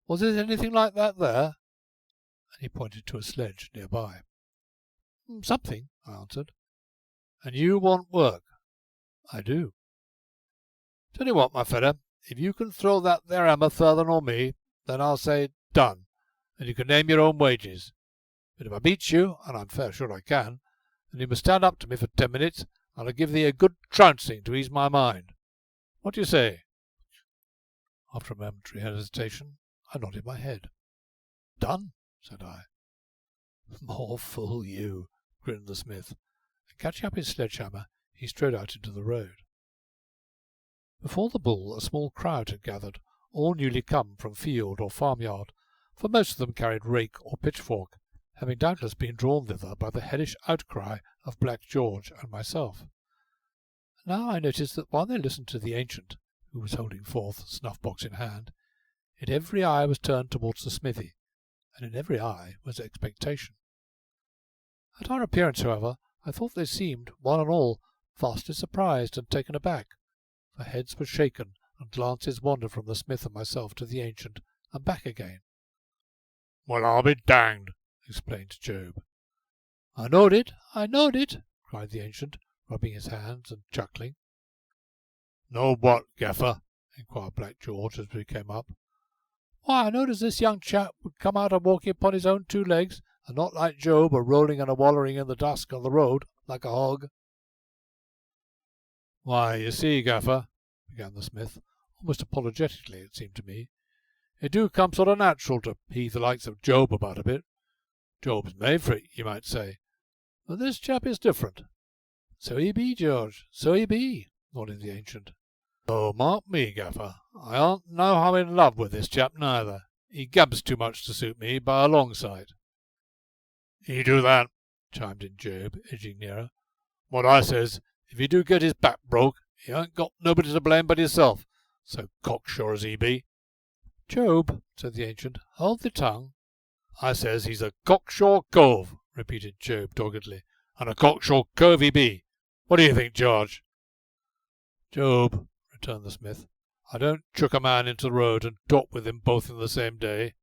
"Was it anything like that there?" And he pointed to a sledge near by. "Something," I answered. "And you want work?" "I do." "Tell you what, my feller, if you can throw that there hammer further nor me, then I'll say done, and you can name your own wages. But if I beats you, and I'm fair sure I can, then you must stand up to me for 10 minutes, and I'll give thee a good trouncing to ease my mind. What do you say?" After a momentary hesitation, I nodded my head. "Done," said I. "More fool you," grinned the smith, and catching up his sledge-hammer, he strode out into the road. Before the bull a small crowd had gathered, all newly come from field or farmyard, for most of them carried rake or pitchfork, having doubtless been drawn thither by the hellish outcry of Black George and myself. Now I noticed that while they listened to the ancient, who was holding forth, snuff-box in hand, in every eye was turned towards the smithy, and in every eye was expectation. At our appearance, however, I thought they seemed, one and all, vastly surprised and taken aback, for heads were shaken and glances wandered from the smith and myself to the ancient and back again. "Well, I'll be danged," explained Job. "I knowed it, cried the ancient, rubbing his hands and chuckling. "Know what, Gaffer?" inquired Black George as we came up. "Why, I knowed as this young chap would come out a walking upon his own 2 legs, and not like Job a rolling and a wallering in the dusk on the road like a hog." "Why, you see, Gaffer," began the smith, almost apologetically it seemed to me, "it do come sort of natural to heave the likes of Job about a bit. Job's made for it, you might say, but this chap is different." "So he be, George, so he be," nodded the ancient. "Oh, mark me, Gaffer, I aren't nohow in love with this chap neither. He gabs too much to suit me by a long sight." "He do that," chimed in Job, edging nearer. "What I says, if he do get his back broke, he ain't got nobody to blame but himself, so cocksure as he be." "Job," said the ancient, "hold the tongue." "I says he's a cocksure cove," repeated Job doggedly, "and a cocksure cove he be. What do you think, George?" "Job," returned the smith, "I don't chuck a man into the road and talk with him both in the same day."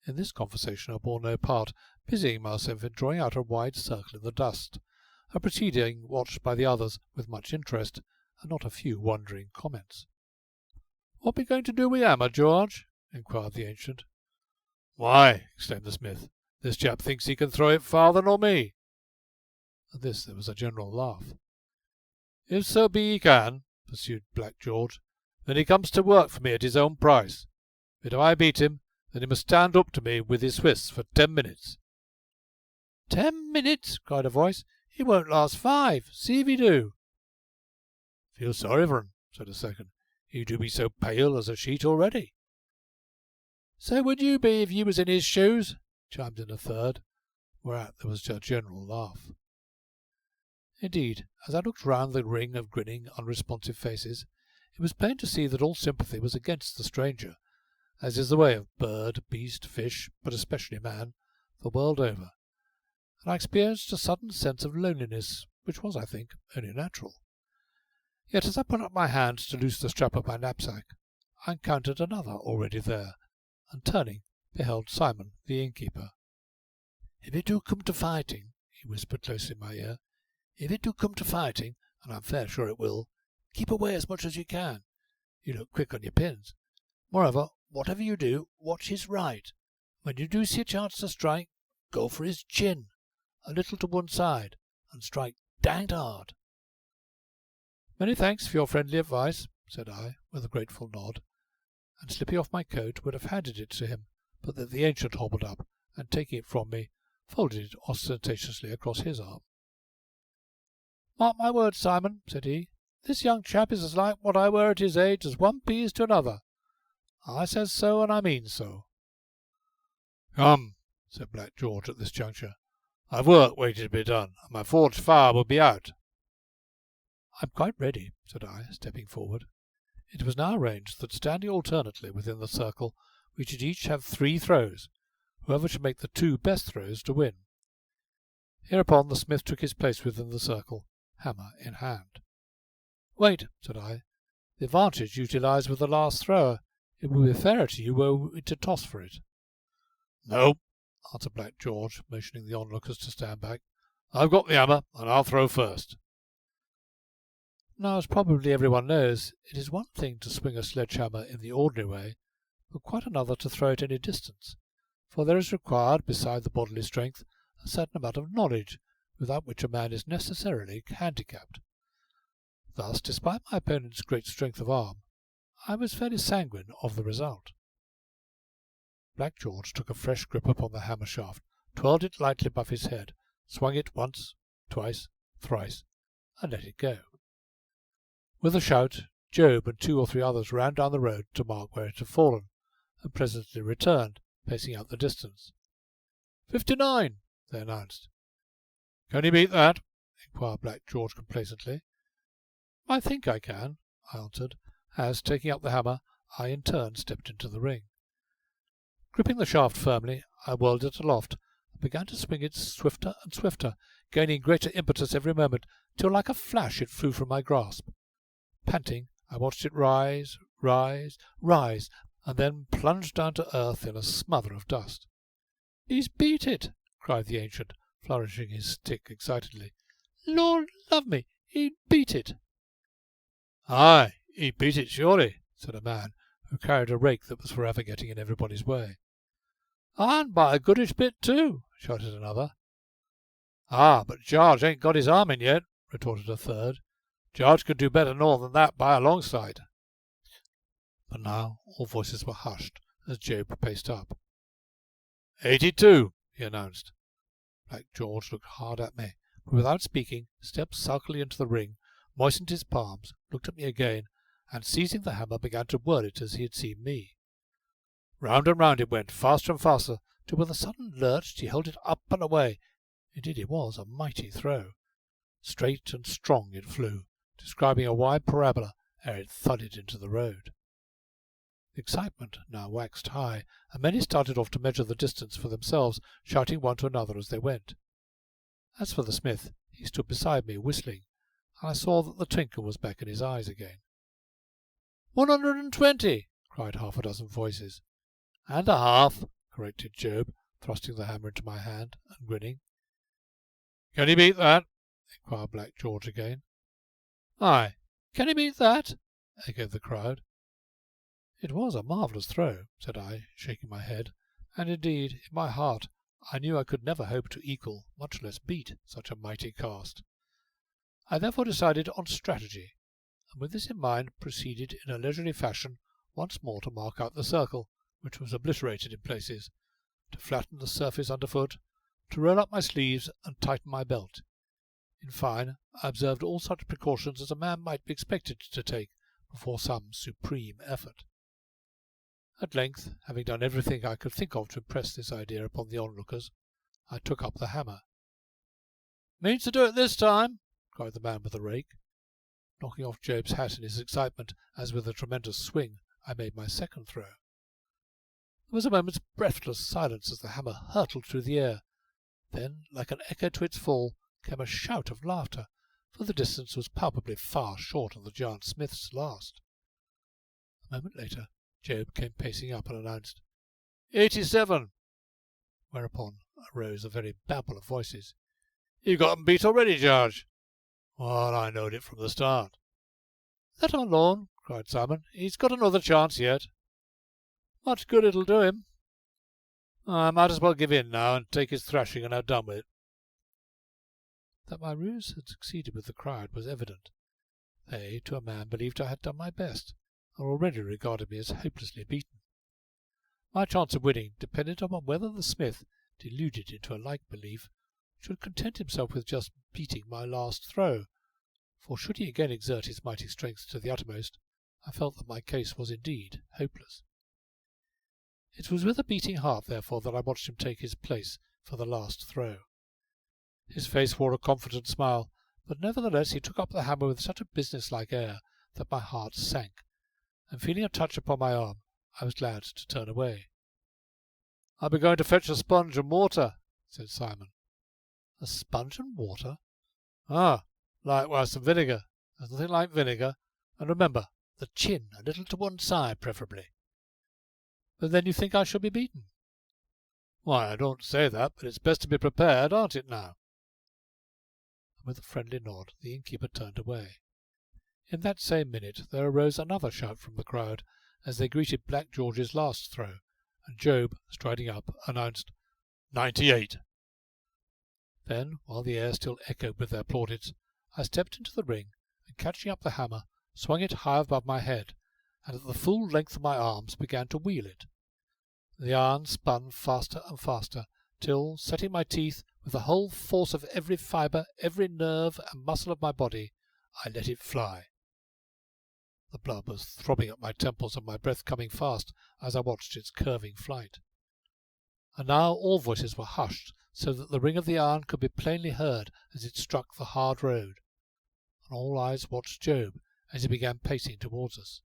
In this conversation I bore no part, busying myself in drawing out a wide circle in the dust, a proceeding watched by the others with much interest, and not a few wondering comments. "What be going to do with hammer, George?" inquired the ancient. "Why," exclaimed the smith, "this chap thinks he can throw it farther nor me." At this there was a general laugh. "If so be he can," pursued Black George, "then he comes to work for me at his own price. But if I beat him, then he must stand up to me with his fists for 10 minutes. 10 minutes, cried a voice. He won't last 5. See if he do. Feel sorry for him, said a second. He do be so pale as a sheet already. So would you be if you was in his shoes, chimed in a third, whereat there was a general laugh. Indeed, as I looked round the ring of grinning, unresponsive faces, it was plain to see that all sympathy was against the stranger, as is the way of bird, beast, fish, but especially man, the world over, and I experienced a sudden sense of loneliness, which was, I think, only natural. Yet as I put up my hand to loose the strap of my knapsack, I encountered another already there, and turning, beheld Simon, the innkeeper. "If it do come to fighting," he whispered close in my ear, "if it do come to fighting, and I'm fair sure it will, keep away as much as you can. You look quick on your pins. Moreover, whatever you do, watch his right. When you do see a chance to strike, go for his chin, a little to one side, and strike danged hard." "Many thanks for your friendly advice," said I, with a grateful nod, and slipping off my coat would have handed it to him, but that the ancient hobbled up, and taking it from me, folded it ostentatiously across his arm. "Mark my words, Simon," said he, "this young chap is as like what I were at his age as one pea is to another. I says so, and I mean so." "Come," said Black George at this juncture, "I've work waiting to be done, and my forged fire will be out." "I'm quite ready," said I, stepping forward. It was now arranged that, standing alternately within the circle, we should each have 3 throws, whoever should make the 2 best throws to win. Hereupon the smith took his place within the circle, hammer in hand. "Wait," said I. "The advantage usually lies with the last thrower. It will be fairer to you were we to toss for it." "No," answered Black George, motioning the onlookers to stand back. "I've got the hammer, and I'll throw first." Now, as probably everyone knows, it is one thing to swing a sledge-hammer in the ordinary way, but quite another to throw it any distance, for there is required, beside the bodily strength, a certain amount of knowledge, without which a man is necessarily handicapped. Thus, despite my opponent's great strength of arm, I was fairly sanguine of the result. Black George took a fresh grip upon the hammer shaft, twirled it lightly above his head, swung it once, twice, thrice, and let it go. With a shout, Job and 2 or 3 others ran down the road to mark where it had fallen, and presently returned, pacing out the distance. 59, they announced. Can you beat that? Inquired Black George complacently. I think I can, I answered, as, taking up the hammer, I in turn stepped into the ring. Gripping the shaft firmly, I whirled it aloft and began to swing it swifter and swifter, gaining greater impetus every moment, till like a flash it flew from my grasp. Panting, I watched it rise, and then plunge down to earth in a smother of dust. "He's beat it!" cried the ancient, flourishing his stick excitedly. "Lord love me, he beat it!" "Aye, he beat it surely," said a man who carried a rake that was forever getting in everybody's way. "And by a goodish bit too," shouted another. "Ah, but George ain't got his arm in yet," retorted a third. "George could do better nor than that by a long sight." But now all voices were hushed as Job paced up. 82, he announced. Black George looked hard at me, but without speaking, stepped sulkily into the ring, moistened his palms, looked at me again, and seizing the hammer began to whirl it as he had seen me. Round and round it went, faster and faster, till with a sudden lurch he held it up and away. Indeed it was a mighty throw. Straight and strong it flew, describing a wide parabola ere it thudded into the road. The excitement now waxed high, and many started off to measure the distance for themselves, shouting one to another as they went. As for the smith, he stood beside me, whistling, and I saw that the twinkle was back in his eyes again. 120, cried half a dozen voices. And a half, corrected Job, thrusting the hammer into my hand and grinning. Can he beat that? inquired Black George again. Aye, can he beat that? echoed the crowd. It was a marvellous throw, said I, shaking my head, and indeed, in my heart, I knew I could never hope to equal, much less beat, such a mighty cast. I therefore decided on strategy, and with this in mind proceeded in a leisurely fashion once more to mark out the circle, which was obliterated in places, to flatten the surface underfoot, to roll up my sleeves and tighten my belt. In fine, I observed all such precautions as a man might be expected to take before some supreme effort. At length, having done everything I could think of to impress this idea upon the onlookers, I took up the hammer. "Means to do it this time?" cried the man with the rake. Knocking off Job's hat in his excitement, as with a tremendous swing I made my second throw. There was a moment's breathless silence as the hammer hurtled through the air. Then, like an echo to its fall, came a shout of laughter, for the distance was palpably far short of the giant smith's last. A moment later, Job came pacing up and announced, 87, whereupon arose a very babble of voices. "You've got 'em beat already, George." "Well, I knowed it from the start." "Let him alone," cried Simon. "He's got another chance yet." "Much good it'll do him." "I might as well give in now and take his thrashing and have done with it." That my ruse had succeeded with the crowd was evident. They, to a man, believed I had done my best, and already regarded me as hopelessly beaten. My chance of winning depended upon whether the smith, deluded into a like belief, should content himself with just beating my last throw, for should he again exert his mighty strength to the uttermost, I felt that my case was indeed hopeless. It was with a beating heart, therefore, that I watched him take his place for the last throw. His face wore a confident smile, but nevertheless he took up the hammer with such a business-like air that my heart sank, and feeling a touch upon my arm, I was glad to turn away. "I'll be going to fetch a sponge and water," said Simon. "A sponge and water?" "Ah, likewise some vinegar. There's nothing like vinegar, and remember, the chin a little to one side preferably." "But then you think I shall be beaten?" "Why, I don't say that, but it's best to be prepared, aren't it now?" And with a friendly nod the innkeeper turned away. In that same minute there arose another shout from the crowd as they greeted Black George's last throw, and Job, striding up, announced 98. Then, while the air still echoed with their plaudits, I stepped into the ring, and catching up the hammer, swung it high above my head, and at the full length of my arms began to wheel it. The iron spun faster and faster, till, setting my teeth with the whole force of every fibre, every nerve and muscle of my body, I let it fly. The blood was throbbing at my temples and my breath coming fast as I watched its curving flight. And now all voices were hushed, so that the ring of the iron could be plainly heard as it struck the hard road, and all eyes watched Job as he began pacing towards us.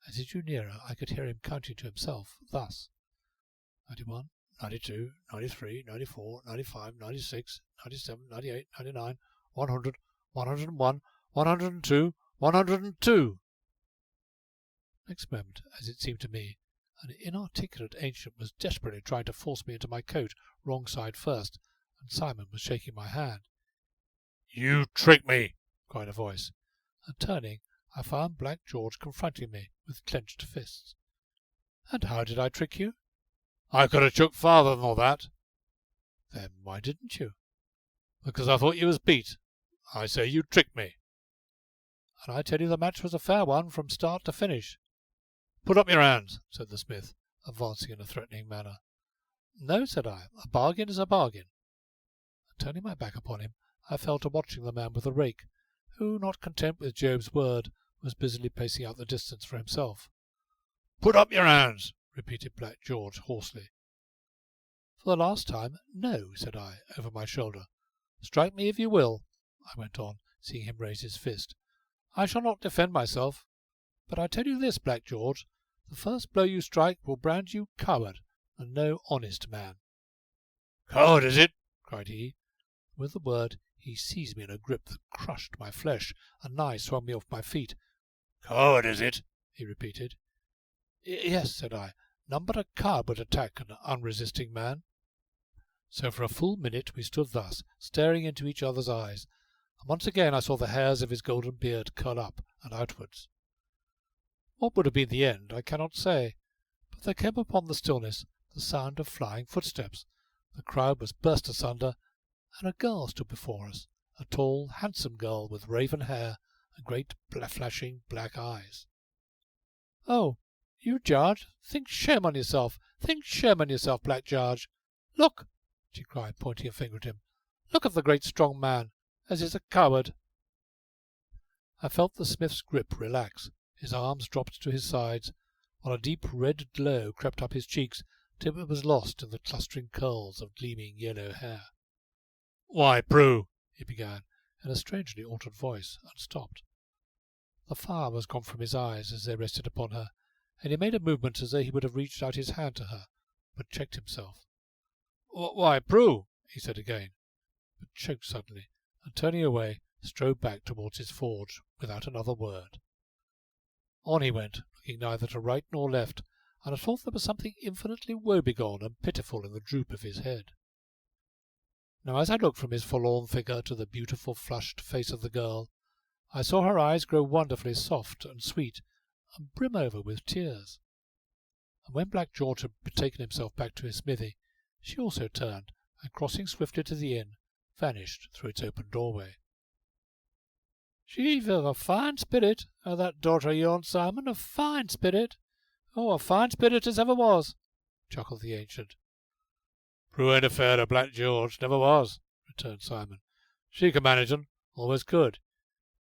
As he drew nearer, I could hear him counting to himself thus: 91, 92, 93, 94, 95, 96, 97, 98, 99, 100, 101, 102, 102. Next moment, as it seemed to me, an inarticulate ancient was desperately trying to force me into my coat, wrong side first, and Simon was shaking my hand. "You trick me!" cried a voice, and turning, I found Black George confronting me with clenched fists. "And how did I trick you?" "I could have shook farther than all that." "Then why didn't you?" "Because I thought you was beat. I say you tricked me." "And I tell you the match was a fair one from start to finish." "Put up your hands," said the smith, advancing in a threatening manner. "No," said I, "a bargain is a bargain." And turning my back upon him, I fell to watching the man with the rake, who, not content with Job's word, was busily pacing out the distance for himself. "Put up your hands," repeated Black George hoarsely. "For the last time, no," said I, over my shoulder. "Strike me if you will," I went on, seeing him raise his fist. "I shall not defend myself. But I tell you this, Black George, the first blow you strike will brand you coward, and no honest man." "Coward, is it?" cried he. With the word he seized me in a grip that crushed my flesh, and nigh swung me off my feet. "Coward, is it?" he repeated. "Yes," said I. "None but a coward would attack an unresisting man." So for a full minute we stood thus, staring into each other's eyes, and once again I saw the hairs of his golden beard curl up and outwards. What would have been the end I cannot say, but there came upon the stillness the sound of flying footsteps. The crowd was burst asunder, and a girl stood before us, a tall, handsome girl with raven hair and great flashing black eyes. "Oh, you, George! Think shame on yourself! Think shame on yourself, Black George! Look!" she cried, pointing a finger at him. "Look at the great strong man, as is a coward!" I felt the smith's grip relax. His arms dropped to his sides, while a deep red glow crept up his cheeks till it was lost in the clustering curls of gleaming yellow hair. "Why, Prue," he began, in a strangely altered voice, and stopped. The fire was gone from his eyes as they rested upon her, and he made a movement as though he would have reached out his hand to her, but checked himself. "Why, Prue," he said again, but choked suddenly, and turning away, strode back towards his forge without another word. On he went, looking neither to right nor left, and I thought there was something infinitely woebegone and pitiful in the droop of his head. Now as I looked from his forlorn figure to the beautiful flushed face of the girl, I saw her eyes grow wonderfully soft and sweet, and brim over with tears. And when Black George had betaken himself back to his smithy, she also turned, and crossing swiftly to the inn, vanished through its open doorway. "She's a fine spirit, that daughter of yourn, Simon, a fine spirit. Oh, a fine spirit as ever was," chuckled the ancient. "Prue ain't affair of Black George, never was," returned Simon. "She could manage 'un, always could.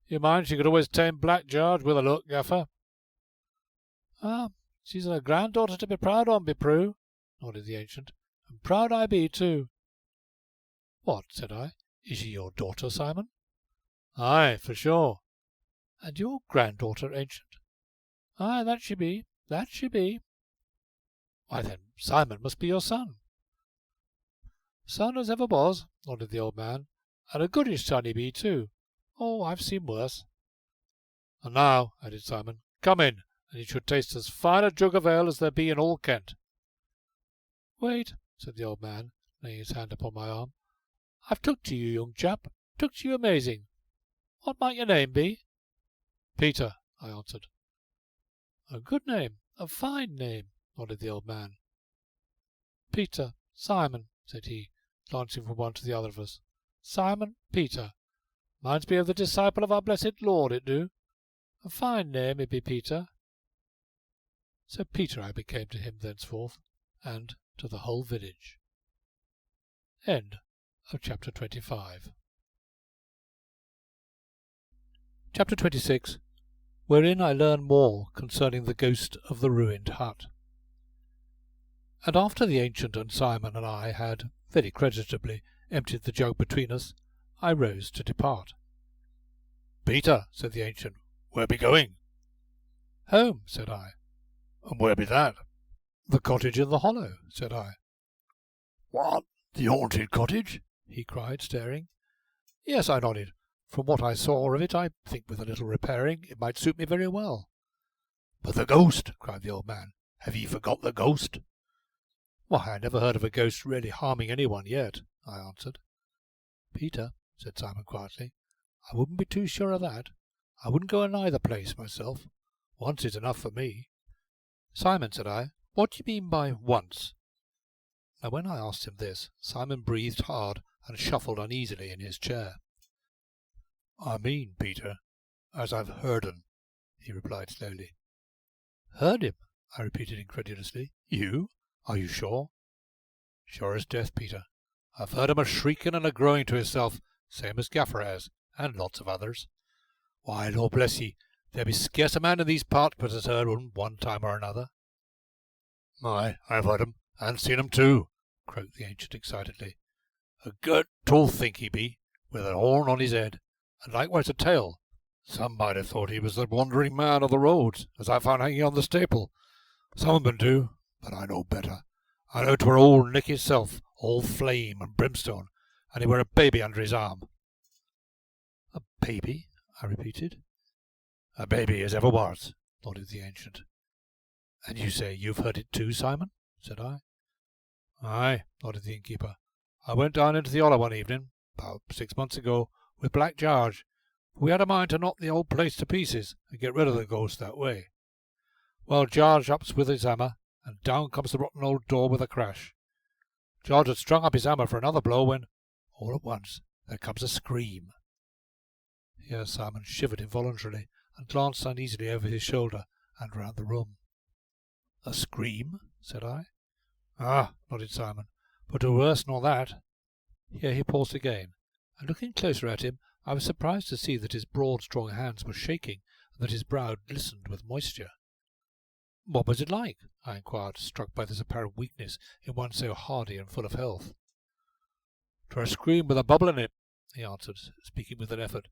You mind she could always tame Black George with a look, Gaffer." "Ah, she's a granddaughter to be proud on, be Prue," nodded the ancient, "and proud I be, too." "What," said I, "is she your daughter, Simon?" "Aye, for sure." "And your granddaughter, ancient?" "Aye, that she be, that she be." "Why then, Simon must be your son." "Son as ever was," nodded the old man, "and a goodish son he be, too. Oh, I've seen worse." "And now," added Simon, "come in, and you should taste as fine a jug of ale as there be in all Kent." "Wait," said the old man, laying his hand upon my arm. "I've took to you, young chap, took to you amazing. What might your name be?" "Peter," I answered. "A good name, a fine name," nodded the old man. "Peter, Simon," said he, glancing from one to the other of us. "Simon Peter. Minds me of the disciple of our blessed Lord, it do. A fine name it be, Peter." So Peter I became to him thenceforth, and to the whole village. End of chapter 25. Chapter 26. wherein I learn more concerning the ghost of the ruined hut. And after the ancient and Simon and I had, very creditably, emptied the jug between us, I rose to depart. "Peter," said the ancient, "where be going?" "Home," said I. "And where be that?" "The cottage in the hollow," said I. "What, the haunted cottage?" he cried, staring. "Yes," I nodded. "From what I saw of it, I think with a little repairing it might suit me very well." "But the ghost!" cried the old man. "Have ye forgot the ghost?" "Why, I never heard of a ghost really harming anyone yet," I answered. "Peter," said Simon quietly, "I wouldn't be too sure of that. I wouldn't go nigh the place myself. Once is enough for me." "Simon," said I, "what do you mean by once?" Now when I asked him this, Simon breathed hard and shuffled uneasily in his chair. "I mean, Peter, as I've heard un," he replied slowly. "Heard him?" I repeated incredulously. "You? Are you sure?" "Sure as death, Peter. I've heard him a shrieking and a growing to hisself, same as Gaffer has, and lots of others. Why, Lord bless ye, there be scarce a man in these parts but has heard one time or another." "Aye, I've heard 'em, and seen 'em too," croaked the ancient excitedly. "A girt tall think he be, with a horn on his head, and likewise a tail. Some might have thought he was the wandering man of the roads, as I found hanging on the staple. Some of 'em do, but I know better. I know 'twere old Nick hisself, all flame and brimstone, and he were a baby under his arm." "A baby?" I repeated. "A baby as ever was," nodded the ancient. "And you say you've heard it too, Simon?" said I. "Aye," nodded the innkeeper. "I went down into the hollow one evening, about 6 months ago, with Black Jarge, for we had a mind to knock the old place to pieces and get rid of the ghost that way. Well, Jarge ups with his hammer, and down comes the rotten old door with a crash. Jarge had strung up his hammer for another blow when, all at once, there comes a scream." Here Simon shivered involuntarily and glanced uneasily over his shoulder and round the room. "A scream?" said I. "Ah," nodded Simon, "but 'twere worse nor that." Here he paused again, and looking closer at him, I was surprised to see that his broad, strong hands were shaking, and that his brow glistened with moisture. "What was it like?" I inquired, struck by this apparent weakness in one so hardy and full of health. "'Twere a scream with a bubble in it," he answered, speaking with an effort.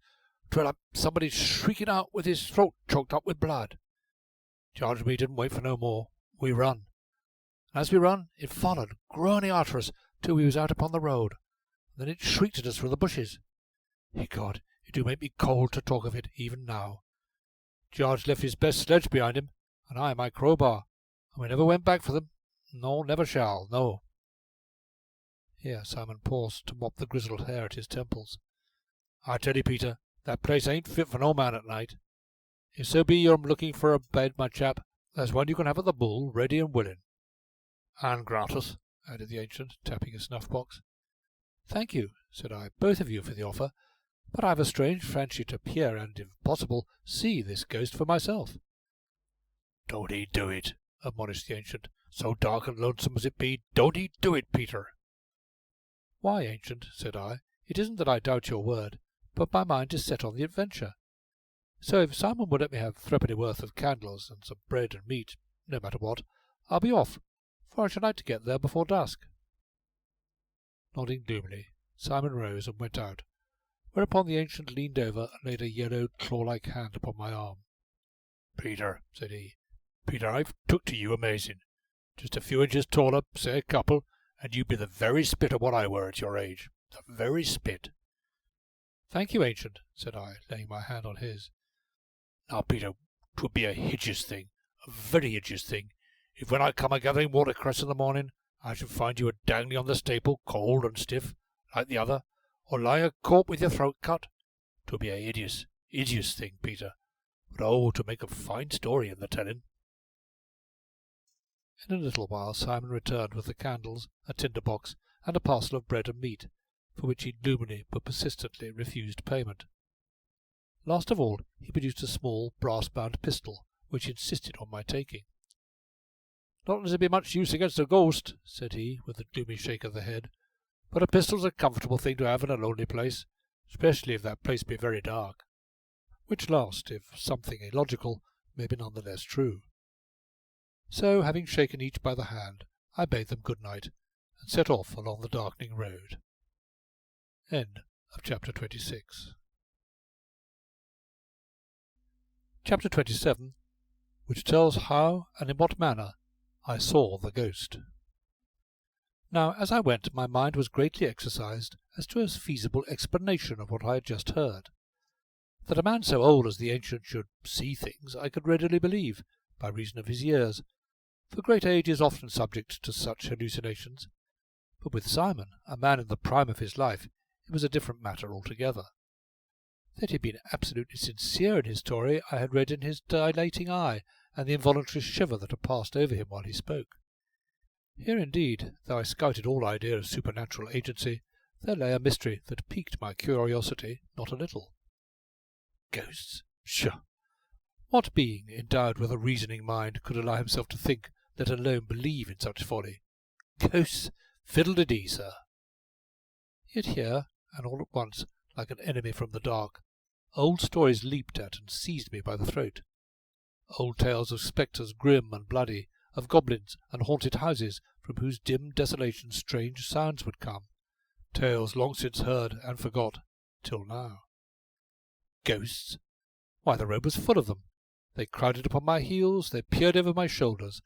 "'Twere like somebody shrieking out with his throat choked up with blood. Jarge and me didn't wait for no more. We run. And as we run, it followed, groaning after us, till we was out upon the road. And then it shrieked at us through the bushes. Ecod, it do make me cold to talk of it, even now. Jarge left his best sledge behind him, and I my crowbar, and we never went back for them, nor never shall, no." Here Simon paused to mop the grizzled hair at his temples. "I tell you, Peter, that place ain't fit for no man at night. If so be you're looking for a bed, my chap, there's one you can have at the Bull, ready and willing." "And gratis," added the ancient, tapping his snuff-box. "Thank you," said I, "both of you, for the offer, but I've a strange fancy to peer and, if possible, see this ghost for myself." "Don't 'ee do it," admonished the ancient. "So dark and lonesome as it be, don't 'ee do it, Peter." "Why, ancient," said I, "it isn't that I doubt your word, but my mind is set on the adventure. So if Simon would let me have threepenny worth of candles and some bread and meat, no matter what, I'll be off, for I should like to get there before dusk." Nodding gloomily, Simon rose and went out, whereupon the ancient leaned over and laid a yellowed, claw-like hand upon my arm. "Peter," said he, "Peter, I've took to you amazing. Just a few inches taller, say a couple, and you be the very spit of what I were at your age. The very spit." "Thank you, ancient," said I, laying my hand on his. "Now, Peter, 'twould be a hideous thing, a very hideous thing, if when I come a-gathering watercress in the morning, I should find you a-dangling on the staple, cold and stiff, like the other, or lying a corp with your throat cut. 'Twould be a hideous, hideous thing, Peter, but oh, to make a fine story in the telling." In a little while Simon returned with the candles, a tinder-box, and a parcel of bread and meat, for which he gloomily but persistently refused payment. Last of all he produced a small brass-bound pistol, which he insisted on my taking. "Not as it be much use against a ghost," said he, with a gloomy shake of the head, "but a pistol's a comfortable thing to have in a lonely place, especially if that place be very dark. which last, if something illogical, may be none the less true. So, having shaken each by the hand, I bade them good night, and set off along the darkening road. End of chapter 26. Chapter 27, which tells how and in what manner I saw the ghost. Now, as I went, my mind was greatly exercised as to a feasible explanation of what I had just heard. That a man so old as the ancient should see things I could readily believe, by reason of his years, for great age is often subject to such hallucinations. But with Simon, a man in the prime of his life, it was a different matter altogether. That he had been absolutely sincere in his story I had read in his dilating eye, and the involuntary shiver that had passed over him while he spoke. Here indeed, though I scouted all idea of supernatural agency, there lay a mystery that piqued my curiosity not a little. Ghosts? Pshaw! What being endowed with a reasoning mind could allow himself to think, let alone believe, in such folly? Ghosts? Fiddle-de-dee, sir! Yet here, and all at once, like an enemy from the dark, old stories leaped at and seized me by the throat. Old tales of spectres grim and bloody, of goblins and haunted houses from whose dim desolation strange sounds would come, tales long since heard and forgot, till now. Ghosts? Why, the road was full of them. They crowded upon my heels, they peered over my shoulders.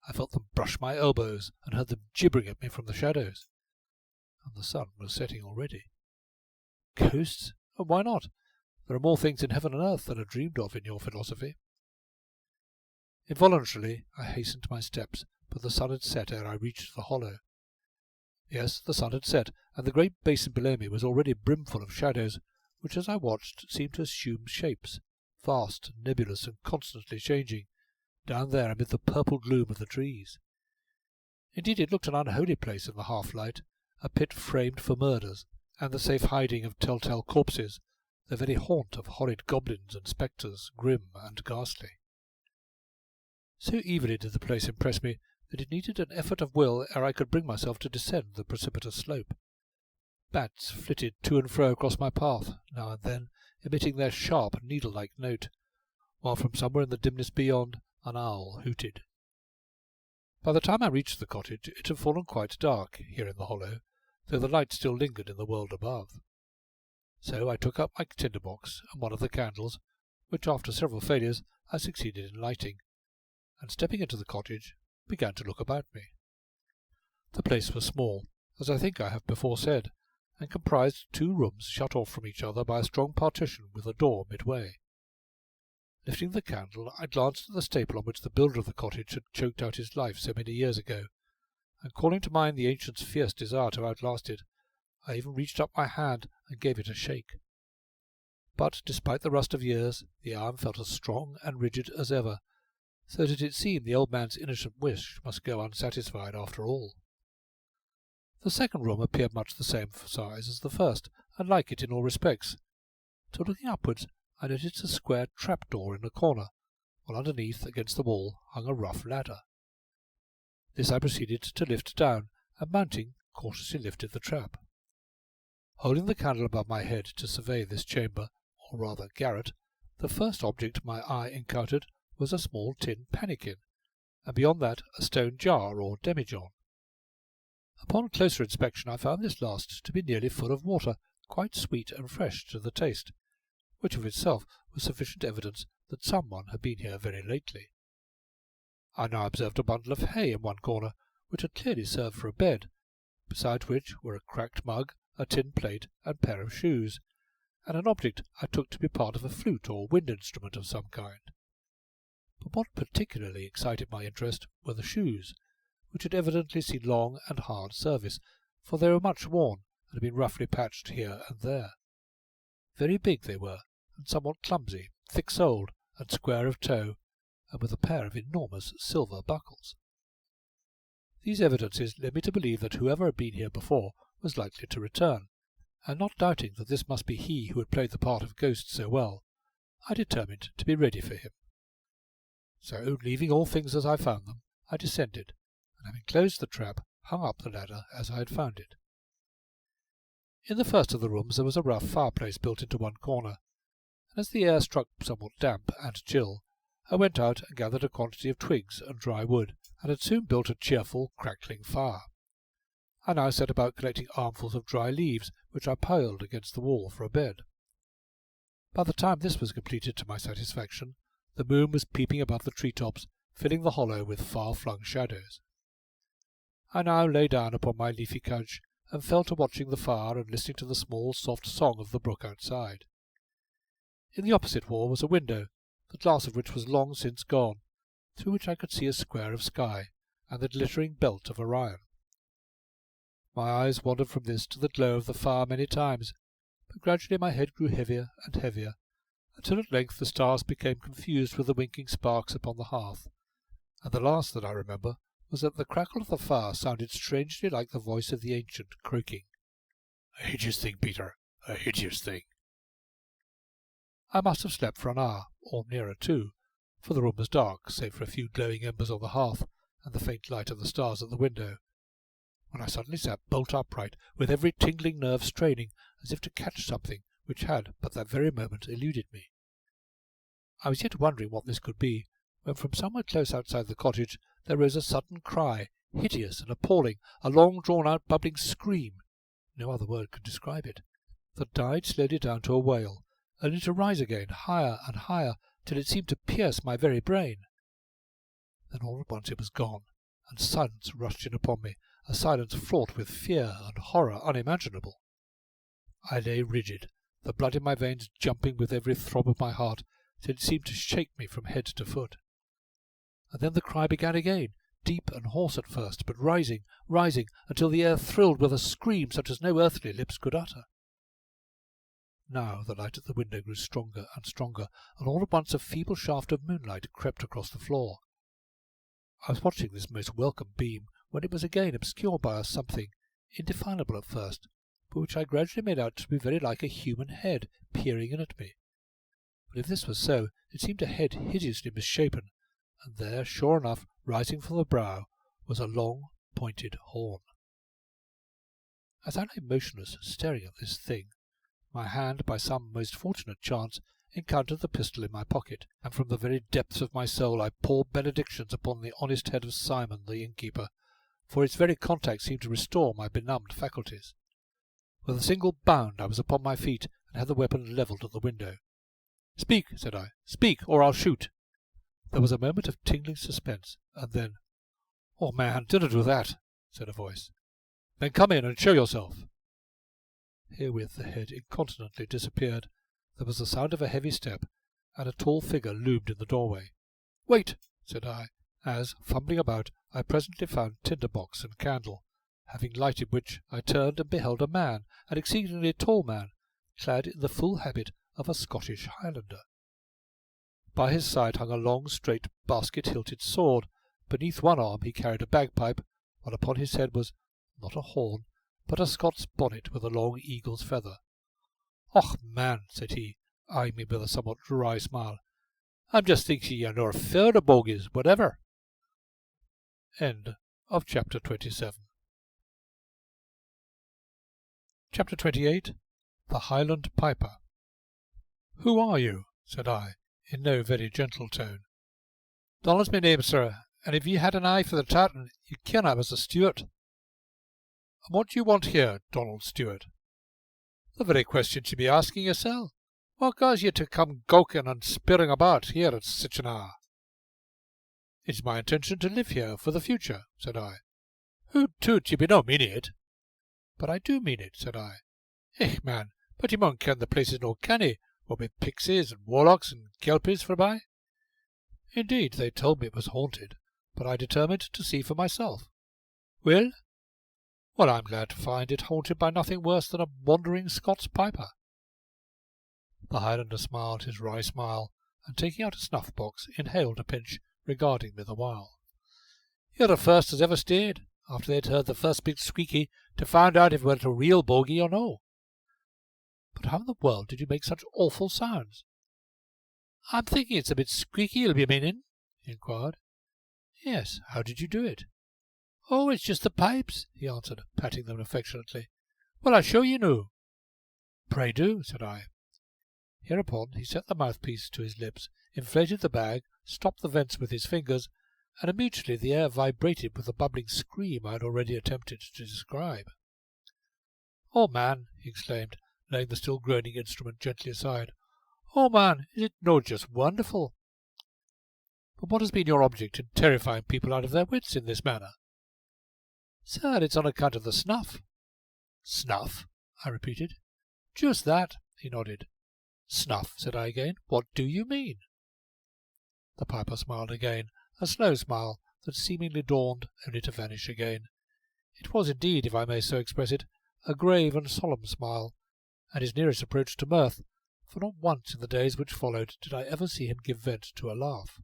I felt them brush my elbows, and heard them gibbering at me from the shadows. And the sun was setting already. Ghosts? Oh, why not? There are more things in heaven and earth than are dreamed of in your philosophy. Involuntarily I hastened my steps, but the sun had set ere I reached the hollow. Yes, the sun had set, and the great basin below me was already brimful of shadows, which as I watched seemed to assume shapes, vast and nebulous and constantly changing, down there amid the purple gloom of the trees. Indeed, it looked an unholy place in the half-light, a pit framed for murders, and the safe hiding of telltale corpses, the very haunt of horrid goblins and spectres, grim and ghastly. So evilly did the place impress me that it needed an effort of will ere I could bring myself to descend the precipitous slope. Bats flitted to and fro across my path, now and then, emitting their sharp, needle-like note, while from somewhere in the dimness beyond an owl hooted. By the time I reached the cottage it had fallen quite dark here in the hollow, though the light still lingered in the world above. So I took up my tinder-box and one of the candles, which after several failures I succeeded in lighting, and stepping into the cottage, began to look about me. The place was small, as I think I have before said, and comprised 2 rooms shut off from each other by a strong partition with a door midway. Lifting the candle, I glanced at the staple on which the builder of the cottage had choked out his life so many years ago, and calling to mind the ancient's fierce desire to outlast it, I even reached up my hand and gave it a shake. But, despite the rust of years, the arm felt as strong and rigid as ever, so that it seemed the old man's innocent wish must go unsatisfied after all. The second room appeared much the same for size as the first, and like it in all respects, till looking upwards I noticed a square trap-door in a corner, while underneath, against the wall, hung a rough ladder. This I proceeded to lift down, and mounting, cautiously lifted the trap. Holding the candle above my head to survey this chamber, or rather garret, the first object my eye encountered was a small tin pannikin, and beyond that a stone jar or demijohn. Upon closer inspection I found this last to be nearly full of water, quite sweet and fresh to the taste, which of itself was sufficient evidence that someone had been here very lately. I now observed a bundle of hay in one corner, which had clearly served for a bed, beside which were a cracked mug, a tin plate, and pair of shoes, and an object I took to be part of a flute or wind instrument of some kind. But what particularly excited my interest were the shoes, which had evidently seen long and hard service, for they were much worn and had been roughly patched here and there. Very big they were, and somewhat clumsy, thick-soled, and square of toe, and with a pair of enormous silver buckles. These evidences led me to believe that whoever had been here before was likely to return, and not doubting that this must be he who had played the part of ghost so well, I determined to be ready for him. So, leaving all things as I found them, I descended, and having closed the trap, hung up the ladder as I had found it. In the first of the rooms there was a rough fireplace built into one corner, and as the air struck somewhat damp and chill, I went out and gathered a quantity of twigs and dry wood, and had soon built a cheerful, crackling fire. I now set about collecting armfuls of dry leaves, which I piled against the wall for a bed. By the time this was completed to my satisfaction, the moon was peeping above the tree-tops, filling the hollow with far-flung shadows. I now lay down upon my leafy couch, and fell to watching the fire and listening to the small, soft song of the brook outside. In the opposite wall was a window, the glass of which was long since gone, through which I could see a square of sky, and the glittering belt of Orion. My eyes wandered from this to the glow of the fire many times, but gradually my head grew heavier and heavier, until at length the stars became confused with the winking sparks upon the hearth, and the last that I remember was that the crackle of the fire sounded strangely like the voice of the ancient croaking. "A hideous thing, Peter, a hideous thing." I must have slept for an hour, or nearer 2, for the room was dark, save for a few glowing embers on the hearth and the faint light of the stars at the window, when I suddenly sat bolt upright, with every tingling nerve straining, as if to catch something which had but that very moment eluded me. I was yet wondering what this could be, when from somewhere close outside the cottage there rose a sudden cry, hideous and appalling, a long drawn-out bubbling scream, no other word could describe it, that died slowly down to a wail, only to rise again higher and higher, till it seemed to pierce my very brain. Then all at once it was gone, and silence rushed in upon me, a silence fraught with fear and horror unimaginable. I lay rigid, the blood in my veins jumping with every throb of my heart, till it seemed to shake me from head to foot. And then the cry began again, deep and hoarse at first, but rising, until the air thrilled with a scream such as no earthly lips could utter. Now the light at the window grew stronger and stronger, and all at once a feeble shaft of moonlight crept across the floor. I was watching this most welcome beam, when it was again obscured by a something, indefinable at first, but which I gradually made out to be very like a human head peering in at me. But if this was so, it seemed a head hideously misshapen, and there, sure enough, rising from the brow, was a long, pointed horn. As I lay motionless, staring at this thing, my hand, by some most fortunate chance, encountered the pistol in my pocket, and from the very depths of my soul I poured benedictions upon the honest head of Simon the innkeeper, for its very contact seemed to restore my benumbed faculties. With a single bound I was upon my feet, and had the weapon levelled at the window. "Speak," said I, "speak, or I'll shoot." There was a moment of tingling suspense, and then, "Oh, man, dinna do that," said a voice. "Then come in and show yourself." Herewith the head incontinently disappeared. There was the sound of a heavy step, and a tall figure loomed in the doorway. "Wait," said I, as, fumbling about, I presently found tinder-box and candle, having lighted which I turned and beheld a man, an exceedingly tall man, clad in the full habit of a Scottish Highlander. By his side hung a long, straight, basket-hilted sword. Beneath one arm he carried a bagpipe, while upon his head was, not a horn, but a Scots bonnet with a long eagle's feather. "Och, man," said he, eyeing me with a somewhat dry smile, "I'm just thinking you're nor feared of bogies, whatever." End of chapter 27. Chapter 28. The Highland Piper. "Who are you?" said I, in no very gentle tone. "Donald's my name, sir, and if ye had an eye for the tartan, you'd ken I was a Stuart." "And what do you want here, Donald Stewart?" "The very question you be asking yourself. What caused you to come gawking and spirring about here at such an hour?" "It's my intention to live here for the future," said I. "Hoot toot, you be no meaning it." "But I do mean it," said I. "Eh, man, but ye maun ken the place is no canny, what with pixies and warlocks and kelpies forby." Indeed, they told me it was haunted, but I determined to see for myself. "Well?" "Well, I'm glad to find it haunted by nothing worse than a wandering Scots piper." The Highlander smiled his wry smile, and taking out a snuff-box, inhaled a pinch, regarding me the while. "You're the first as ever stayed, after they'd heard the first big squeaky, to find out if it were a real bogie or no." "But how in the world did you make such awful sounds?" "I'm thinking it's a bit squeaky you'll be meaning," he inquired. "Yes, how did you do it?" "Oh, it's just the pipes," he answered, patting them affectionately. "Well, I'll show you noo." "Pray do," said I. Hereupon he set the mouthpiece to his lips, inflated the bag, stopped the vents with his fingers, and immediately the air vibrated with the bubbling scream I had already attempted to describe. "Oh, man," he exclaimed, laying the still groaning instrument gently aside. "Oh, man, is it no just wonderful?" "But what has been your object in terrifying people out of their wits in this manner?" "Sir, it's on account of the snuff." "Snuff?" I repeated. "Just that," he nodded. "Snuff," said I again. "What do you mean?" The piper smiled again, a slow smile that seemingly dawned only to vanish again. It was indeed, if I may so express it, a grave and solemn smile, and his nearest approach to mirth, for not once in the days which followed did I ever see him give vent to a laugh.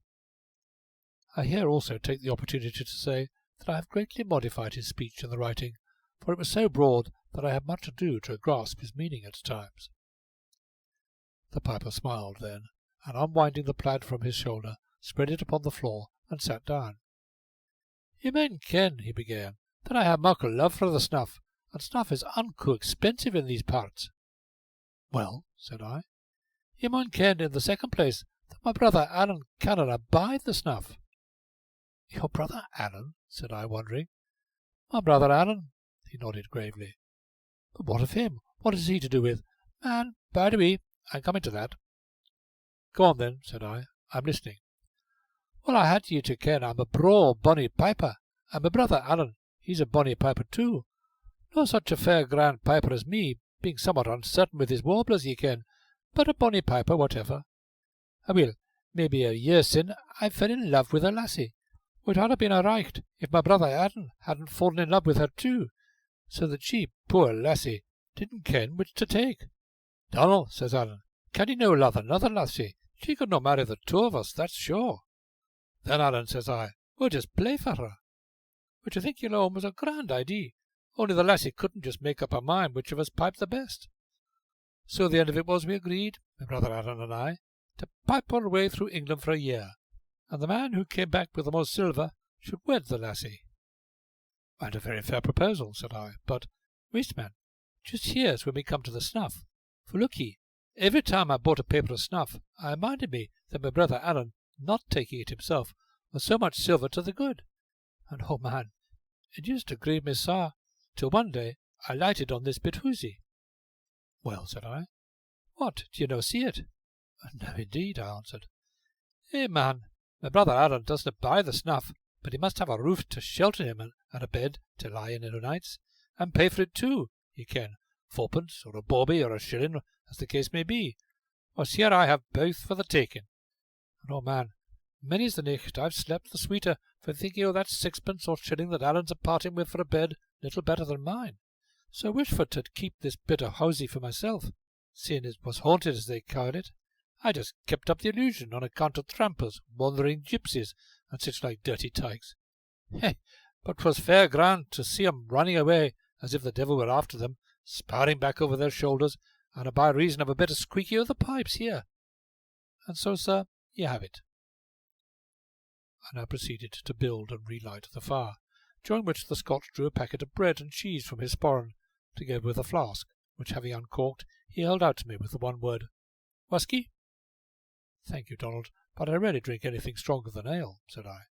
I here also take the opportunity to say that I have greatly modified his speech in the writing, for it was so broad that I had much ado to grasp his meaning at times. The piper smiled then, and unwinding the plaid from his shoulder, spread it upon the floor, and sat down. "You men ken," he began, "that I have muckle love for the snuff, and snuff is unco expensive in these parts." "Well," said I. "You mun ken, in the second place, that my brother Alan cannot abide the snuff." "Your brother Alan?" said I, wondering. "My brother Alan," he nodded gravely. "But what of him? What has he to do with—" "Man, bide a wee, I'm coming to that." "Go on then," said I. "I'm listening." "Well, I had ye to ken I'm a braw bonny piper, and my brother Alan, he's a bonny piper too. No such a fair grand piper as me, being somewhat uncertain with his warblers, ye ken, but a bonny piper whatever. Aweel, maybe a year sin I fell in love with a lassie. It had been a' right if my brother Alan hadn't fallen in love with her too, so that she, poor lassie, didn't ken which to take. 'Donal,' says Alan, 'can ye no love another lassie? She could no marry the two of us, that's sure.' Then, Alan, says I, 'we'll just play for her,' which I think you'll own was a grand idea, only the lassie couldn't just make up her mind which of us piped the best. So the end of it was we agreed, my brother Alan and I, to pipe our way through England for a year, and the man who came back with the most silver should wed the lassie." "And a very fair proposal," said I, "but, wasteman, just here's when we come to the snuff. For look ye, every time I bought a paper of snuff, I reminded me that my brother Alan, not taking it himself, was so much silver to the good. And, oh man, it used to grieve me sore, till one day I lighted on this bit hoosie." "Well," said I. "What, do you no see it?" "No, indeed," I answered. "Eh, man, my brother Alan doesn't buy the snuff, but he must have a roof to shelter him and a bed to lie in o' nights, and pay for it too, ye ken, 4pence or a bawbee or a shilling, as the case may be. Whereas here I have both for the taking. And, oh man, many's the nicht I've slept the sweeter for thinking o' that 6pence or shilling that Alan's a parting with for a bed little better than mine. So I wish for to keep this bit of housie for myself, seeing it was haunted as they called it. I just kept up the illusion on account of trampers, wandering gypsies, and such like dirty tykes. Hey, but 'twas fair grand to see 'em running away as if the devil were after them, sparring back over their shoulders, and by reason of a bit of squeaky o' the pipes here. And so, sir, ye have it." I now proceeded to build and relight the fire, during which the Scot drew a packet of bread and cheese from his sporran, together with a flask, which, having uncorked, he held out to me with the one word, "Whisky?" "Thank you, Donald, but I rarely drink anything stronger than ale," said I.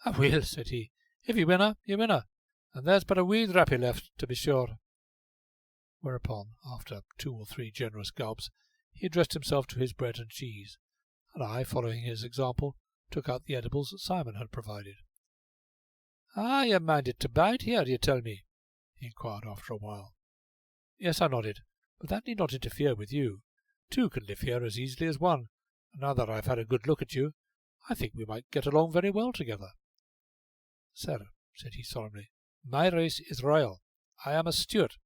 "Aweel," said he, "if ye winna, ye winna, and there's but a wee drappie left, to be sure." Whereupon, after 2 or 3 generous gulps, he addressed himself to his bread and cheese, and I, following his example, took out the edibles that Simon had provided. "Ah, you're minded to bide here, you tell me?" he inquired after a while. "Yes," I nodded, "but that need not interfere with you. 2 can live here as easily as 1, and now that I've had a good look at you, I think we might get along very well together." "Sir," said he solemnly, "my race is royal. I am a Stuart.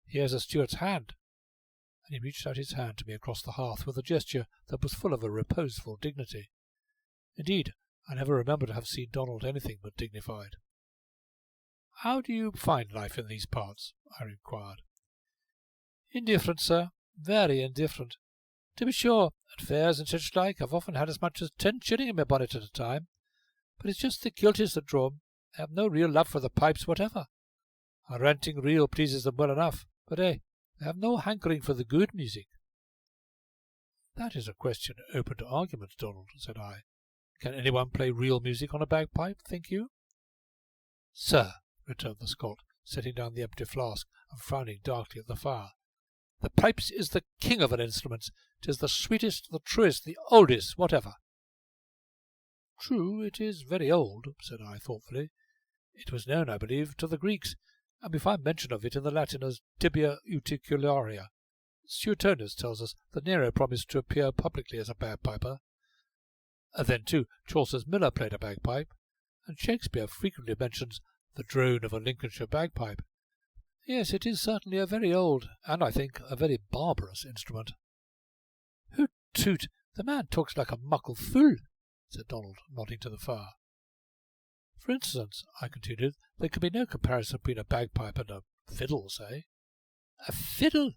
Here's a Stuart's hand." And he reached out his hand to me across the hearth with a gesture that was full of a reposeful dignity. Indeed, I never remember to have seen Donald anything but dignified. "How do you find life in these parts?" I inquired. "Indifferent, sir, very indifferent. To be sure, at fairs and such like, I've often had as much as 10 shilling in my bonnet at a time, but it's just the guilties that draw 'em. I have no real love for the pipes whatever. A ranting reel pleases them well enough, but I have no hankering for the good music." "That is a question open to argument, Donald," said I. "Can anyone play real music on a bagpipe, think you?" "Sir," returned the Scot, setting down the empty flask and frowning darkly at the fire, "the pipes is the king of an instrument. 'Tis the sweetest, the truest, the oldest, whatever." "True, it is very old," said I thoughtfully. "It was known, I believe, to the Greeks, and we find mention of it in the Latin as tibia uticularia. Suetonius tells us that Nero promised to appear publicly as a bagpiper. Then, too, Chaucer's miller played a bagpipe, and Shakespeare frequently mentions the drone of a Lincolnshire bagpipe. Yes, it is certainly a very old, and, I think, a very barbarous instrument." "Hoot toot, the man talks like a muckle fool," said Donald, nodding to the fire. "For instance," I continued, "there can be no comparison between a bagpipe and a fiddle, say." "A fiddle!"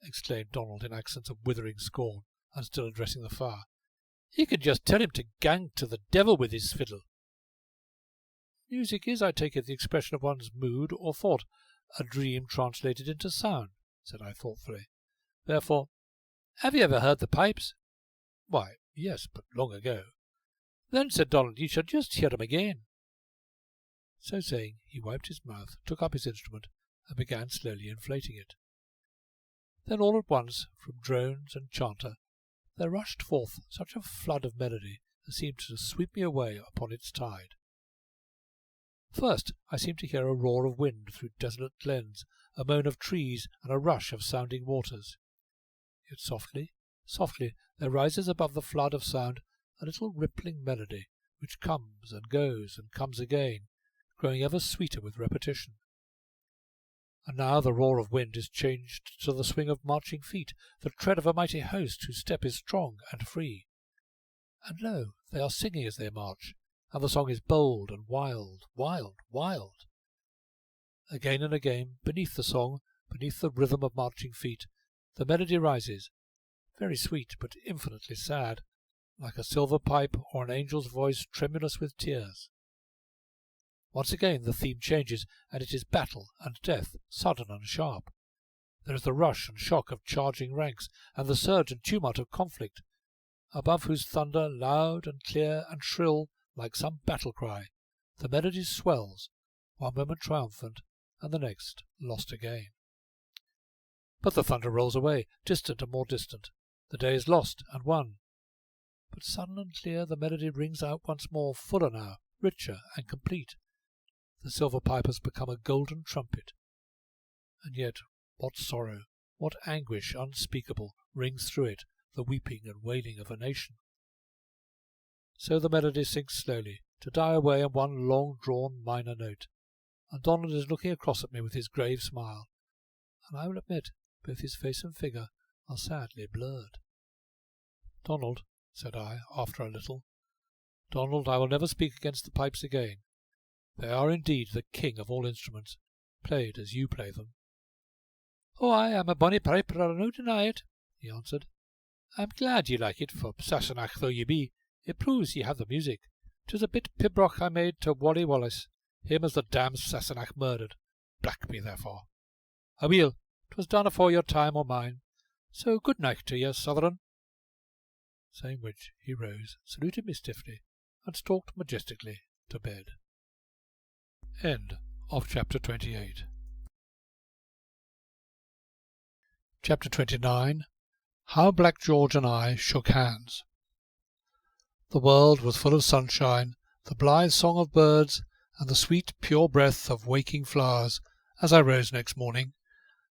exclaimed Donald in accents of withering scorn, and still addressing the fire. "You can just tell him to gang to the devil with his fiddle." "Music is, I take it, the expression of one's mood or thought, a dream translated into sound," said I thoughtfully. "Therefore, have you ever heard the pipes?" "Why, yes, but long ago." "Then," said Donald, "you shall just hear 'em again." So saying, he wiped his mouth, took up his instrument, and began slowly inflating it. Then all at once, from drones and chanter, there rushed forth such a flood of melody as seemed to sweep me away upon its tide. First I seemed to hear a roar of wind through desolate glens, a moan of trees, and a rush of sounding waters. Yet softly, softly, there rises above the flood of sound a little rippling melody, which comes and goes and comes again, growing ever sweeter with repetition. And now the roar of wind is changed to the swing of marching feet, the tread of a mighty host whose step is strong and free. And lo, they are singing as they march, and the song is bold and wild, wild, wild. Again and again, beneath the song, beneath the rhythm of marching feet, the melody rises, very sweet but infinitely sad, like a silver pipe or an angel's voice tremulous with tears. Once again the theme changes, and it is battle and death, sudden and sharp. There is the rush and shock of charging ranks, and the surge and tumult of conflict, above whose thunder, loud and clear and shrill, like some battle cry, the melody swells, one moment triumphant, and the next lost again. But the thunder rolls away, distant and more distant. The day is lost and won. But sudden and clear the melody rings out once more, fuller now, richer and complete. The silver pipe has become a golden trumpet. And yet what sorrow, what anguish unspeakable rings through it, the weeping and wailing of a nation. So the melody sinks slowly, to die away in one long-drawn minor note, and Donald is looking across at me with his grave smile, and I will admit both his face and figure are sadly blurred. "Donald," said I, after a little, "Donald, I will never speak against the pipes again. They are indeed the king of all instruments, played as you play them." "Oh, I am a bonny piper, I'll no deny it," he answered. "I am glad ye like it, for Sassenach though ye be, it proves ye have the music. 'Tis a bit pibroch I made to Wally Wallace, him as the damned Sassenach murdered. Black me therefore. Aweel, 'twas done afore your time or mine, so good night to ye, Southron." Saying which, he rose, saluted me stiffly, and stalked majestically to bed. End of chapter 28. Chapter 29. How Black George and I shook hands. The world was full of sunshine, the blithe song of birds, and the sweet pure breath of waking flowers, as I rose next morning,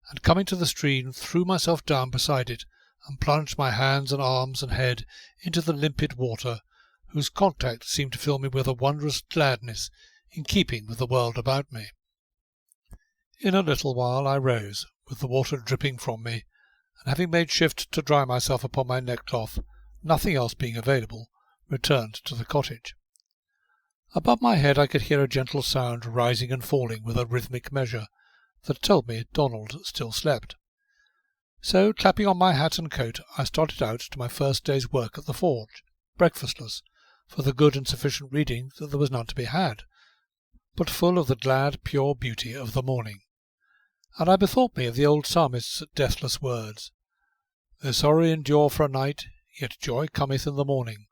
and coming to the stream threw myself down beside it, and plunged my hands and arms and head into the limpid water, whose contact seemed to fill me with a wondrous gladness, in keeping with the world about me. In a little while I rose, with the water dripping from me, and having made shift to dry myself upon my neckcloth, nothing else being available, returned to the cottage. Above my head I could hear a gentle sound rising and falling with a rhythmic measure, that told me Donald still slept. So, clapping on my hat and coat, I started out to my first day's work at the forge, breakfastless, for the good and sufficient reading that there was none to be had, but full of the glad pure beauty of the morning. And I bethought me of the old psalmist's deathless words, "Though sorrow endure for a night, yet joy cometh in the morning.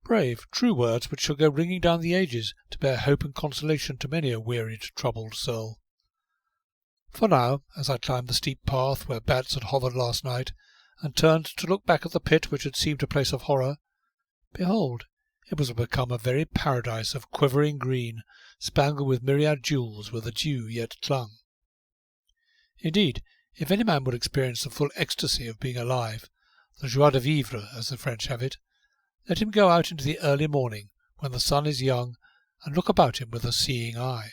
Brave, true words which shall go ringing down the ages to bear hope and consolation to many a wearied, troubled soul. For now, as I climbed the steep path where bats had hovered last night, and turned to look back at the pit which had seemed a place of horror, behold, it was become a very paradise of quivering green, spangled with myriad jewels where the dew yet clung. Indeed, if any man would experience the full ecstasy of being alive, the joie de vivre, as the French have it, let him go out into the early morning, when the sun is young, and look about him with a seeing eye.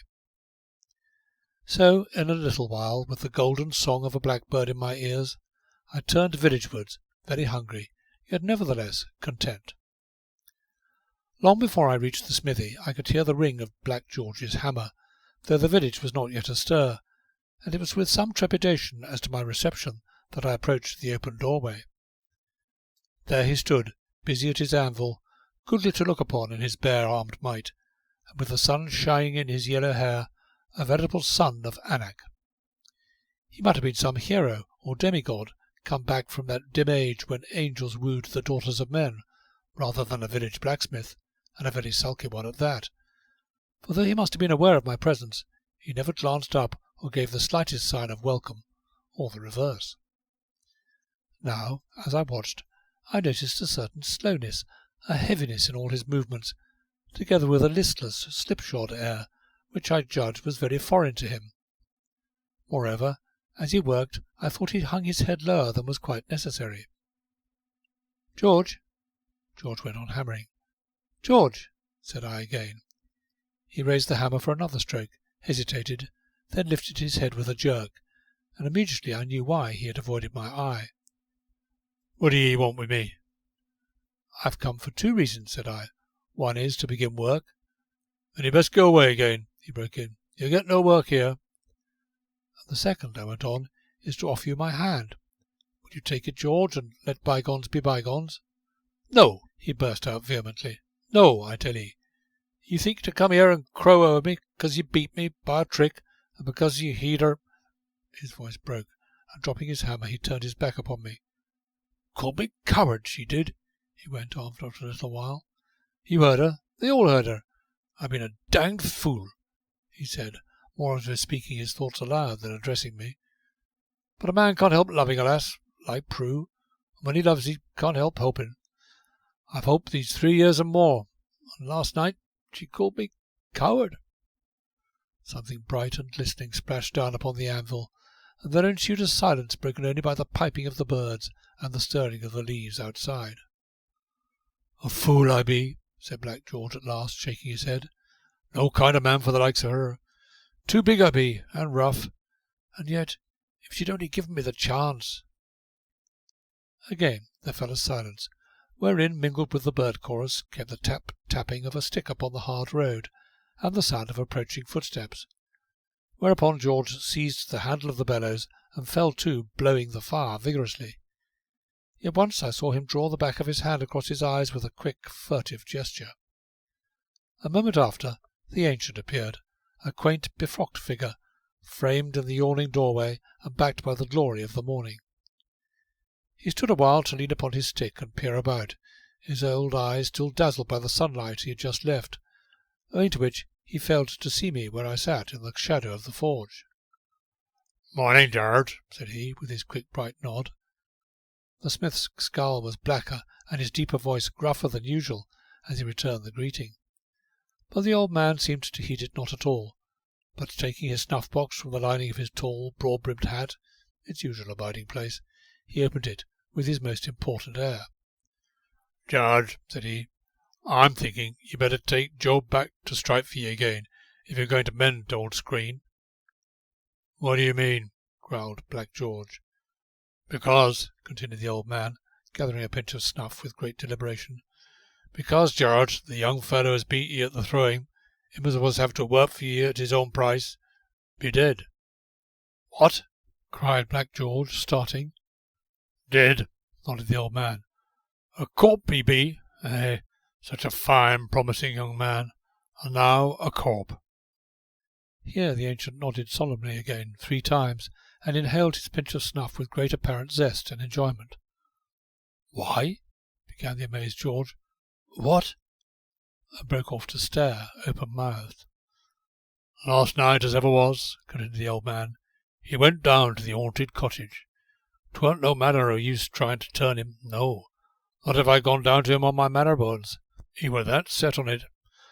So, in a little while, with the golden song of a blackbird in my ears, I turned villagewards, very hungry, yet nevertheless content. Long before I reached the smithy, I could hear the ring of Black George's hammer, though the village was not yet astir, and it was with some trepidation as to my reception that I approached the open doorway. There he stood, busy at his anvil, goodly to look upon in his bare-armed might, and with the sun shining in his yellow hair, a veritable son of Anak. He might have been some hero or demigod come back from that dim age when angels wooed the daughters of men, rather than a village blacksmith, and a very sulky one at that. For though he must have been aware of my presence, he never glanced up or gave the slightest sign of welcome, or the reverse. Now, as I watched, I noticed a certain slowness, a heaviness in all his movements, together with a listless, slipshod air, which I judged was very foreign to him. Moreover, as he worked, I thought he hung his head lower than was quite necessary. "George," George went on hammering. "George," said I again. He raised the hammer for another stroke, hesitated, then lifted his head with a jerk, and immediately I knew why he had avoided my eye. "What do ye want with me?" "I've come for two reasons," said I. "One is to begin work." "Then you'd best go away again," he broke in. "You'll get no work here." "And the second," I went on, "is to offer you my hand. Would you take it, George, and let bygones be bygones?" "No," he burst out vehemently. "No, I tell ye. You think to come here and crow over me because you beat me by a trick, and because you heeder—" His voice broke, and dropping his hammer he turned his back upon me. "Called me coward, she did," he went on after a little while. "You heard her. They all heard her. I've been a danged fool," he said, more as if speaking his thoughts aloud than addressing me. "But a man can't help loving a lass, like Prue, and when he loves he can't help hoping. I've hoped these 3 years and more, and last night she called me coward." Something bright and glistening splashed down upon the anvil, and there ensued a silence broken only by the piping of the birds and the stirring of the leaves outside. "A fool I be," said Black George at last, shaking his head. "No kind of man for the likes of her. Too big I be, and rough. And yet, if she'd only given me the chance—" Again there fell a silence, wherein, mingled with the bird chorus, came the tapping of a stick upon the hard road, and the sound of approaching footsteps. Whereupon George seized the handle of the bellows and fell to, blowing the fire vigorously. Yet once I saw him draw the back of his hand across his eyes with a quick, furtive gesture. A moment after, the ancient appeared, a quaint, befrocked figure, framed in the yawning doorway and backed by the glory of the morning. He stood a while to lean upon his stick and peer about, his old eyes still dazzled by the sunlight he had just left, owing to which he failed to see me where I sat in the shadow of the forge. "Morning, George," said he, with his quick bright nod. The smith's scowl was blacker and his deeper voice gruffer than usual as he returned the greeting. But the old man seemed to heed it not at all, but taking his snuff-box from the lining of his tall, broad-brimmed hat, its usual abiding place, he opened it with his most important air. "George," said he, "I'm thinking you better take Job back to strike for ye again, if you're going to mend the old screen." "What do you mean?" growled Black George. "Because," continued the old man, gathering a pinch of snuff with great deliberation, "because, George, the young fellow has beat ye at the throwing, he must always have to work for ye at his own price. Be dead." "What?" cried Black George, starting. "Dead," nodded the old man. "A corp he be, such a fine, promising young man, and now a corp." Here the ancient nodded solemnly again 3 times, and inhaled his pinch of snuff with great apparent zest and enjoyment. "Why?" began the amazed George. "What?" I broke off to stare, open-mouthed. "Last night as ever was," continued the old man, "he went down to the haunted cottage. 'Tweren't no manner o' use trying to turn him, no, not if I'd gone down to him on my manor bones. He were that set on it.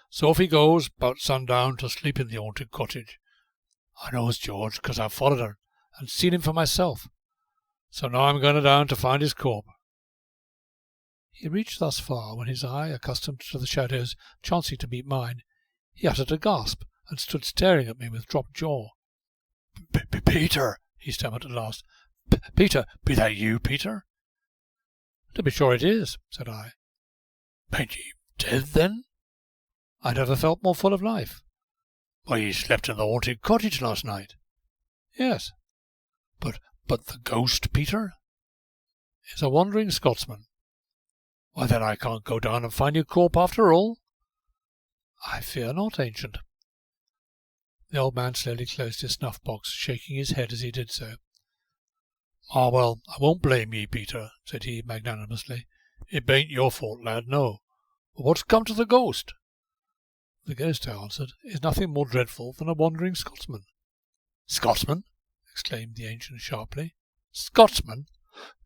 So off he goes, 'bout sundown, to sleep in the haunted cottage. I knows George, 'cause I've followed her, and seen him for myself. So now I'm going down to find his corp." He had reached thus far when his eye, accustomed to the shadows, chancing to meet mine, he uttered a gasp and stood staring at me with dropped jaw. "Peter," he stammered at last. "Peter, be that you, Peter?" "To be sure it is," said I. "Ain't ye dead, then?" "I never felt more full of life." "Why, ye slept in the haunted cottage last night?" "Yes." But the ghost, Peter?" "Is a wandering Scotsman." "Why, then I can't go down and find your corp after all?" "I fear not, ancient." The old man slowly closed his snuff-box, shaking his head as he did so. "Ah, well, I won't blame ye, Peter," said he magnanimously. "It bain't your fault, lad, no. But what's come to the ghost?" "The ghost," I answered, "is nothing more dreadful than a wandering Scotsman." "Scotsman?" exclaimed the ancient sharply. "Scotsman?"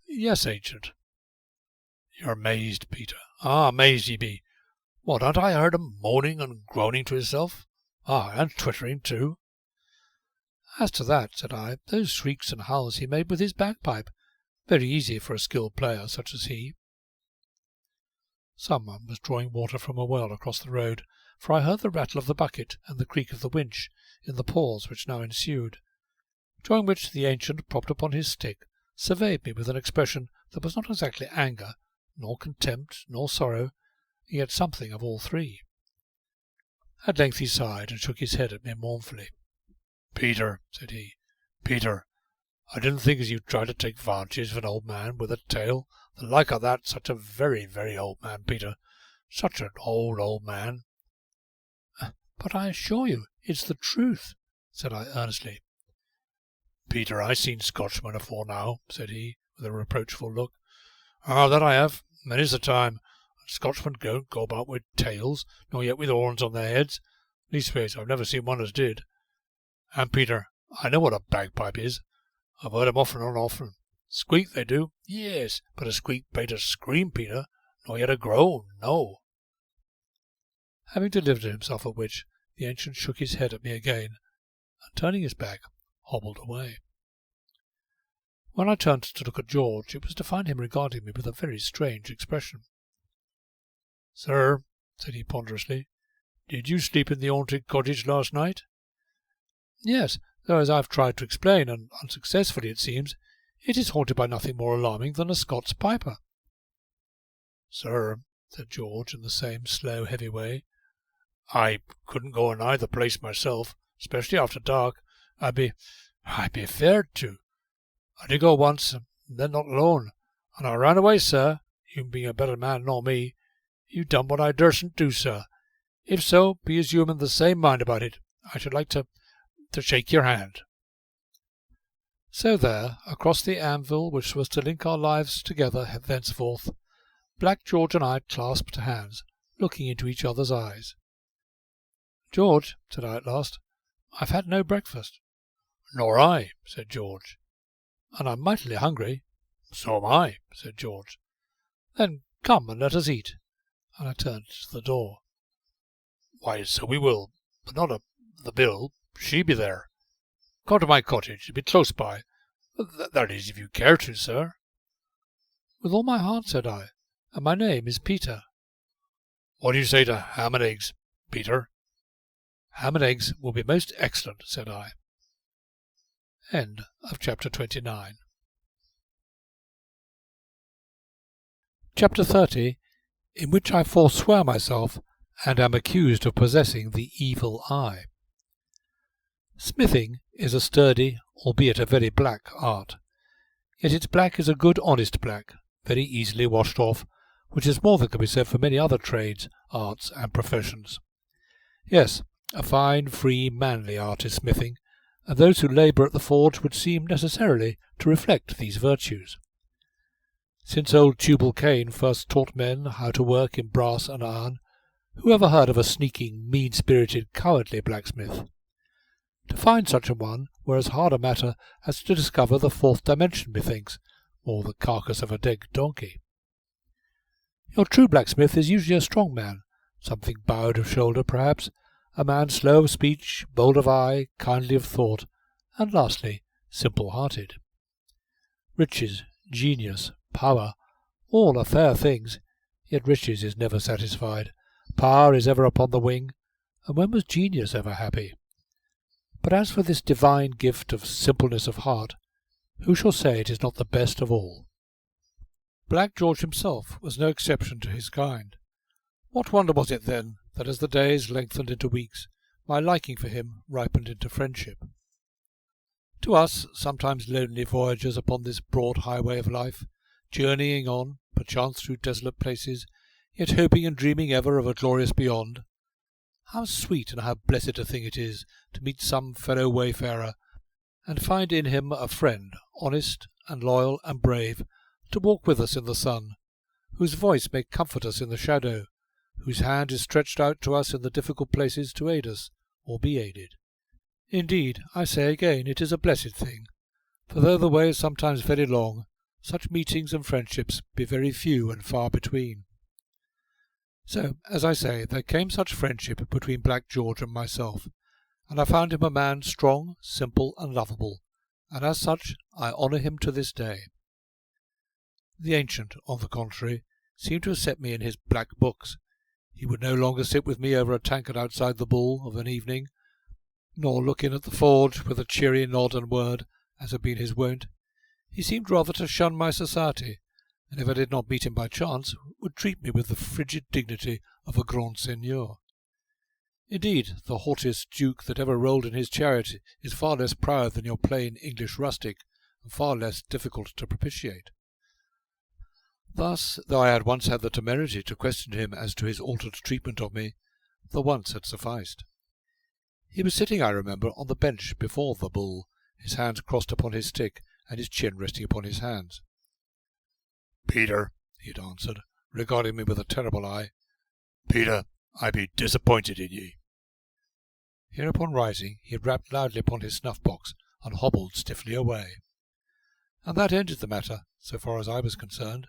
"Yes, ancient." "You're amazed, Peter. Ah, amazed ye be. What, haven't I heard him moaning and groaning to himself? Ah, and twittering too." "As to that," said I, "those shrieks and howls he made with his bagpipe. Very easy for a skilled player such as he." Someone was drawing water from a well across the road, for I heard the rattle of the bucket and the creak of the winch in the pause which now ensued, during which the ancient, propped upon his stick, surveyed me with an expression that was not exactly anger, nor contempt, nor sorrow, yet something of all three. At length he sighed and shook his head at me mournfully. "Peter," said he, "Peter, I didn't think as you'd try to take vantage of an old man with a tale, the like of that, such a very, very old man, Peter, such an old man." "But I assure you it's the truth," said I earnestly. "Peter, I seen Scotchmen afore now," said he, with a reproachful look. "Ah, that I have, many's the time. And Scotchmen don't go about with tails, nor yet with horns on their heads. Leastways, I've never seen one as did. And, Peter, I know what a bagpipe is. I've heard 'em often and often. Squeak they do, yes, but a squeak bain't a scream, Peter, nor yet a groan, no." Having delivered himself of which, the ancient shook his head at me again, and turning his back, hobbled away. When I turned to look at George, it was to find him regarding me with a very strange expression. "Sir," said he ponderously, "did you sleep in the haunted cottage last night?" "Yes, though as I've tried to explain, and unsuccessfully it seems, it is haunted by nothing more alarming than a Scots piper." "Sir," said George in the same slow, heavy way, "I couldn't go anigh the place myself, especially after dark. I'd be afeard to. I did go once, and then not alone, and I ran away, sir. You being a better man nor me, you done what I durstn't do, sir. If so, be as you'm in the same mind about it, I should like to shake your hand." So there, across the anvil which was to link our lives together thenceforth, Black George and I clasped hands, looking into each other's eyes. "George," said I at last, "I've had no breakfast." "Nor I," said George. "And I'm mightily hungry." "So am I," said George. "Then come and let us eat." And I turned to the door. "Why, so we will, but not the Bill. She be there. Come to my cottage. It be close by. That is, if you care to, sir." "With all my heart," said I, "and my name is Peter." "What do you say to ham and eggs, Peter?" "Ham and eggs will be most excellent," said I. End of chapter 29. Chapter 30, in which I forswear myself and am accused of possessing the evil eye. Smithing is a sturdy, albeit a very black art. Yet its black is a good honest black, very easily washed off, which is more than can be said for many other trades, arts, and professions. Yes, a fine, free, manly art is smithing, and those who labour at the forge would seem necessarily to reflect these virtues. Since old Tubal Cain first taught men how to work in brass and iron, who ever heard of a sneaking, mean-spirited, cowardly blacksmith? To find such a one were as hard a matter as to discover the fourth dimension, methinks, or the carcass of a dead donkey. Your true blacksmith is usually a strong man, something bowed of shoulder perhaps, a man slow of speech, bold of eye, kindly of thought, and lastly, simple-hearted. Riches, genius, power, all are fair things, yet riches is never satisfied, power is ever upon the wing, and when was genius ever happy? But as for this divine gift of simpleness of heart, who shall say it is not the best of all? Black George himself was no exception to his kind. What wonder was it, then, that as the days lengthened into weeks, my liking for him ripened into friendship? To us, sometimes lonely voyagers upon this broad highway of life, journeying on, perchance through desolate places, yet hoping and dreaming ever of a glorious beyond, how sweet and how blessed a thing it is to meet some fellow wayfarer, and find in him a friend, honest and loyal and brave, to walk with us in the sun, whose voice may comfort us in the shadow, whose hand is stretched out to us in the difficult places to aid us, or be aided. Indeed, I say again, it is a blessed thing, for though the way is sometimes very long, such meetings and friendships be very few and far between. So, as I say, there came such friendship between Black George and myself, and I found him a man strong, simple, and lovable, and as such I honour him to this day. The ancient, on the contrary, seemed to have set me in his black books. He would no longer sit with me over a tankard outside the Bull of an evening, nor look in at the forge with a cheery nod and word, as had been his wont. He seemed rather to shun my society, and if I did not meet him by chance, would treat me with the frigid dignity of a grand seigneur. Indeed, the haughtiest duke that ever rolled in his chariot is far less proud than your plain English rustic, and far less difficult to propitiate. Thus, though I had once had the temerity to question him as to his altered treatment of me, the once had sufficed. He was sitting, I remember, on the bench before the Bull, his hands crossed upon his stick, and his chin resting upon his hands. "Peter," he had answered, regarding me with a terrible eye, "Peter, I be disappointed in ye." Hereupon rising, he had rapped loudly upon his snuff-box, and hobbled stiffly away. And that ended the matter, so far as I was concerned,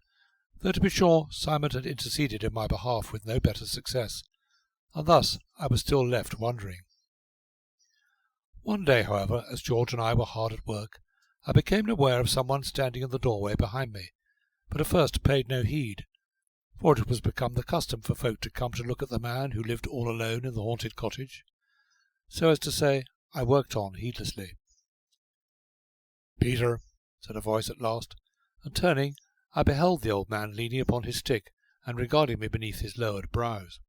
though to be sure Simon had interceded in my behalf with no better success, and thus I was still left wondering. One day, however, as George and I were hard at work, I became aware of someone standing in the doorway behind me, but at first paid no heed, for it was become the custom for folk to come to look at the man who lived all alone in the haunted cottage. So as to say, I worked on heedlessly. "Peter," said a voice at last, and turning, I beheld the old man leaning upon his stick, and regarding me beneath his lowered brows.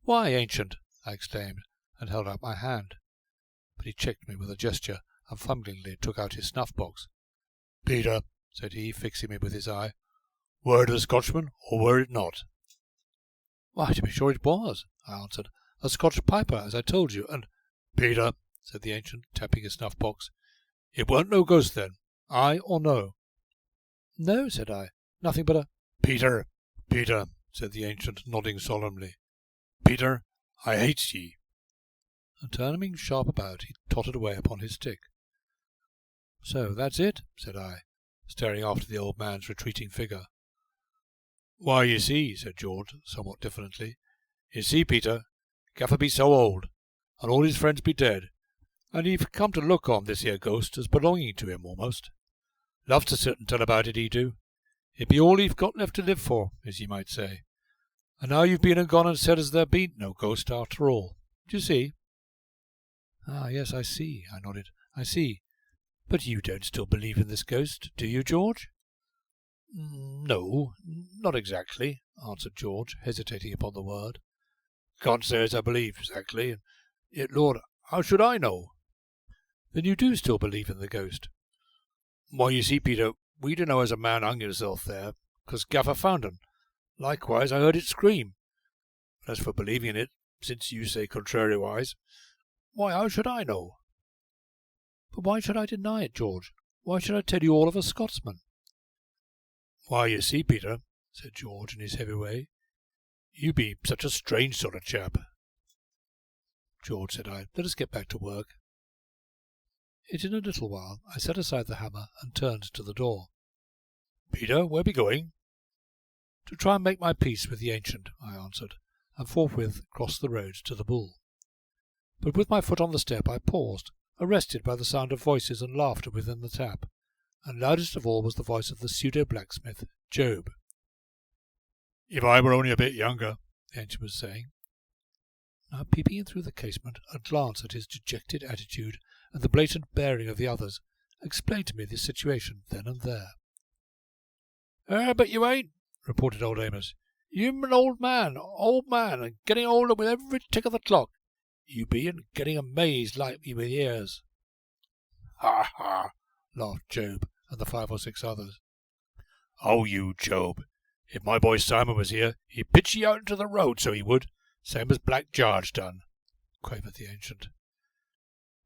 "Why, ancient?" I exclaimed, and held out my hand. But he checked me with a gesture, and fumblingly took out his snuff-box. "Peter," said he, fixing me with his eye, "were it a Scotchman, or were it not?" "Why, to be sure it was," I answered, "a Scotch piper, as I told you, and—" "Peter," said the ancient, tapping his snuff-box, "it weren't no ghost, then? Aye or no?" "No," said I, "nothing but a—" "Peter, Peter," said the ancient, nodding solemnly, "Peter, I hates ye." And turning sharp about, he tottered away upon his stick. "So that's it," said I, staring after the old man's retreating figure. "Why, you see," said George, somewhat diffidently, "you see, Peter, Gaffer be so old, and all his friends be dead, and he've come to look on this here ghost as belonging to him almost. Love to sit and tell about it, he do. It be all he've got left to live for, as ye might say. And now you've been and gone and said as there bean't no ghost after all. Do you see?" "Ah, yes, I see," I nodded. "I see. But you don't still believe in this ghost, do you, George?" "No, not exactly," answered George, hesitating upon the word. "Can't say as I believe exactly, and yet, Lord, how should I know?" "Then you do still believe in the ghost?" "Why, you see, Peter, we dunno as a man hung himself there, 'cause Gaffer found un. Likewise I heard it scream. But as for believing in it, since you say contrariwise, why, how should I know?" "But why should I deny it, George? Why should I tell you all of a Scotsman?" "Why, you see, Peter," said George in his heavy way, "you be such a strange sort of chap." "George," said I, "let us get back to work." Yet in a little while I set aside the hammer and turned to the door. "Peter, where be going?" "To try and make my peace with the ancient," I answered, and forthwith crossed the road to the Bull. But with my foot on the step I paused, arrested by the sound of voices and laughter within the tap, and loudest of all was the voice of the pseudo-blacksmith, Job. "If I were only a bit younger," the ancient was saying. Now peeping in through the casement, a glance at his dejected attitude and the blatant bearing of the others explained to me the situation then and there. "But you ain't," reported old Amos. "You'm an old man, and getting older with every tick of the clock. You be, and getting amazed like me with years." "Ha, ha," laughed Job and the 5 or 6 others. "Oh, you, Job, if my boy Simon was here, he'd pitch ye out into the road, so he would, same as Black George done," quavered the ancient.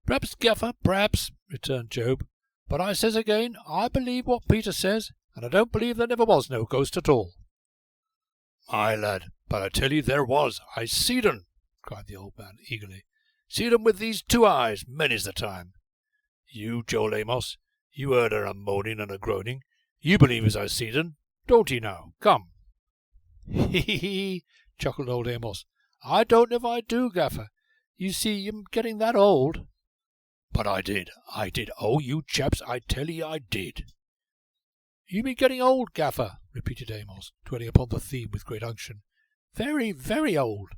"Perhaps, Gaffer, perhaps," returned Job. "But I says again, I believe what Peter says, and I don't believe there never was no ghost at all." "My lad, but I tell you there was. I seed 'un," cried the old man eagerly. "Seed 'un with these 2 eyes, many's the time. You, Joel Amos, you heard her a moaning and a groaning. You believe as I seed 'un, don't ye now? Come." "Hee, hee, hee," chuckled old Amos. "I don't know if I do, Gaffer. You see, you'm getting that old." "But I did. Oh, you chaps, I tell ye I did." "You be getting old, Gaffer," repeated Amos, dwelling upon the theme with great unction. "Very, very old."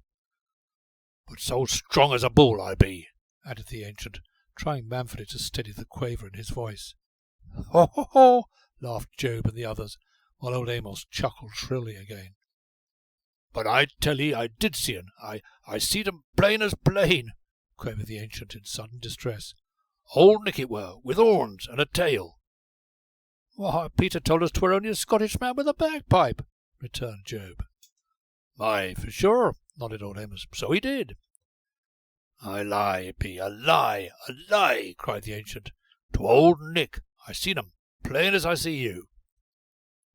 "But so strong as a bull I be," added the ancient, trying manfully to steady the quaver in his voice. "Ho, ho, ho!" laughed Job and the others, while old Amos chuckled shrilly again. "But I tell ye I did see 'un. I seed 'un plain as plain," quavered the ancient in sudden distress. "Old Nick it were, with horns and a tail." "Why, Peter told us 'twere only a Scottish man with a bagpipe," returned Job. "Aye, for sure," nodded old Amos. "So he did." "I lie, it be, a lie, cried the ancient. "To old Nick. I seen 'um, plain as I see you."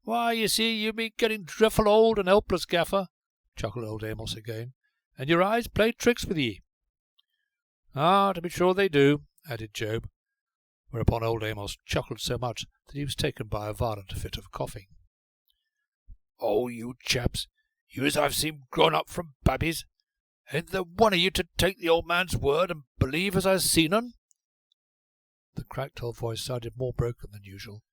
"Why, you see, you be getting dreadful old and helpless, Gaffer," chuckled old Amos again, "and your eyes play tricks with ye." "Ah, to be sure they do," added Job, whereupon old Amos chuckled so much that he was taken by a violent fit of coughing. "Oh, you chaps, you as I've seen grown up from babbies, ain't there one of you to take the old man's word and believe as I've seen 'un?" The cracked old voice sounded more broken than usual,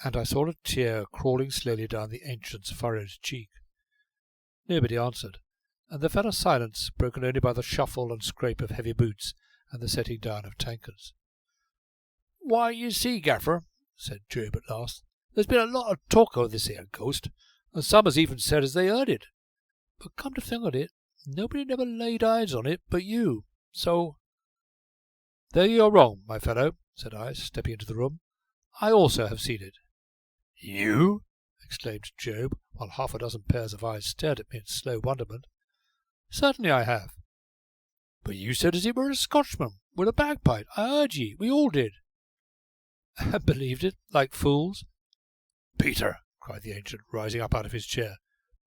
and I saw a tear crawling slowly down the ancient's furrowed cheek. Nobody answered, and there fell a silence broken only by the shuffle and scrape of heavy boots and the setting down of tankards. "Why, you see, Gaffer," said Job at last, "there's been a lot of talk of this here ghost, and some has even said as they heard it. But come to think of it, nobody never laid eyes on it but you, so—" "There you are wrong, my fellow," said I, stepping into the room. "I also have seen it." "You?" exclaimed Job, while 6 pairs of eyes stared at me in slow wonderment. "Certainly I have." "But you said as he were a Scotchman, with a bagpipe. I heard ye. We all did." "And believed it, like fools." "Peter!" cried the ancient, rising up out of his chair.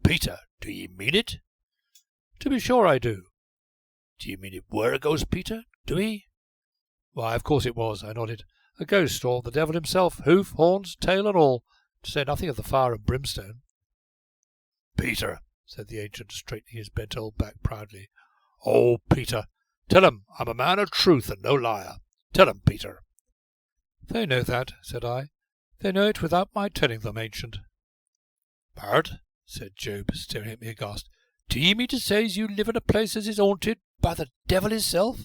"Peter, do ye mean it?" "To be sure I do." "Do ye mean it were a ghost, Peter? Do ye?" "Why, of course it was," I nodded. "A ghost, or the devil himself, hoof, horns, tail, and all, to say nothing of the fire and brimstone." "Peter," said the ancient, straightening his bent old back proudly. "Oh, Peter, tell 'em I'm a man of truth and no liar. Tell 'em, Peter." "They know that," said I. "They know it without my telling them, ancient." "Bart," said Job, staring at me aghast, "do ye mean to say as you live in a place as is haunted by the devil hisself?"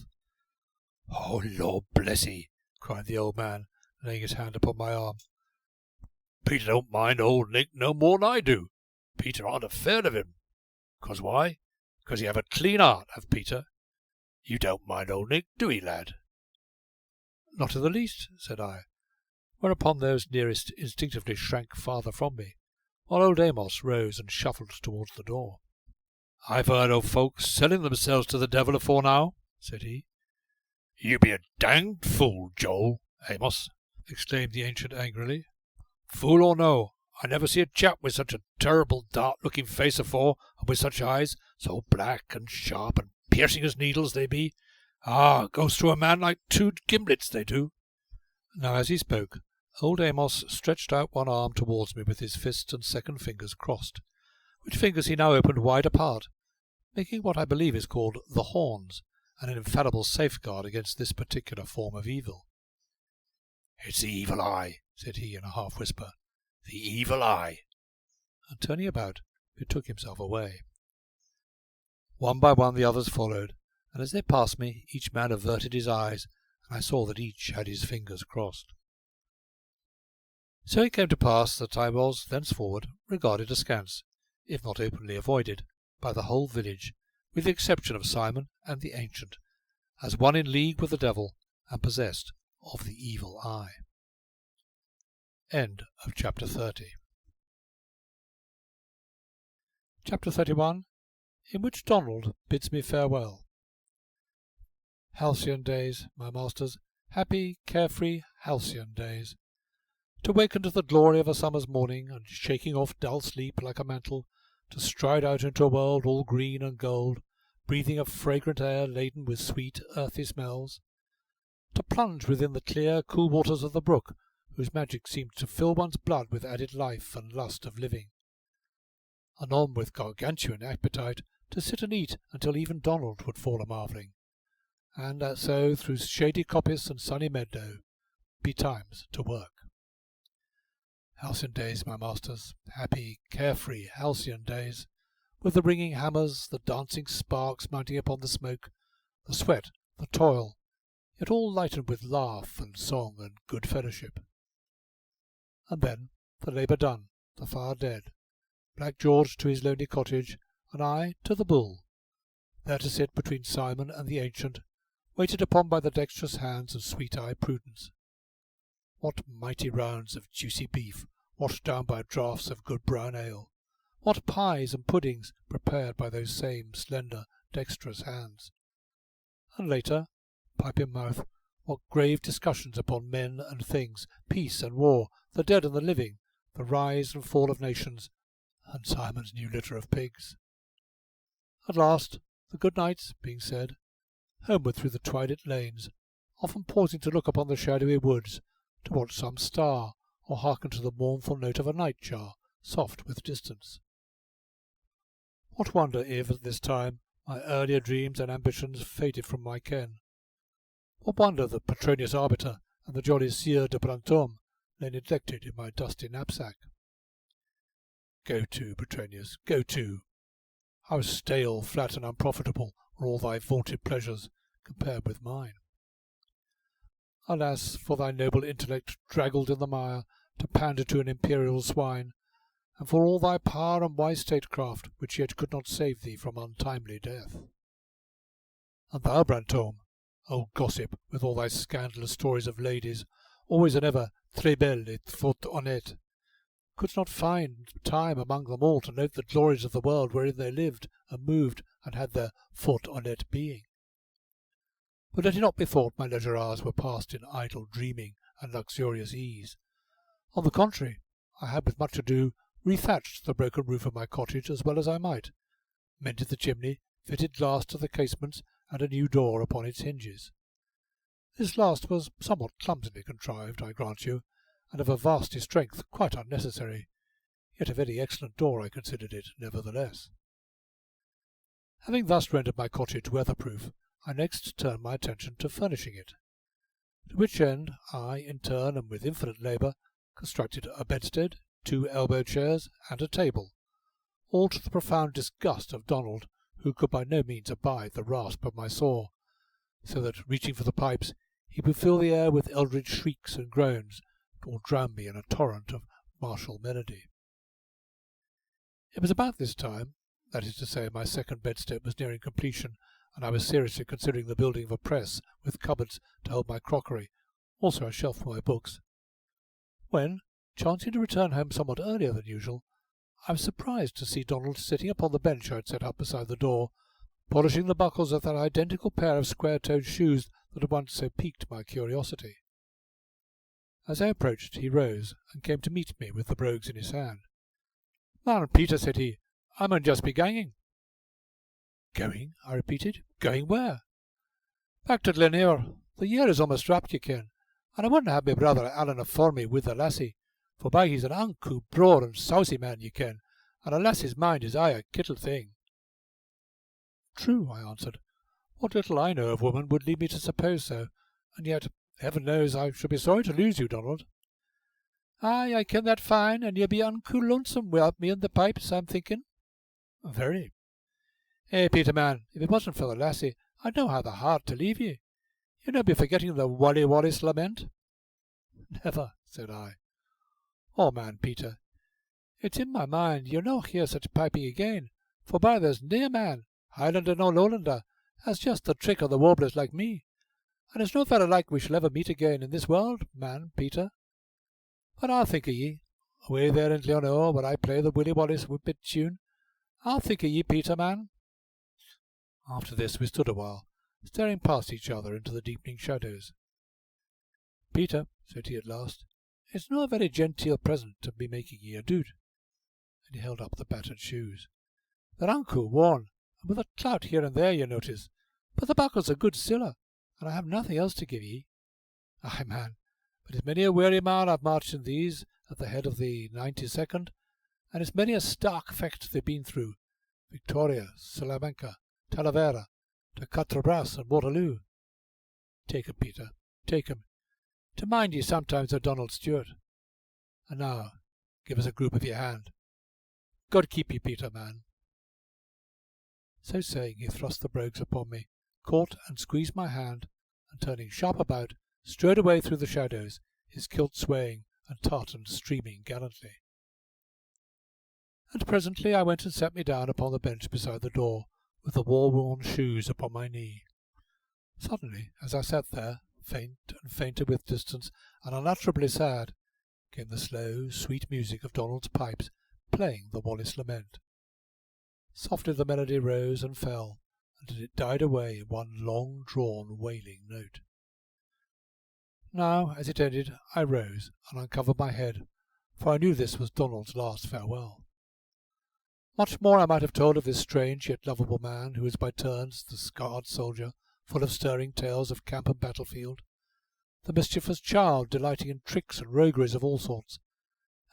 "Oh, Lord bless ye," cried the old man, laying his hand upon my arm. "Peter don't mind old Nick no more'n I do. Peter aren't afeard of him. 'Cause why? 'Cause he have a clean heart, have Peter. You don't mind old Nick, do ye, lad?" "Not in the least," said I, whereupon those nearest instinctively shrank farther from me, while old Amos rose and shuffled towards the door. "I've heard of folks selling themselves to the devil afore now," said he. "You be a danged fool, Joel, Amos," exclaimed the ancient angrily. "Fool or no, I never see a chap with such a terrible dark-looking face afore, and with such eyes, so black and sharp and piercing as needles they be. Ah, it goes through a man like two gimlets, they do." Now as he spoke, old Amos stretched out one arm towards me with his fist and second fingers crossed, which fingers he now opened wide apart, making what I believe is called the horns, and an infallible safeguard against this particular form of evil. "It's the evil eye," said he in a half-whisper. "The evil eye." And turning about, betook himself away. One by one the others followed, and as they passed me, each man averted his eyes, and I saw that each had his fingers crossed. So it came to pass that I was thenceforward regarded askance, if not openly avoided, by the whole village, with the exception of Simon and the ancient, as one in league with the devil and possessed of the evil eye. End of chapter 30. Chapter 31, in which Donald bids me farewell. Halcyon days, my masters, happy, carefree, halcyon days. To waken to the glory of a summer's morning, and shaking off dull sleep like a mantle, to stride out into a world all green and gold, breathing a fragrant air laden with sweet, earthy smells. To plunge within the clear, cool waters of the brook, whose magic seemed to fill one's blood with added life and lust of living. Anon with gargantuan appetite, to sit and eat until even Donald would fall a-marvelling, and so through shady coppice and sunny meadow betimes to work. Halcyon days, my masters, happy, carefree, halcyon days, with the ringing hammers, the dancing sparks mounting upon the smoke, the sweat, the toil, yet all lightened with laugh and song and good fellowship. And then, the labour done, the fire dead, Black George to his lonely cottage, and I to the Bull, there to sit between Simon and the ancient, waited upon by the dexterous hands of sweet-eyed Prudence. What mighty rounds of juicy beef, washed down by draughts of good brown ale! What pies and puddings prepared by those same slender, dexterous hands! And later, pipe in mouth, what grave discussions upon men and things, peace and war, the dead and the living, the rise and fall of nations, and Simon's new litter of pigs. At last, the good nights being said, homeward through the twilit lanes, often pausing to look upon the shadowy woods, to watch some star, or hearken to the mournful note of a night-jar, soft with distance. What wonder if, at this time, my earlier dreams and ambitions faded from my ken? What wonder that Petronius Arbiter and the jolly Sieur de Brantôme lay neglected in my dusty knapsack? Go to, Petronius, go to. How stale, flat, and unprofitable were all thy vaunted pleasures, compared with mine. Alas, for thy noble intellect draggled in the mire, to pander to an imperial swine, and for all thy power and wise statecraft, which yet could not save thee from untimely death. And thou, Brantôme, old gossip, with all thy scandalous stories of ladies, always and ever très belle et fort honnête, couldst not find time among them all to note the glories of the world wherein they lived and moved and had their fort honnête being. But let it not be thought my leisure hours were passed in idle dreaming and luxurious ease. On the contrary, I had with much ado rethatched the broken roof of my cottage as well as I might, mended the chimney, fitted glass to the casements, and a new door upon its hinges. This last was somewhat clumsily contrived, I grant you, and of a vasty strength quite unnecessary, yet a very excellent door I considered it, nevertheless. Having thus rendered my cottage weatherproof, I next turned my attention to furnishing it, to which end I, in turn and with infinite labour, constructed a bedstead, 2 elbow-chairs, and a table, all to the profound disgust of Donald, who could by no means abide the rasp of my saw, so that, reaching for the pipes, he would fill the air with eldritch shrieks and groans, or drown me in a torrent of martial melody. It was about this time, that is to say, my second bedstead was nearing completion, and I was seriously considering the building of a press with cupboards to hold my crockery, also a shelf for my books, when, chancing to return home somewhat earlier than usual, I was surprised to see Donald sitting upon the bench I had set up beside the door, polishing the buckles of that identical pair of square-toed shoes that had once so piqued my curiosity. As I approached, he rose and came to meet me with the brogues in his hand. "Man, Peter," said he, "I mun just be ganging." "Going?" I repeated. "Going where?" "Back to Glenure. The year is almost wrapped, ye ken, and I wouldn't have my brother Alan afore me with the lassie, for by he's an unco broad and saucy man, ye ken, and a lassie's mind is aye a kittle thing." "True," I answered. "What little I know of woman would lead me to suppose so, and yet, heaven knows, I should be sorry to lose you, Donald." "Aye, I ken that fine, and ye'll be unco lonesome without me and the pipes, I'm thinking." "Very." "Eh, Peter, man, if it wasn't for the lassie, I'd no have the heart to leave ye. You'd no be forgetting the Wally Wallace lament." "Never," said I. "Oh, man, Peter, it's in my mind you'll no hear such piping again, for by there's nae man, Highlander nor Lowlander, has just the trick of the warblers like me, and it's no very like we shall ever meet again in this world, man, Peter. But I'll think of ye, away there in Glenure where I play the Willie Wallace whippet tune. I'll think of ye, Peter, man." After this we stood a while, staring past each other into the deepening shadows. "Peter," said he at last, "it's no a very genteel present to be making ye a doot." And he held up the battered shoes. "They're unco worn, and with a clout here and there, ye notice, but the buckle's a good siller, and I have nothing else to give ye. Aye, man, but it's many a weary mile I've marched in these at the head of the 92nd, and it's many a stark fecht they've been through, Victoria, Salamanca, Talavera, to Quatre Bras and Waterloo. Take 'em, Peter, take 'em, to mind ye sometimes of Donald Stewart. And now, give us a group of your hand. God keep ye, Peter, man." So saying, he thrust the brogues upon me, caught and squeezed my hand, and turning sharp about, strode away through the shadows, his kilt swaying and tartan streaming gallantly. And presently I went and sat me down upon the bench beside the door, with the war-worn shoes upon my knee. Suddenly, as I sat there, faint and fainter with distance, and unutterably sad, came the slow, sweet music of Donald's pipes playing the Wallace lament. Softly the melody rose and fell, until it died away in one long-drawn, wailing note. Now, as it ended, I rose and uncovered my head, for I knew this was Donald's last farewell. Much more I might have told of this strange yet lovable man, who is by turns the scarred soldier, full of stirring tales of camp and battlefield, the mischievous child delighting in tricks and rogueries of all sorts,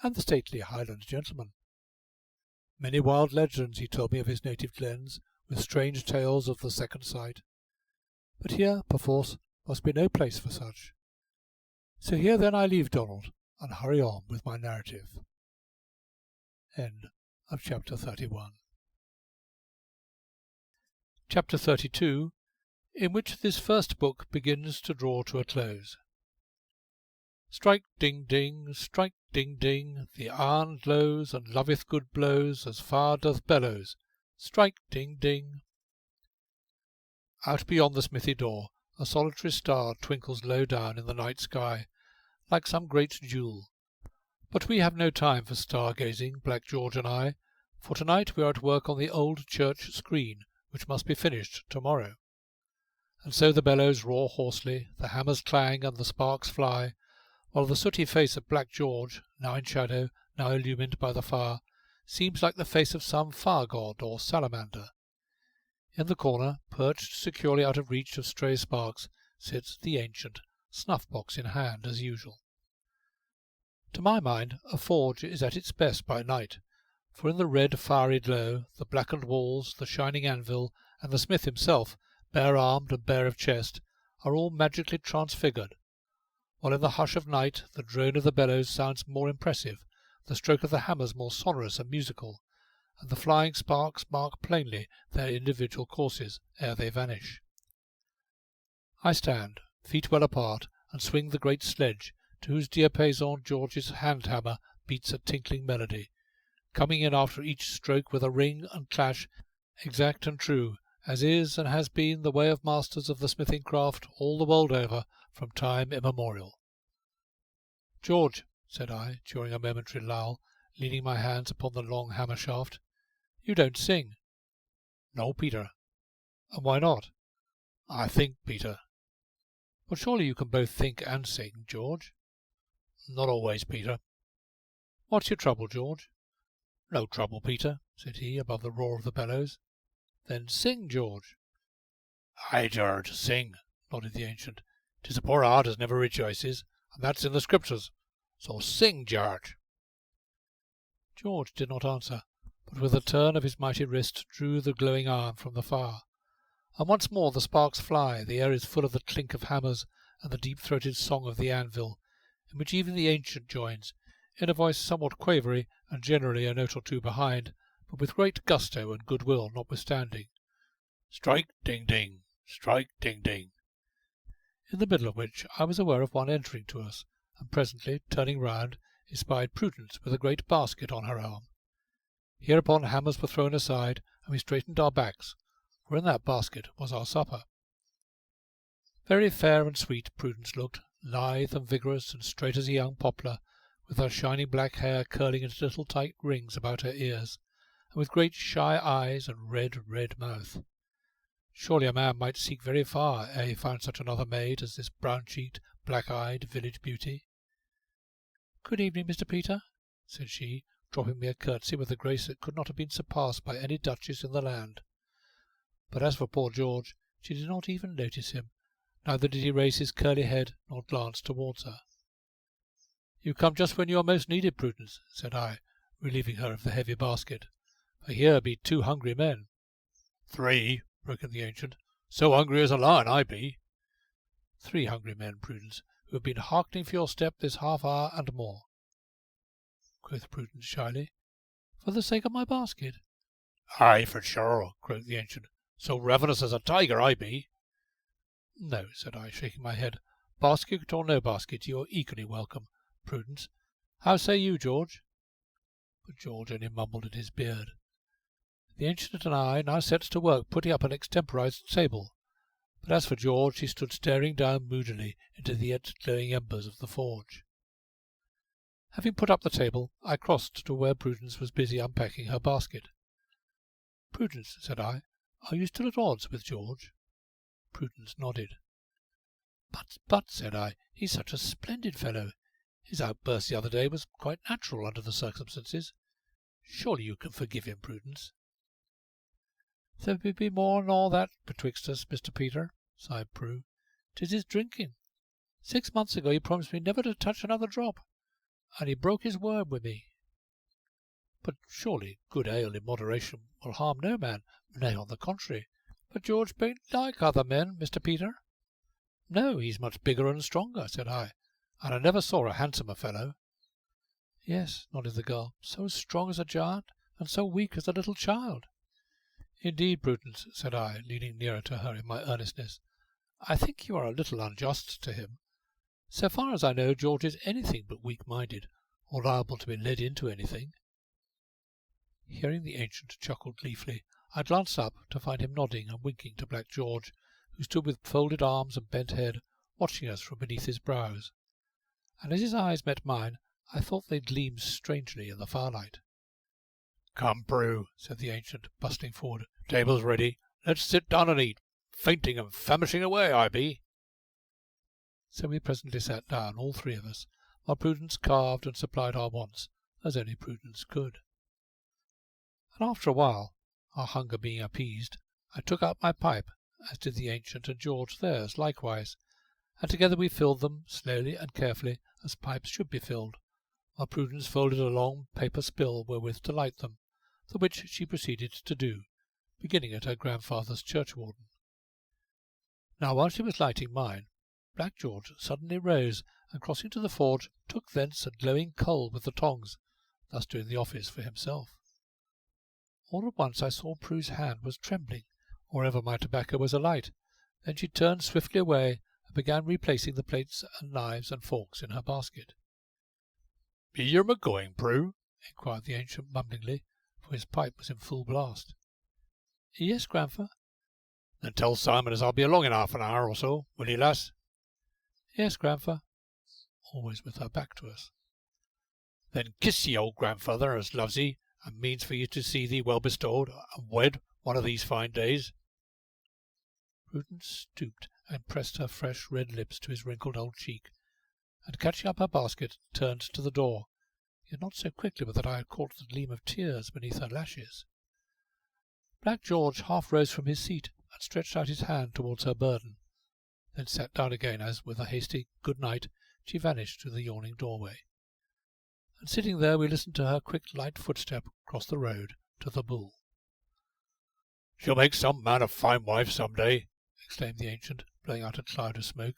and the stately Highland gentleman. Many wild legends he told me of his native glens, with strange tales of the second sight. But here, perforce, must be no place for such. So here then I leave Donald, and hurry on with my narrative. End of Chapter 31. Chapter 32, in which this first book begins to draw to a close. Strike ding ding, strike ding ding, the iron glows and loveth good blows as far doth bellows. Strike ding ding. Out beyond the smithy door a solitary star twinkles low down in the night sky, like some great jewel. But we have no time for star-gazing, Black George and I, for tonight we are at work on the old church screen, which must be finished tomorrow. And so the bellows roar hoarsely, the hammers clang and the sparks fly, while the sooty face of Black George, now in shadow, now illumined by the fire, seems like the face of some fire-god or salamander. In the corner, perched securely out of reach of stray sparks, sits the ancient, snuff-box in hand as usual. To my mind, a forge is at its best by night, for in the red fiery glow, the blackened walls, the shining anvil, and the smith himself, bare-armed and bare of chest, are all magically transfigured, while in the hush of night the drone of the bellows sounds more impressive, the stroke of the hammers more sonorous and musical, and the flying sparks mark plainly their individual courses ere they vanish. I stand, feet well apart, and swing the great sledge, to whose diapason George's hand-hammer beats a tinkling melody, coming in after each stroke with a ring and clash exact and true, as is and has been the way of masters of the smithing craft all the world over from time immemorial. "George," said I, during a momentary lull, leaning my hands upon the long hammer shaft, "you don't sing." "No, Peter." "And why not?" "I think, Peter." "But surely you can both think and sing, George?" Not always, Peter. What's your trouble, George? No trouble, Peter, said he, above the roar of the bellows. Then sing, George. Aye, George, sing, nodded the ancient. 'Tis a poor heart as never rejoices, and that's in the Scriptures. So sing, George. George did not answer, but with a turn of his mighty wrist drew the glowing iron from the fire. And once more the sparks fly, the air is full of the clink of hammers and the deep-throated song of the anvil, in which even the ancient joins, in a voice somewhat quavery and generally a note or two behind, but with great gusto and goodwill notwithstanding. Strike, ding, ding, strike, ding, ding. In the middle of which I was aware of one entering to us, and presently, turning round, espied Prudence with a great basket on her arm. Hereupon hammers were thrown aside, and we straightened our backs, for in that basket was our supper. Very fair and sweet Prudence looked, lithe and vigorous and straight as a young poplar, with her shining black hair curling into little tight rings about her ears, and with great shy eyes and red, red mouth. Surely a man might seek very far ere he found such another maid as this brown-cheeked, black-eyed village beauty. "Good evening, Mr. Peter," said she, dropping me a curtsy with a grace that could not have been surpassed by any duchess in the land. But as for poor George, she did not even notice him, neither did he raise his curly head nor glance towards her. "You come just when you are most needed, Prudence," said I, relieving her of the heavy basket, "for here be 2 hungry men." "3," broke in the ancient. "So hungry as a lion I be." "3 hungry men, Prudence, who have been hearkening for your step this half hour and more." Quoth Prudence shyly, "For the sake of my basket?" "Aye, for sure," croaked the ancient. "So ravenous as a tiger I be." "No," said I, shaking my head. "Basket or no basket, you are equally welcome, Prudence. How say you, George?" But George only mumbled in his beard. The ancient and I now set to work putting up an extemporized table, but as for George, he stood staring down moodily into the yet glowing embers of the forge. Having put up the table, I crossed to where Prudence was busy unpacking her basket. "Prudence," said I, "are you still at odds with George?" Prudence nodded. But, said I, he's such a splendid fellow. His outburst the other day was quite natural under the circumstances. Surely you can forgive him, Prudence." "There may be more nor that betwixt us, Mr. Peter," sighed Prue. "'Tis his drinking. 6 months ago he promised me never to touch another drop, and he broke his word with me." "But surely good ale in moderation will harm no man. Nay, on the contrary." "But George bain't like other men, Mr. Peter." "No, he's much bigger and stronger," said I, "and I never saw a handsomer fellow." "Yes," nodded the girl, "so strong as a giant, and so weak as a little child." "Indeed, Prudence," said I, leaning nearer to her in my earnestness, "I think you are a little unjust to him. So far as I know, George is anything but weak-minded, or liable to be led into anything." Hearing the ancient chuckle gleefully, I glanced up to find him nodding and winking to Black George, who stood with folded arms and bent head, watching us from beneath his brows. And as his eyes met mine, I thought they gleamed strangely in the firelight. "Come, Prue," said the ancient, bustling forward. "Table's ready. Let's sit down and eat. Fainting and famishing away I be." So we presently sat down, all 3 of us, while Prudence carved and supplied our wants, as only Prudence could. And after a while, our hunger being appeased, I took out my pipe, as did the ancient and George theirs likewise, and together we filled them, slowly and carefully, as pipes should be filled, while Prudence folded a long paper spill wherewith to light them, the which she proceeded to do, beginning at her grandfather's churchwarden. Now while she was lighting mine, Black George suddenly rose, and crossing to the forge, took thence a glowing coal with the tongs, thus doing the office for himself. All at once I saw Prue's hand was trembling, or ever my tobacco was alight. Then she turned swiftly away, and began replacing the plates and knives and forks in her basket. "Be yer a-going, Prue?" inquired the ancient mumblingly, for his pipe was in full blast. "Yes, grandfer." "Then tell Simon as I'll be along in half an hour or so, will ye, lass?" "Yes, grandfer," always with her back to us. "Then kiss ye old grandfather as loves ye, and means for ye to see thee well bestowed and wed one of these fine days." Prudence stooped and pressed her fresh red lips to his wrinkled old cheek, and catching up her basket, turned to the door, yet not so quickly but that I had caught the gleam of tears beneath her lashes. Black George half rose from his seat and stretched out his hand towards her burden, then sat down again as, with a hasty good night, she vanished through the yawning doorway. And sitting there we listened to her quick light footstep cross the road to the Bull. "She'll make some man a fine wife some day," exclaimed the ancient, blowing out a cloud of smoke.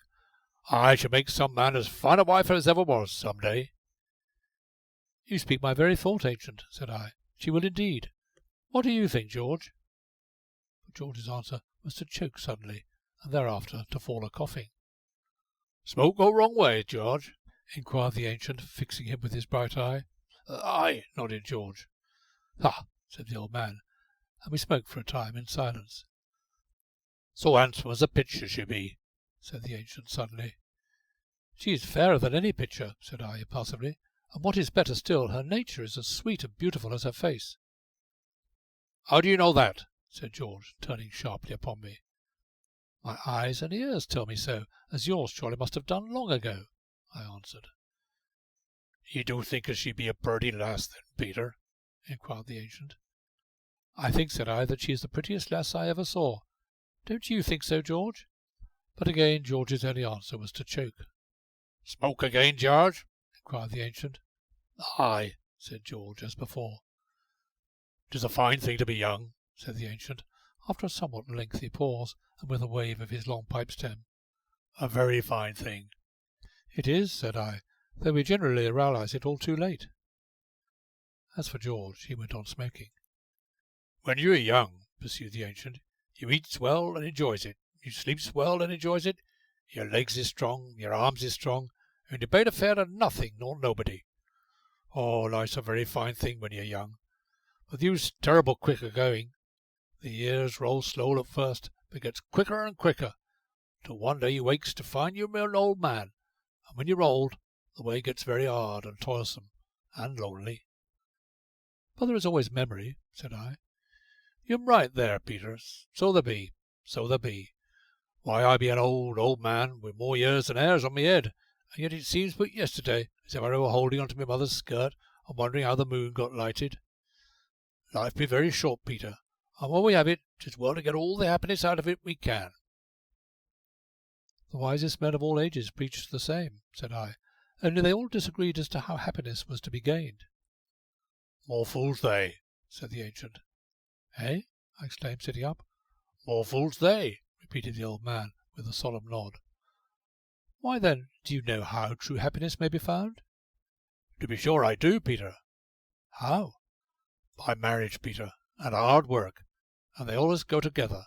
"I shall make some man as fine a wife as ever was some day." "You speak my very thought, ancient," said I. "She will indeed. What do you think, George?" But George's answer was to choke suddenly, and thereafter to fall a coughing. "Smoke go wrong way, George?" inquired the ancient, fixing him with his bright eye. "Aye," nodded George. "Ha!" said the old man, and we smoked for a time in silence. "So handsome as a picture she be," said the ancient suddenly. "She is fairer than any picture," said I impulsively, "and what is better still, her nature is as sweet and beautiful as her face." "How do you know that?" said George, turning sharply upon me. "My eyes and ears tell me so, as yours surely must have done long ago," I answered. "You do think as she be a purty lass, then, Peter?" inquired the ancient. "I think," said I, "that she is the prettiest lass I ever saw. Don't you think so, George?" But again George's only answer was to choke. "Smoke again, George?" inquired the ancient. "Aye," said George, as before. "'Tis a fine thing to be young," said the ancient, after a somewhat lengthy pause, and with a wave of his long pipe stem. "A very fine thing." "It is," said I, "though we generally realise it all too late." As for George, he went on smoking. "When you are young," pursued the ancient, "you eats well and enjoys it. You sleeps well and enjoys it. Your legs is strong, your arms is strong, and you bate a fare of nothing nor nobody. Oh, life's a very fine thing when you're young. But you's terrible quick a going. The years roll slow at first, but gets quicker and quicker, till one day you wakes to find you're an old man, and when you're old, the way gets very hard and toilsome and lonely." "But there is always memory," said I. "You're right there, Peter. So there be, so there be. Why, I be an old man, with more years than hairs on me head, and yet it seems but yesterday as if I were holding on to my mother's skirt and wondering how the moon got lighted. Life be very short, Peter, and while we have it, 'tis well to get all the happiness out of it we can." "The wisest men of all ages preached the same," said I, "only they all disagreed as to how happiness was to be gained." "More fools they," said the ancient. "Eh?" I exclaimed, sitting up. "More fools they," repeated the old man, with a solemn nod. "Why, then, do you know how true happiness may be found?" "To be sure I do, Peter." "How?" "By marriage, Peter, and hard work, and they always go together."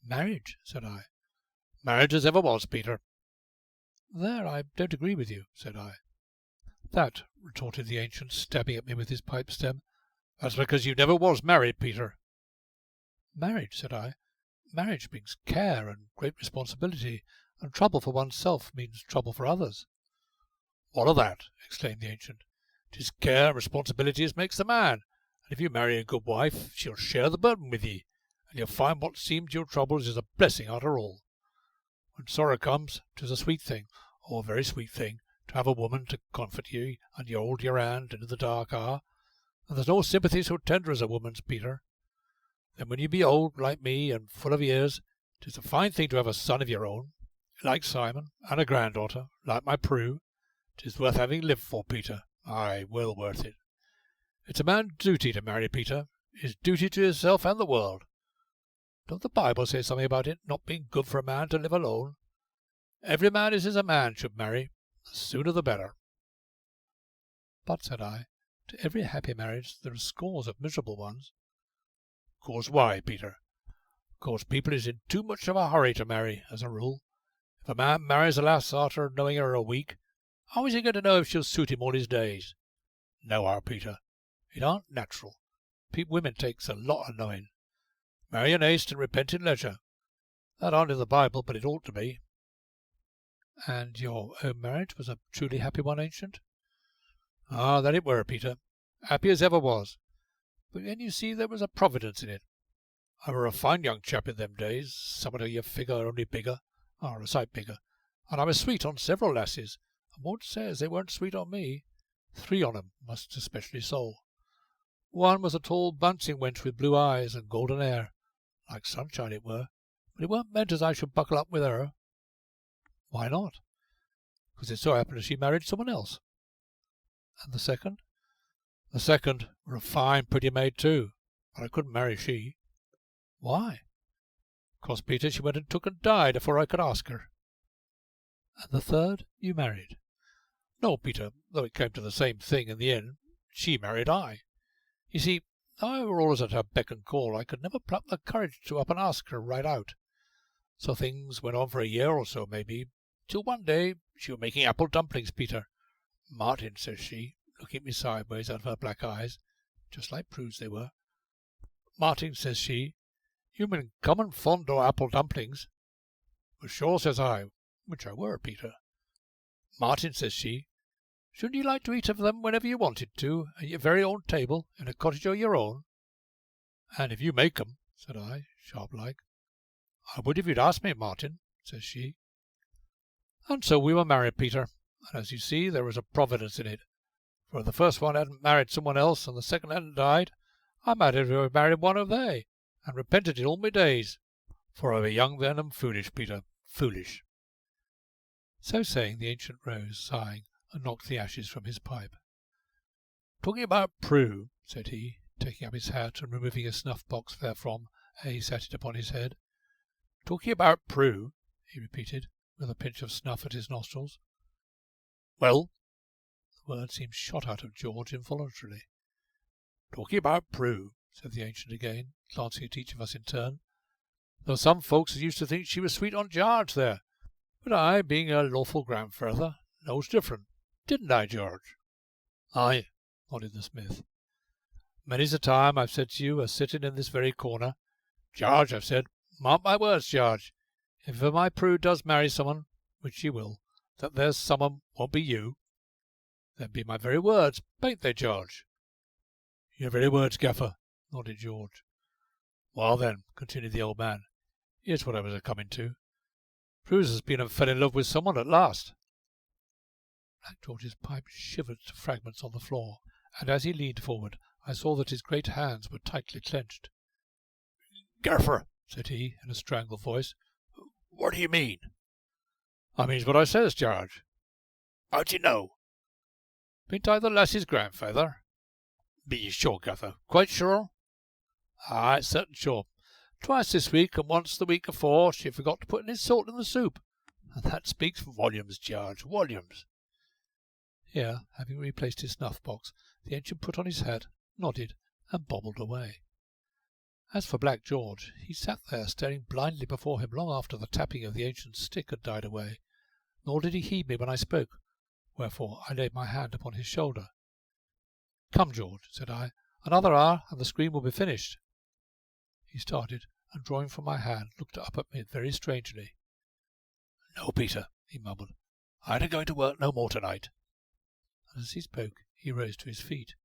"Marriage?" said I. "Marriage as ever was, Peter." "There I don't agree with you," said I. "That," retorted the ancient, stabbing at me with his pipe stem, "that's because you never was married, Peter." "Marriage," said I. "Marriage brings care and great responsibility, and trouble for oneself means trouble for others." "What of that?" exclaimed the ancient. "'Tis care and responsibility as makes the man, and if you marry a good wife, she'll share the burden with ye, and you'll find what seemed your troubles is a blessing arter all. When sorrow comes, 'tis a sweet thing, a very sweet thing, to have a woman to comfort ye and you hold your hand into the dark hour, and there's no sympathy so tender as a woman's, Peter. Then when you be old, like me, and full of years, 'tis a fine thing to have a son of your own, like Simon, and a granddaughter, like my Prue. 'Tis worth having lived for, Peter. Aye, well worth it. It's a man's duty to marry, Peter, his duty to himself and the world. Don't the Bible say something about it not being good for a man to live alone? Every man as is a man should marry, the sooner the better." "But," said I, "to every happy marriage there are scores of miserable ones." "'Cause why, Peter? 'Cause people is in too much of a hurry to marry, as a rule. If a man marries a lass arter knowing her a week, how is he going to know if she'll suit him all his days? Nohow, Peter. It aren't natural. Women takes a lot of knowing. Marry in haste and repent in leisure. That aren't in the Bible, but it ought to be." "And your own marriage was a truly happy one, ancient?" "Ah, that it were, Peter. Happy as ever was. But then you see there was a providence in it. I were a fine young chap in them days, somewhat of your figure only bigger, or a sight bigger, and I was sweet on several lasses, and won't say as they weren't sweet on me. 3 on 'em, must especially so. One was a tall bouncing wench with blue eyes and golden hair, like sunshine it were, but it weren't meant as I should buckle up with her. Why not? Because it so happened as she married someone else. And the second? The second were a fine pretty maid too, but I couldn't marry she. Why? 'Cause, Peter, she went and took and died afore I could ask her. And the third you married? No, Peter, though it came to the same thing in the end, she married I. You see, though I were always at her beck and call, I could never pluck the courage to up and ask her right out. So things went on for a year or so, maybe, till one day she were making apple dumplings, Peter. Martin, says she, looking at me sideways out of her black eyes, just like Prue's they were. Martin, says she, you been common fond o' apple dumplings. Well, sure, says I, which I were, Peter. Martin, says she, shouldn't you like to eat of them whenever you wanted to, at your very own table, in a cottage o' your own? And if you make 'em, said I, sharp-like. I would if you'd asked me, Martin, says she. And so we were married, Peter, and as you see, there was a providence in it. For if the first one hadn't married someone else, and the second hadn't died, I might have married one of they, and repented it all my days. For I were young then and foolish, Peter, foolish. So saying, the ancient rose, sighing, and knocked the ashes from his pipe. Talking about Prue, said he, taking up his hat and removing a snuff-box therefrom, ere he set it upon his head. Talking about Prue, he repeated, with a pinch of snuff at his nostrils. Well? The word seemed shot out of George involuntarily. Talking about Prue, said the ancient again, glancing at each of us in turn. There were some folks that used to think she was sweet on George there, but I, being her lawful grandfather, knows different. Didn't I, George? Aye, nodded the smith. Many's the time I've said to you, a sitting in this very corner, George, I've said, mark my words, George, if ever my Prue does marry someone, which she will, that there's someone won't be you. Them be my very words, bain't they, George? Your very words, Gaffer, nodded George. Well then, continued the old man, here's what I was a-coming to. Prue's has been and fell in love with someone at last. Black George's pipe shivered to fragments on the floor, and as he leaned forward, I saw that his great hands were tightly clenched. Gaffer, said he, in a strangled voice, what do you mean? I means what I says, George. How do you know? Bean't I the lass's grandfather? Be you sure, Gaffer? Quite sure? Aye, certain sure. Twice this week, and once the week afore, she forgot to put any salt in the soup. And that speaks volumes, George, volumes. Here, having replaced his snuff-box, the ancient put on his hat, nodded, and bobbled away. As for Black George, he sat there staring blindly before him long after the tapping of the ancient's stick had died away, nor did he heed me when I spoke, wherefore I laid my hand upon his shoulder. Come, George, said I, another hour, and the screen will be finished. He started, and drawing from my hand, looked up at me very strangely. No, Peter, he mumbled, I ain't going to work no more tonight. And as he spoke, he rose to his feet.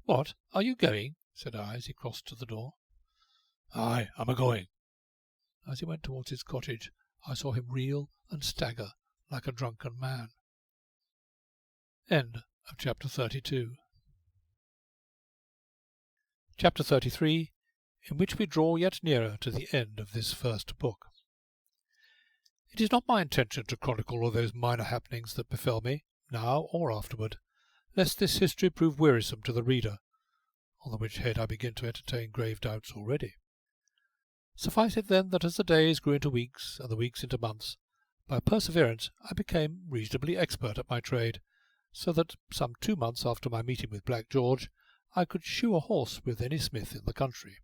What, are you going? Said I, as he crossed to the door. Aye, I'm a-going. As he went towards his cottage, I saw him reel and stagger like a drunken man. End of chapter 32. Chapter 33, in which we draw yet nearer to the end of this first book. It is not my intention to chronicle all those minor happenings that befell me, now or afterward, lest this history prove wearisome to the reader, on the which head I begin to entertain grave doubts already. Suffice it then that as the days grew into weeks, and the weeks into months, by perseverance I became reasonably expert at my trade, so that some 2 months after my meeting with Black George, I could shoe a horse with any smith in the country.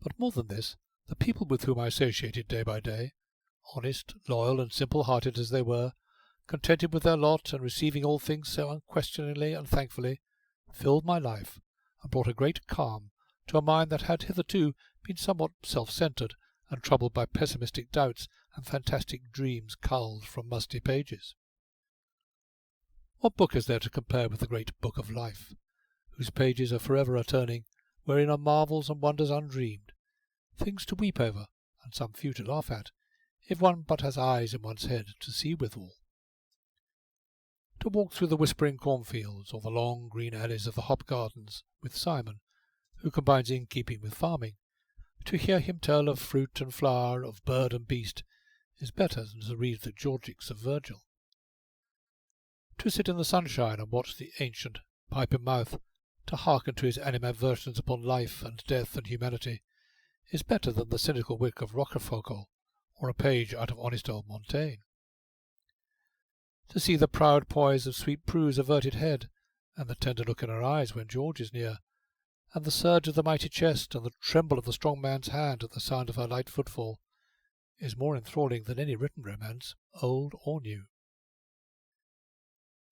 But more than this, the people with whom I associated day by day, honest, loyal, and simple-hearted as they were, contented with their lot, and receiving all things so unquestioningly and thankfully, filled my life, and brought a great calm to a mind that had hitherto been somewhat self-centred, and troubled by pessimistic doubts and fantastic dreams culled from musty pages. What book is there to compare with the great book of life, whose pages are forever a-turning, wherein are marvels and wonders undreamed, things to weep over, and some few to laugh at, if one but has eyes in one's head to see withal? to walk through the whispering cornfields or the long green alleys of the hop gardens with Simon, who combines innkeeping with farming. To hear him tell of fruit and flower, of bird and beast, is better than to read the Georgics of Virgil. To sit in the sunshine and watch the ancient, pipe in mouth, to hearken to his animadversions upon life and death and humanity, is better than the cynical wit of Rochefoucauld or a page out of honest old Montaigne. To see the proud poise of sweet Prue's averted head, and the tender look in her eyes when George is near, and the surge of the mighty chest and the tremble of the strong man's hand at the sound of her light footfall, is more enthralling than any written romance, old or new.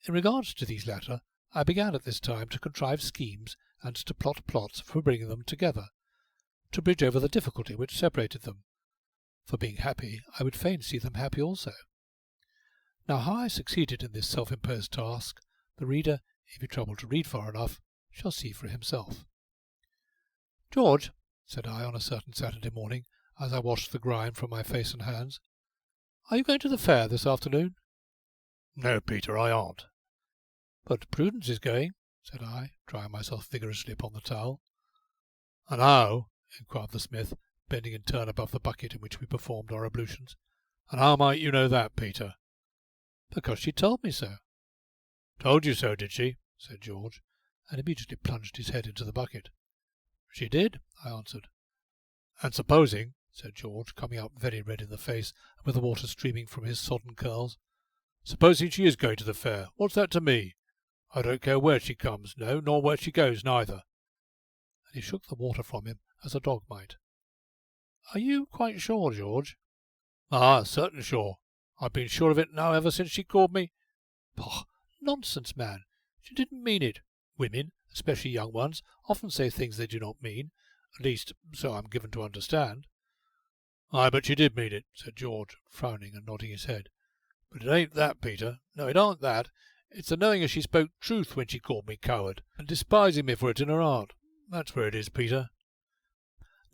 In regards to these latter, I began at this time to contrive schemes and to plot plots for bringing them together, to bridge over the difficulty which separated them. For being happy, I would fain see them happy also. Now how I succeeded in this self-imposed task, the reader, if he trouble to read far enough, shall see for himself. "George," said I on a certain Saturday morning, as I washed the grime from my face and hands, "are you going to the fair this afternoon?" "No, Peter, I aren't." "But Prudence is going," said I, drying myself vigorously upon the towel. "And how," inquired the smith, bending in turn above the bucket in which we performed our ablutions, "and how might you know that, Peter?" "Because she told me so." "Told you so, did she?" said George, and immediately plunged his head into the bucket. "She did," I answered. "And supposing," said George, coming up very red in the face, and with the water streaming from his sodden curls, "supposing she is going to the fair, what's that to me? I don't care where she comes, no, nor where she goes, neither." And he shook the water from him as a dog might. "Are you quite sure, George?" "Ah, certain sure. I've been sure of it now ever since she called me—" "Pah, nonsense, man. She didn't mean it. Women, especially young ones, often say things they do not mean. At least, so I'm given to understand." "Aye, but she did mean it," said George, frowning and nodding his head. "But it ain't that, Peter. No, it aren't that. It's the knowing as she spoke truth when she called me coward, and despising me for it in her heart. That's where it is, Peter."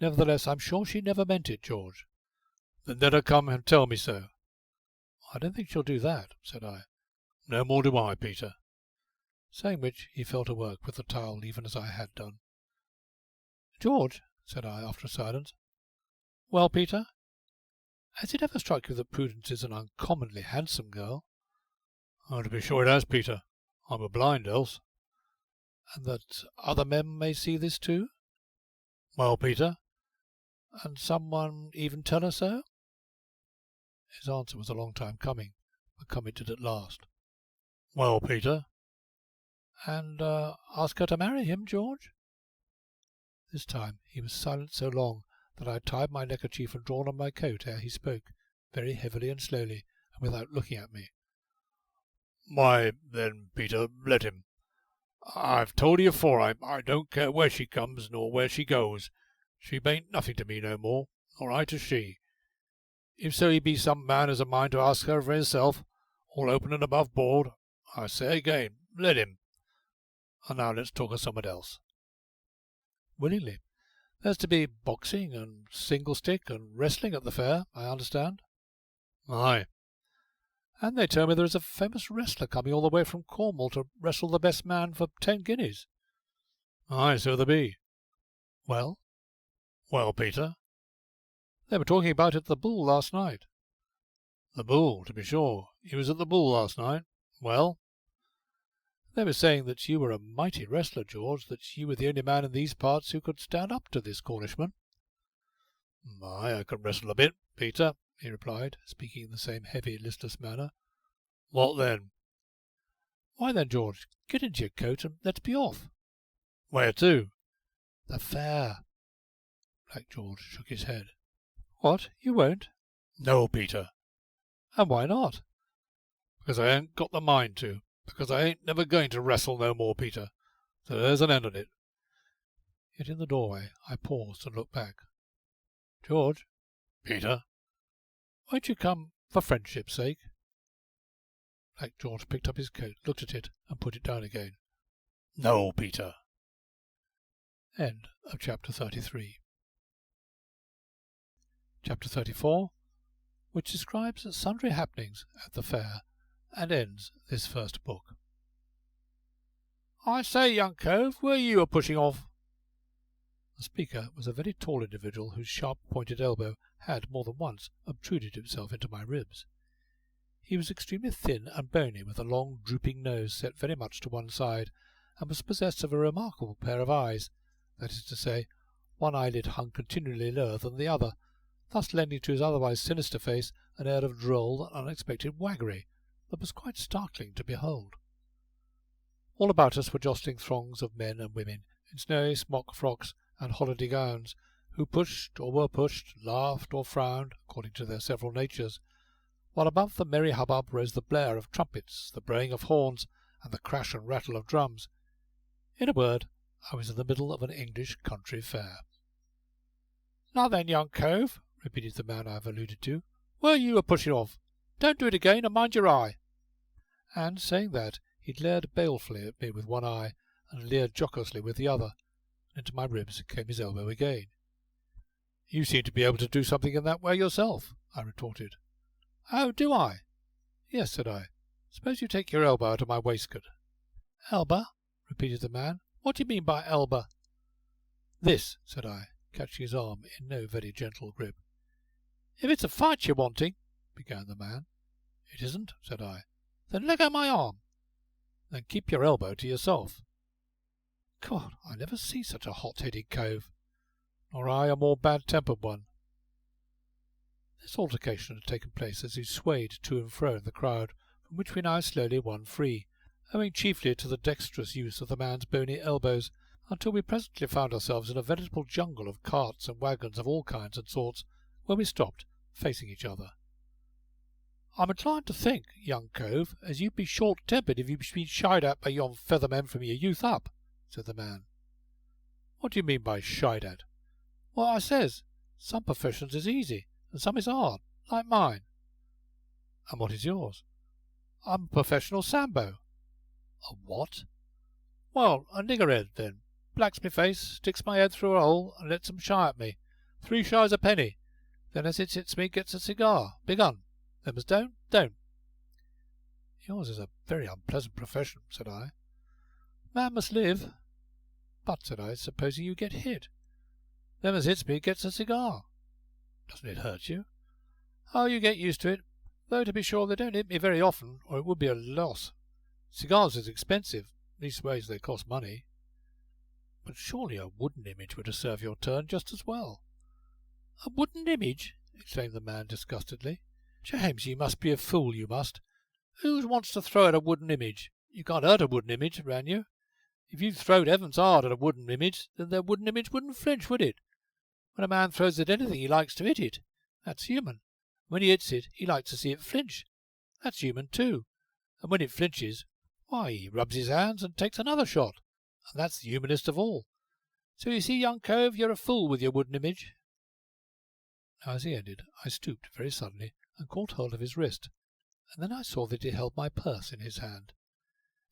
"Nevertheless, I'm sure she never meant it, George." "Then let her come and tell me so." "I don't think she'll do that," said I. "No more do I, Peter." Saying which, he fell to work with the towel even as I had done. "George," said I, after a silence. "Well, Peter, has it ever struck you that Prudence is an uncommonly handsome girl?" "Oh, to be sure it has, Peter. I'm a blind else." "And that other men may see this too?" "Well, Peter?" "And someone even tell her so?" His answer was a long time coming, but come it did at last. "Well, Peter?" "And ask her to marry him, George?" This time he was silent so long that I had tied my neckerchief and drawn on my coat ere he spoke, very heavily and slowly, and without looking at me. "Why, then, Peter, let him. I've told you afore, I don't care where she comes nor where she goes. She bain't nothing to me no more, nor I to she. If so he be some man has a mind to ask her for hisself, all open and above board, I say again, let him. And now let's talk of somewhat else." "Willingly. There's to be boxing and single stick and wrestling at the fair, I understand." "Aye." "And they tell me there is a famous wrestler coming all the way from Cornwall to wrestle the best man for 10 guineas. "Aye, so there be." "Well?" "Well, Peter?" "They were talking about it at the Bull last night." "The Bull, to be sure. He was at the Bull last night. Well?" "They were saying that you were a mighty wrestler, George, that you were the only man in these parts who could stand up to this Cornishman." "Aye, I can wrestle a bit, Peter," he replied, speaking in the same heavy, listless manner. "What then?" "Why then, George, get into your coat and let's be off." "Where to?" "The fair." Black George shook his head. "What, you won't?" "No, Peter." "And why not?" "Because I ain't got the mind to. Because I ain't never going to wrestle no more, Peter. So there's an end on it." Yet in the doorway I paused and looked back. "George." "Peter?" "Won't you come for friendship's sake?" Black George picked up his coat, looked at it, and put it down again. "No, Peter." End of chapter 33. Chapter 34, which describes sundry happenings at the fair and ends this first book. "I say, young cove, where you pushing off?" The speaker was a very tall individual whose sharp-pointed elbow had more than once obtruded itself into my ribs. He was extremely thin and bony, with a long, drooping nose set very much to one side, and was possessed of a remarkable pair of eyes, that is to say, one eyelid hung continually lower than the other, thus lending to his otherwise sinister face an air of droll and unexpected waggery that was quite startling to behold. All about us were jostling throngs of men and women in snowy smock frocks and holiday gowns, who pushed or were pushed, laughed or frowned, according to their several natures, while above the merry hubbub rose the blare of trumpets, the braying of horns, and the crash and rattle of drums. In a word, I was in the middle of an English country fair. "Now then, young cove," repeated the man I have alluded to, "where you pushing off? Don't do it again, and mind your eye." And, saying that, he glared balefully at me with one eye, and leered jocosely with the other, and into my ribs came his elbow again. "You seem to be able to do something in that way yourself," I retorted. "Oh, do I?" "Yes," said I. "Suppose you take your elbow out of my waistcoat." "Elbow?" repeated the man. "What do you mean by elbow?" "This," said I, catching his arm in no very gentle grip. "If it's a fight you're wanting," began the man. "It isn't," said I. "Then let go my arm." "Then keep your elbow to yourself." God, I never see such a hot-headed cove. Nor I a more bad-tempered one. This altercation had taken place as he swayed to and fro in the crowd, from which we now slowly won free, owing chiefly to the dexterous use of the man's bony elbows, until we presently found ourselves in a veritable jungle of carts and wagons of all kinds and sorts, where we stopped, facing each other. "I'm inclined to think, young cove, as you'd be short-tempered if you'd been shied at by yon feather men from your youth up," said the man. "What do you mean by shied at?" "Well, I says, some professions is easy, and some is hard, like mine." "And what is yours?" "I'm a professional Sambo." "A what?" "Well, a niggerhead, then. Blacks me face, sticks my head through a hole, and lets 'em shy at me. 3 shies a penny. Then as it hits me, gets a cigar. Big un. Them as don't, don't." "Yours is a very unpleasant profession," said I. "Man must live." "But," said I, "supposing you get hit?" "Them as hits me gets a cigar." "Doesn't it hurt you?" "Oh, you get used to it. Though, to be sure, they don't hit me very often, or it would be a loss. Cigars is expensive. Leastways, they cost money." "But surely a wooden image would serve your turn just as well." "A wooden image?" exclaimed the man disgustedly. "James, you must be a fool, you must. Who wants to throw at a wooden image? You can't hurt a wooden image, ran you? If you throwed heavens hard at a wooden image, then the wooden image wouldn't flinch, would it? When a man throws at anything, he likes to hit it. That's human. When he hits it, he likes to see it flinch. That's human too. And when it flinches, why, he rubs his hands and takes another shot. And that's the humanest of all. So you see, young cove, you're a fool with your wooden image." Now, as he ended, I stooped very suddenly and caught hold of his wrist, and then I saw that he held my purse in his hand.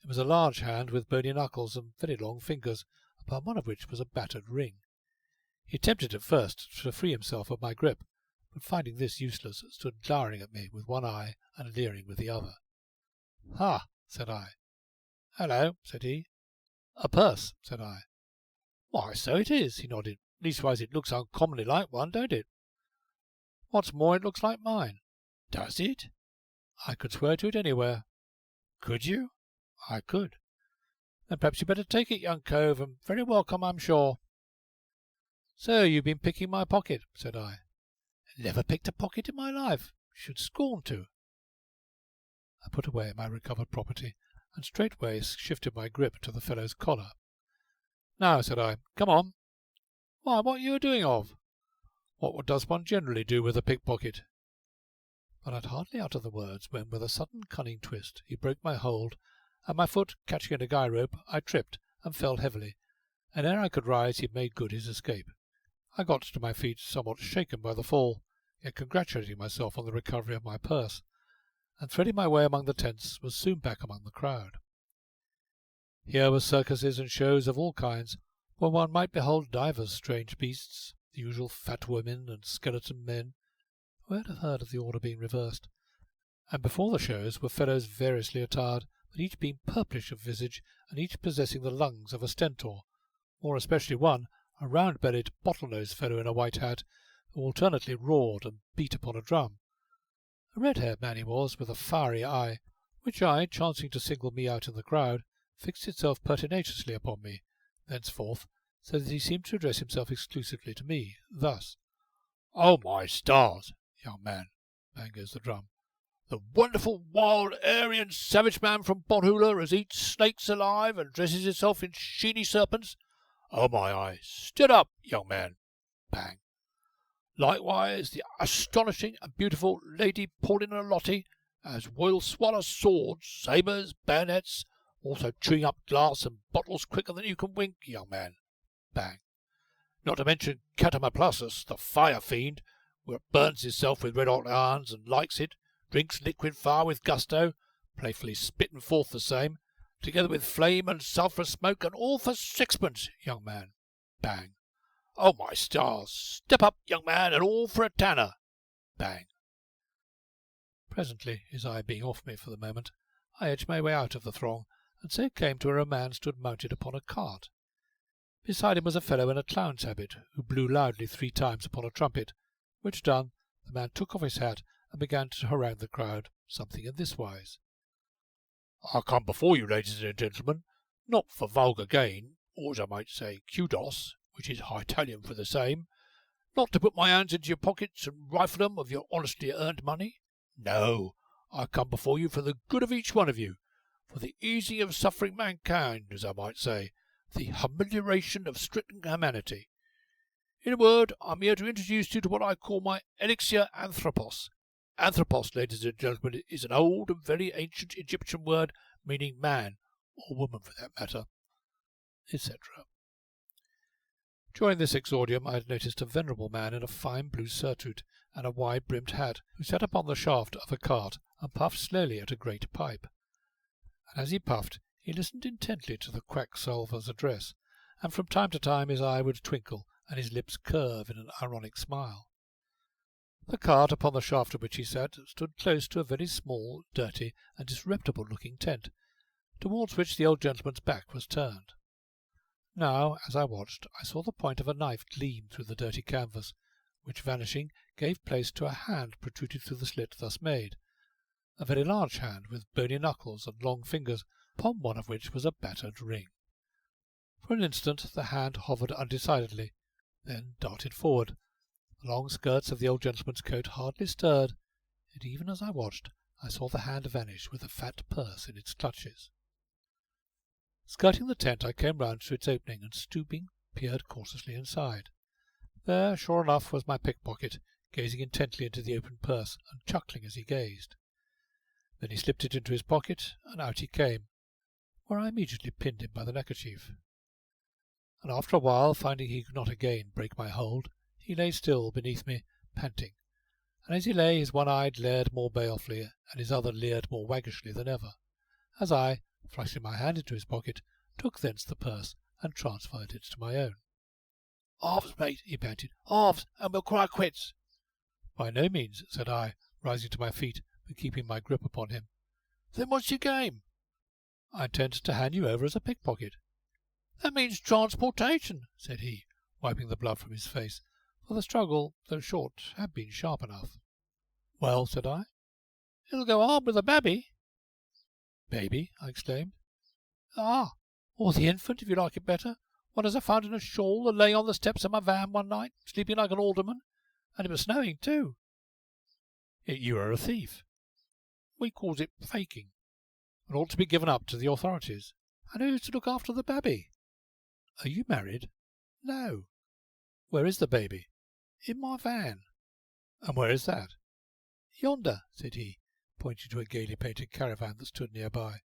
It was a large hand with bony knuckles and very long fingers, upon one of which was a battered ring. He attempted at first to free himself of my grip, but finding this useless, stood glowering at me with one eye and leering with the other. "Ha!" said I. "Hello," said he. "A purse," said I. "Why, so it is," he nodded. "Leastwise, it looks uncommonly like one, don't it?" "What's more, it looks like mine." "Does it?" "I could swear to it anywhere." "Could you?" "I could." "Then perhaps you'd better take it, young cove, and very welcome, I'm sure." "So you've been picking my pocket," said I. "Never picked a pocket in my life. Should scorn to." I put away my recovered property, and straightway shifted my grip to the fellow's collar. "Now," said I, "come on." "Why, what are you doing of?" "What does one generally do with a pickpocket?" But I'd hardly uttered the words when, with a sudden cunning twist, he broke my hold, and my foot catching at a guy rope, I tripped and fell heavily, and ere I could rise he made good his escape. I got to my feet somewhat shaken by the fall, yet congratulating myself on the recovery of my purse, and threading my way among the tents, was soon back among the crowd. Here were circuses and shows of all kinds, where one might behold divers strange beasts, the usual fat women and skeleton men. Who would have heard of the order being reversed? and before the shows were fellows variously attired, but each being purplish of visage, and each possessing the lungs of a stentor, more especially one, a round-bellied, bottle-nosed fellow in a white hat, who alternately roared and beat upon a drum. A red-haired man he was, with a fiery eye, which eye, chancing to single me out in the crowd, fixed itself pertinaciously upon me, thenceforth, so that he seemed to address himself exclusively to me, thus: "Oh, my stars, young man," bang goes the drum, "the wonderful, wild, airy and savage man from Bonhoola as eats snakes alive and dresses himself in sheeny serpents. Oh, my eye, stood up, young man," bang. "Likewise the astonishing and beautiful Lady Paulina Lottie, as will swallow swords, sabres, bayonets, also chewing up glass and bottles quicker than you can wink, young man," bang. "Not to mention Catamoplasus, the fire fiend, who burns himself with red-hot irons and likes it, drinks liquid fire with gusto, playfully spitting forth the same, together with flame and sulphurous smoke, and all for sixpence, young man," bang. "Oh, my stars, step up, young man, and all for a tanner," bang. Presently, his eye being off me for the moment, I edged my way out of the throng, and so came to where a man stood mounted upon a cart. Beside him was a fellow in a clown's habit, who blew loudly 3 times upon a trumpet, which done, the man took off his hat and began to harangue the crowd, something in this wise: "I come before you, ladies and gentlemen, not for vulgar gain, or as I might say, kudos, which is high Italian for the same, not to put my hands into your pockets and rifle them of your honestly earned money. No, I come before you for the good of each one of you, for the easing of suffering mankind, as I might say, the amelioration of stricken humanity. In a word, I'm here to introduce you to what I call my elixir anthropos. Anthropos, ladies and gentlemen, is an old and very ancient Egyptian word meaning man, or woman for that matter," etc. During this exordium I had noticed a venerable man in a fine blue surtout and a wide-brimmed hat, who sat upon the shaft of a cart and puffed slowly at a great pipe. And as he puffed, he listened intently to the quack-salver's address, and from time to time his eye would twinkle and his lips curve in an ironic smile. The cart upon the shaft of which he sat stood close to a very small, dirty, and disreputable-looking tent, towards which the old gentleman's back was turned. Now, as I watched, I saw the point of a knife gleam through the dirty canvas, which, vanishing, gave place to a hand protruded through the slit thus made, a very large hand with bony knuckles and long fingers, upon one of which was a battered ring. For an instant the hand hovered undecidedly, then darted forward. The long skirts of the old gentleman's coat hardly stirred, yet even as I watched, I saw the hand vanish with a fat purse in its clutches. Skirting the tent, I came round to its opening, and stooping, peered cautiously inside. There, sure enough, was my pickpocket, gazing intently into the open purse, and chuckling as he gazed. Then he slipped it into his pocket, and out he came, where I immediately pinned him by the neckerchief. And after a while, finding he could not again break my hold, he lay still beneath me, panting, and as he lay his one eye glared more balefully, and his other leered more waggishly than ever, as I, thrusting my hand into his pocket, took thence the purse and transferred it to my own. "Halves, mate," he panted, "halves, and we'll cry quits." "By no means," said I, rising to my feet, but keeping my grip upon him. "Then what's your game?" "I intend to hand you over as a pickpocket." "That means transportation," said he, wiping the blood from his face, for the struggle, though short, had been sharp enough. "Well," said I. "It'll go hard with the babby." "Baby?" I exclaimed. "Ah, or the infant, if you like it better. One as I found in a shawl and laying on the steps of my van one night, sleeping like an alderman, and it was snowing too." "Yet you are a thief." "We calls it faking, and ought to be given up to the authorities. And who's to look after the babby?" "Are you married?" "No." "Where is the baby?" "In my van." "And where is that?" "Yonder," said he, pointing to a gaily painted caravan that stood near by.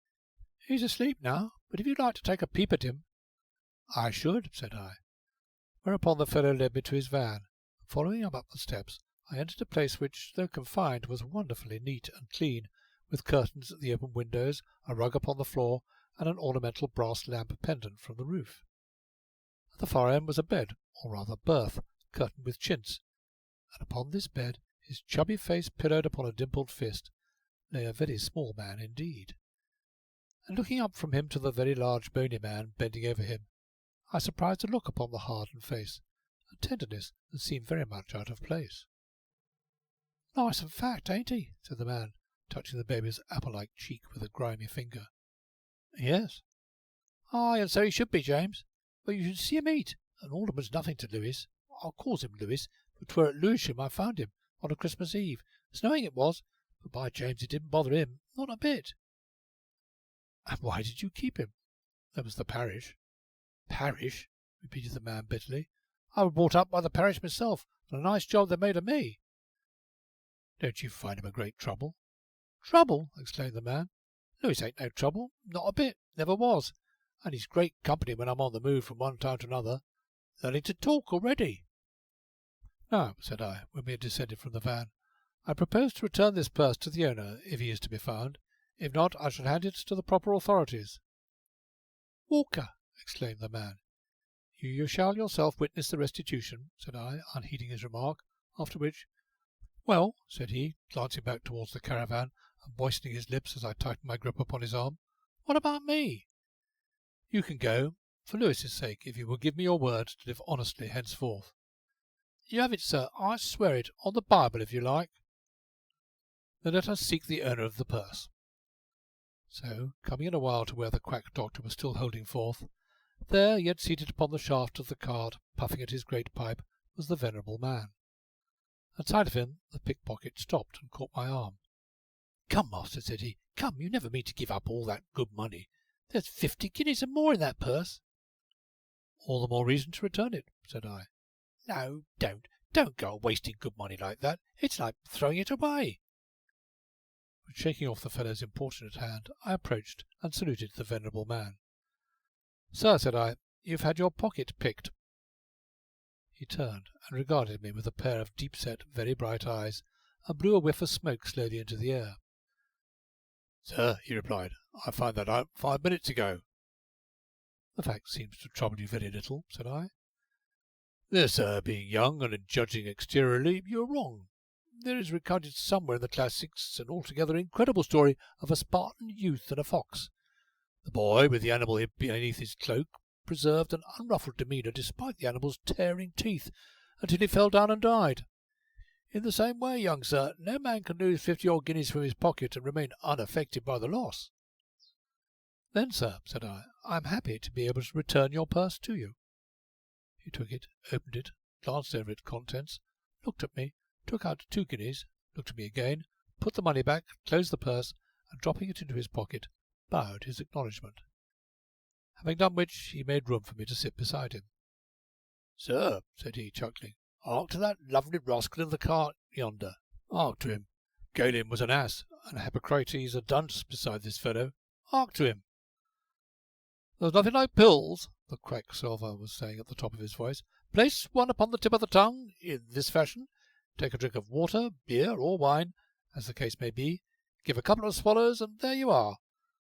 "He's asleep now, but if you'd like to take a peep at him—" "I should," said I. Whereupon the fellow led me to his van, and following him up the steps, I entered a place which, though confined, was wonderfully neat and clean, with curtains at the open windows, a rug upon the floor, and an ornamental brass lamp pendant from the roof. At the far end was a bed, or rather berth, curtained with chintz, and upon this bed, his chubby face pillowed upon a dimpled fist, lay a very small man indeed, and looking up from him to the very large bony man bending over him, I surprised a look upon the hardened face, a tenderness that seemed very much out of place. "Nice and fat, ain't he?" said the man, touching the baby's apple-like cheek with a grimy finger. "Yes." "Aye, and so he should be, James. But you should see him eat, and Alderman's nothing to Lewis. I calls him Lewis, but 'twere at Lewisham I found him, on a Christmas Eve. Snowing it was, but by James it didn't bother him, not a bit." "And why did you keep him?" "There was the parish." "Parish?" repeated the man bitterly. "I was brought up by the parish myself, and a nice job they made of me." "Don't you find him a great trouble?" "Trouble!" exclaimed the man. "Lewis ain't no trouble, not a bit, never was, and he's great company when I'm on the move from one town to another. Learning to talk already." "Now," said I, when we had descended from the van, "I propose to return this purse to the owner, if he is to be found. If not, I shall hand it to the proper authorities." "Walker!" exclaimed the man. You shall yourself witness the restitution," said I, unheeding his remark, after which, "Well," said he, glancing back towards the caravan and moistening his lips as I tightened my grip upon his arm, "what about me?" "You can go, for Lewis's sake, if you will give me your word to live honestly henceforth." "You have it, sir, I swear it, on the Bible, if you like." "Then let us seek the owner of the purse." So, coming in a while to where the quack doctor was still holding forth, there, yet seated upon the shaft of the cart, puffing at his great pipe, was the venerable man. At sight of him, the pickpocket stopped and caught my arm. "Come, master," said he, "come, you never mean to give up all that good money. There's 50 guineas and more in that purse." "All the more reason to return it," said I. "No, don't go wasting good money like that. It's like throwing it away." But shaking off the fellow's importunate hand, I approached and saluted the venerable man. "Sir," said I, "you've had your pocket picked." He turned and regarded me with a pair of deep-set, very bright eyes, and blew a whiff of smoke slowly into the air. "Sir," he replied, "I found that out 5 minutes ago." "The fact seems to trouble you very little," said I. "There, sir, being young and judging exteriorly, you are wrong. There is recounted somewhere in the classics an altogether incredible story of a Spartan youth and a fox. The boy, with the animal beneath his cloak, preserved an unruffled demeanour despite the animal's tearing teeth, until he fell down and died. In the same way, young sir, no man can lose 50-odd guineas from his pocket and remain unaffected by the loss." "Then, sir," said I am happy to be able to return your purse to you." He took it, opened it, glanced over its contents, looked at me, took out 2 guineas, looked at me again, put the money back, closed the purse, and dropping it into his pocket, bowed his acknowledgment. Having done which, he made room for me to sit beside him. "Sir," said he, chuckling, "hark to that lovely rascal in the cart yonder. Hark to him. Galen was an ass, and Hippocrates a dunce beside this fellow. Hark to him." "There's nothing like pills," the quacksalver was saying at the top of his voice. "Place one upon the tip of the tongue, in this fashion. Take a drink of water, beer, or wine, as the case may be. Give a couple of swallows, and there you are.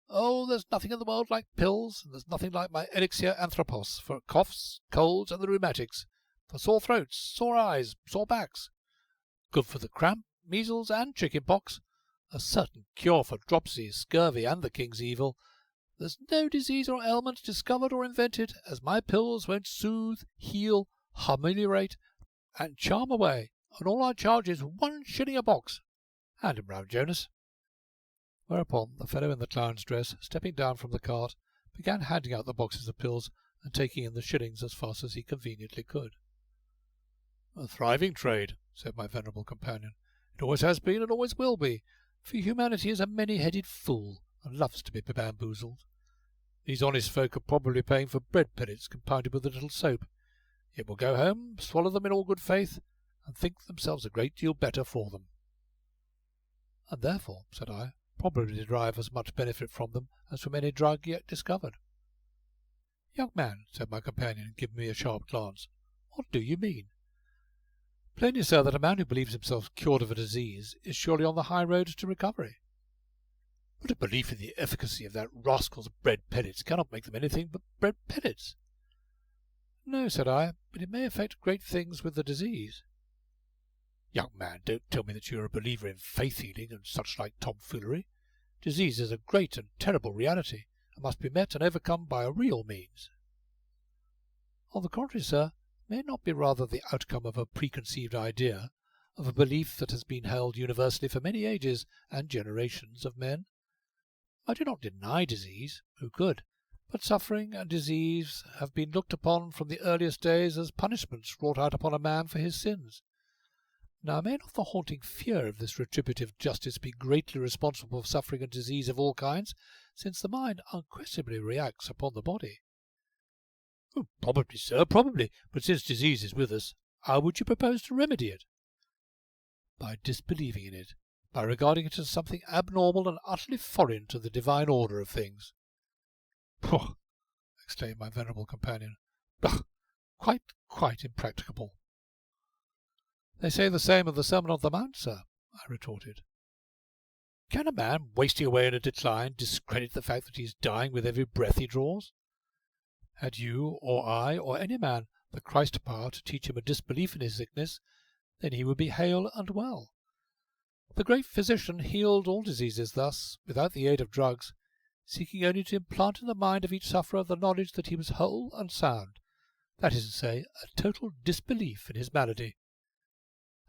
Oh, there's nothing in the world like pills, and there's nothing like my elixir anthropos for coughs, colds, and the rheumatics, for sore throats, sore eyes, sore backs. Good for the cramp, measles, and chicken pox. A certain cure for dropsy, scurvy, and the king's evil. There's no disease or ailment discovered or invented as my pills won't soothe, heal, ameliorate, and charm away, and all I charge is 1 shilling a box. Hand him round, Jonas." Whereupon the fellow in the clown's dress, stepping down from the cart, began handing out the boxes of pills and taking in the shillings as fast as he conveniently could. "A thriving trade," said my venerable companion. "It always has been and always will be, for humanity is a many-headed fool and loves to be bamboozled. These honest folk are probably paying for bread pellets compounded with a little soap, yet will go home, swallow them in all good faith, and think themselves a great deal better for them." "And therefore," said I, "probably derive as much benefit from them as from any drug yet discovered." "Young man," said my companion, giving me a sharp glance, "what do you mean?" "Plainly, sir, that a man who believes himself cured of a disease is surely on the high road to recovery." "But a belief in the efficacy of that rascal's bread pellets cannot make them anything but bread pellets." "No," said I, "but it may effect great things with the disease." Young man, don't tell me that you are a believer in faith-healing and such-like tomfoolery. Disease is a great and terrible reality, and must be met and overcome by a real means. On the contrary, sir, may it not be rather the outcome of a preconceived idea, of a belief that has been held universally for many ages and generations of men? I do not deny disease. Who could? But suffering and disease have been looked upon from the earliest days as punishments wrought out upon a man for his sins. Now, may not the haunting fear of this retributive justice be greatly responsible for suffering and disease of all kinds, since the mind unquestionably reacts upon the body? Oh, probably, sir, probably. But since disease is with us, how would you propose to remedy it? By disbelieving in it, by regarding it as something abnormal and utterly foreign to the divine order of things. "Pooh!" exclaimed my venerable companion. "Ugh! Quite impracticable." "They say the same of the Sermon on the Mount, sir," I retorted. "Can a man, wasting away in a decline, discredit the fact that he is dying with every breath he draws? Had you, or I, or any man, the Christ power to teach him a disbelief in his sickness, then he would be hale and well. The great physician healed all diseases thus, without the aid of drugs, seeking only to implant in the mind of each sufferer the knowledge that he was whole and sound, that is to say, a total disbelief in his malady.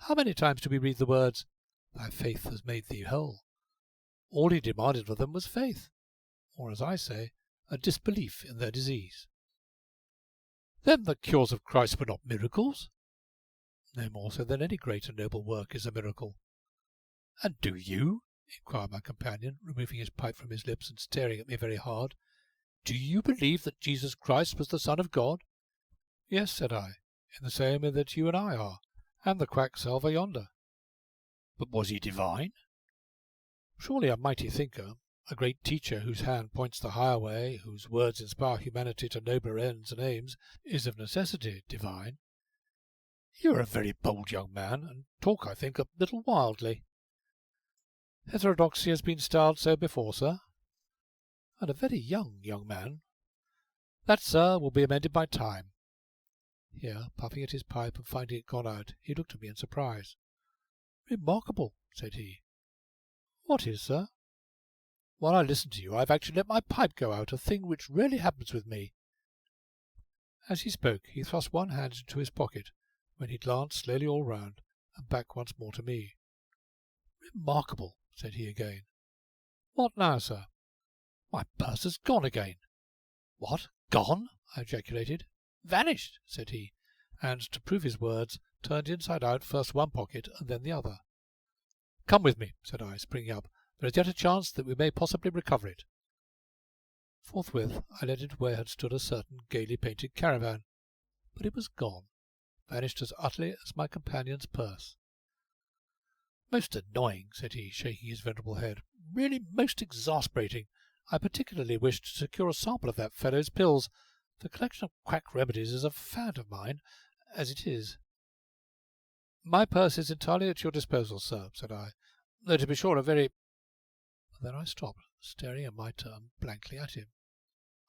How many times do we read the words, 'Thy faith has made thee whole'? All he demanded of them was faith, or, as I say, a disbelief in their disease." "Then the cures of Christ were not miracles?" "No more so than any great and noble work is a miracle." "And do you," inquired my companion, removing his pipe from his lips and staring at me very hard, "do you believe that Jesus Christ was the Son of God?" "Yes," said I, "in the same way that you and I are, and the quacksalver yonder." "But was he divine?" "Surely a mighty thinker, a great teacher whose hand points the higher way, whose words inspire humanity to nobler ends and aims, is of necessity divine." "You are a very bold young man, and talk, I think, a little wildly." "Heterodoxy has been styled so before, sir." "And a very young man." "That, sir, will be amended by time." Here, puffing at his pipe and finding it gone out, he looked at me in surprise. "Remarkable," said he. "What is, sir?" "While I listened to you, I have actually let my pipe go out, a thing which rarely happens with me." As he spoke, he thrust one hand into his pocket, when he glanced slowly all round, and back once more to me. "Remarkable," said he again. "What now, sir?" "My purse has gone again." "What? Gone?" I ejaculated. "Vanished," said he, and, to prove his words, turned inside out first one pocket and then the other. "Come with me," said I, springing up. "There is yet a chance that we may possibly recover it." Forthwith I led him to where had stood a certain gaily painted caravan, but it was gone, vanished as utterly as my companion's purse. "Most annoying," said he, shaking his venerable head. "Really most exasperating. I particularly wished to secure a sample of that fellow's pills. The collection of quack remedies is a fad of mine, as it is." "My purse is entirely at your disposal, sir," said I, "though to be sure a very—" Then I stopped, staring in my turn blankly at him.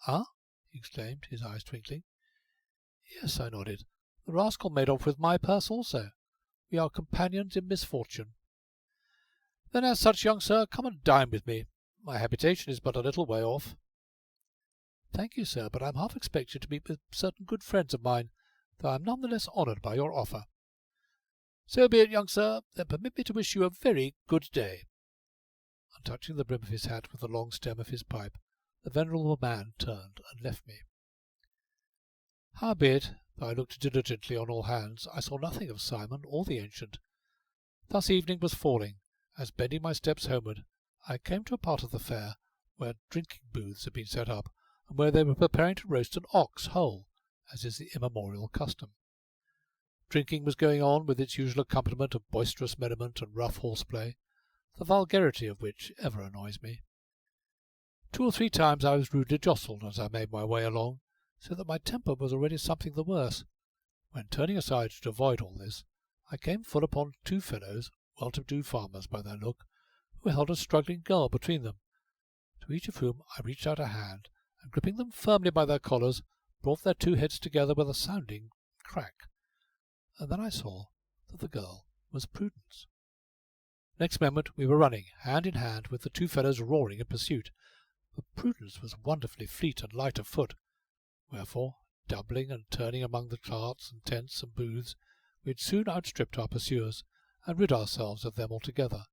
"Ah?" he exclaimed, his eyes twinkling. "Yes," I nodded. "The rascal made off with my purse also. We are companions in misfortune." "Then as such, young sir, come and dine with me. My habitation is but a little way off." "Thank you, sir, but I am half expected to meet with certain good friends of mine, though I am none the less honoured by your offer." "So be it, young sir. Then permit me to wish you a very good day." And touching the brim of his hat with the long stem of his pipe, the venerable man turned and left me. Howbeit, though I looked diligently on all hands, I saw nothing of Simon or the ancient. Thus evening was falling, as, bending my steps homeward, I came to a part of the fair where drinking booths had been set up, and where they were preparing to roast an ox whole, as is the immemorial custom. Drinking was going on with its usual accompaniment of boisterous merriment and rough horseplay, the vulgarity of which ever annoys me. 2 or 3 times I was rudely jostled as I made my way along, so that my temper was already something the worse, when, turning aside to avoid all this, I came full upon 2 fellows, well-to-do farmers by their look, who held a struggling girl between them, to each of whom I reached out a hand, and gripping them firmly by their collars, brought their 2 heads together with a sounding crack, and then I saw that the girl was Prudence. Next moment we were running, hand in hand, with the two fellows roaring in pursuit. But Prudence was wonderfully fleet and light of foot, wherefore, doubling and turning among the carts and tents and booths, we had soon outstripped our pursuers, and rid ourselves of them altogether.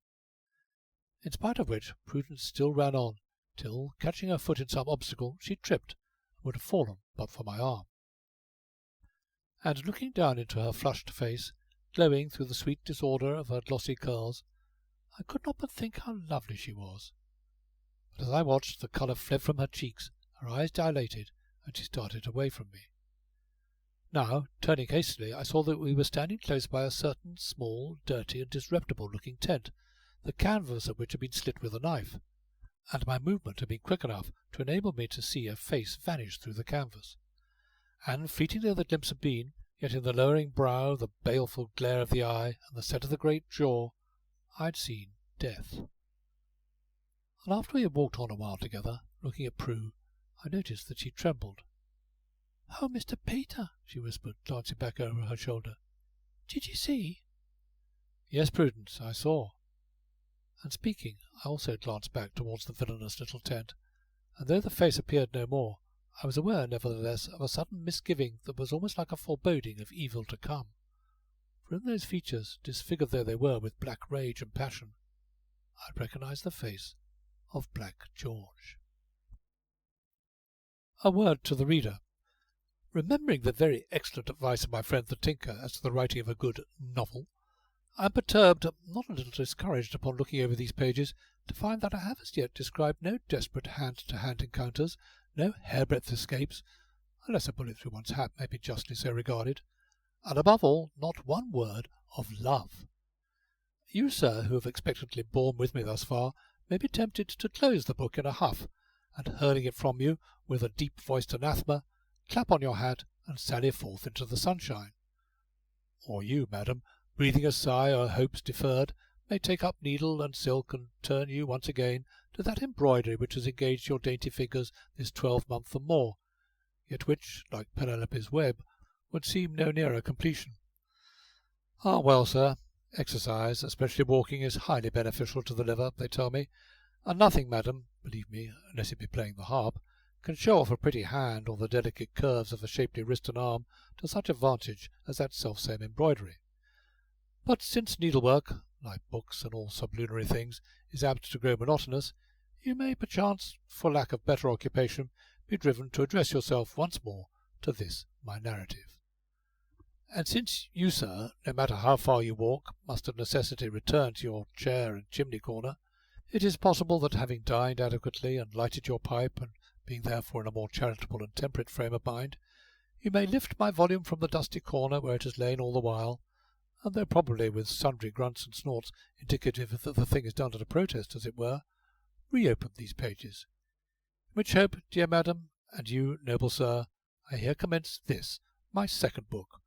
In spite of which, Prudence still ran on, till, catching her foot in some obstacle, she tripped, and would have fallen but for my arm. And looking down into her flushed face, glowing through the sweet disorder of her glossy curls, I could not but think how lovely she was. But as I watched, the colour fled from her cheeks, her eyes dilated, and she started away from me. Now, turning hastily, I saw that we were standing close by a certain small, dirty, and disreputable-looking tent, the canvas of which had been slit with a knife, and my movement had been quick enough to enable me to see a face vanish through the canvas. And, fleeting though the glimpse had been, yet in the lowering brow, the baleful glare of the eye, and the set of the great jaw, I had seen death. And after we had walked on a while together, looking at Prue, I noticed that she trembled. "Oh, Mr. Peter," she whispered, glancing back over her shoulder. "Did you see?" "Yes, Prudence, I saw." And speaking, I also glanced back towards the villainous little tent, and though the face appeared no more, I was aware, nevertheless, of a sudden misgiving that was almost like a foreboding of evil to come. For in those features, disfigured though they were with black rage and passion, I recognized the face of Black George. A word to the reader. Remembering the very excellent advice of my friend the tinker as to the writing of a good novel, I am perturbed, not a little discouraged, upon looking over these pages, to find that I have as yet described no desperate hand-to-hand encounters, no hairbreadth escapes, unless a bullet through one's hat may be justly so regarded, and above all, not one word of love. You, sir, who have expectantly borne with me thus far, may be tempted to close the book in a huff, and hurling it from you with a deep-voiced anathema, clap on your hat and sally forth into the sunshine. Or you, madam, breathing a sigh o'er hopes deferred, may take up needle and silk and turn you once again to that embroidery which has engaged your dainty fingers this 12-month and more, yet which, like Penelope's web, would seem no nearer completion. Ah, well, sir, exercise, especially walking, is highly beneficial to the liver, they tell me, and nothing, madam, believe me, unless it be playing the harp, can show off a pretty hand or the delicate curves of a shapely wrist and arm to such advantage as that self-same embroidery. But since needlework, like books and all sublunary things, is apt to grow monotonous, you may perchance, for lack of better occupation, be driven to address yourself once more to this my narrative. And since you, sir, no matter how far you walk, must of necessity return to your chair and chimney-corner, it is possible that, having dined adequately and lighted your pipe, and being therefore in a more charitable and temperate frame of mind, you may lift my volume from the dusty corner where it has lain all the while, and though probably with sundry grunts and snorts indicative that the thing is done at a protest, as it were, reopen these pages. In which hope, dear madam, and you, noble sir, I here commence this, my second book,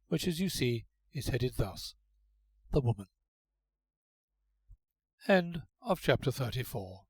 which, as you see, is headed thus, The Woman. End of chapter 34.